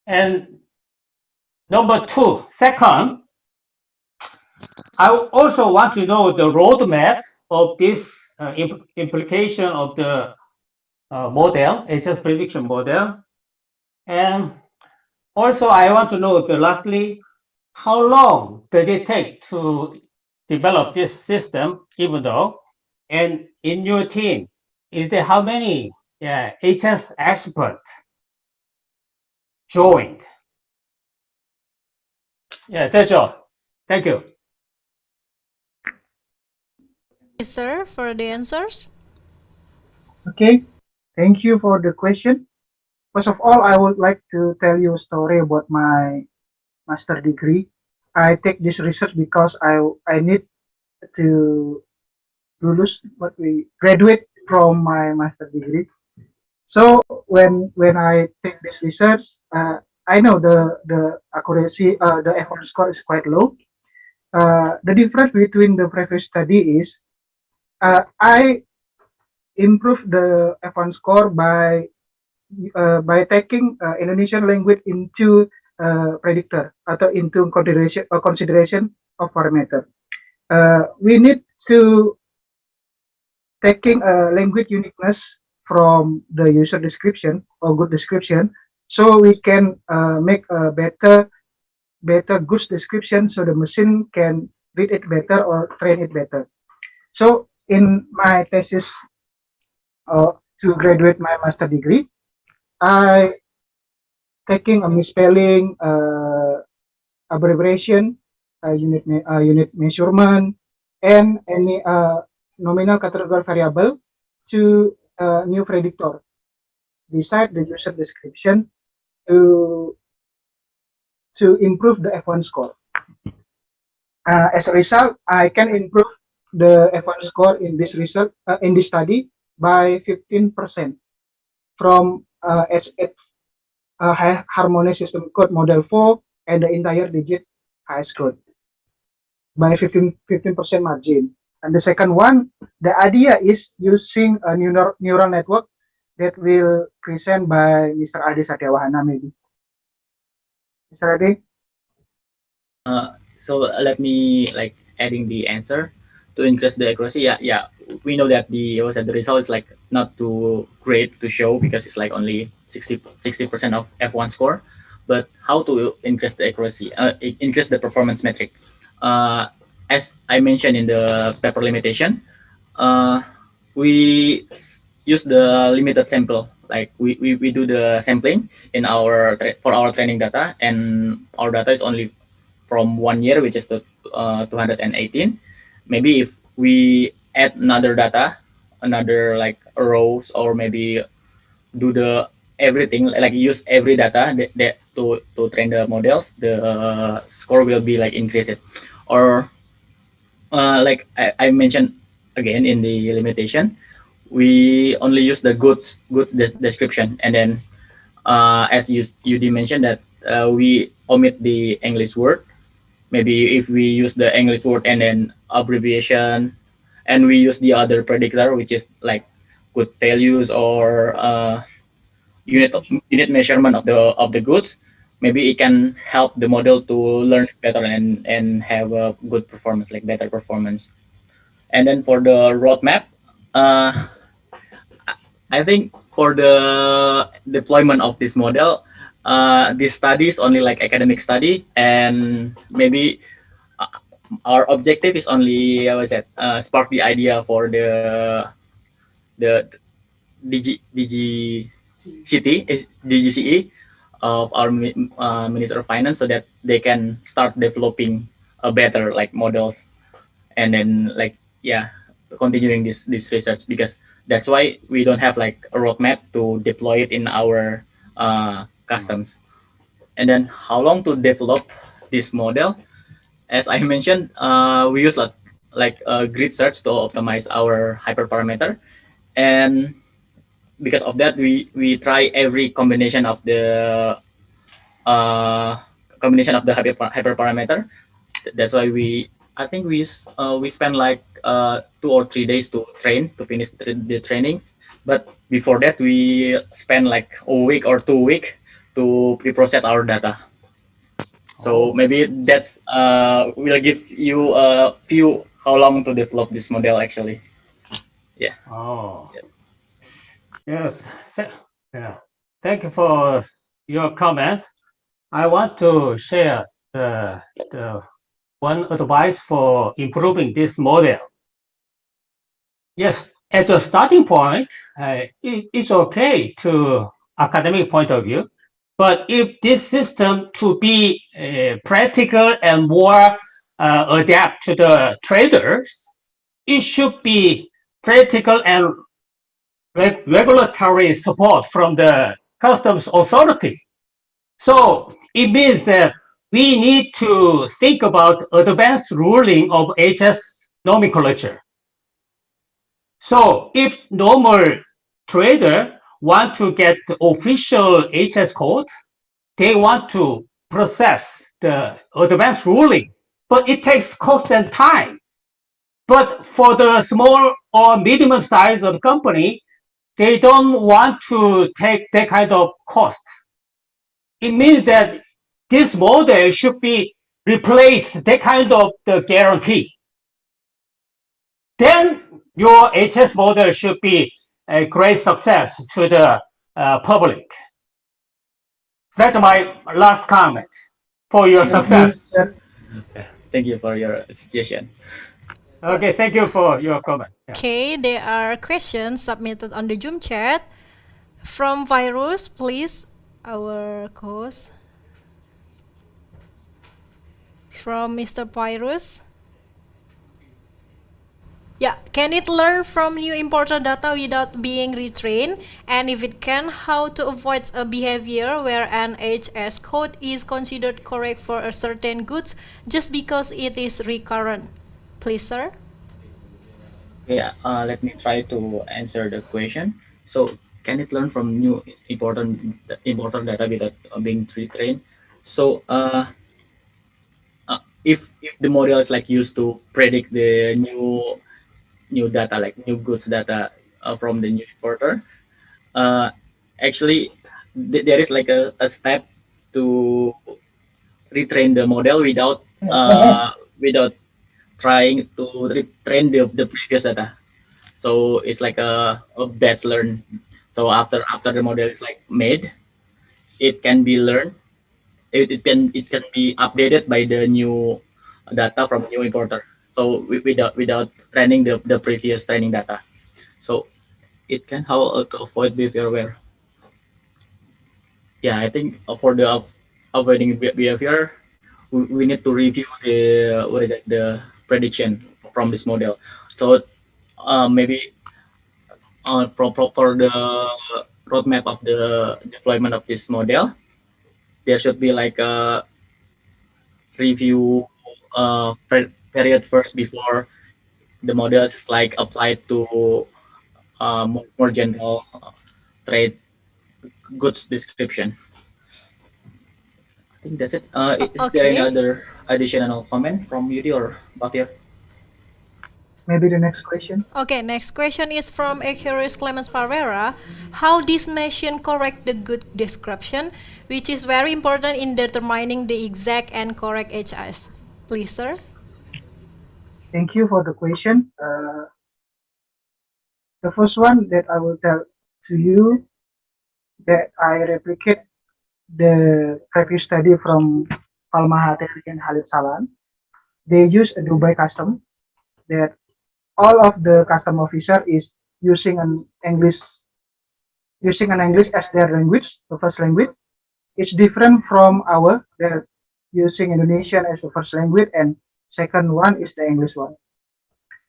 And number two, second, I also want to know the roadmap of this implication of the model, HS prediction model. And also I want to know lastly, how long does it take to develop this system, even though, and in your team, is there how many HS experts joined? Yeah, that's all. Thank you.
Yes, sir, for the answers.
Okay, thank you for the question. First of all, I would like to tell you a story about my master degree. I take this research because I need to graduate from my master degree. So when I take this research, I know the accuracy, the F1 score is quite low. The difference between the previous study is I improve the F1 score by taking Indonesian language into predictor atau into consideration of parameter. We need to taking language uniqueness from the user description or good description, so we can make a better goods description, so the machine can read it better or train it better. So in my thesis to graduate my master degree, I taking a misspelling, abbreviation, unit measurement, and any nominal categorical variable to new predictor beside the user description to improve the F1 score. As a result, I can improve the F1 score in this result in this study by 15% from S8 harmonic system code model 4 and the entire digit HS code by 15% margin. And the second one, the idea is using a neural network that will present by Mr. Ade Satyawahana maybe. Mr. Ade?
So let me adding the answer to increase the accuracy. Yeah. We know that the result is not too great to show because it's only 60% of F1 score. But how to increase the accuracy? Increase the performance metric. As I mentioned in the paper limitation, we use the limited sample. We do the sampling in for our training data, and our data is only from 1 year, which is the 218. Maybe if we add another data, another rows, or maybe do the everything, use every data that to train the models, the score will be increased. Or I mentioned again in the limitation, we only use the goods description, and then as you mentioned that we omit the English word. Maybe if we use the English word and then abbreviation, and we use the other predictor, which is good values or unit measurement of the goods, maybe it can help the model to learn better and have a good performance, like better performance. And then for the roadmap, I think for the deployment of this model, this study is only like academic study, and maybe our objective is only, how is it, spark the idea for the DGCE of our Minister of Finance, so that they can start developing a better like models, and then like continuing this research, because that's why we don't have like a roadmap to deploy it in our customs. And then how long to develop this model? As I mentioned, we use like grid search to optimize our hyperparameter, and because of that, we try every combination of the hyperparameter. That's why I think we spend like 2 or 3 days to finish the training, but before that we spend like a week or 2 weeks to pre-process our data. So maybe that's will give you a view how long to develop this model actually. Yeah.
Oh. Yes. Yeah. Thank you for your comment. I want to share the one advice for improving this model. Yes, as a starting point, it's okay to academic point of view, but if this system to be practical and more adapt to the traders, it should be practical and regulatory support from the customs authority. So it means that we need to think about advanced ruling of HS nomenclature. So if normal trader want to get the official HS code, they want to process the advanced ruling, but it takes cost and time. But for the small or medium size of company, they don't want to take that kind of cost. It means that this model should be replaced that kind of the guarantee. Then your HS model should be a great success to the public. That's my last comment for your success.
Thank you for your suggestion.
Okay, thank you for your comment. Yeah.
Okay, there are questions submitted on the Zoom chat from Virus. Please, our host. From Mr. Virus. Yeah, can it learn from new importer data without being retrained? And if it can, how to avoid a behavior where an HS code is considered correct for a certain goods just because it is recurrent? Please, sir.
Yeah, let me try to answer the question. So, can it learn from new importer data without being retrained? So, if the model is like used to predict the new data, like new goods data from the new importer, actually there is like a step to retrain the model without trying to retrain the previous data. So it's like a batch learn. So after the model is like made, it can be learned. It can be updated by the new data from new importer. So without training the previous training data. So it can how to avoid behavior where. Yeah, I think for the avoiding behavior, we need to review the prediction from this model. So maybe for the roadmap of the deployment of this model, there should be like a review period first before the model is like applied to more general trade goods description. I think that's it. Is there any
Okay.
other additional comment from Yudi or Batir?
Maybe the next question.
Okay, next question is from Echirus Clemens Parvera. How this machine correct the good description, which is very important in determining the exact and correct HS? Please, sir.
Thank you for the question. The first one that I will tell to you that I replicate the previous study from Palmahateri and Khalid Salan. They use a Dubai custom that all of the custom officer is using an English as their language, the first language. It's different from our that using Indonesian as the first language and second one is the English one.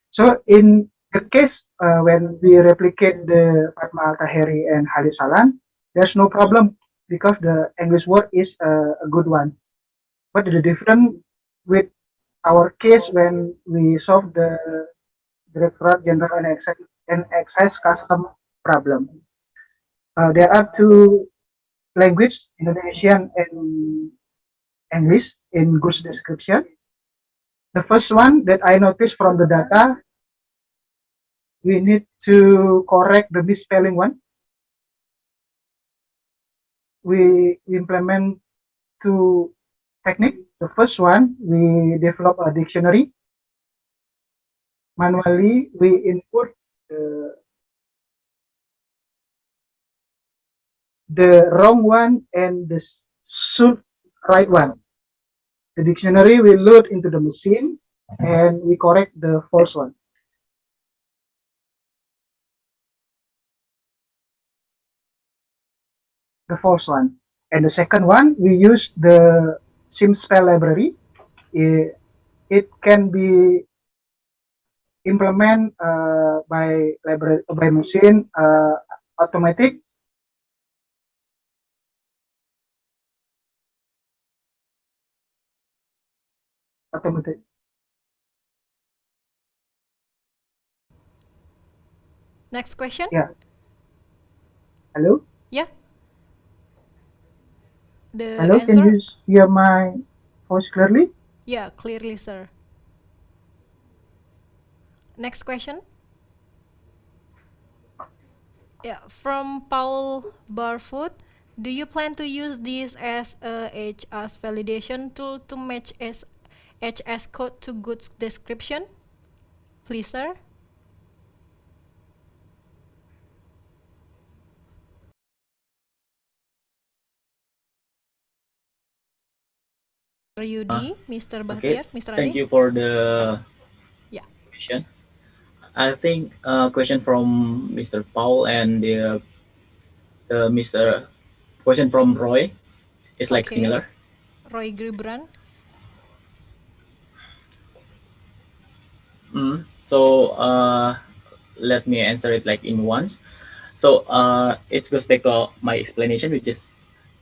So in the case when we replicate the Fatma Al-Tahiri and Khalid Salan, there's no problem because the English word is a good one. But the difference with our case when we solve the Directorate General and Excise custom problem. There are two languages, Indonesian and English, in goods description. The first one that I noticed from the data, we need to correct the misspelling one. We implement two techniques. The first one, we develop a dictionary. Manually, we input the wrong one and the should right one. The dictionary will load into the machine and we correct the false one. The false one. And the second one, we use the SimSpell library. It can be implemented by machine automatic.
Next question.
Yeah. Hello?
Yeah. The
Hello,
answer?
can you hear my voice clearly?
Yeah, clearly, sir. Next question. Yeah, from Paul Barfoot. Do you plan to use this as a HS validation tool to match HS code to goods description? Please, sir. Mr. Yudi, Mr.
Okay,
Bahtiar, Mr.
thank
Ade?
you for the
Yeah.
question. I think question from Mr. Paul and the Mr. question from Roy is like
Okay.
similar.
Roy Gribran.
So let me answer it like in once. So it goes back to my explanation, which is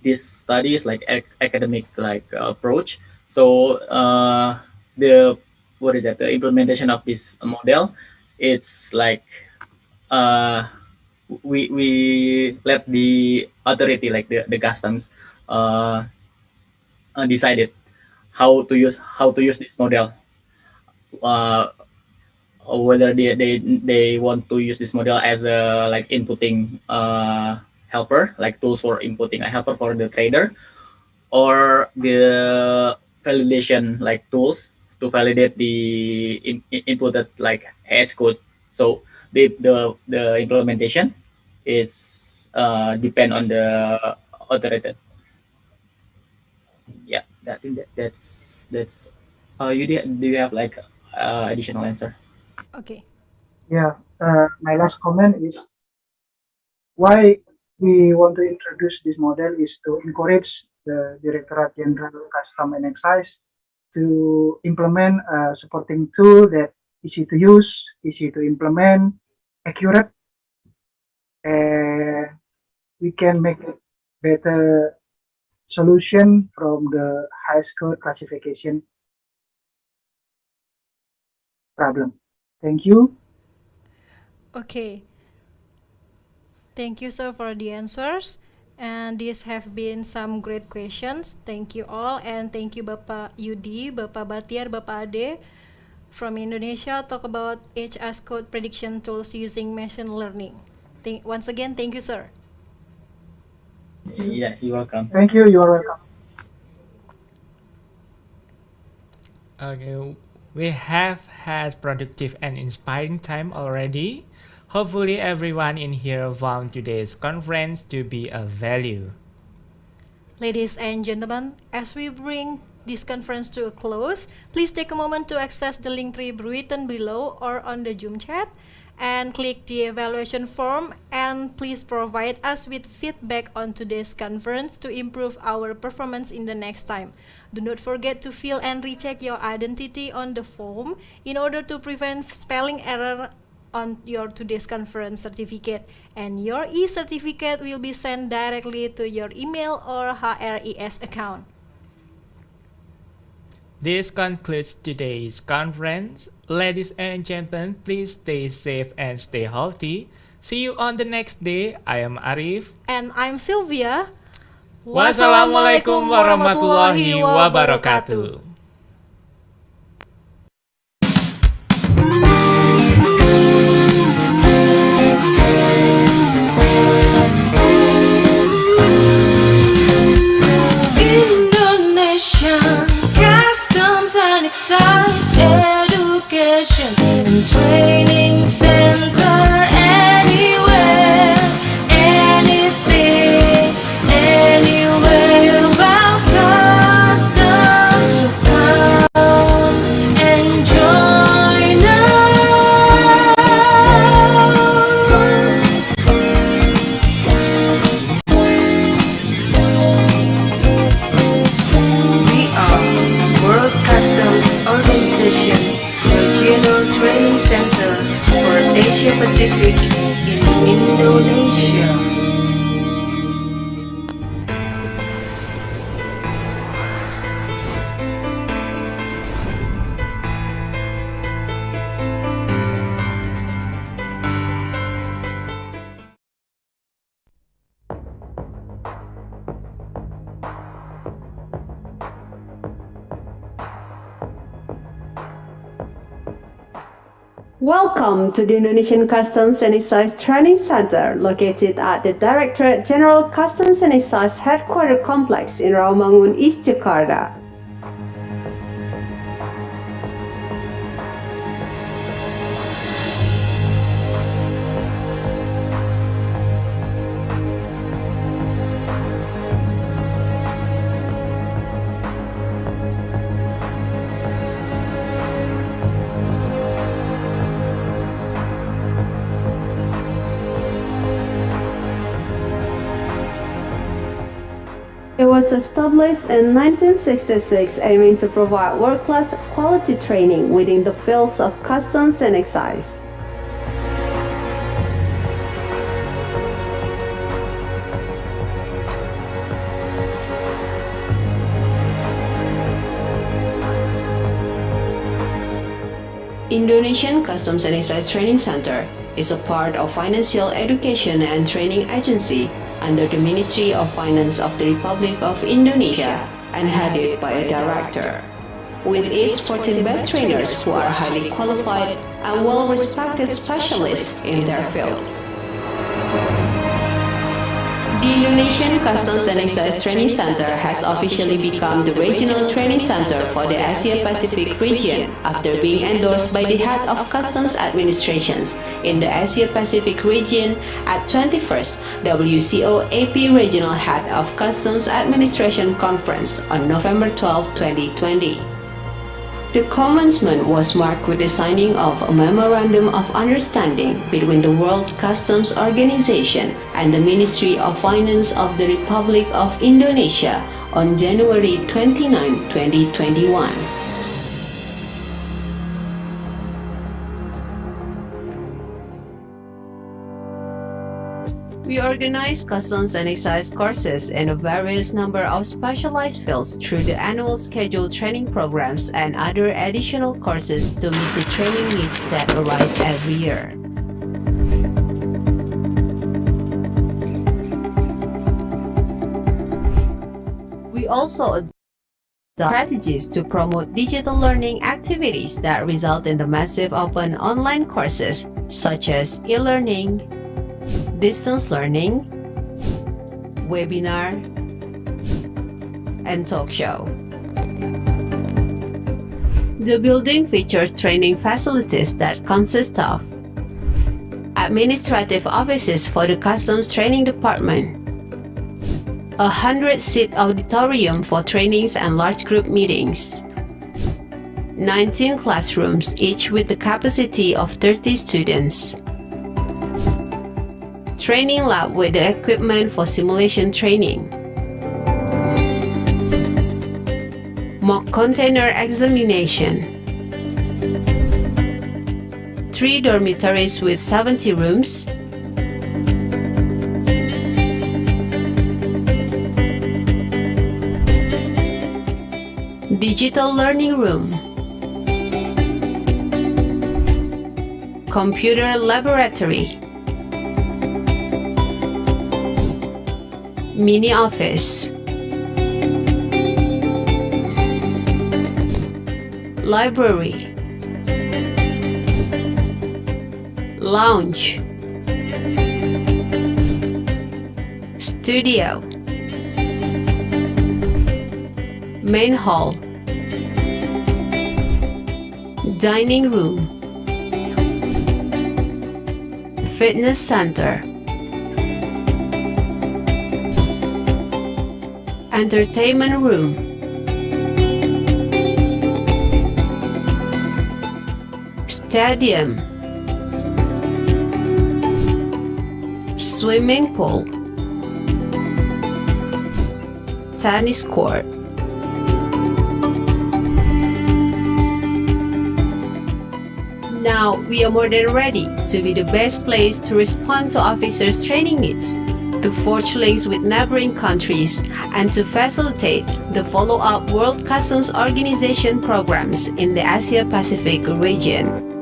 this study is like academic like approach. So the what is that? The implementation of this model, it's like we let the authority like the customs decided how to use this model. Whether they want to use this model as a like inputting helper, like tools for inputting a helper for the trader, or the validation like tools to validate the inputted like AS code. So the implementation is depend on the authority. Yeah, I think that's do you have like additional answer?
Okay.
Yeah, my last comment is why we want to introduce this model is to encourage the Directorate General Custom and Excise to implement a supporting tool that easy to use, easy to implement, accurate, and we can make a better solution from the high code classification problem. Thank you.
Okay. Thank you, sir, for the answers. And these have been some great questions. Thank you all, and thank you Bapak Yudi, Bapak Batiar, Bapak Ade from Indonesia talk about HS code prediction tools using machine learning. Once again, thank you, sir.
Yeah, you're welcome.
Thank you. You are welcome.
Okay, we have had productive and inspiring time already. Hopefully everyone in here found today's conference to be of value.
Ladies and gentlemen, as we bring this conference to a close, please take a moment to access the link tree written below or on the Zoom chat and click the evaluation form, and please provide us with feedback on today's conference to improve our performance in the next time. Do not forget to fill and recheck your identity on the form in order to prevent spelling error on your today's conference certificate, and your e-certificate will be sent directly to your email or HRIS account.
This concludes today's conference. Ladies and gentlemen, please stay safe and stay healthy. See you on the next day. I am Arif.
And I'm Sylvia.
Wassalamualaikum warahmatullahi wabarakatuh.
Indonesian Customs and Excise Education and Training Center. Anywhere, anything, anywhere about customs. So come and join us. We are World Customs Organization Regional Training Center for Asia Pacific in Indonesia.
Welcome to the Indonesian Customs and Excise Training Center, located at the Directorate General Customs and Excise Headquarters Complex in Rawamangun, East Jakarta. It was established in 1966, aiming to provide world-class quality training within the fields of customs and excise. Indonesian Customs and Excise Training Center is a part of Financial Education and Training Agency under the Ministry of Finance of the Republic of Indonesia and headed by a director. With its 14 best trainers who are highly qualified and well-respected specialists in their fields. The Indonesian Customs and Excise Training Center has officially become the regional training center for the Asia Pacific region after being endorsed by the head of customs administrations in the Asia Pacific region at 21st WCO AP Regional Head of Customs Administration Conference on November 12, 2020. The commencement was marked with the signing of a Memorandum of Understanding between the World Customs Organization and the Ministry of Finance of the Republic of Indonesia on January 29, 2021. We organize customs and excise courses in a various number of specialized fields through the annual scheduled training programs and other additional courses to meet the training needs that arise every year. We also strategies to promote digital learning activities that result in the massive open online courses such as e-learning, distance learning, webinar, and talk show. The building features training facilities that consist of administrative offices for the Customs Training Department, a 100-seat auditorium for trainings and large group meetings, 19 classrooms, each with the capacity of 30 students, training lab with the equipment for simulation training, mock container examination, 3 dormitories with 70 rooms, digital learning room, computer laboratory, mini office, library, lounge, studio, main hall, dining room, fitness center, entertainment room, stadium, swimming pool, tennis court. Now we are more than ready to be the best place to respond to officers' training needs, to forge links with neighboring countries, and to facilitate the follow-up World Customs Organization programs in the Asia-Pacific region.